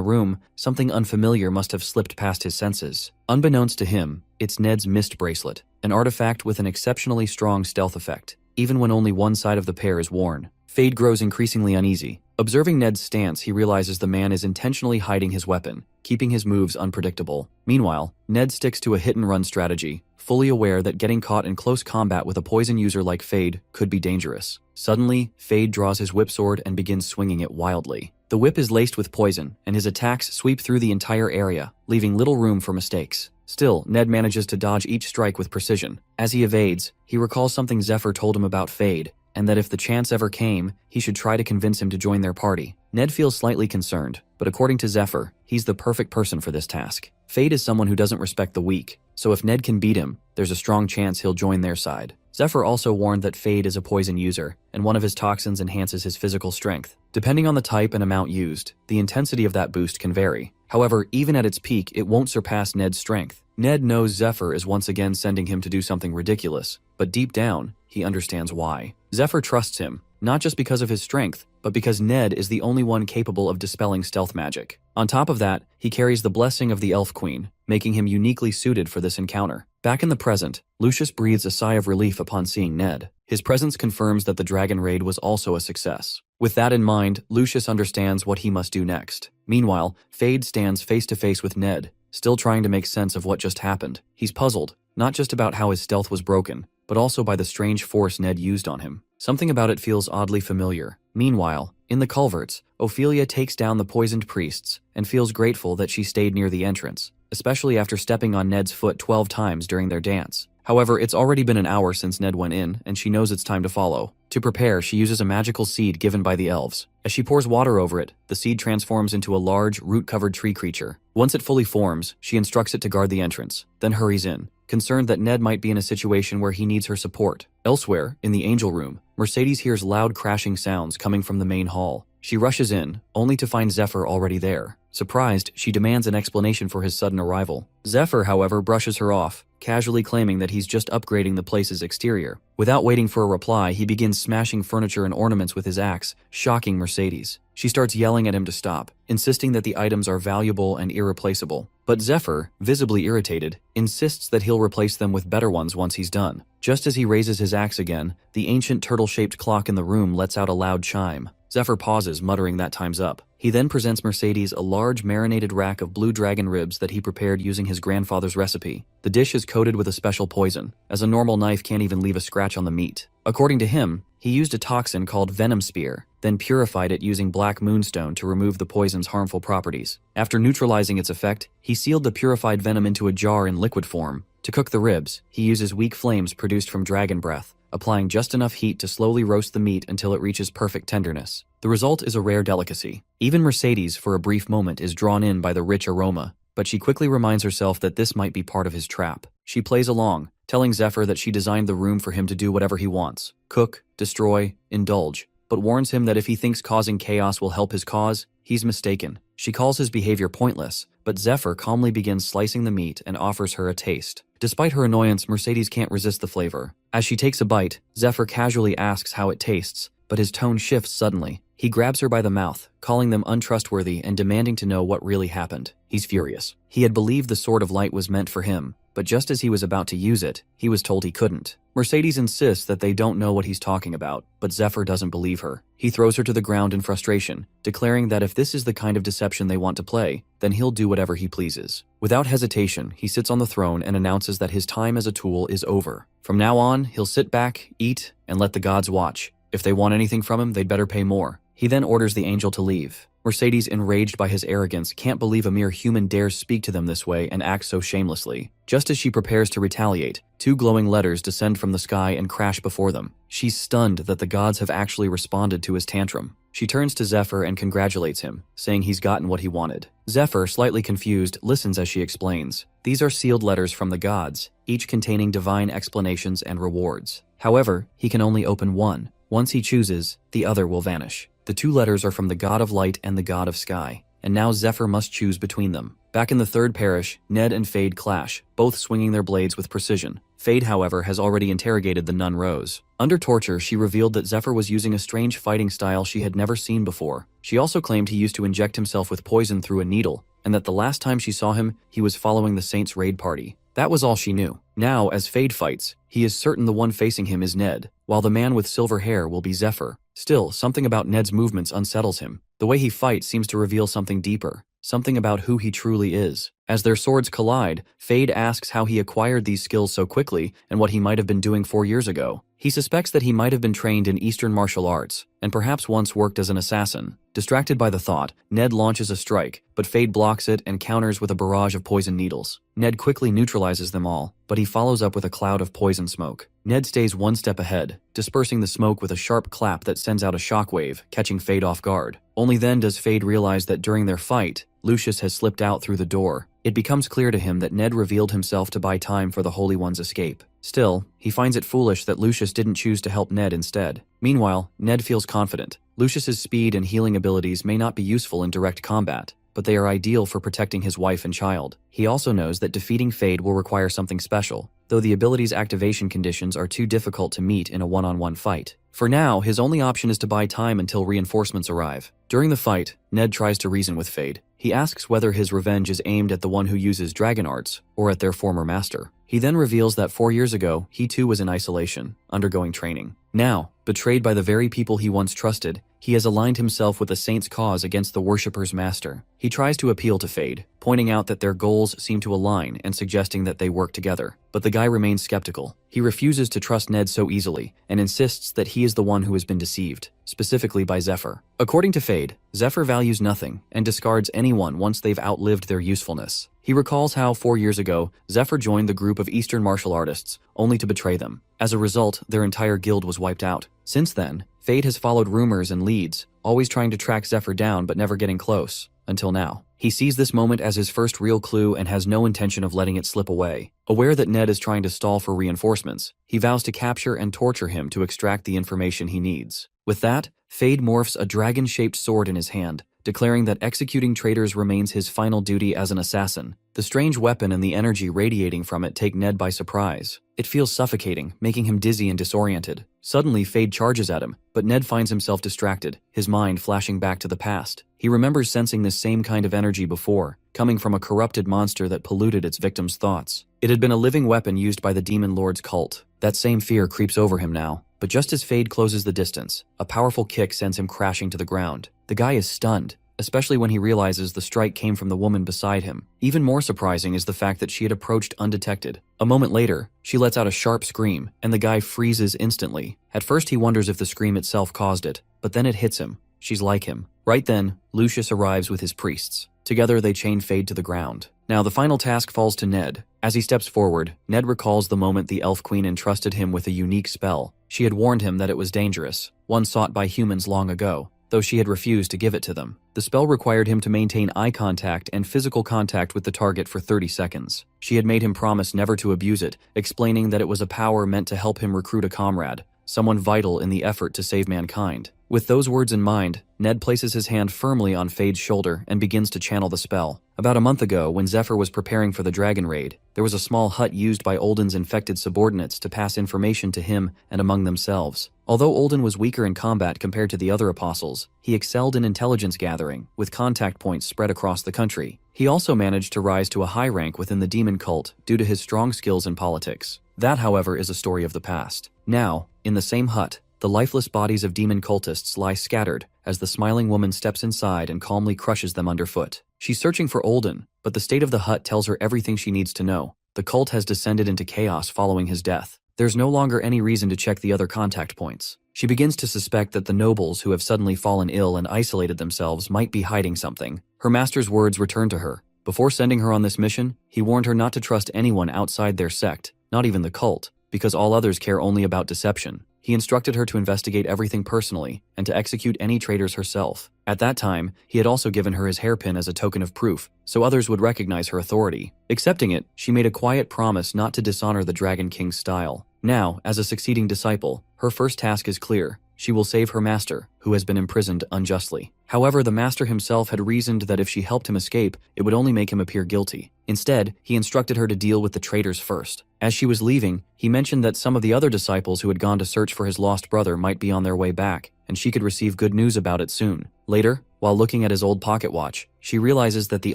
room, something unfamiliar must have slipped past his senses. Unbeknownst to him, it's Ned's mist bracelet, an artifact with an exceptionally strong stealth effect, even when only one side of the pair is worn. Fade grows increasingly uneasy. Observing Ned's stance, he realizes the man is intentionally hiding his weapon, keeping his moves unpredictable. Meanwhile, Ned sticks to a hit-and-run strategy, fully aware that getting caught in close combat with a poison user like Fade could be dangerous. Suddenly, Fade draws his whip sword and begins swinging it wildly. The whip is laced with poison, and his attacks sweep through the entire area, leaving little room for mistakes. Still, Ned manages to dodge each strike with precision. As he evades, he recalls something Zephyr told him about Fade, and that if the chance ever came, he should try to convince him to join their party. Ned feels slightly concerned, but according to Zephyr, he's the perfect person for this task. Fade is someone who doesn't respect the weak, so if Ned can beat him, there's a strong chance he'll join their side. Zephyr also warned that Fade is a poison user, and one of his toxins enhances his physical strength. Depending on the type and amount used, the intensity of that boost can vary. However, even at its peak, it won't surpass Ned's strength. Ned knows Zephyr is once again sending him to do something ridiculous, but deep down, he understands why. Zephyr trusts him, not just because of his strength, but because Ned is the only one capable of dispelling stealth magic. On top of that, he carries the blessing of the Elf Queen, making him uniquely suited for this encounter. Back in the present, Lucius breathes a sigh of relief upon seeing Ned. His presence confirms that the dragon raid was also a success. With that in mind, Lucius understands what he must do next. Meanwhile, Fade stands face to face with Ned, still trying to make sense of what just happened. He's puzzled, not just about how his stealth was broken, but also by the strange force Ned used on him. Something about it feels oddly familiar. Meanwhile, in the culverts, Ophelia takes down the poisoned priests and feels grateful that she stayed near the entrance, especially after stepping on Ned's foot 12 times during their dance. However, it's already been an hour since Ned went in, and she knows it's time to follow. To prepare, she uses a magical seed given by the elves. As she pours water over it, the seed transforms into a large, root-covered tree creature. Once it fully forms, she instructs it to guard the entrance, then hurries in, concerned that Ned might be in a situation where he needs her support. Elsewhere, in the angel room, Mercedes hears loud crashing sounds coming from the main hall. She rushes in, only to find Zephyr already there. Surprised, she demands an explanation for his sudden arrival. Zephyr, however, brushes her off, casually claiming that he's just upgrading the place's exterior. Without waiting for a reply, he begins smashing furniture and ornaments with his axe, shocking Mercedes. She starts yelling at him to stop, insisting that the items are valuable and irreplaceable. But Zephyr, visibly irritated, insists that he'll replace them with better ones once he's done. Just as he raises his axe again, the ancient turtle-shaped clock in the room lets out a loud chime. Zephyr pauses, muttering that time's up. He then presents Mercedes a large marinated rack of blue dragon ribs that he prepared using his grandfather's recipe. The dish is coated with a special poison, as a normal knife can't even leave a scratch on the meat. According to him, he used a toxin called Venom Spear, then purified it using black moonstone to remove the poison's harmful properties. After neutralizing its effect, he sealed the purified venom into a jar in liquid form. To cook the ribs, he uses weak flames produced from dragon breath, applying just enough heat to slowly roast the meat until it reaches perfect tenderness. The result is a rare delicacy. Even Mercedes, for a brief moment, is drawn in by the rich aroma, but she quickly reminds herself that this might be part of his trap. She plays along, telling Zephyr that she designed the room for him to do whatever he wants: cook, destroy, indulge. but warns him that if he thinks causing chaos will help his cause, he's mistaken. She calls his behavior pointless, but Zephyr calmly begins slicing the meat and offers her a taste. Despite her annoyance, Mercedes can't resist the flavor. As she takes a bite, Zephyr casually asks how it tastes, but his tone shifts suddenly. He grabs her by the mouth, calling them untrustworthy and demanding to know what really happened. He's furious. He had believed the Sword of Light was meant for him, but just as he was about to use it, he was told he couldn't. Mercedes insists that they don't know what he's talking about, but Zephyr doesn't believe her. He throws her to the ground in frustration, declaring that if this is the kind of deception they want to play, then he'll do whatever he pleases. Without hesitation, he sits on the throne and announces that his time as a tool is over. From now on, he'll sit back, eat, and let the gods watch. If they want anything from him, they'd better pay more. He then orders the angel to leave. Mercedes, enraged by his arrogance, can't believe a mere human dares speak to them this way and act so shamelessly. Just as she prepares to retaliate, 2 glowing letters descend from the sky and crash before them. She's stunned that the gods have actually responded to his tantrum. She turns to Zephyr and congratulates him, saying he's gotten what he wanted. Zephyr, slightly confused, listens as she explains. These are sealed letters from the gods, each containing divine explanations and rewards. However, he can only open one. Once he chooses, the other will vanish. The 2 letters are from the God of Light and the God of Sky, and now Zephyr must choose between them. Back in the 3rd parish, Ned and Fade clash, both swinging their blades with precision. Fade, however, has already interrogated the nun Rose. Under torture, she revealed that Zephyr was using a strange fighting style she had never seen before. She also claimed he used to inject himself with poison through a needle, and that the last time she saw him, he was following the Saints' raid party. That was all she knew. Now, as Fade fights, he is certain the one facing him is Ned, while the man with silver hair will be Zephyr. Still, something about Ned's movements unsettles him. The way he fights seems to reveal something deeper, something about who he truly is. As their swords collide, Fade asks how he acquired these skills so quickly and what he might have been doing 4 years ago. He suspects that he might have been trained in Eastern martial arts, and perhaps once worked as an assassin. Distracted by the thought, Ned launches a strike, but Fade blocks it and counters with a barrage of poison needles. Ned quickly neutralizes them all, but he follows up with a cloud of poison smoke. Ned stays one step ahead, dispersing the smoke with a sharp clap that sends out a shockwave, catching Fade off guard. Only then does Fade realize that during their fight, Lucius has slipped out through the door. It becomes clear to him that Ned revealed himself to buy time for the Holy One's escape. Still, he finds it foolish that Lucius didn't choose to help Ned instead. Meanwhile, Ned feels confident. Lucius's speed and healing abilities may not be useful in direct combat, but they are ideal for protecting his wife and child. He also knows that defeating Fade will require something special, though the ability's activation conditions are too difficult to meet in a one-on-one fight. For now, his only option is to buy time until reinforcements arrive. During the fight, Ned tries to reason with Fade. He asks whether his revenge is aimed at the one who uses dragon arts, or at their former master. He then reveals that 4 years ago, he too was in isolation, undergoing training. Now, betrayed by the very people he once trusted, he has aligned himself with the Saints' cause against the worshipper's master. He tries to appeal to Fade, pointing out that their goals seem to align and suggesting that they work together. But the guy remains skeptical. He refuses to trust Ned so easily, and insists that he is the one who has been deceived, specifically by Zephyr. According to Fade, Zephyr values nothing and discards anyone once they've outlived their usefulness. He recalls how 4 years ago, Zephyr joined the group of Eastern martial artists, only to betray them. As a result, their entire guild was wiped out. Since then, Fade has followed rumors and leads, always trying to track Zephyr down but never getting close, until now. He sees this moment as his first real clue and has no intention of letting it slip away. Aware that Ned is trying to stall for reinforcements, he vows to capture and torture him to extract the information he needs. With that, Fade morphs a dragon-shaped sword in his hand, declaring that executing traitors remains his final duty as an assassin. The strange weapon and the energy radiating from it take Ned by surprise. It feels suffocating, making him dizzy and disoriented. Suddenly, Fade charges at him, but Ned finds himself distracted, his mind flashing back to the past. He remembers sensing this same kind of energy before, coming from a corrupted monster that polluted its victim's thoughts. It had been a living weapon used by the Demon Lord's cult. That same fear creeps over him now. But just as Fade closes the distance, a powerful kick sends him crashing to the ground. The guy is stunned, especially when he realizes the strike came from the woman beside him. Even more surprising is the fact that she had approached undetected. A moment later, she lets out a sharp scream, and the guy freezes instantly. At first he wonders if the scream itself caused it, but then it hits him. She's like him. Right then, Lucius arrives with his priests. Together they chain Fade to the ground. Now the final task falls to Ned. As he steps forward, Ned recalls the moment the Elf Queen entrusted him with a unique spell. She had warned him that it was dangerous, one sought by humans long ago, though she had refused to give it to them. The spell required him to maintain eye contact and physical contact with the target for 30 seconds. She had made him promise never to abuse it, explaining that it was a power meant to help him recruit a comrade, someone vital in the effort to save mankind. With those words in mind, Ned places his hand firmly on Fade's shoulder and begins to channel the spell. About a month ago, when Zephyr was preparing for the dragon raid, there was a small hut used by Olden's infected subordinates to pass information to him and among themselves. Although Olden was weaker in combat compared to the other apostles, he excelled in intelligence gathering, with contact points spread across the country. He also managed to rise to a high rank within the demon cult due to his strong skills in politics. That, however, is a story of the past. Now, in the same hut, the lifeless bodies of demon cultists lie scattered as the smiling woman steps inside and calmly crushes them underfoot. She's searching for Olden, but the state of the hut tells her everything she needs to know. The cult has descended into chaos following his death. There's no longer any reason to check the other contact points. She begins to suspect that the nobles who have suddenly fallen ill and isolated themselves might be hiding something. Her master's words return to her. Before sending her on this mission, he warned her not to trust anyone outside their sect, not even the cult, because all others care only about deception. He instructed her to investigate everything personally and to execute any traitors herself. At that time, he had also given her his hairpin as a token of proof, so others would recognize her authority. Accepting it, she made a quiet promise not to dishonor the Dragon King's style. Now, as a succeeding disciple, her first task is clear. She will save her master, who has been imprisoned unjustly. However, the master himself had reasoned that if she helped him escape, it would only make him appear guilty. Instead, he instructed her to deal with the traitors first. As she was leaving, he mentioned that some of the other disciples who had gone to search for his lost brother might be on their way back, and she could receive good news about it soon. Later, while looking at his old pocket watch, she realizes that the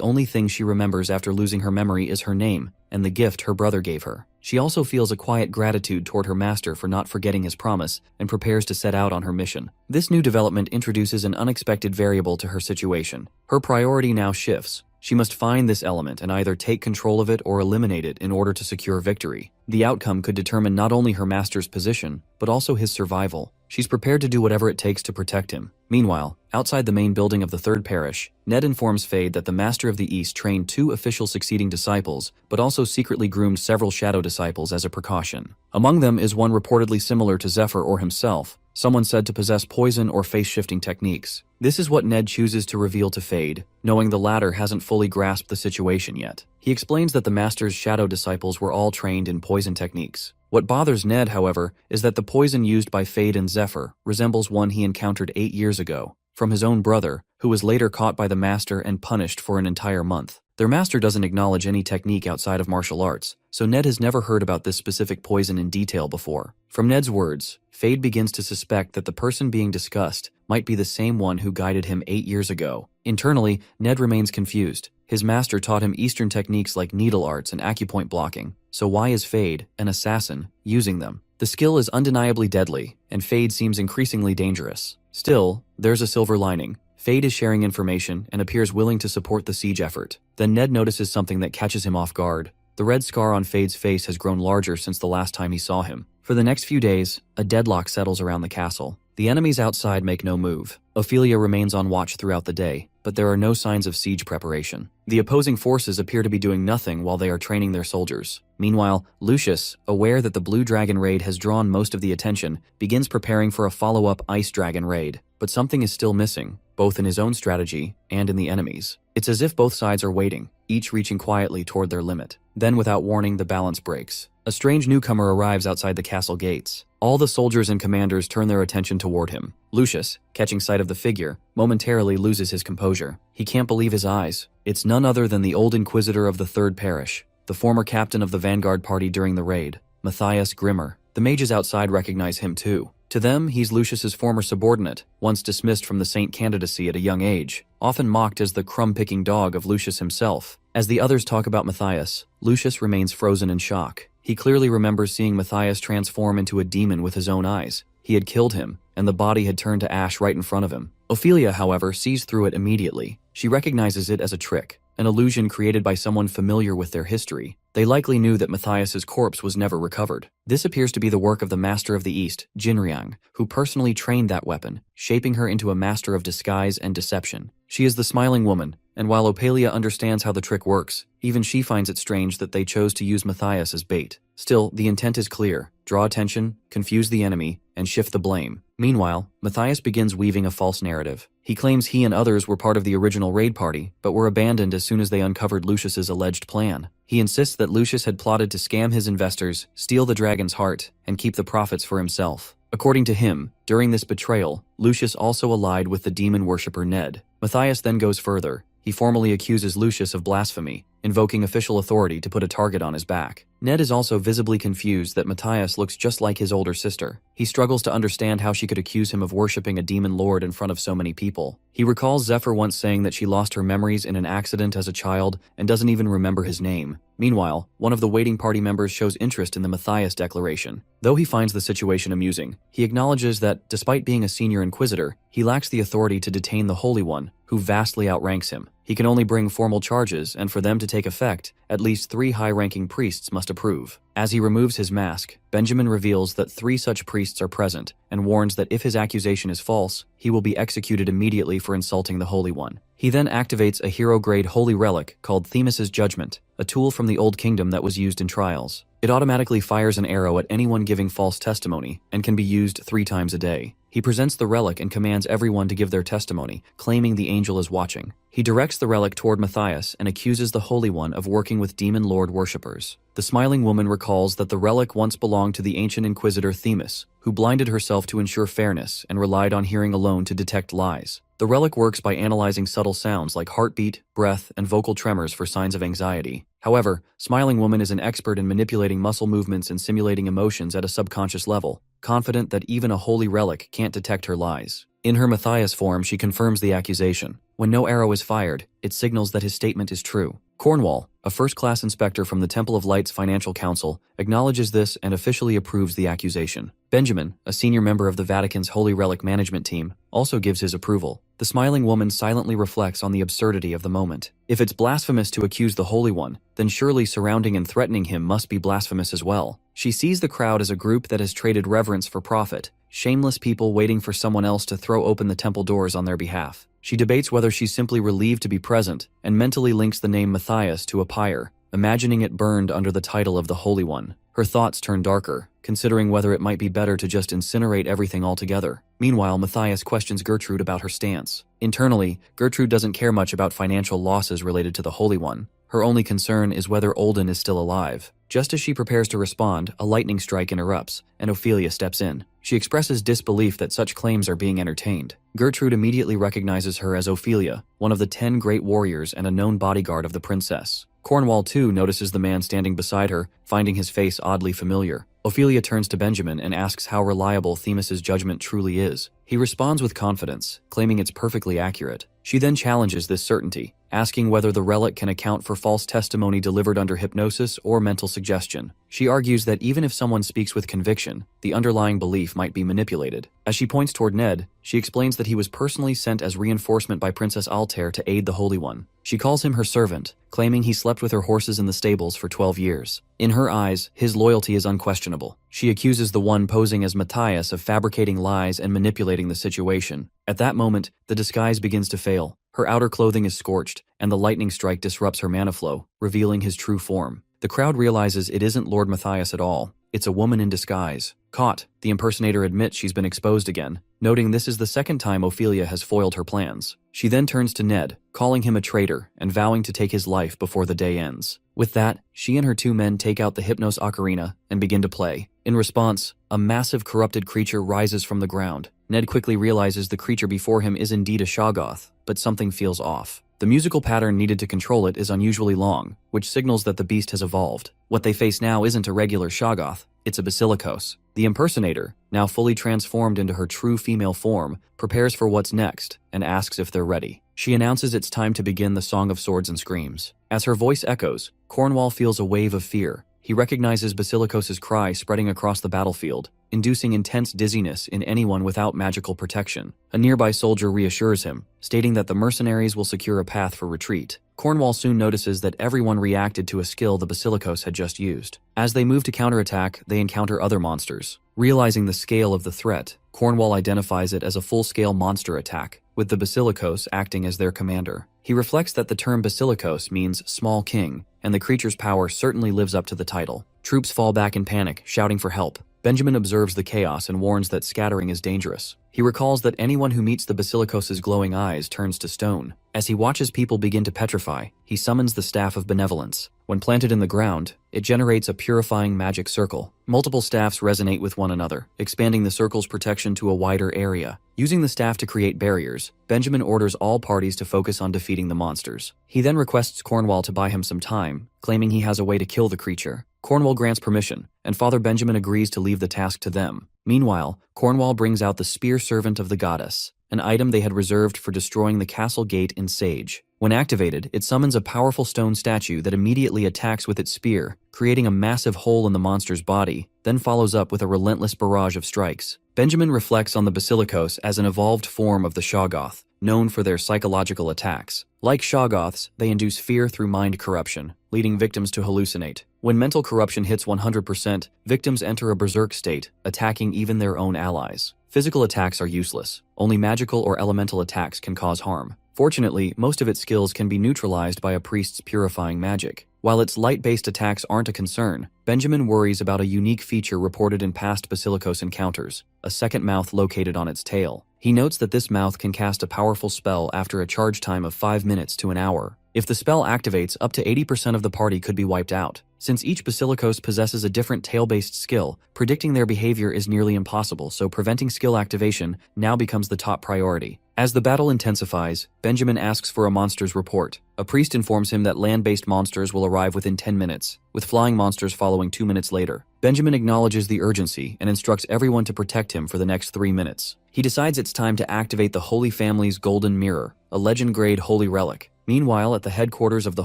only thing she remembers after losing her memory is her name and the gift her brother gave her. She also feels a quiet gratitude toward her master for not forgetting his promise and prepares to set out on her mission. This new development introduces an unexpected variable to her situation. Her priority now shifts. She must find this element and either take control of it or eliminate it in order to secure victory. The outcome could determine not only her master's position, but also his survival. She's prepared to do whatever it takes to protect him. Meanwhile, outside the main building of the third parish, Ned informs Fade that the Master of the East trained 2 official succeeding disciples, but also secretly groomed several shadow disciples as a precaution. Among them is one reportedly similar to Zephyr or himself, someone said to possess poison or face-shifting techniques. This is what Ned chooses to reveal to Fade, knowing the latter hasn't fully grasped the situation yet. He explains that the Master's shadow disciples were all trained in poison techniques. What bothers Ned, however, is that the poison used by Fade and Zephyr resembles one he encountered 8 years ago, from his own brother, who was later caught by the Master and punished for an entire month. Their master doesn't acknowledge any technique outside of martial arts, so Ned has never heard about this specific poison in detail before. From Ned's words, Fade begins to suspect that the person being discussed might be the same one who guided him 8 years ago. Internally, Ned remains confused. His master taught him Eastern techniques like needle arts and acupoint blocking, so why is Fade, an assassin, using them? The skill is undeniably deadly, and Fade seems increasingly dangerous. Still, there's a silver lining. Fade is sharing information and appears willing to support the siege effort. Then Ned notices something that catches him off guard. The red scar on Fade's face has grown larger since the last time he saw him. For the next few days, a deadlock settles around the castle. The enemies outside make no move. Ophelia remains on watch throughout the day, but there are no signs of siege preparation. The opposing forces appear to be doing nothing while they are training their soldiers. Meanwhile, Lucius, aware that the Blue Dragon raid has drawn most of the attention, begins preparing for a follow-up Ice Dragon raid. But something is still missing, both in his own strategy and in the enemies. It's as if both sides are waiting, each reaching quietly toward their limit. Then, without warning, the balance breaks. A strange newcomer arrives outside the castle gates. All the soldiers and commanders turn their attention toward him. Lucius, catching sight of the figure, momentarily loses his composure. He can't believe his eyes. It's none other than the old inquisitor of the Third Parish, the former captain of the vanguard party during the raid, Matthias Grimmer. The mages outside recognize him too. To them, he's Lucius's former subordinate, once dismissed from the saint candidacy at a young age, often mocked as the crumb-picking dog of Lucius himself. As the others talk about Matthias, Lucius remains frozen in shock. He clearly remembers seeing Matthias transform into a demon with his own eyes. He had killed him, and the body had turned to ash right in front of him. Ophelia, however, sees through it immediately. She recognizes it as a trick, an illusion created by someone familiar with their history. They likely knew that Matthias's corpse was never recovered. This appears to be the work of the Master of the East, Jinriang, who personally trained that weapon, shaping her into a master of disguise and deception. She is the smiling woman, and while Ophelia understands how the trick works, even she finds it strange that they chose to use Matthias as bait. Still, the intent is clear: draw attention, confuse the enemy, and shift the blame. Meanwhile, Matthias begins weaving a false narrative. He claims he and others were part of the original raid party, but were abandoned as soon as they uncovered Lucius's alleged plan. He insists that Lucius had plotted to scam his investors, steal the dragon's heart, and keep the profits for himself. According to him, during this betrayal, Lucius also allied with the demon worshipper Ned. Matthias then goes further. He formally accuses Lucius of blasphemy, invoking official authority to put a target on his back. Ned is also visibly confused that Matthias looks just like his older sister. He struggles to understand how she could accuse him of worshipping a demon lord in front of so many people. He recalls Zephyr once saying that she lost her memories in an accident as a child and doesn't even remember his name. Meanwhile, one of the waiting party members shows interest in the Matthias declaration. Though he finds the situation amusing, he acknowledges that, despite being a senior inquisitor, he lacks the authority to detain the Holy One, who vastly outranks him. He can only bring formal charges, and for them to take effect, at least 3 high-ranking priests must approve. As he removes his mask, Benjamin reveals that 3 such priests are present, and warns that if his accusation is false, he will be executed immediately for insulting the Holy One. He then activates a hero-grade holy relic called Themis's Judgment, a tool from the Old Kingdom that was used in trials. It automatically fires an arrow at anyone giving false testimony, and can be used 3 times a day. He presents the relic and commands everyone to give their testimony, claiming the angel is watching. He directs the relic toward Matthias and accuses the Holy One of working with demon lord worshippers. The smiling woman recalls that the relic once belonged to the ancient inquisitor Themis, who blinded herself to ensure fairness and relied on hearing alone to detect lies. The relic works by analyzing subtle sounds like heartbeat, breath, and vocal tremors for signs of anxiety. However, Smiling Woman is an expert in manipulating muscle movements and simulating emotions at a subconscious level, confident that even a holy relic can't detect her lies. In her Matthias form, she confirms the accusation. When no arrow is fired, it signals that his statement is true. Cornwall, a first-class inspector from the Temple of Light's Financial Council, acknowledges this and officially approves the accusation. Benjamin, a senior member of the Vatican's Holy Relic Management Team, also gives his approval. The Smiling Woman silently reflects on the absurdity of the moment. If it's blasphemous to accuse the Holy One, then surely surrounding and threatening him must be blasphemous as well. She sees the crowd as a group that has traded reverence for profit, shameless people waiting for someone else to throw open the temple doors on their behalf. She debates whether she's simply relieved to be present, and mentally links the name Matthias to a pyre, imagining it burned under the title of the Holy One. Her thoughts turn darker, considering whether it might be better to just incinerate everything altogether. Meanwhile, Matthias questions Gertrude about her stance. Internally, Gertrude doesn't care much about financial losses related to the Holy One. Her only concern is whether Olden is still alive. Just as she prepares to respond, a lightning strike interrupts, and Ophelia steps in. She expresses disbelief that such claims are being entertained. Gertrude immediately recognizes her as Ophelia, one of the 10 great warriors and a known bodyguard of the princess. Cornwall too notices the man standing beside her, finding his face oddly familiar. Ophelia turns to Benjamin and asks how reliable Themis's judgment truly is. He responds with confidence, claiming it's perfectly accurate. She then challenges this certainty, asking whether the relic can account for false testimony delivered under hypnosis or mental suggestion. She argues that even if someone speaks with conviction, the underlying belief might be manipulated. As she points toward Ned, she explains that he was personally sent as reinforcement by Princess Altair to aid the Holy One. She calls him her servant, claiming he slept with her horses in the stables for 12 years. In her eyes, his loyalty is unquestionable. She accuses the one posing as Matthias of fabricating lies and manipulating the situation. At that moment, the disguise begins to fail. Her outer clothing is scorched, and the lightning strike disrupts her mana flow, revealing his true form. The crowd realizes it isn't Lord Matthias at all. It's a woman in disguise. Caught, the impersonator admits she's been exposed again, noting this is the second time Ophelia has foiled her plans. She then turns to Ned, calling him a traitor and vowing to take his life before the day ends. With that, she and her 2 men take out the Hypnos ocarina and begin to play. In response, a massive corrupted creature rises from the ground. Ned quickly realizes the creature before him is indeed a Shoggoth, but something feels off. The musical pattern needed to control it is unusually long, which signals that the beast has evolved. What they face now isn't a regular Shoggoth, it's a Basilikos. The impersonator, now fully transformed into her true female form, prepares for what's next and asks if they're ready. She announces it's time to begin the Song of Swords and Screams. As her voice echoes, Cornwall feels a wave of fear. He recognizes Basilikos' cry spreading across the battlefield, inducing intense dizziness in anyone without magical protection. A nearby soldier reassures him, stating that the mercenaries will secure a path for retreat. Cornwall soon notices that everyone reacted to a skill the Basilikos had just used. As they move to counterattack, they encounter other monsters. Realizing the scale of the threat, Cornwall identifies it as a full-scale monster attack, with the Basilikos acting as their commander. He reflects that the term Basilikos means small king, and the creature's power certainly lives up to the title. Troops fall back in panic, shouting for help. Benjamin observes the chaos and warns that scattering is dangerous. He recalls that anyone who meets the basilicos's glowing eyes turns to stone. As he watches people begin to petrify, he summons the Staff of Benevolence. When planted in the ground, it generates a purifying magic circle. Multiple staffs resonate with one another, expanding the circle's protection to a wider area. Using the staff to create barriers, Benjamin orders all parties to focus on defeating the monsters. He then requests Cornwall to buy him some time, claiming he has a way to kill the creature. Cornwall grants permission, and Father Benjamin agrees to leave the task to them. Meanwhile, Cornwall brings out the Spear Servant of the Goddess, an item they had reserved for destroying the castle gate in Sage. When activated, it summons a powerful stone statue that immediately attacks with its spear, creating a massive hole in the monster's body, then follows up with a relentless barrage of strikes. Benjamin reflects on the basilicos as an evolved form of the Shoggoth, known for their psychological attacks. Like Shoggoths, they induce fear through mind corruption, leading victims to hallucinate. When mental corruption hits 100%, victims enter a berserk state, attacking even their own allies. Physical attacks are useless. Only magical or elemental attacks can cause harm. Fortunately, most of its skills can be neutralized by a priest's purifying magic. While its light-based attacks aren't a concern, Benjamin worries about a unique feature reported in past basilicos encounters, a second mouth located on its tail. He notes that this mouth can cast a powerful spell after a charge time of 5 minutes to an hour. If the spell activates, up to 80% of the party could be wiped out. Since each basilicos possesses a different tail-based skill, predicting their behavior is nearly impossible, so preventing skill activation now becomes the top priority. As the battle intensifies, Benjamin asks for a monster's report. A priest informs him that land-based monsters will arrive within 10 minutes, with flying monsters following 2 minutes later. Benjamin acknowledges the urgency and instructs everyone to protect him for the next 3 minutes. He decides it's time to activate the Holy Family's Golden Mirror, a legend-grade holy relic. Meanwhile, at the headquarters of the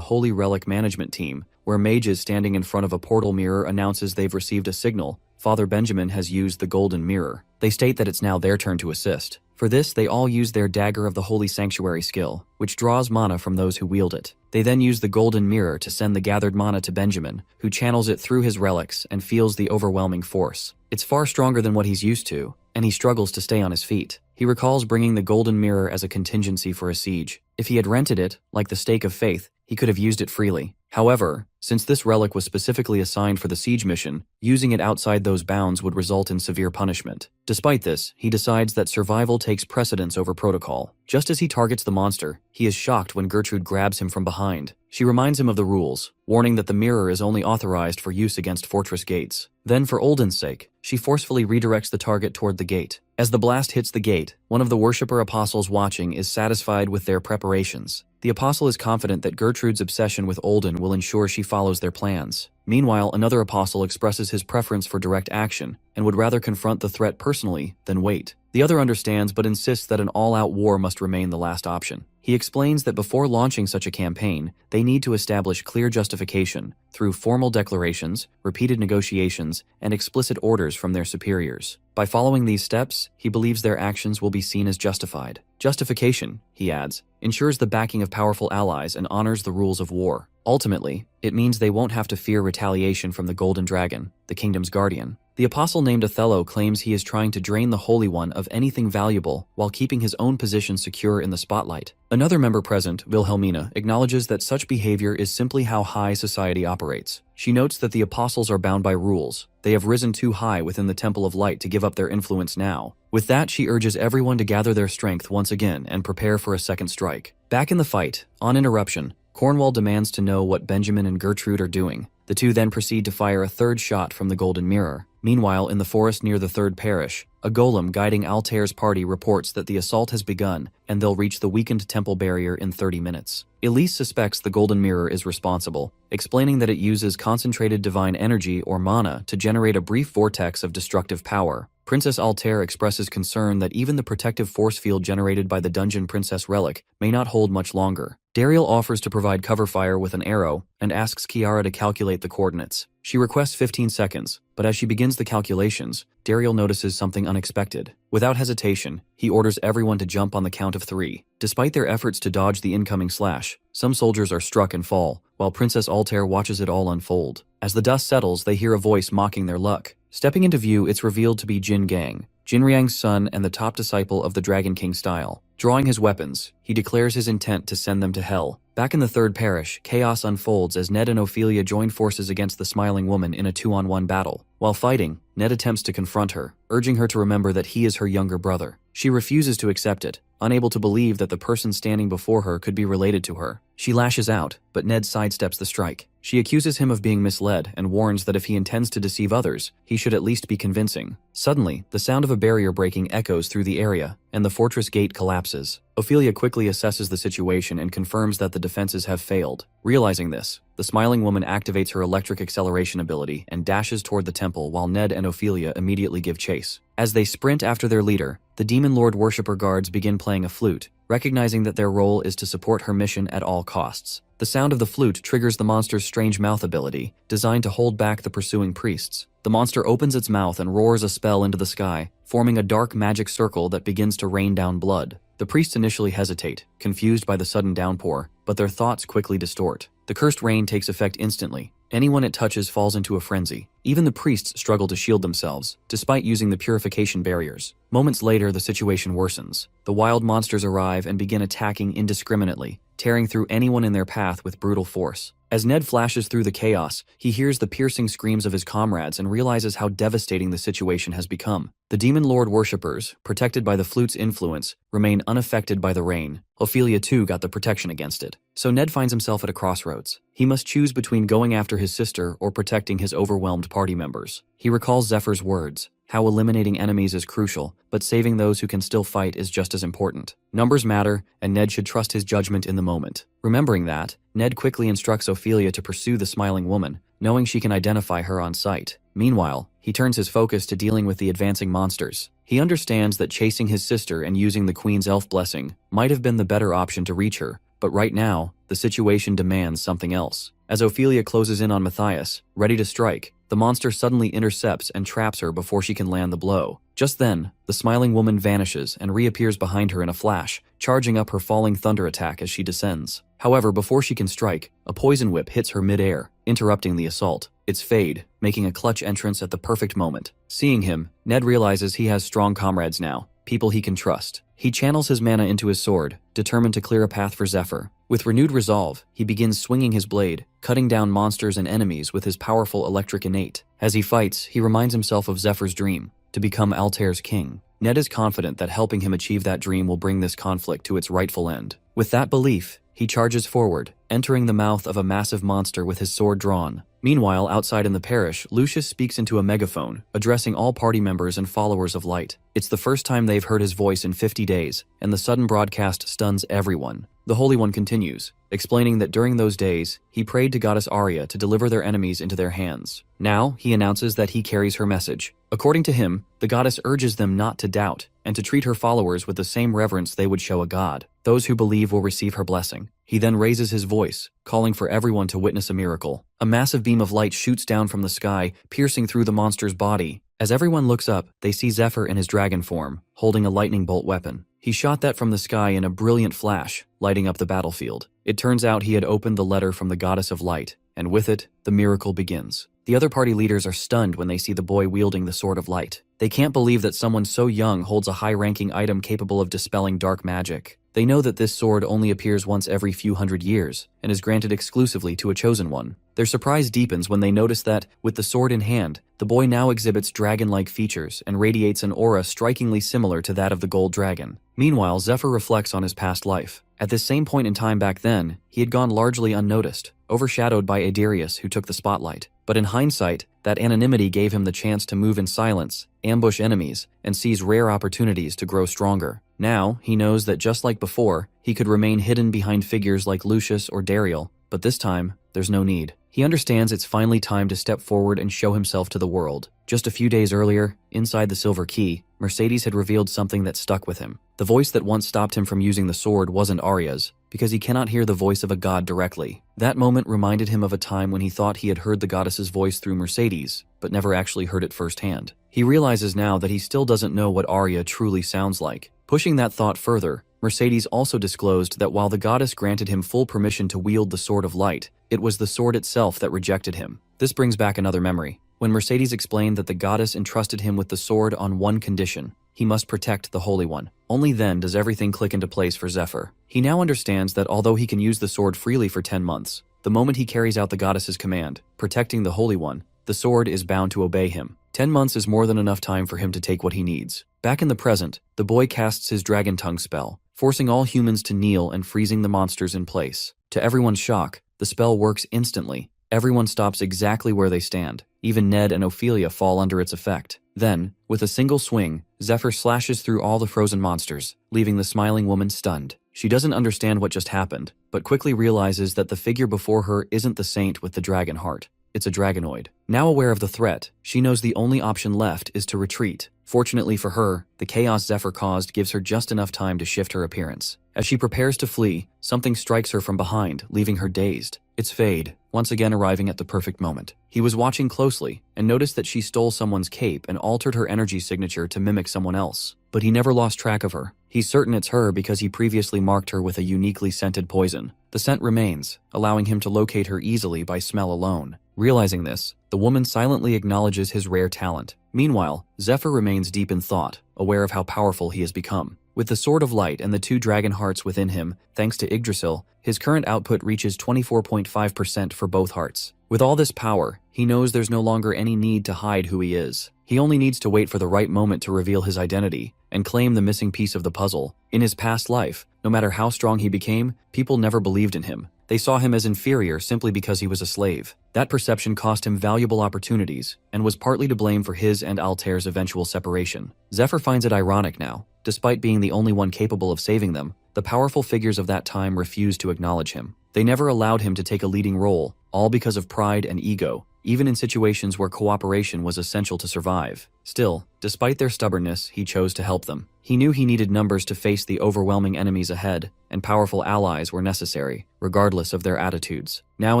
Holy Relic Management Team, where mages standing in front of a portal mirror announces they've received a signal, Father Benjamin has used the Golden Mirror. They state that it's now their turn to assist. For this, they all use their Dagger of the Holy Sanctuary skill, which draws mana from those who wield it. They then use the Golden Mirror to send the gathered mana to Benjamin, who channels it through his relics and feels the overwhelming force. It's far stronger than what he's used to, and he struggles to stay on his feet. He recalls bringing the Golden Mirror as a contingency for a siege. If he had rented it, like the Stake of Faith, he could have used it freely. However, since this relic was specifically assigned for the siege mission, using it outside those bounds would result in severe punishment. Despite this, he decides that survival takes precedence over protocol. Just as he targets the monster, he is shocked when Gertrude grabs him from behind. She reminds him of the rules, warning that the mirror is only authorized for use against fortress gates. Then, for Olden's sake, she forcefully redirects the target toward the gate. As the blast hits the gate, one of the worshipper apostles watching is satisfied with their preparations. The apostle is confident that Gertrude's obsession with Olden will ensure she follows their plans. Meanwhile, another apostle expresses his preference for direct action and would rather confront the threat personally than wait. The other understands but insists that an all-out war must remain the last option. He explains that before launching such a campaign, they need to establish clear justification through formal declarations, repeated negotiations, and explicit orders from their superiors. By following these steps, he believes their actions will be seen as justified. Justification, he adds, ensures the backing of powerful allies and honors the rules of war. Ultimately, it means they won't have to fear retaliation from the Golden Dragon, the kingdom's guardian. The apostle named Othello claims he is trying to drain the Holy One of anything valuable while keeping his own position secure in the spotlight. Another member present, Wilhelmina, acknowledges that such behavior is simply how high society operates. She notes that the apostles are bound by rules. They have risen too high within the Temple of Light to give up their influence now. With that, she urges everyone to gather their strength once again and prepare for a second strike. Back in the fight, on interruption, Cornwall demands to know what Benjamin and Gertrude are doing. The two then proceed to fire a third shot from the Golden Mirror. Meanwhile, in the forest near the third parish, a golem guiding Altair's party reports that the assault has begun and they'll reach the weakened temple barrier in 30 minutes. Elise suspects the Golden Mirror is responsible, explaining that it uses concentrated divine energy or mana to generate a brief vortex of destructive power. Princess Altair expresses concern that even the protective force field generated by the Dungeon Princess relic may not hold much longer. Dariel offers to provide cover fire with an arrow and asks Kiara to calculate the coordinates. She requests 15 seconds, but as she begins the calculations, Dariel notices something unexpected. Without hesitation, he orders everyone to jump on the count of 3. Despite their efforts to dodge the incoming slash, some soldiers are struck and fall, while Princess Altair watches it all unfold. As the dust settles, they hear a voice mocking their luck. Stepping into view, it's revealed to be Jin Gang, Jinriang's son and the top disciple of the Dragon King style. Drawing his weapons, he declares his intent to send them to hell. Back in the third parish, chaos unfolds as Ned and Ophelia join forces against the Smiling Woman in a 2-on-1 battle. While fighting, Ned attempts to confront her, urging her to remember that he is her younger brother. She refuses to accept it, unable to believe that the person standing before her could be related to her. She lashes out, but Ned sidesteps the strike. She accuses him of being misled and warns that if he intends to deceive others, he should at least be convincing. Suddenly, the sound of a barrier breaking echoes through the area, and the fortress gate collapses. Ophelia quickly assesses the situation and confirms that the defenses have failed. Realizing this, the smiling woman activates her electric acceleration ability and dashes toward the temple while Ned and Ophelia immediately give chase. As they sprint after their leader, the Demon Lord worshipper guards begin playing a flute, recognizing that their role is to support her mission at all costs. The sound of the flute triggers the monster's strange mouth ability, designed to hold back the pursuing priests. The monster opens its mouth and roars a spell into the sky, forming a dark magic circle that begins to rain down blood. The priests initially hesitate, confused by the sudden downpour, but their thoughts quickly distort. The cursed rain takes effect instantly. Anyone it touches falls into a frenzy. Even the priests struggle to shield themselves, despite using the purification barriers. Moments later, the situation worsens. The wild monsters arrive and begin attacking indiscriminately, tearing through anyone in their path with brutal force. As Ned flashes through the chaos, he hears the piercing screams of his comrades and realizes how devastating the situation has become. The Demon Lord worshippers, protected by the flute's influence, remain unaffected by the rain. Ophelia too got the protection against it. So Ned finds himself at a crossroads. He must choose between going after his sister or protecting his overwhelmed party members. He recalls Zephyr's words, how eliminating enemies is crucial, but saving those who can still fight is just as important. Numbers matter, and Ned should trust his judgment in the moment. Remembering that, Ned quickly instructs Ophelia to pursue the smiling woman, knowing she can identify her on sight. Meanwhile, he turns his focus to dealing with the advancing monsters. He understands that chasing his sister and using the Queen's elf blessing might have been the better option to reach her, but right now, the situation demands something else. As Ophelia closes in on Matthias, ready to strike, the monster suddenly intercepts and traps her before she can land the blow. Just then, the smiling woman vanishes and reappears behind her in a flash, charging up her falling thunder attack as she descends. However, before she can strike, a poison whip hits her mid-air, interrupting the assault. It's Fade, making a clutch entrance at the perfect moment. Seeing him, Ned realizes he has strong comrades now, people he can trust. He channels his mana into his sword, determined to clear a path for Zephyr. With renewed resolve, he begins swinging his blade, cutting down monsters and enemies with his powerful electric innate. As he fights, he reminds himself of Zephyr's dream, to become Altair's king. Ned is confident that helping him achieve that dream will bring this conflict to its rightful end. With that belief, he charges forward, entering the mouth of a massive monster with his sword drawn. Meanwhile, outside in the parish, Lucius speaks into a megaphone, addressing all party members and followers of light. It's the first time they've heard his voice in 50 days, and the sudden broadcast stuns everyone. The Holy One continues, explaining that during those days, he prayed to Goddess Arya to deliver their enemies into their hands. Now, he announces that he carries her message. According to him, the goddess urges them not to doubt, and to treat her followers with the same reverence they would show a god. Those who believe will receive her blessing. He then raises his voice, calling for everyone to witness a miracle. A massive beam of light shoots down from the sky, piercing through the monster's body. As everyone looks up, they see Zephyr in his dragon form, holding a lightning bolt weapon. He shot that from the sky in a brilliant flash, lighting up the battlefield. It turns out he had opened the letter from the goddess of light, and with it, the miracle begins. The other party leaders are stunned when they see the boy wielding the sword of light. They can't believe that someone so young holds a high-ranking item capable of dispelling dark magic. They know that this sword only appears once every few hundred years, and is granted exclusively to a chosen one. Their surprise deepens when they notice that, with the sword in hand, the boy now exhibits dragon-like features and radiates an aura strikingly similar to that of the gold dragon. Meanwhile, Zephyr reflects on his past life. At this same point in time back then, he had gone largely unnoticed, overshadowed by Adarius, who took the spotlight. But in hindsight, that anonymity gave him the chance to move in silence, ambush enemies, and seize rare opportunities to grow stronger. Now, he knows that just like before, he could remain hidden behind figures like Lucius or Dariel, but this time, there's no need. He understands it's finally time to step forward and show himself to the world. Just a few days earlier, inside the Silver Key, Mercedes had revealed something that stuck with him. The voice that once stopped him from using the sword wasn't Arya's, because he cannot hear the voice of a god directly. That moment reminded him of a time when he thought he had heard the goddess's voice through Mercedes, but never actually heard it firsthand. He realizes now that he still doesn't know what Arya truly sounds like. Pushing that thought further, Mercedes also disclosed that while the goddess granted him full permission to wield the Sword of Light, it was the sword itself that rejected him. This brings back another memory. When Mercedes explained that the goddess entrusted him with the sword on one condition: he must protect the Holy One. Only then does everything click into place for Zephyr. He now understands that although he can use the sword freely for 10 months, the moment he carries out the goddess's command, protecting the Holy One, the sword is bound to obey him. 10 months is more than enough time for him to take what he needs. Back in the present, the boy casts his dragon tongue spell, forcing all humans to kneel and freezing the monsters in place. To everyone's shock, the spell works instantly. Everyone stops exactly where they stand. Even Ned and Ophelia fall under its effect. Then, with a single swing, Zephyr slashes through all the frozen monsters, leaving the smiling woman stunned. She doesn't understand what just happened, but quickly realizes that the figure before her isn't the saint with the dragon heart. It's a dragonoid. Now aware of the threat, she knows the only option left is to retreat. Fortunately for her, the chaos Zephyr caused gives her just enough time to shift her appearance. As she prepares to flee, something strikes her from behind, leaving her dazed. It's Fade, once again arriving at the perfect moment. He was watching closely and noticed that she stole someone's cape and altered her energy signature to mimic someone else. But he never lost track of her. He's certain it's her because he previously marked her with a uniquely scented poison. The scent remains, allowing him to locate her easily by smell alone. Realizing this, the woman silently acknowledges his rare talent. Meanwhile, Zephyr remains deep in thought, aware of how powerful he has become. With the Sword of Light and the 2 dragon hearts within him, thanks to Yggdrasil, his current output reaches 24.5% for both hearts. With all this power, he knows there's no longer any need to hide who he is. He only needs to wait for the right moment to reveal his identity and claim the missing piece of the puzzle. In his past life, no matter how strong he became, people never believed in him. They saw him as inferior simply because he was a slave. That perception cost him valuable opportunities and was partly to blame for his and Altair's eventual separation. Zephyr finds it ironic now. Despite being the only one capable of saving them, the powerful figures of that time refused to acknowledge him. They never allowed him to take a leading role, all because of pride and ego, even in situations where cooperation was essential to survive. Still, despite their stubbornness, he chose to help them. He knew he needed numbers to face the overwhelming enemies ahead, and powerful allies were necessary, regardless of their attitudes. Now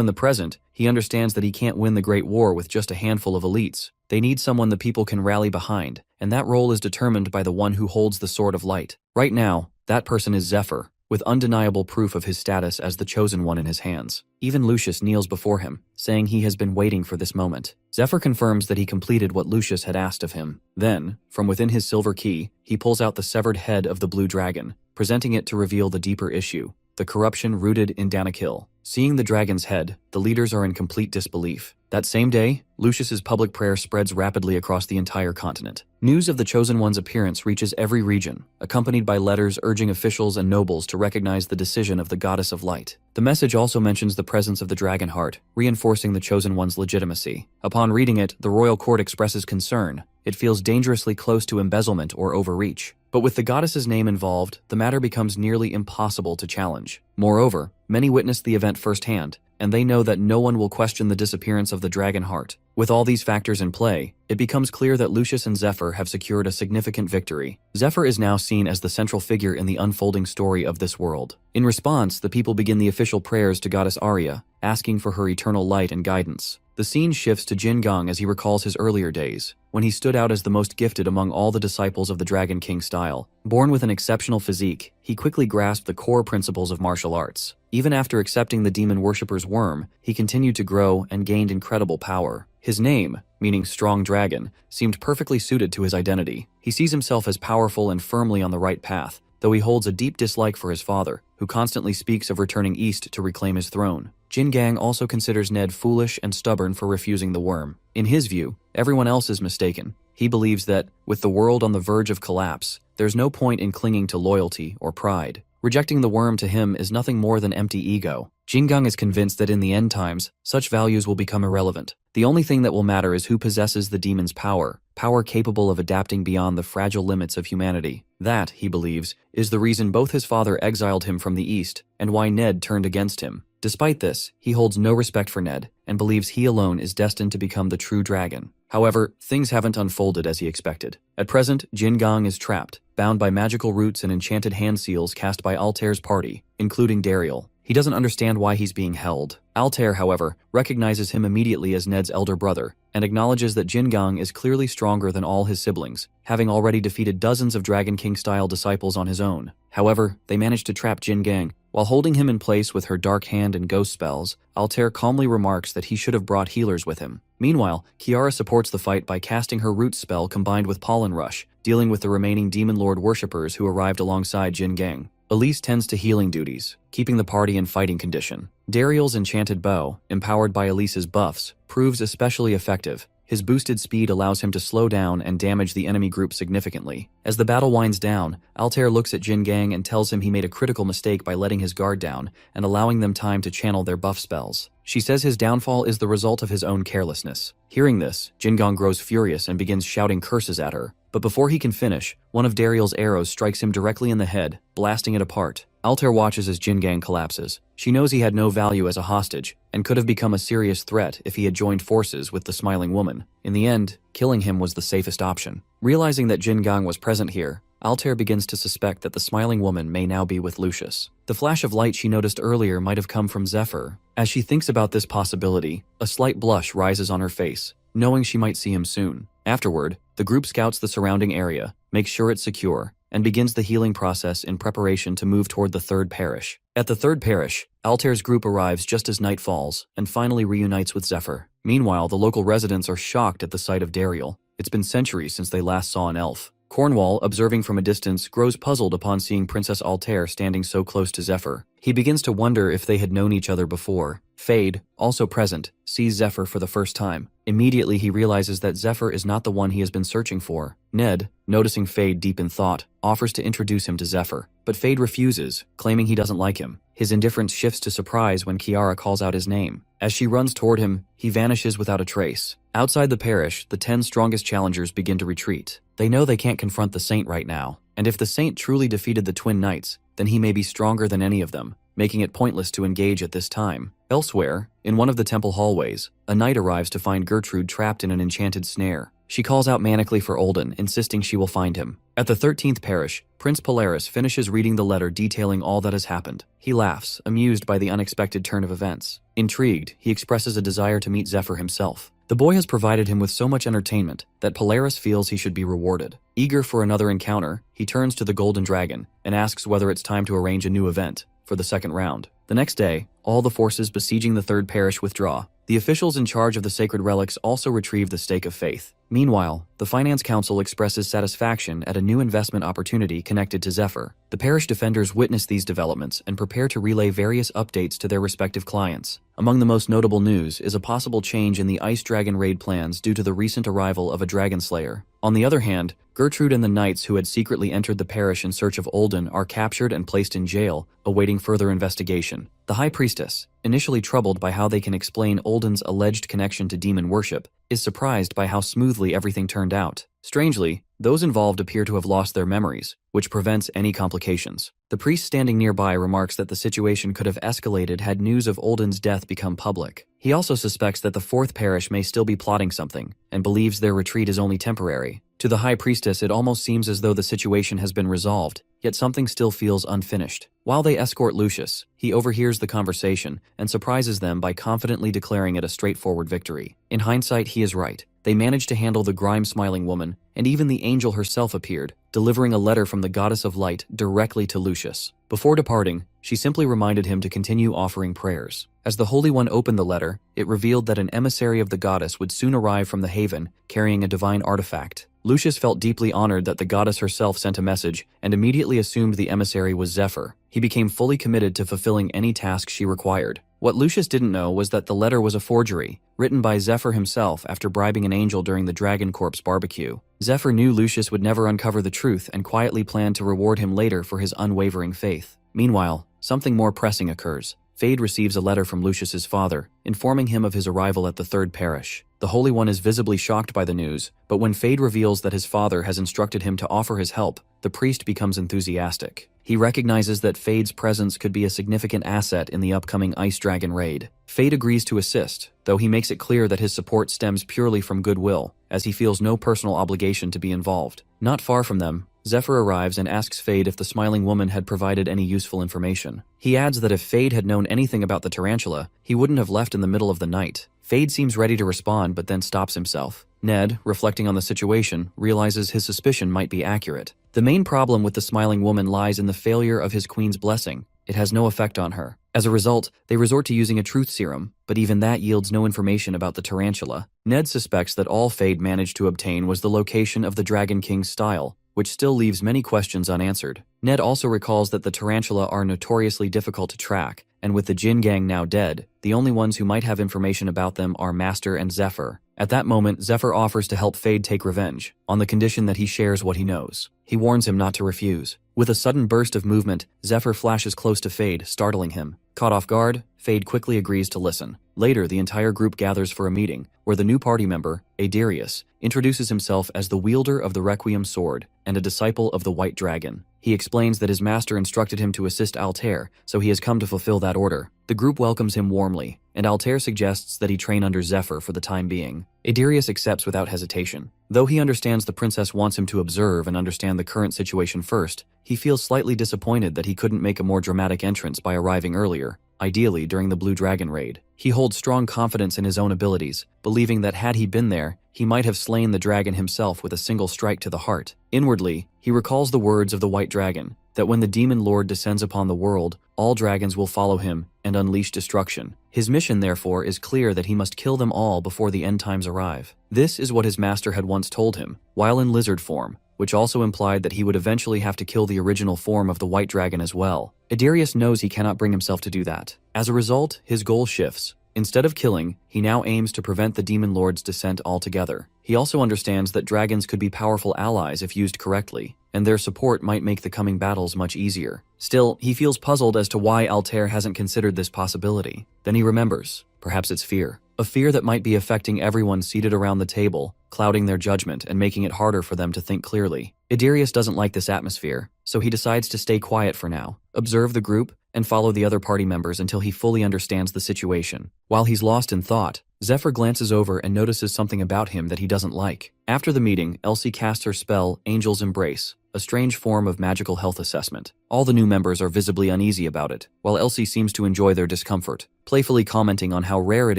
in the present, he understands that he can't win the Great War with just a handful of elites. They need someone the people can rally behind, and that role is determined by the one who holds the Sword of Light. Right now, that person is Zephyr, with undeniable proof of his status as the chosen one in his hands. Even Lucius kneels before him, saying he has been waiting for this moment. Zephyr confirms that he completed what Lucius had asked of him. Then, from within his silver key, he pulls out the severed head of the blue dragon, presenting it to reveal the deeper issue, the corruption rooted in Danakil. Seeing the dragon's head, the leaders are in complete disbelief. That same day, Lucius's public prayer spreads rapidly across the entire continent. News of the Chosen One's appearance reaches every region, accompanied by letters urging officials and nobles to recognize the decision of the Goddess of Light. The message also mentions the presence of the Dragon Heart, reinforcing the Chosen One's legitimacy. Upon reading it, the royal court expresses concern. It feels dangerously close to embezzlement or overreach. But with the goddess's name involved, the matter becomes nearly impossible to challenge. Moreover, many witnessed the event firsthand, and they know that no one will question the disappearance of the Dragon Heart. With all these factors in play, it becomes clear that Lucius and Zephyr have secured a significant victory. Zephyr is now seen as the central figure in the unfolding story of this world. In response, the people begin the official prayers to Goddess Arya, asking for her eternal light and guidance. The scene shifts to Jin Gong as he recalls his earlier days, when he stood out as the most gifted among all the disciples of the Dragon King style. Born with an exceptional physique, he quickly grasped the core principles of martial arts. Even after accepting the demon worshipper's worm, he continued to grow and gained incredible power. His name, meaning strong dragon, seemed perfectly suited to his identity. He sees himself as powerful and firmly on the right path, though he holds a deep dislike for his father, who constantly speaks of returning east to reclaim his throne. Jin Gang also considers Ned foolish and stubborn for refusing the worm. In his view, everyone else is mistaken. He believes that, with the world on the verge of collapse, there's no point in clinging to loyalty or pride. Rejecting the worm to him is nothing more than empty ego. Jingang is convinced that in the end times, such values will become irrelevant. The only thing that will matter is who possesses the demon's power capable of adapting beyond the fragile limits of humanity. That, he believes, is the reason both his father exiled him from the East and why Ned turned against him. Despite this, he holds no respect for Ned and believes he alone is destined to become the true dragon. However, things haven't unfolded as he expected. At present, Jin Gong is trapped, bound by magical roots and enchanted hand seals cast by Altair's party, including Dariel. He doesn't understand why he's being held. Altair, however, recognizes him immediately as Ned's elder brother and acknowledges that Jin Gong is clearly stronger than all his siblings, having already defeated dozens of Dragon King-style disciples on his own. However, they manage to trap Jin Gang. While holding him in place with her dark hand and ghost spells, Altair calmly remarks that he should have brought healers with him. Meanwhile, Kiara supports the fight by casting her root spell combined with Pollen Rush, dealing with the remaining Demon Lord worshippers who arrived alongside Jin Gang. Elise tends to healing duties, keeping the party in fighting condition. Dariel's enchanted bow, empowered by Elise's buffs, proves especially effective. His boosted speed allows him to slow down and damage the enemy group significantly. As the battle winds down, Altair looks at Jin Gang and tells him he made a critical mistake by letting his guard down and allowing them time to channel their buff spells. She says his downfall is the result of his own carelessness. Hearing this, Jin Gang grows furious and begins shouting curses at her. But before he can finish, one of Dariel's arrows strikes him directly in the head, blasting it apart. Altair watches as Jin Gang collapses. She knows he had no value as a hostage, and could have become a serious threat if he had joined forces with the Smiling Woman. In the end, killing him was the safest option. Realizing that Jin Gang was present here, Altair begins to suspect that the Smiling Woman may now be with Lucius. The flash of light she noticed earlier might have come from Zephyr. As she thinks about this possibility, a slight blush rises on her face, knowing she might see him soon. Afterward, the group scouts the surrounding area, makes sure it's secure, and begins the healing process in preparation to move toward the third parish. At the third parish, Altair's group arrives just as night falls and finally reunites with Zephyr. Meanwhile, the local residents are shocked at the sight of Dariel. It's been centuries since they last saw an elf. Cornwall, observing from a distance, grows puzzled upon seeing Princess Altair standing so close to Zephyr. He begins to wonder if they had known each other before. Fade, also present, sees Zephyr for the first time. Immediately he realizes that Zephyr is not the one he has been searching for. Ned, noticing Fade deep in thought, offers to introduce him to Zephyr, but Fade refuses, claiming he doesn't like him. His indifference shifts to surprise when Kiara calls out his name. As she runs toward him, he vanishes without a trace. Outside the parish, the 10 strongest challengers begin to retreat. They know they can't confront the Saint right now, and if the Saint truly defeated the Twin Knights, then he may be stronger than any of them, making it pointless to engage at this time. Elsewhere, in one of the temple hallways, a knight arrives to find Gertrude trapped in an enchanted snare. She calls out manically for Olden, insisting she will find him. At the 13th parish, Prince Polaris finishes reading the letter detailing all that has happened. He laughs, amused by the unexpected turn of events. Intrigued, he expresses a desire to meet Zephyr himself. The boy has provided him with so much entertainment that Polaris feels he should be rewarded. Eager for another encounter, he turns to the Golden Dragon and asks whether it's time to arrange a new event for the second round. The next day, all the forces besieging the third parish withdraw. The officials in charge of the sacred relics also retrieve the Stake of Faith. Meanwhile, the Finance Council expresses satisfaction at a new investment opportunity connected to Zephyr. The parish defenders witness these developments and prepare to relay various updates to their respective clients. Among the most notable news is a possible change in the Ice Dragon raid plans due to the recent arrival of a Dragon Slayer. On the other hand, Gertrude and the knights who had secretly entered the parish in search of Olden are captured and placed in jail, awaiting further investigation. The High Priestess, initially troubled by how they can explain Olden's alleged connection to demon worship, is surprised by how smoothly everything turned out. Strangely, those involved appear to have lost their memories, which prevents any complications. The priest standing nearby remarks that the situation could have escalated had news of Olden's death become public. He also suspects that the fourth parish may still be plotting something, and believes their retreat is only temporary. To the High Priestess, it almost seems as though the situation has been resolved, yet something still feels unfinished. While they escort Lucius, he overhears the conversation and surprises them by confidently declaring it a straightforward victory. In hindsight, he is right. They managed to handle the grime-smiling woman, and even the angel herself appeared, delivering a letter from the Goddess of Light directly to Lucius. Before departing, she simply reminded him to continue offering prayers. As the Holy One opened the letter, it revealed that an emissary of the goddess would soon arrive from the haven, carrying a divine artifact. Lucius felt deeply honored that the goddess herself sent a message, and immediately assumed the emissary was Zephyr. He became fully committed to fulfilling any task she required. What Lucius didn't know was that the letter was a forgery, written by Zephyr himself after bribing an angel during the Dragon Corpse barbecue. Zephyr knew Lucius would never uncover the truth and quietly planned to reward him later for his unwavering faith. Meanwhile, something more pressing occurs. Fade receives a letter from Lucius's father, informing him of his arrival at the third parish. The Holy One is visibly shocked by the news, but when Fade reveals that his father has instructed him to offer his help, the priest becomes enthusiastic. He recognizes that Fade's presence could be a significant asset in the upcoming Ice Dragon raid. Fade agrees to assist, though he makes it clear that his support stems purely from goodwill, as he feels no personal obligation to be involved. Not far from them, Zephyr arrives and asks Fade if the smiling woman had provided any useful information. He adds that if Fade had known anything about the tarantula, he wouldn't have left in the middle of the night. Fade seems ready to respond but then stops himself. Ned, reflecting on the situation, realizes his suspicion might be accurate. The main problem with the smiling woman lies in the failure of his queen's blessing. It has no effect on her. As a result, they resort to using a truth serum, but even that yields no information about the tarantula. Ned suspects that all Fade managed to obtain was the location of the Dragon King's style, which still leaves many questions unanswered. Ned also recalls that the tarantula are notoriously difficult to track, and with the Jin gang now dead, the only ones who might have information about them are Master and Zephyr. At that moment, Zephyr offers to help Fade take revenge, on the condition that he shares what he knows. He warns him not to refuse. With a sudden burst of movement, Zephyr flashes close to Fade, startling him. Caught off guard, Fade quickly agrees to listen. Later, the entire group gathers for a meeting, where the new party member, Adarius, introduces himself as the wielder of the Requiem sword and a disciple of the White Dragon. He explains that his master instructed him to assist Altair, so he has come to fulfill that order. The group welcomes him warmly, and Altair suggests that he train under Zephyr for the time being. Adarius accepts without hesitation. Though he understands the princess wants him to observe and understand the current situation first, he feels slightly disappointed that he couldn't make a more dramatic entrance by arriving earlier, ideally during the Blue Dragon raid. He holds strong confidence in his own abilities, believing that had he been there, he might have slain the dragon himself with a single strike to the heart. Inwardly, he recalls the words of the White Dragon, that when the Demon Lord descends upon the world, all dragons will follow him and unleash destruction. His mission, therefore, is clear that he must kill them all before the end times arrive. This is what his master had once told him, while in lizard form, which also implied that he would eventually have to kill the original form of the White Dragon as well. Adarius knows he cannot bring himself to do that. As a result, his goal shifts. Instead of killing, he now aims to prevent the Demon Lord's descent altogether. He also understands that dragons could be powerful allies if used correctly, and their support might make the coming battles much easier. Still, he feels puzzled as to why Altair hasn't considered this possibility. Then he remembers. Perhaps it's fear. A fear that might be affecting everyone seated around the table, clouding their judgment and making it harder for them to think clearly. Adarius doesn't like this atmosphere, so he decides to stay quiet for now, observe the group, and follow the other party members until he fully understands the situation. While he's lost in thought, Zephyr glances over and notices something about him that he doesn't like. After the meeting, Elsie casts her spell, Angel's Embrace, a strange form of magical health assessment. All the new members are visibly uneasy about it, while Elsie seems to enjoy their discomfort, playfully commenting on how rare it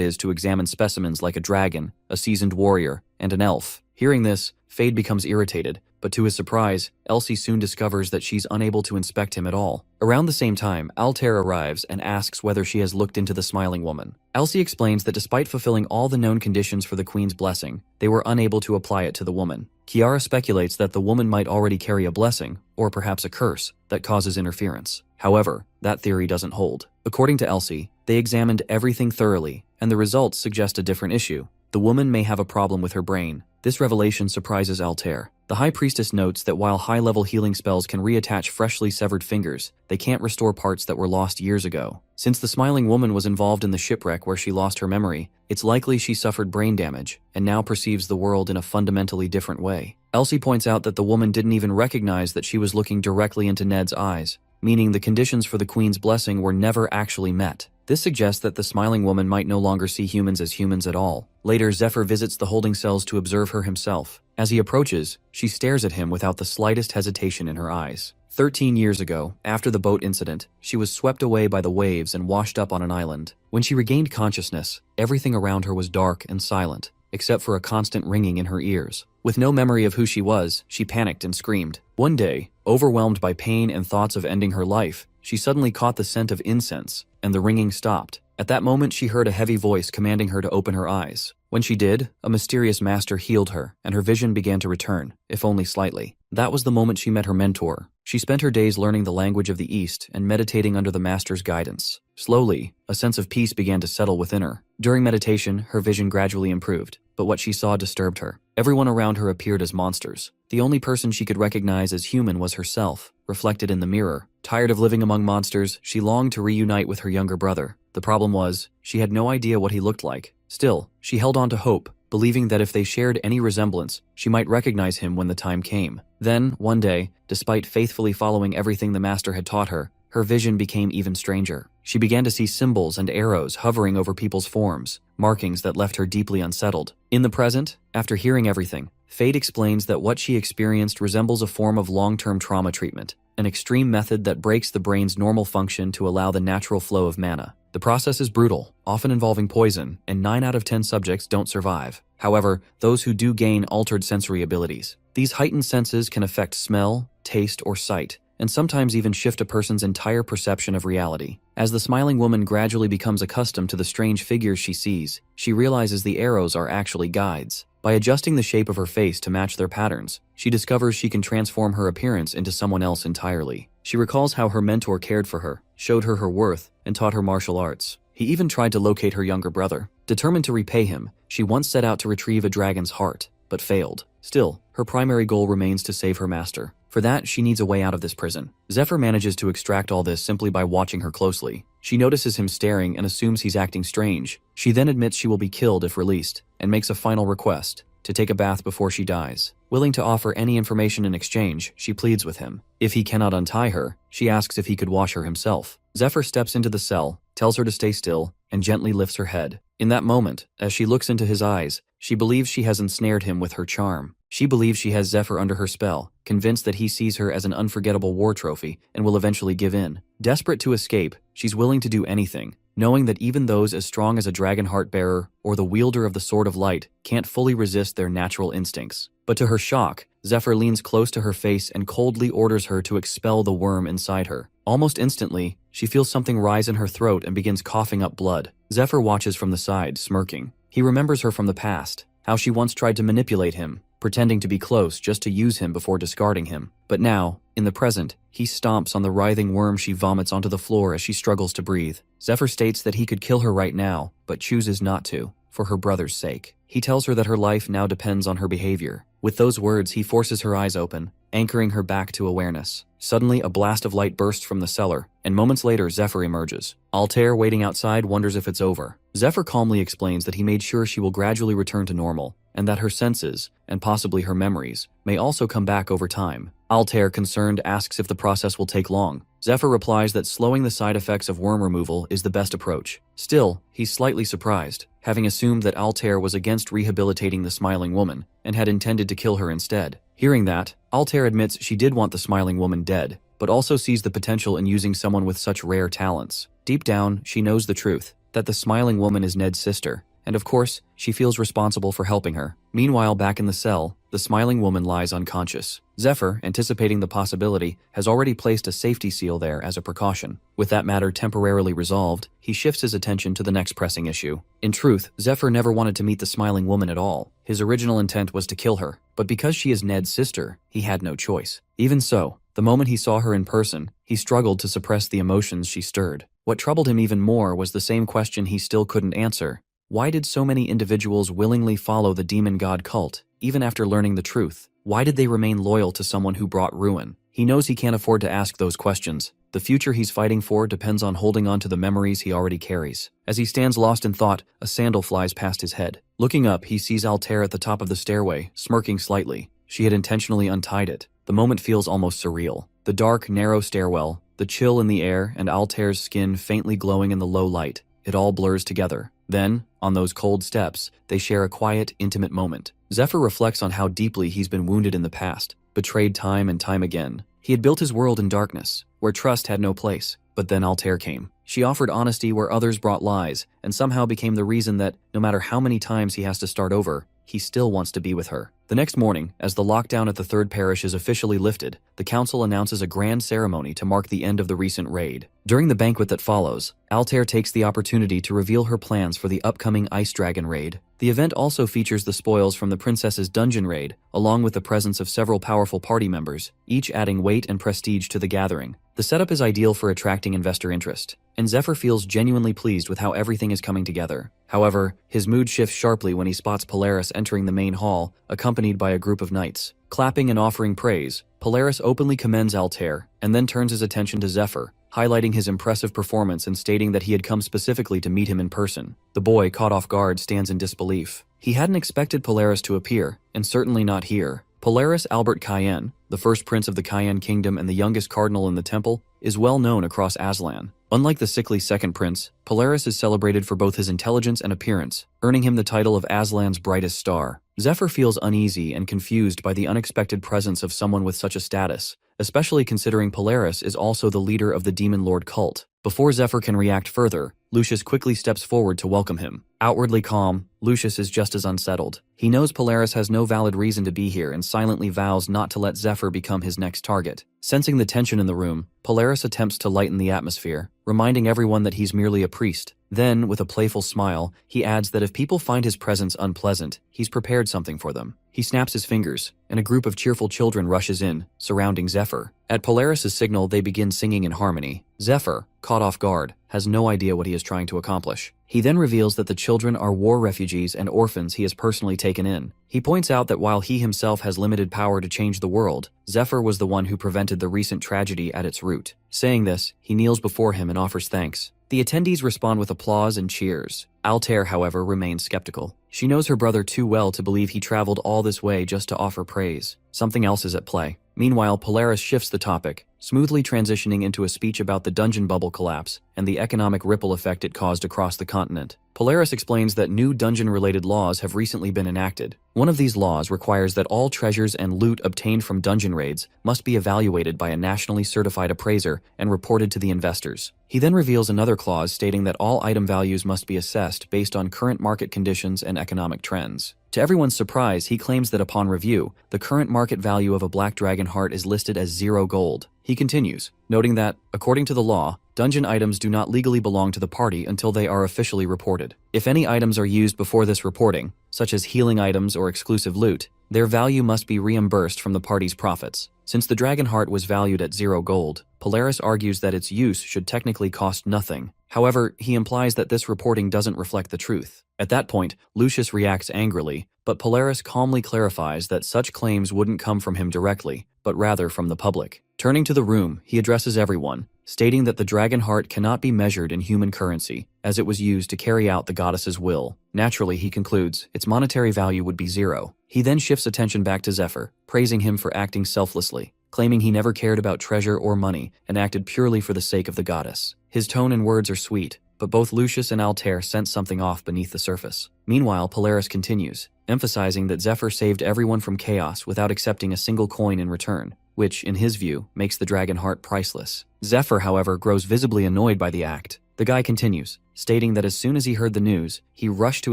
is to examine specimens like a dragon, a seasoned warrior, and an elf. Hearing this, Fade becomes irritated, but to his surprise, Elsie soon discovers that she's unable to inspect him at all. Around the same time, Altair arrives and asks whether she has looked into the smiling woman. Elsie explains that despite fulfilling all the known conditions for the Queen's blessing, they were unable to apply it to the woman. Kiara speculates that the woman might already carry a blessing, or perhaps a curse, that causes interference. However, that theory doesn't hold. According to Elsie, they examined everything thoroughly, and the results suggest a different issue. The woman may have a problem with her brain. This revelation surprises Altair. The High Priestess notes that while high-level healing spells can reattach freshly severed fingers, they can't restore parts that were lost years ago. Since the smiling woman was involved in the shipwreck where she lost her memory, it's likely she suffered brain damage and now perceives the world in a fundamentally different way. Elsie points out that the woman didn't even recognize that she was looking directly into Ned's eyes, meaning the conditions for the Queen's blessing were never actually met. This suggests that the smiling woman might no longer see humans as humans at all. Later, Zephyr visits the holding cells to observe her himself. As he approaches, she stares at him without the slightest hesitation in her eyes. 13 years ago, after the boat incident, she was swept away by the waves and washed up on an island. When she regained consciousness, everything around her was dark and silent, except for a constant ringing in her ears. With no memory of who she was, she panicked and screamed. One day, overwhelmed by pain and thoughts of ending her life, she suddenly caught the scent of incense, and the ringing stopped. At that moment, she heard a heavy voice commanding her to open her eyes. When she did, a mysterious master healed her, and her vision began to return, if only slightly. That was the moment she met her mentor. She spent her days learning the language of the East and meditating under the master's guidance. Slowly, a sense of peace began to settle within her. During meditation, her vision gradually improved, but what she saw disturbed her. Everyone around her appeared as monsters. The only person she could recognize as human was herself, reflected in the mirror. Tired of living among monsters, she longed to reunite with her younger brother. The problem was, she had no idea what he looked like. Still, she held on to hope, believing that if they shared any resemblance, she might recognize him when the time came. Then, one day, despite faithfully following everything the master had taught her, her vision became even stranger. She began to see symbols and arrows hovering over people's forms, markings that left her deeply unsettled. In the present, after hearing everything, Fate explains that what she experienced resembles a form of long-term trauma treatment, an extreme method that breaks the brain's normal function to allow the natural flow of mana. The process is brutal, often involving poison, and 9 out of 10 subjects don't survive. However, those who do gain altered sensory abilities. These heightened senses can affect smell, taste, or sight, and sometimes even shift a person's entire perception of reality. As the smiling woman gradually becomes accustomed to the strange figures she sees, she realizes the arrows are actually guides. By adjusting the shape of her face to match their patterns, she discovers she can transform her appearance into someone else entirely. She recalls how her mentor cared for her, showed her her worth, and taught her martial arts. He even tried to locate her younger brother. Determined to repay him, she once set out to retrieve a dragon's heart, but failed. Still, her primary goal remains to save her master. For that, she needs a way out of this prison. Zephyr manages to extract all this simply by watching her closely. She notices him staring and assumes he's acting strange. She then admits she will be killed if released, and makes a final request: to take a bath before she dies. Willing to offer any information in exchange, she pleads with him. If he cannot untie her, she asks if he could wash her himself. Zephyr steps into the cell, tells her to stay still, and gently lifts her head. In that moment, as she looks into his eyes, she believes she has ensnared him with her charm. She believes she has Zephyr under her spell, convinced that he sees her as an unforgettable war trophy and will eventually give in. Desperate to escape, she's willing to do anything, knowing that even those as strong as a dragon heart bearer or the wielder of the Sword of Light can't fully resist their natural instincts. But to her shock, Zephyr leans close to her face and coldly orders her to expel the worm inside her. Almost instantly, she feels something rise in her throat and begins coughing up blood. Zephyr watches from the side, smirking. He remembers her from the past, how she once tried to manipulate him, pretending to be close just to use him before discarding him. But now, in the present, he stomps on the writhing worm she vomits onto the floor as she struggles to breathe. Zephyr states that he could kill her right now, but chooses not to, for her brother's sake. He tells her that her life now depends on her behavior. With those words, he forces her eyes open, anchoring her back to awareness. Suddenly, a blast of light bursts from the cellar, and moments later, Zephyr emerges. Altair, waiting outside, wonders if it's over. Zephyr calmly explains that he made sure she will gradually return to normal, and that her senses, and possibly her memories, may also come back over time. Altair, concerned, asks if the process will take long. Zephyr replies that slowing the side effects of worm removal is the best approach. Still, he's slightly surprised, having assumed that Altair was against rehabilitating the smiling woman, and had intended to kill her instead. Hearing that, Altair admits she did want the smiling woman dead, but also sees the potential in using someone with such rare talents. Deep down, she knows the truth, that the smiling woman is Ned's sister, and of course, she feels responsible for helping her. Meanwhile, back in the cell, the smiling woman lies unconscious. Zephyr, anticipating the possibility, has already placed a safety seal there as a precaution. With that matter temporarily resolved, he shifts his attention to the next pressing issue. In truth, Zephyr never wanted to meet the smiling woman at all. His original intent was to kill her, but because she is Ned's sister, he had no choice. Even so, the moment he saw her in person, he struggled to suppress the emotions she stirred. What troubled him even more was the same question he still couldn't answer. Why did so many individuals willingly follow the demon god cult, even after learning the truth? Why did they remain loyal to someone who brought ruin? He knows he can't afford to ask those questions. The future he's fighting for depends on holding on to the memories he already carries. As he stands lost in thought, a sandal flies past his head. Looking up, he sees Altair at the top of the stairway, smirking slightly. She had intentionally untied it. The moment feels almost surreal. The dark, narrow stairwell, the chill in the air, and Altair's skin faintly glowing in the low light. It all blurs together. Then, on those cold steps, they share a quiet, intimate moment. Zephyr reflects on how deeply he's been wounded in the past, betrayed time and time again. He had built his world in darkness, where trust had no place. But then Altair came. She offered honesty where others brought lies, and somehow became the reason that, no matter how many times he has to start over, he still wants to be with her. The next morning, as the lockdown at the third parish is officially lifted, the council announces a grand ceremony to mark the end of the recent raid. During the banquet that follows, Altair takes the opportunity to reveal her plans for the upcoming Ice Dragon raid. The event also features the spoils from the princess's dungeon raid, along with the presence of several powerful party members, each adding weight and prestige to the gathering. The setup is ideal for attracting investor interest, and Zephyr feels genuinely pleased with how everything is coming together. However, his mood shifts sharply when he spots Polaris entering the main hall, accompanied by a group of knights. Clapping and offering praise, Polaris openly commends Altair, and then turns his attention to Zephyr, highlighting his impressive performance and stating that he had come specifically to meet him in person. The boy, caught off guard, stands in disbelief. He hadn't expected Polaris to appear, and certainly not here. Polaris Albert Cayenne, the first prince of the Cayenne kingdom and the youngest cardinal in the temple, is well known across Aslan. Unlike the sickly second prince, Polaris is celebrated for both his intelligence and appearance, earning him the title of Aslan's brightest star. Zephyr feels uneasy and confused by the unexpected presence of someone with such a status, especially considering Polaris is also the leader of the Demon Lord cult. Before Zephyr can react further, Lucius quickly steps forward to welcome him. Outwardly calm, Lucius is just as unsettled. He knows Polaris has no valid reason to be here and silently vows not to let Zephyr become his next target. Sensing the tension in the room, Polaris attempts to lighten the atmosphere, reminding everyone that he's merely a priest. Then, with a playful smile, he adds that if people find his presence unpleasant, he's prepared something for them. He snaps his fingers, and a group of cheerful children rushes in, surrounding Zephyr. At Polaris' signal, they begin singing in harmony. Zephyr, caught off guard, has no idea what he is trying to accomplish. He then reveals that the children are war refugees and orphans he has personally taken in. He points out that while he himself has limited power to change the world, Zephyr was the one who prevented the recent tragedy at its root. Saying this, he kneels before him and offers thanks. The attendees respond with applause and cheers. Altair, however, remains skeptical. She knows her brother too well to believe he traveled all this way just to offer praise. Something else is at play. Meanwhile, Polaris shifts the topic, smoothly transitioning into a speech about the dungeon bubble collapse and the economic ripple effect it caused across the continent. Polaris explains that new dungeon-related laws have recently been enacted. One of these laws requires that all treasures and loot obtained from dungeon raids must be evaluated by a nationally certified appraiser and reported to the investors. He then reveals another clause stating that all item values must be assessed based on current market conditions and economic trends. To everyone's surprise, he claims that upon review, the current market value of a black dragon heart is listed as 0 gold. He continues, noting that, according to the law, dungeon items do not legally belong to the party until they are officially reported. If any items are used before this reporting, such as healing items or exclusive loot, their value must be reimbursed from the party's profits. Since the dragon heart was valued at 0 gold, Polaris argues that its use should technically cost nothing. However, he implies that this reporting doesn't reflect the truth. At that point, Lucius reacts angrily, but Polaris calmly clarifies that such claims wouldn't come from him directly, but rather from the public. Turning to the room, he addresses everyone, stating that the dragon heart cannot be measured in human currency, as it was used to carry out the goddess's will. Naturally, he concludes, its monetary value would be 0. He then shifts attention back to Zephyr, praising him for acting selflessly, claiming he never cared about treasure or money and acted purely for the sake of the goddess. His tone and words are sweet, but both Lucius and Altair sense something off beneath the surface. Meanwhile, Polaris continues, emphasizing that Zephyr saved everyone from chaos without accepting a single coin in return, which, in his view, makes the dragon heart priceless. Zephyr, however, grows visibly annoyed by the act. The guy continues, stating that as soon as he heard the news, he rushed to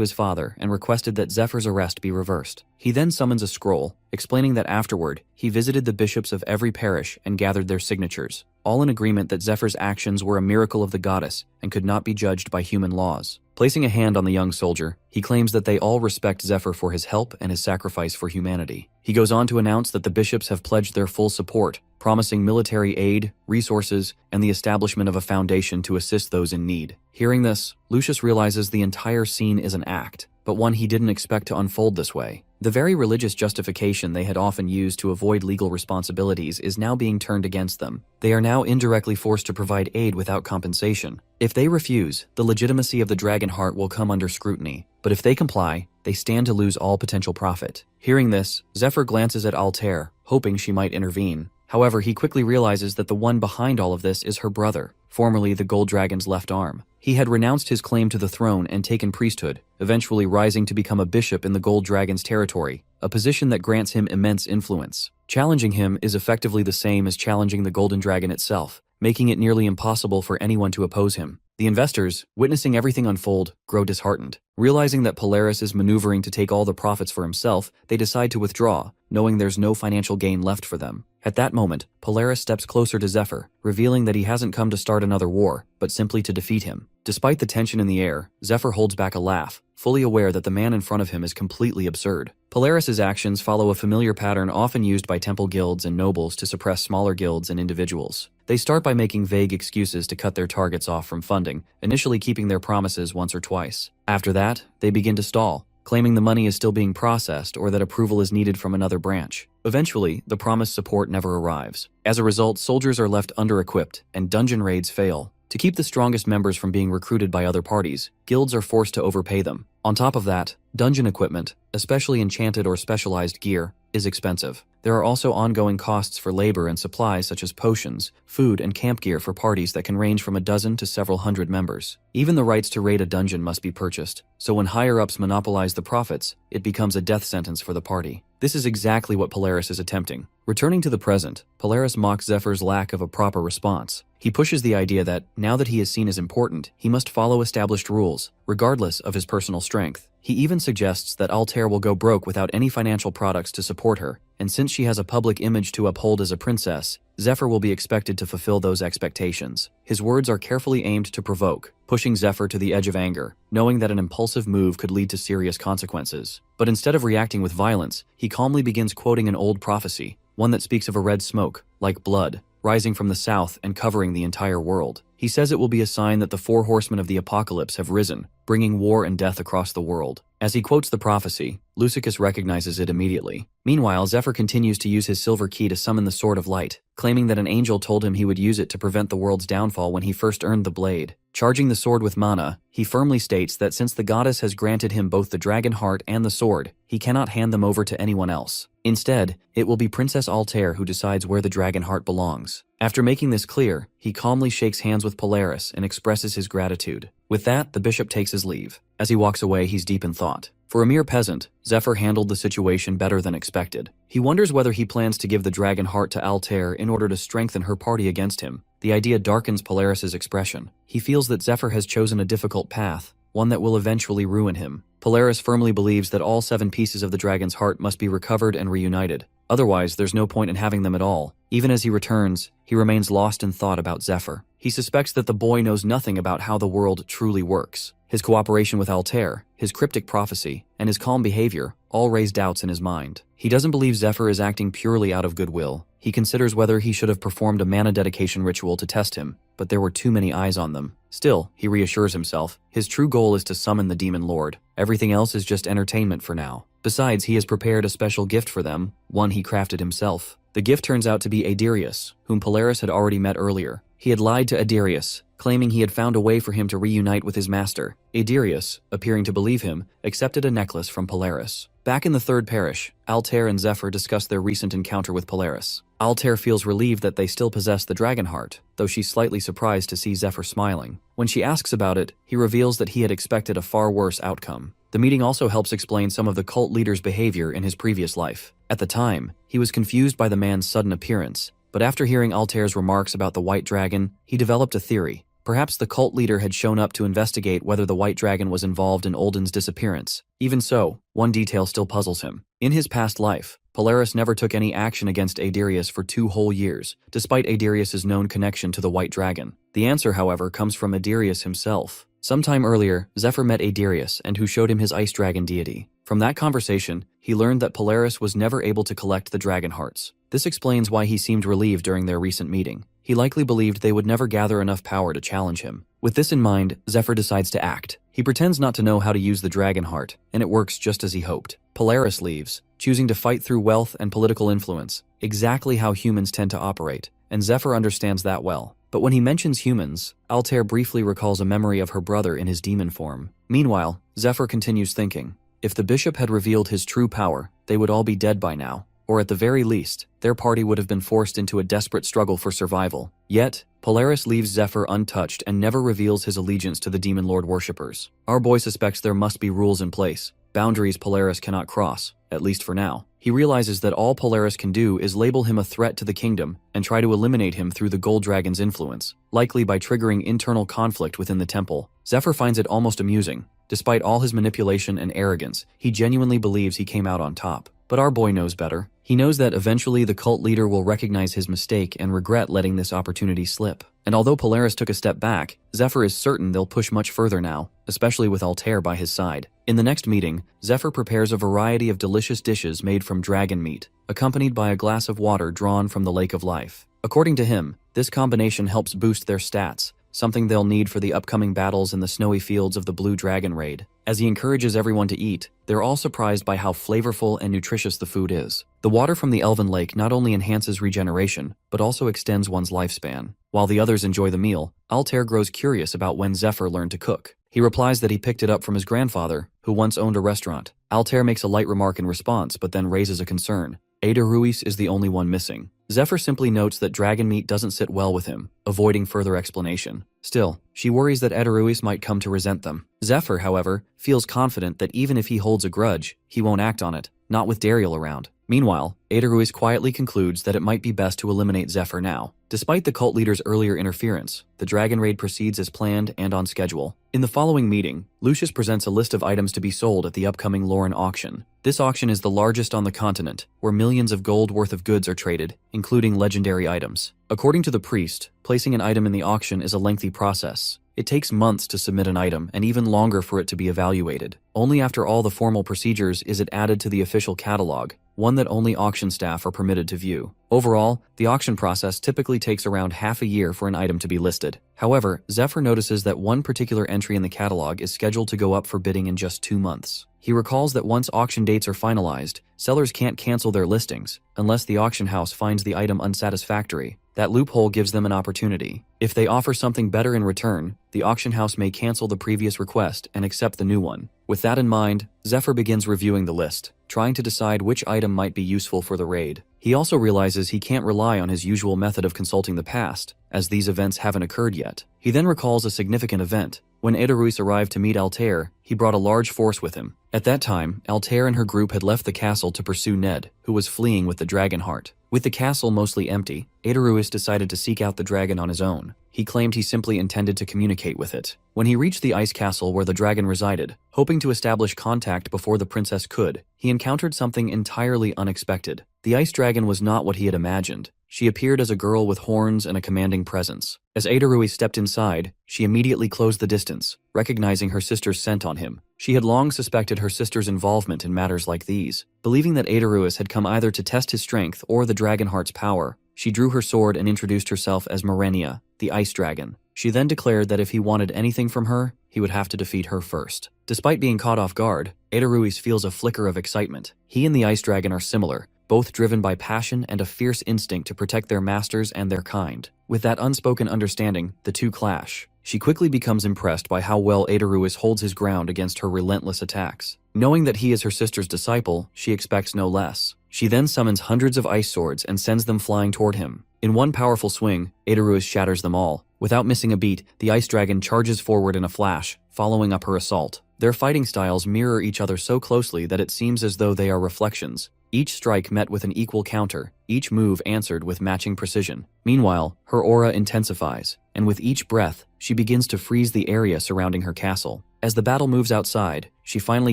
his father and requested that Zephyr's arrest be reversed. He then summons a scroll, explaining that afterward, he visited the bishops of every parish and gathered their signatures, all in agreement that Zephyr's actions were a miracle of the goddess and could not be judged by human laws. Placing a hand on the young soldier, he claims that they all respect Zephyr for his help and his sacrifice for humanity. He goes on to announce that the bishops have pledged their full support, promising military aid, resources, and the establishment of a foundation to assist those in need. Hearing this, Lucius realizes the entire scene is an act, but one he didn't expect to unfold this way. The very religious justification they had often used to avoid legal responsibilities is now being turned against them. They are now indirectly forced to provide aid without compensation. If they refuse, the legitimacy of the dragon heart will come under scrutiny, but if they comply, they stand to lose all potential profit. Hearing this, Zephyr glances at Altair, hoping she might intervene. However, he quickly realizes that the one behind all of this is her brother, formerly the Gold Dragon's left arm. He had renounced his claim to the throne and taken priesthood, eventually rising to become a bishop in the Gold Dragon's territory, a position that grants him immense influence. Challenging him is effectively the same as challenging the Golden Dragon itself, making it nearly impossible for anyone to oppose him. The investors, witnessing everything unfold, grow disheartened. Realizing that Polaris is maneuvering to take all the profits for himself, they decide to withdraw, knowing there's no financial gain left for them. At that moment, Polaris steps closer to Zephyr, revealing that he hasn't come to start another war, but simply to defeat him. Despite the tension in the air, Zephyr holds back a laugh, fully aware that the man in front of him is completely absurd. Polaris's actions follow a familiar pattern often used by temple guilds and nobles to suppress smaller guilds and individuals. They start by making vague excuses to cut their targets off from funding, initially keeping their promises once or twice. After that, they begin to stall, claiming the money is still being processed or that approval is needed from another branch. Eventually, the promised support never arrives. As a result, soldiers are left under-equipped, and dungeon raids fail. To keep the strongest members from being recruited by other parties, guilds are forced to overpay them. On top of that, dungeon equipment, especially enchanted or specialized gear, is expensive. There are also ongoing costs for labor and supplies such as potions, food, and camp gear for parties that can range from a dozen to several hundred members. Even the rights to raid a dungeon must be purchased, so when higher-ups monopolize the profits, it becomes a death sentence for the party. This is exactly what Polaris is attempting. Returning to the present, Polaris mocks Zephyr's lack of a proper response. He pushes the idea that, now that he is seen as important, he must follow established rules, regardless of his personal strength. He even suggests that Altair will go broke without any financial products to support her, and since she has a public image to uphold as a princess, Zephyr will be expected to fulfill those expectations. His words are carefully aimed to provoke, pushing Zephyr to the edge of anger, knowing that an impulsive move could lead to serious consequences. But instead of reacting with violence, he calmly begins quoting an old prophecy, one that speaks of a red smoke, like blood, rising from the south and covering the entire world. He says it will be a sign that the 4 horsemen of the apocalypse have risen, bringing war and death across the world. As he quotes the prophecy, Lucius recognizes it immediately. Meanwhile, Zephyr continues to use his silver key to summon the Sword of Light, claiming that an angel told him he would use it to prevent the world's downfall when he first earned the blade. Charging the sword with mana, he firmly states that since the goddess has granted him both the dragon heart and the sword, he cannot hand them over to anyone else. Instead, it will be Princess Altair who decides where the dragon heart belongs. After making this clear, he calmly shakes hands with Polaris and expresses his gratitude. With that, the bishop takes his leave. As he walks away, he's deep in thought. For a mere peasant, Zephyr handled the situation better than expected. He wonders whether he plans to give the dragon heart to Altair in order to strengthen her party against him. The idea darkens Polaris's expression. He feels that Zephyr has chosen a difficult path, one that will eventually ruin him. Polaris firmly believes that all 7 pieces of the dragon's heart must be recovered and reunited. Otherwise, there's no point in having them at all. Even as he returns, he remains lost in thought about Zephyr. He suspects that the boy knows nothing about how the world truly works. His cooperation with Altair, his cryptic prophecy, and his calm behavior all raise doubts in his mind. He doesn't believe Zephyr is acting purely out of goodwill. He considers whether he should have performed a mana dedication ritual to test him, but there were too many eyes on them. Still, he reassures himself, his true goal is to summon the Demon Lord. Everything else is just entertainment for now. Besides, he has prepared a special gift for them, one he crafted himself. The gift turns out to be Adirius, whom Polaris had already met earlier. He had lied to Adirius, claiming he had found a way for him to reunite with his master. Adirius, appearing to believe him, accepted a necklace from Polaris. Back in the 3rd parish, Altair and Zephyr discuss their recent encounter with Polaris. Altair feels relieved that they still possess the dragon heart, though she's slightly surprised to see Zephyr smiling. When she asks about it, he reveals that he had expected a far worse outcome. The meeting also helps explain some of the cult leader's behavior in his previous life. At the time, he was confused by the man's sudden appearance, but after hearing Altair's remarks about the white dragon, he developed a theory. Perhaps the cult leader had shown up to investigate whether the white dragon was involved in Olden's disappearance. Even so, one detail still puzzles him. In his past life, Polaris never took any action against Adirius for 2 whole years, despite Adirius's known connection to the white dragon. The answer, however, comes from Adirius himself. Sometime earlier, Zephyr met Adirius and who showed him his ice dragon deity. From that conversation, he learned that Polaris was never able to collect the dragon hearts. This explains why he seemed relieved during their recent meeting. He likely believed they would never gather enough power to challenge him. With this in mind, Zephyr decides to act. He pretends not to know how to use the dragon heart, and it works just as he hoped. Polaris leaves, choosing to fight through wealth and political influence, exactly how humans tend to operate, and Zephyr understands that well. But when he mentions humans, Altair briefly recalls a memory of her brother in his demon form. Meanwhile, Zephyr continues thinking, if the bishop had revealed his true power, they would all be dead by now. Or at the very least, their party would have been forced into a desperate struggle for survival. Yet, Polaris leaves Zephyr untouched and never reveals his allegiance to the Demon Lord worshippers. Our boy suspects there must be rules in place, boundaries Polaris cannot cross, at least for now. He realizes that all Polaris can do is label him a threat to the kingdom and try to eliminate him through the Gold Dragon's influence, likely by triggering internal conflict within the temple. Zephyr finds it almost amusing. Despite all his manipulation and arrogance, he genuinely believes he came out on top. But our boy knows better. He knows that eventually the cult leader will recognize his mistake and regret letting this opportunity slip. And although Polaris took a step back, Zephyr is certain they'll push much further now, especially with Altair by his side. In the next meeting, Zephyr prepares a variety of delicious dishes made from dragon meat, accompanied by a glass of water drawn from the Lake of Life. According to him, this combination helps boost their stats, something they'll need for the upcoming battles in the snowy fields of the Blue Dragon Raid. As he encourages everyone to eat, they're all surprised by how flavorful and nutritious the food is. The water from the Elven Lake not only enhances regeneration, but also extends one's lifespan. While the others enjoy the meal, Altair grows curious about when Zephyr learned to cook. He replies that he picked it up from his grandfather, who once owned a restaurant. Altair makes a light remark in response, but then raises a concern. Ada Ruiz is the only one missing. Zephyr simply notes that dragon meat doesn't sit well with him, avoiding further explanation. Still, she worries that Ada Ruiz might come to resent them. Zephyr, however, feels confident that even if he holds a grudge, he won't act on it, not with Dariel around. Meanwhile, Ruiz quietly concludes that it might be best to eliminate Zephyr now. Despite the cult leader's earlier interference, the dragon raid proceeds as planned and on schedule. In the following meeting, Lucius presents a list of items to be sold at the upcoming Lauren auction. This auction is the largest on the continent, where millions of gold worth of goods are traded, including legendary items. According to the priest, placing an item in the auction is a lengthy process. It takes months to submit an item and even longer for it to be evaluated. Only after all the formal procedures is it added to the official catalog, one that only auction staff are permitted to view. Overall, the auction process typically takes around half a year for an item to be listed. However, Zephyr notices that one particular entry in the catalog is scheduled to go up for bidding in just 2 months. He recalls that once auction dates are finalized, sellers can't cancel their listings unless the auction house finds the item unsatisfactory. That loophole gives them an opportunity. If they offer something better in return, the auction house may cancel the previous request and accept the new one. With that in mind, Zephyr begins reviewing the list, trying to decide which item might be useful for the raid. He also realizes he can't rely on his usual method of consulting the past, as these events haven't occurred yet. He then recalls a significant event. When Ruiz arrived to meet Altair, he brought a large force with him. At that time, Altair and her group had left the castle to pursue Ned, who was fleeing with the dragon heart. With the castle mostly empty, Ruiz decided to seek out the dragon on his own. He claimed he simply intended to communicate with it. When he reached the ice castle where the dragon resided, hoping to establish contact before the princess could, he encountered something entirely unexpected. The ice dragon was not what he had imagined. She appeared as a girl with horns and a commanding presence. As Ruiz stepped inside, she immediately closed the distance, recognizing her sister's scent on him. She had long suspected her sister's involvement in matters like these. Believing that Ruiz had come either to test his strength or the dragon heart's power, she drew her sword and introduced herself as Mercenary, the ice dragon. She then declared that if he wanted anything from her, he would have to defeat her first. Despite being caught off guard, Ruiz feels a flicker of excitement. He and the ice dragon are similar, both driven by passion and a fierce instinct to protect their masters and their kind. With that unspoken understanding, the two clash. She quickly becomes impressed by how well Ruiz holds his ground against her relentless attacks. Knowing that he is her sister's disciple, she expects no less. She then summons hundreds of ice swords and sends them flying toward him. In one powerful swing, Ruiz shatters them all. Without missing a beat, the ice dragon charges forward in a flash, following up her assault. Their fighting styles mirror each other so closely that it seems as though they are reflections. Each strike met with an equal counter, each move answered with matching precision. Meanwhile, her aura intensifies, and with each breath, she begins to freeze the area surrounding her castle. As the battle moves outside, she finally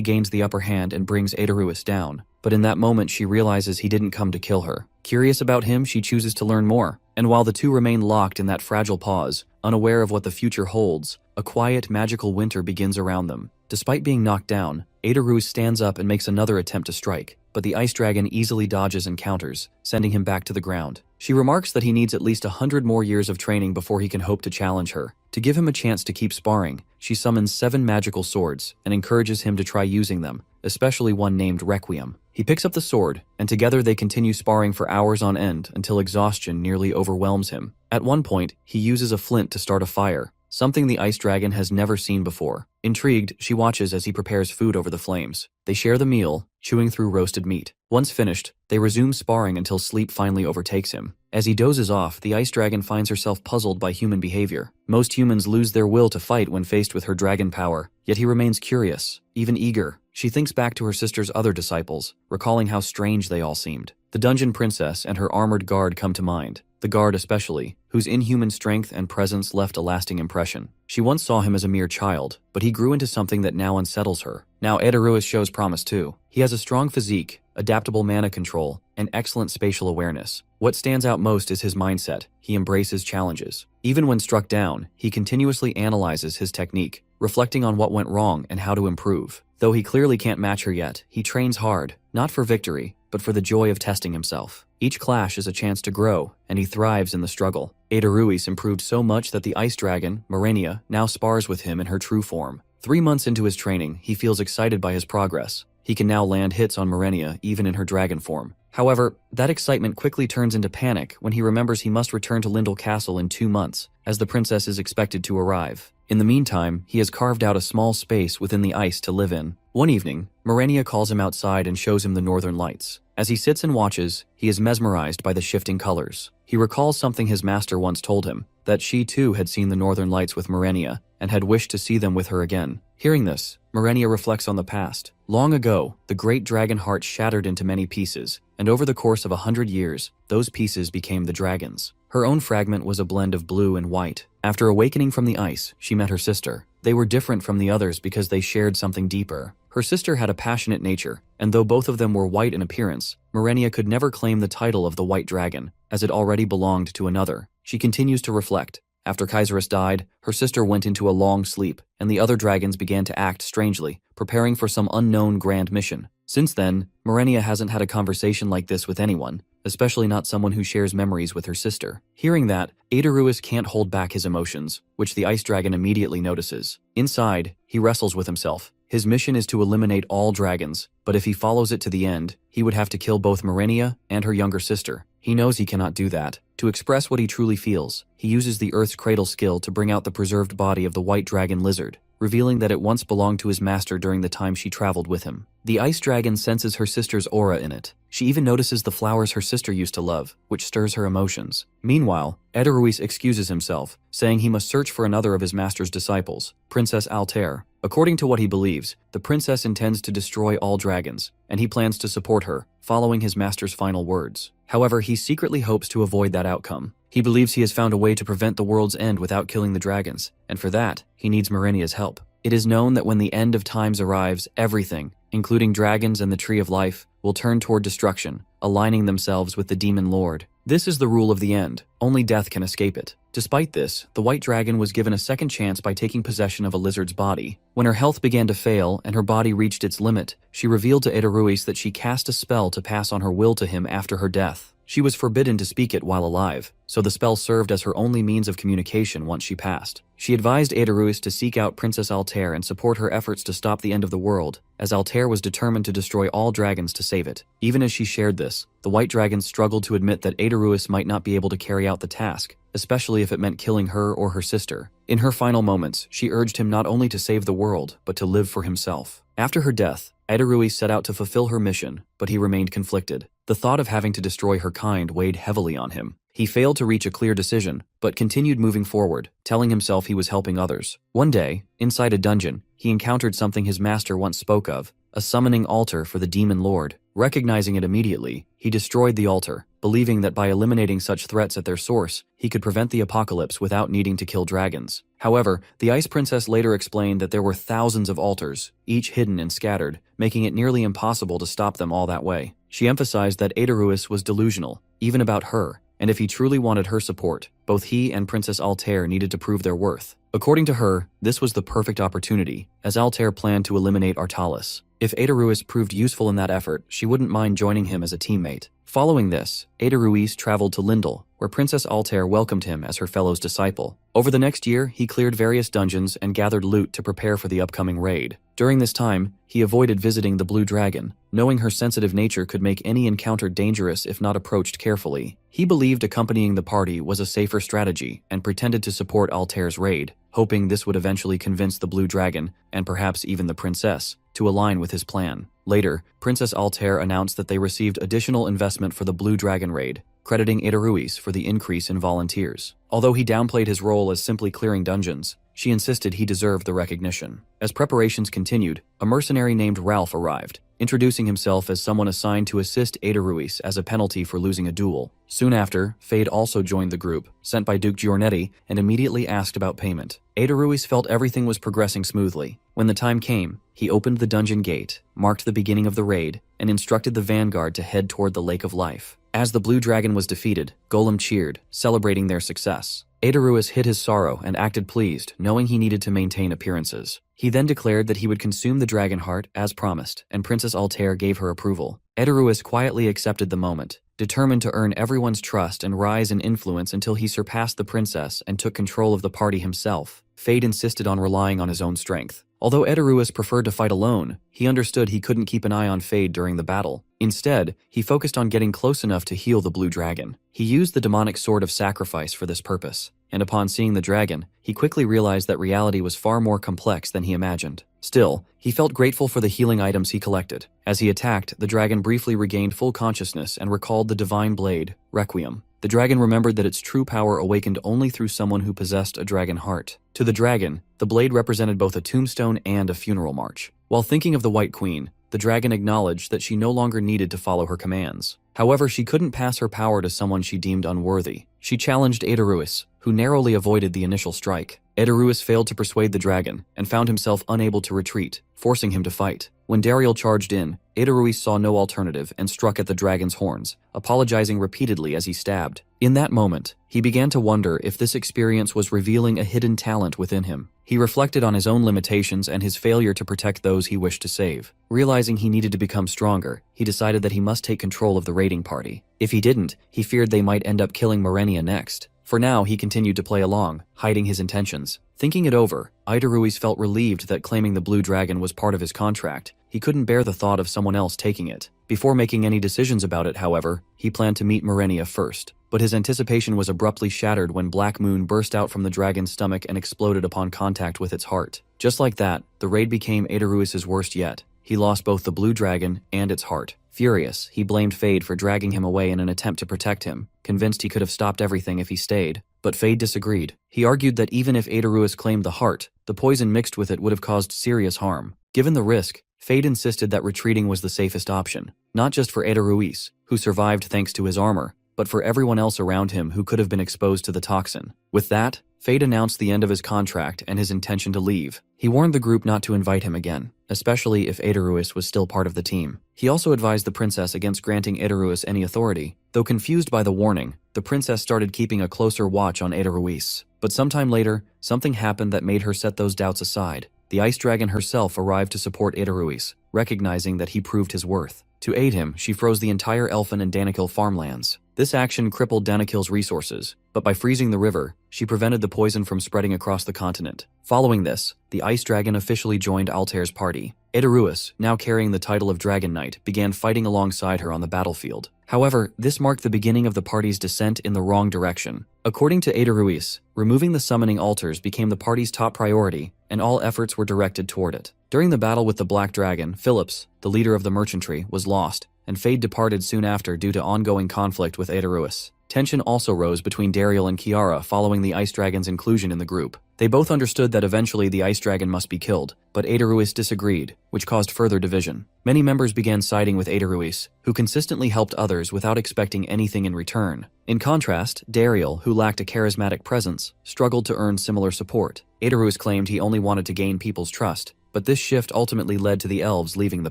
gains the upper hand and brings Ruiz down. But in that moment, she realizes he didn't come to kill her. Curious about him, she chooses to learn more. And while the two remain locked in that fragile pause, unaware of what the future holds, a quiet, magical winter begins around them. Despite being knocked down, Ruiz stands up and makes another attempt to strike, but the ice dragon easily dodges and counters, sending him back to the ground. She remarks that he needs at least 100 more years of training before he can hope to challenge her. To give him a chance to keep sparring, she summons 7 magical swords and encourages him to try using them, especially one named Requiem. He picks up the sword, and together they continue sparring for hours on end until exhaustion nearly overwhelms him. At one point, he uses a flint to start a fire, something the ice dragon has never seen before. Intrigued, she watches as he prepares food over the flames. They share the meal, chewing through roasted meat. Once finished, they resume sparring until sleep finally overtakes him. As he dozes off, the ice dragon finds herself puzzled by human behavior. Most humans lose their will to fight when faced with her dragon power, yet he remains curious, even eager. She thinks back to her sister's other disciples, recalling how strange they all seemed. The dungeon princess and her armored guard come to mind. The guard especially, whose inhuman strength and presence left a lasting impression. She once saw him as a mere child, but he grew into something that now unsettles her. Now Ruiz shows promise too. He has a strong physique, adaptable mana control, and excellent spatial awareness. What stands out most is his mindset. He embraces challenges. Even when struck down, he continuously analyzes his technique, reflecting on what went wrong and how to improve. Though he clearly can't match her yet, he trains hard, not for victory, but for the joy of testing himself. Each clash is a chance to grow, and he thrives in the struggle. Ruiz improved so much that the ice dragon, Mercenary, now spars with him in her true form. 3 months into his training, he feels excited by his progress. He can now land hits on Mercenary even in her dragon form. However, that excitement quickly turns into panic when he remembers he must return to Lindell Castle in 2 months, as the princess is expected to arrive. In the meantime, he has carved out a small space within the ice to live in. One evening, Mercenary calls him outside and shows him the northern lights. As he sits and watches, he is mesmerized by the shifting colors. He recalls something his master once told him, that she too had seen the northern lights with Mercenary and had wished to see them with her again. Hearing this, Merenia reflects on the past. Long ago, the great dragon heart shattered into many pieces, and over the course of 100 years, those pieces became the dragons. Her own fragment was a blend of blue and white. After awakening from the ice, she met her sister. They were different from the others because they shared something deeper. Her sister had a passionate nature, and though both of them were white in appearance, Merenia could never claim the title of the White Dragon, as it already belonged to another. She continues to reflect. After Kaiseress died, her sister went into a long sleep, and the other dragons began to act strangely, preparing for some unknown grand mission. Since then, Merenia hasn't had a conversation like this with anyone, especially not someone who shares memories with her sister. Hearing that, Aedaruis can't hold back his emotions, which the ice dragon immediately notices. Inside, he wrestles with himself. His mission is to eliminate all dragons, but if he follows it to the end, he would have to kill both Merenia and her younger sister. He knows he cannot do that. To express what he truly feels, he uses the Earth's Cradle skill to bring out the preserved body of the white dragon lizard, revealing that it once belonged to his master during the time she traveled with him. The ice dragon senses her sister's aura in it. She even notices the flowers her sister used to love, which stirs her emotions. Meanwhile, Aedaruis excuses himself, saying he must search for another of his master's disciples, Princess Altair. According to what he believes, the princess intends to destroy all dragons, and he plans to support her, following his master's final words. However, he secretly hopes to avoid that outcome. He believes he has found a way to prevent the world's end without killing the dragons, and for that, he needs Merenia's help. It is known that when the end of times arrives, everything, including dragons and the Tree of Life, will turn toward destruction, aligning themselves with the Demon Lord. This is the rule of the end. Only death can escape it. Despite this, the white dragon was given a second chance by taking possession of a lizard's body. When her health began to fail and her body reached its limit, she revealed to Aedaruis that she cast a spell to pass on her will to him after her death. She was forbidden to speak it while alive, so the spell served as her only means of communication once she passed. She advised Aedaruis to seek out Princess Altair and support her efforts to stop the end of the world, as Altair was determined to destroy all dragons to save it. Even as she shared this, the white dragon struggled to admit that Aedaruis might not be able to carry out the task, especially if it meant killing her or her sister. In her final moments, she urged him not only to save the world, but to live for himself. After her death, Aedaruis set out to fulfill her mission, but he remained conflicted. The thought of having to destroy her kind weighed heavily on him. He failed to reach a clear decision, but continued moving forward, telling himself he was helping others. One day, inside a dungeon, he encountered something his master once spoke of, a summoning altar for the Demon Lord. Recognizing it immediately, he destroyed the altar, believing that by eliminating such threats at their source, he could prevent the apocalypse without needing to kill dragons. However, the Ice Princess later explained that there were thousands of altars, each hidden and scattered, making it nearly impossible to stop them all that way. She emphasized that Aedaruis was delusional, even about her, and if he truly wanted her support, both he and Princess Altair needed to prove their worth. According to her, this was the perfect opportunity, as Altair planned to eliminate Artalis. If Aedaruis proved useful in that effort, she wouldn't mind joining him as a teammate. Following this, Aedaruis traveled to Lindel, where Princess Altair welcomed him as her fellow's disciple. Over the next year, he cleared various dungeons and gathered loot to prepare for the upcoming raid. During this time, he avoided visiting the Blue Dragon, knowing her sensitive nature could make any encounter dangerous if not approached carefully. He believed accompanying the party was a safer strategy and pretended to support Altair's raid, hoping this would eventually convince the Blue Dragon, and perhaps even the princess, to align with his plan. Later, Princess Altair announced that they received additional investment for the Blue Dragon raid, crediting Aedaruis for the increase in volunteers. Although he downplayed his role as simply clearing dungeons, she insisted he deserved the recognition. As preparations continued, a mercenary named Ralph arrived, introducing himself as someone assigned to assist Aedaruis as a penalty for losing a duel. Soon after, Fade also joined the group, sent by Duke Giornetti, and immediately asked about payment. Aedaruis felt everything was progressing smoothly. When the time came, he opened the dungeon gate, marked the beginning of the raid, and instructed the vanguard to head toward the Lake of Life. As the Blue Dragon was defeated, Golem cheered, celebrating their success. Aedaruis hid his sorrow and acted pleased, knowing he needed to maintain appearances. He then declared that he would consume the dragon heart, as promised, and Princess Altair gave her approval. Aedaruis quietly accepted the moment, determined to earn everyone's trust and rise in influence until he surpassed the princess and took control of the party himself. Fade insisted on relying on his own strength. Although Aedaruis preferred to fight alone, he understood he couldn't keep an eye on Fade during the battle. Instead, he focused on getting close enough to heal the Blue Dragon. He used the demonic sword of sacrifice for this purpose, and upon seeing the dragon, he quickly realized that reality was far more complex than he imagined. Still, he felt grateful for the healing items he collected. As he attacked, the dragon briefly regained full consciousness and recalled the divine blade, Requiem. The dragon remembered that its true power awakened only through someone who possessed a dragon heart. To the dragon, the blade represented both a tombstone and a funeral march. While thinking of the White Queen, the dragon acknowledged that she no longer needed to follow her commands. However, she couldn't pass her power to someone she deemed unworthy. She challenged Aedaruis, who narrowly avoided the initial strike. Aedaruis failed to persuade the dragon and found himself unable to retreat, forcing him to fight. When Dariel charged in, Aedaruis saw no alternative and struck at the dragon's horns, apologizing repeatedly as he stabbed. In that moment, he began to wonder if this experience was revealing a hidden talent within him. He reflected on his own limitations and his failure to protect those he wished to save. Realizing he needed to become stronger, he decided that he must take control of the raiding party. If he didn't, he feared they might end up killing Merenia next. For now, he continued to play along, hiding his intentions. Thinking it over, Aedaruis felt relieved that claiming the blue dragon was part of his contract. He couldn't bear the thought of someone else taking it. Before making any decisions about it, however, he planned to meet Merenia first. But his anticipation was abruptly shattered when Black Moon burst out from the dragon's stomach and exploded upon contact with its heart. Just like that, the raid became Aedaruis' worst yet. He lost both the blue dragon and its heart. Furious, he blamed Fade for dragging him away in an attempt to protect him, convinced he could have stopped everything if he stayed. But Fade disagreed. He argued that even if Aedaruis claimed the heart, the poison mixed with it would have caused serious harm. Given the risk, Fade insisted that retreating was the safest option, not just for Aedaruis, who survived thanks to his armor, but for everyone else around him who could have been exposed to the toxin. With that, Fade announced the end of his contract and his intention to leave. He warned the group not to invite him again, especially if Aedaruis was still part of the team. He also advised the princess against granting Aedaruis any authority. Though confused by the warning, the princess started keeping a closer watch on Aedaruis. But sometime later, something happened that made her set those doubts aside. The ice dragon herself arrived to support Aedaruis, recognizing that he proved his worth. To aid him, she froze the entire Elfin and Danakil farmlands. This action crippled Danakil's resources, but by freezing the river, she prevented the poison from spreading across the continent. Following this, the ice dragon officially joined Altair's party. Aedaruis, now carrying the title of Dragon Knight, began fighting alongside her on the battlefield. However, this marked the beginning of the party's descent in the wrong direction. According to Aedaruis, removing the summoning altars became the party's top priority, and all efforts were directed toward it. During the battle with the Black Dragon, Phillips, the leader of the merchantry, was lost, and Fade departed soon after due to ongoing conflict with Aedaruis. Tension also rose between Dariel and Kiara following the Ice Dragon's inclusion in the group. They both understood that eventually the Ice Dragon must be killed, but Aedaruis disagreed, which caused further division. Many members began siding with Aedaruis, who consistently helped others without expecting anything in return. In contrast, Dariel, who lacked a charismatic presence, struggled to earn similar support. Aedaruis claimed he only wanted to gain people's trust, but this shift ultimately led to the elves leaving the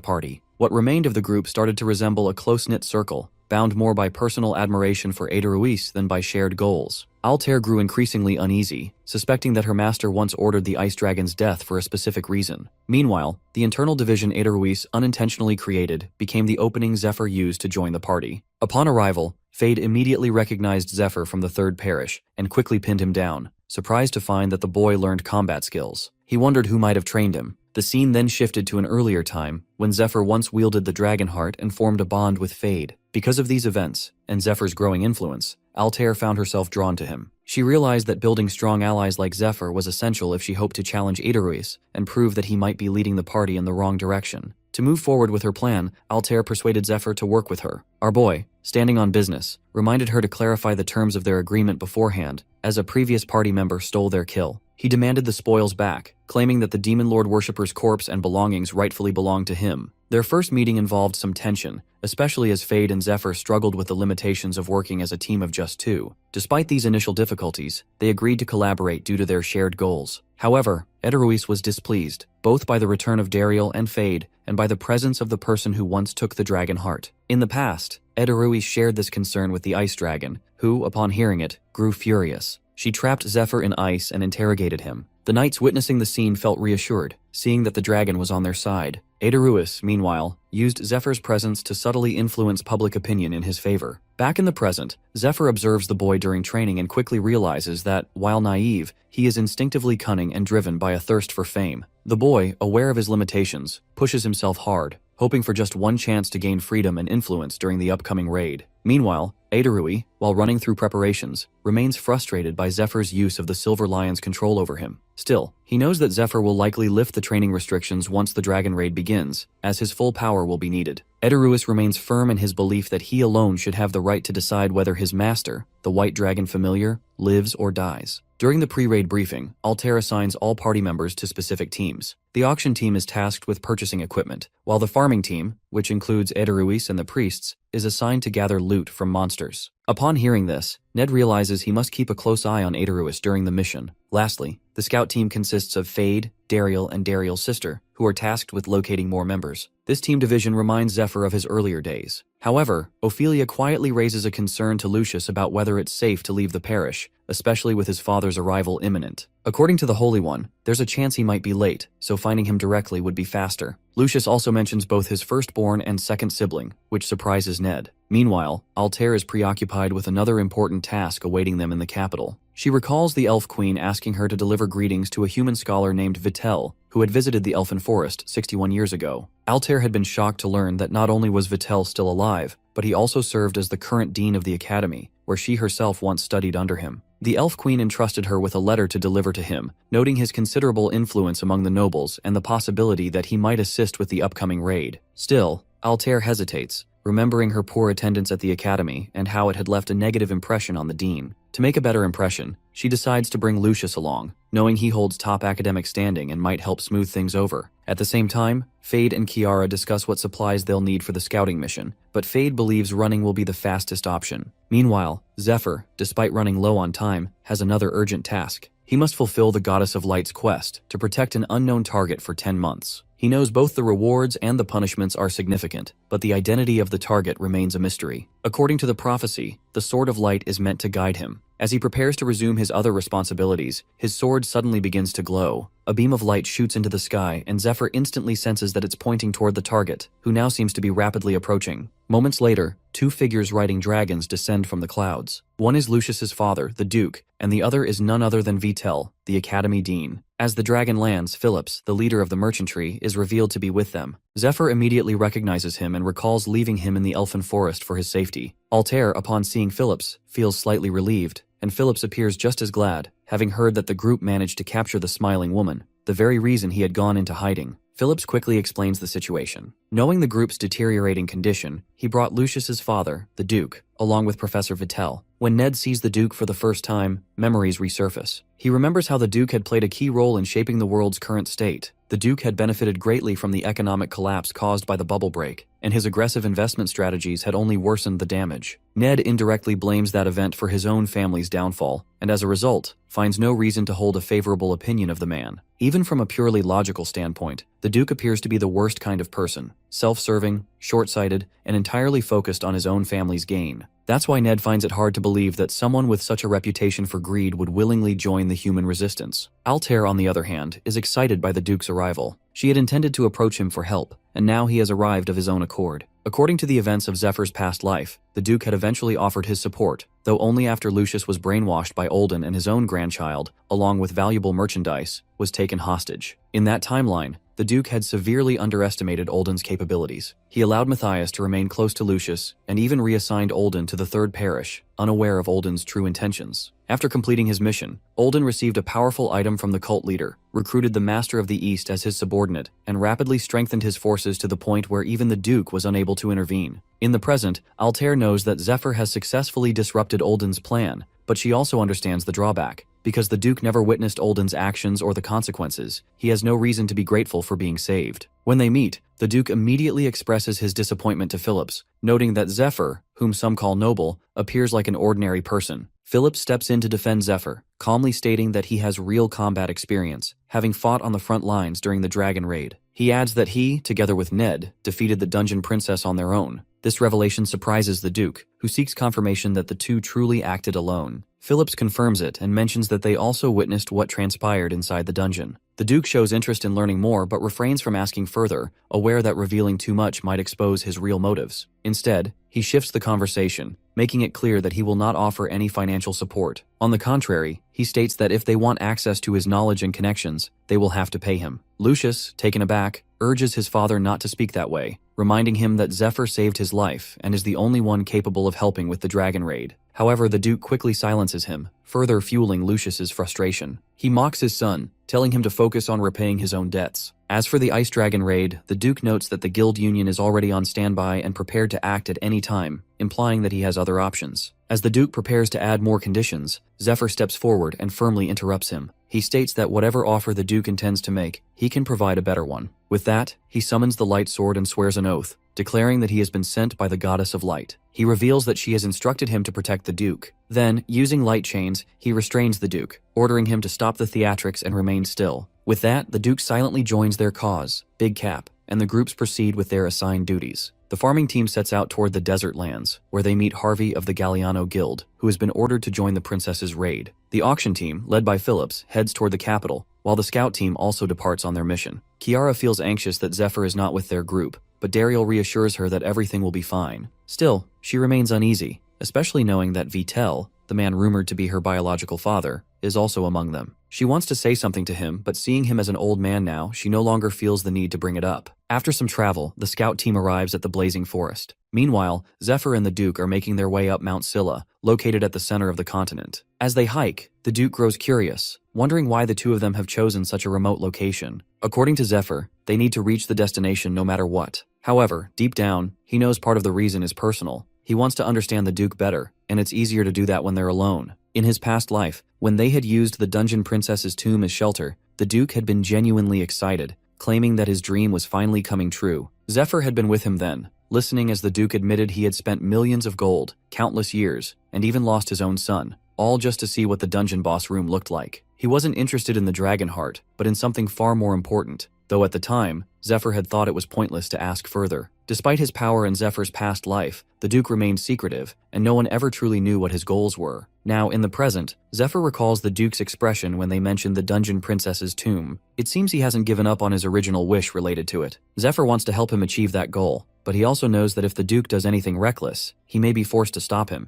party. What remained of the group started to resemble a close-knit circle, bound more by personal admiration for Aedaruis than by shared goals. Altair grew increasingly uneasy, suspecting that her master once ordered the Ice Dragon's death for a specific reason. Meanwhile, the internal division Aedaruis unintentionally created became the opening Zephyr used to join the party. Upon arrival, Fade immediately recognized Zephyr from the Third Parish and quickly pinned him down, surprised to find that the boy learned combat skills. He wondered who might have trained him. The scene then shifted to an earlier time, when Zephyr once wielded the dragon heart and formed a bond with Fade. Because of these events, and Zephyr's growing influence, Altair found herself drawn to him. She realized that building strong allies like Zephyr was essential if she hoped to challenge Aedaruis and prove that he might be leading the party in the wrong direction. To move forward with her plan, Altair persuaded Zephyr to work with her. Our boy, standing on business, reminded her to clarify the terms of their agreement beforehand, as a previous party member stole their kill. He demanded the spoils back, claiming that the Demon Lord worshipper's corpse and belongings rightfully belonged to him. Their first meeting involved some tension, especially as Fade and Zephyr struggled with the limitations of working as a team of just two. Despite these initial difficulties, they agreed to collaborate due to their shared goals. However, Aedaruis was displeased, both by the return of Dariel and Fade, and by the presence of the person who once took the dragon heart. In the past, Aedaruis shared this concern with the Ice Dragon, who, upon hearing it, grew furious. She trapped Zephyr in ice and interrogated him. The knights witnessing the scene felt reassured, seeing that the dragon was on their side. Aedaruis, meanwhile, used Zephyr's presence to subtly influence public opinion in his favor. Back in the present, Zephyr observes the boy during training and quickly realizes that, while naive, he is instinctively cunning and driven by a thirst for fame. The boy, aware of his limitations, pushes himself hard, hoping for just one chance to gain freedom and influence during the upcoming raid. Meanwhile, Adarui, while running through preparations, remains frustrated by Zephyr's use of the Silver Lion's control over him. Still, he knows that Zephyr will likely lift the training restrictions once the dragon raid begins, as his full power will be needed. Edaruis remains firm in his belief that he alone should have the right to decide whether his master, the White Dragon Familiar, lives or dies. During the pre-raid briefing, Altair assigns all party members to specific teams. The auction team is tasked with purchasing equipment, while the farming team, which includes Edaruis and the priests, is assigned to gather loot from monsters. Upon hearing this, Ned realizes he must keep a close eye on Edaruis during the mission. Lastly, the scout team consists of Fade, Dariel, and Dariel's sister, who are tasked with locating more members. This team division reminds Zephyr of his earlier days. However, Ophelia quietly raises a concern to Lucius about whether it's safe to leave the parish, especially with his father's arrival imminent. According to the Holy One, there's a chance he might be late, so finding him directly would be faster. Lucius also mentions both his firstborn and second sibling, which surprises Ned. Meanwhile, Altair is preoccupied with another important task awaiting them in the capital. She recalls the Elf Queen asking her to deliver greetings to a human scholar named Vitel, who had visited the Elfin Forest 61 years ago. Altair had been shocked to learn that not only was Vitel still alive, but he also served as the current dean of the academy, where she herself once studied under him. The Elf Queen entrusted her with a letter to deliver to him, noting his considerable influence among the nobles and the possibility that he might assist with the upcoming raid. Still, Altair hesitates, remembering her poor attendance at the academy and how it had left a negative impression on the dean. To make a better impression, she decides to bring Lucius along, knowing he holds top academic standing and might help smooth things over. At the same time, Fade and Kiara discuss what supplies they'll need for the scouting mission, but Fade believes running will be the fastest option. Meanwhile, Zephyr, despite running low on time, has another urgent task. He must fulfill the Goddess of Light's quest to protect an unknown target for 10 months. He knows both the rewards and the punishments are significant, but the identity of the target remains a mystery. According to the prophecy, the Sword of Light is meant to guide him. As he prepares to resume his other responsibilities, his sword suddenly begins to glow. A beam of light shoots into the sky, and Zephyr instantly senses that it's pointing toward the target, who now seems to be rapidly approaching. Moments later, two figures riding dragons descend from the clouds. One is Lucius's father, the Duke, and the other is none other than Vitel, the Academy Dean. As the dragon lands, Phillips, the leader of the merchantry, is revealed to be with them. Zephyr immediately recognizes him and recalls leaving him in the Elfin Forest for his safety. Altair, upon seeing Phillips, feels slightly relieved, and Phillips appears just as glad, having heard that the group managed to capture the smiling woman, the very reason he had gone into hiding. Phillips quickly explains the situation. Knowing the group's deteriorating condition, he brought Lucius's father, the Duke, along with Professor Vitel. When Ned sees the Duke for the first time, memories resurface. He remembers how the Duke had played a key role in shaping the world's current state. The Duke had benefited greatly from the economic collapse caused by the bubble break, and his aggressive investment strategies had only worsened the damage. Ned indirectly blames that event for his own family's downfall, and as a result, finds no reason to hold a favorable opinion of the man. Even from a purely logical standpoint, the Duke appears to be the worst kind of person, self-serving, short-sighted, and entirely focused on his own family's gain. That's why Ned finds it hard to believe that someone with such a reputation for greed would willingly join the human resistance. Altair, on the other hand, is excited by the Duke's arrival. She had intended to approach him for help, and now he has arrived of his own accord. According to the events of Zephyr's past life, the Duke had eventually offered his support, though only after Lucius was brainwashed by Olden and his own grandchild, along with valuable merchandise, was taken hostage. In that timeline, the Duke had severely underestimated Olden's capabilities. He allowed Matthias to remain close to Lucius, and even reassigned Olden to the Third Parish, unaware of Olden's true intentions. After completing his mission, Olden received a powerful item from the cult leader, recruited the Master of the East as his subordinate, and rapidly strengthened his forces to the point where even the Duke was unable to intervene. In the present, Altair knows that Zephyr has successfully disrupted Olden's plan, but she also understands the drawback. Because the Duke never witnessed Olden's actions or the consequences, he has no reason to be grateful for being saved. When they meet, the Duke immediately expresses his disappointment to Phillips, noting that Zephyr, whom some call noble, appears like an ordinary person. Phillips steps in to defend Zephyr, calmly stating that he has real combat experience, having fought on the front lines during the dragon raid. He adds that he, together with Ned, defeated the Dungeon Princess on their own. This revelation surprises the Duke, who seeks confirmation that the two truly acted alone. Phillips confirms it and mentions that they also witnessed what transpired inside the dungeon. The Duke shows interest in learning more but refrains from asking further, aware that revealing too much might expose his real motives. Instead, he shifts the conversation, making it clear that he will not offer any financial support. On the contrary, he states that if they want access to his knowledge and connections, they will have to pay him. Lucius, taken aback, urges his father not to speak that way, reminding him that Zephyr saved his life and is the only one capable of helping with the dragon raid. However, the Duke quickly silences him, further fueling Lucius's frustration. He mocks his son, telling him to focus on repaying his own debts. As for the Ice Dragon raid, the Duke notes that the Guild Union is already on standby and prepared to act at any time, implying that he has other options. As the Duke prepares to add more conditions, Zephyr steps forward and firmly interrupts him. He states that whatever offer the Duke intends to make, he can provide a better one. With that, he summons the light sword and swears an oath, declaring that he has been sent by the Goddess of Light. He reveals that she has instructed him to protect the Duke. Then, using light chains, he restrains the Duke, ordering him to stop the theatrics and remain still. With that, the Duke silently joins their cause, Big Cap, and the groups proceed with their assigned duties. The farming team sets out toward the desert lands, where they meet Harvey of the Galliano Guild, who has been ordered to join the princess's raid. The auction team, led by Phillips, heads toward the capital, while the scout team also departs on their mission. Kiara feels anxious that Zephyr is not with their group, but Dariel reassures her that everything will be fine. Still, she remains uneasy, especially knowing that Vitel, the man rumored to be her biological father, is also among them. She wants to say something to him, but seeing him as an old man now, she no longer feels the need to bring it up. After some travel, the scout team arrives at the blazing forest. Meanwhile, Zephyr and the Duke are making their way up Mount Scylla, located at the center of the continent. As they hike, the Duke grows curious, wondering why the two of them have chosen such a remote location. According to Zephyr, they need to reach the destination no matter what. However, deep down, he knows part of the reason is personal. He wants to understand the Duke better, and it's easier to do that when they're alone. In his past life, when they had used the Dungeon Princess's tomb as shelter, the Duke had been genuinely excited, claiming that his dream was finally coming true. Zephyr had been with him then, listening as the Duke admitted he had spent millions of gold, countless years, and even lost his own son, all just to see what the dungeon boss room looked like. He wasn't interested in the dragon heart, but in something far more important, though at the time, Zephyr had thought it was pointless to ask further. Despite his power in Zephyr's past life, the Duke remained secretive, and no one ever truly knew what his goals were. Now, in the present, Zephyr recalls the Duke's expression when they mentioned the Dungeon Princess's tomb. It seems he hasn't given up on his original wish related to it. Zephyr wants to help him achieve that goal, but he also knows that if the Duke does anything reckless, he may be forced to stop him.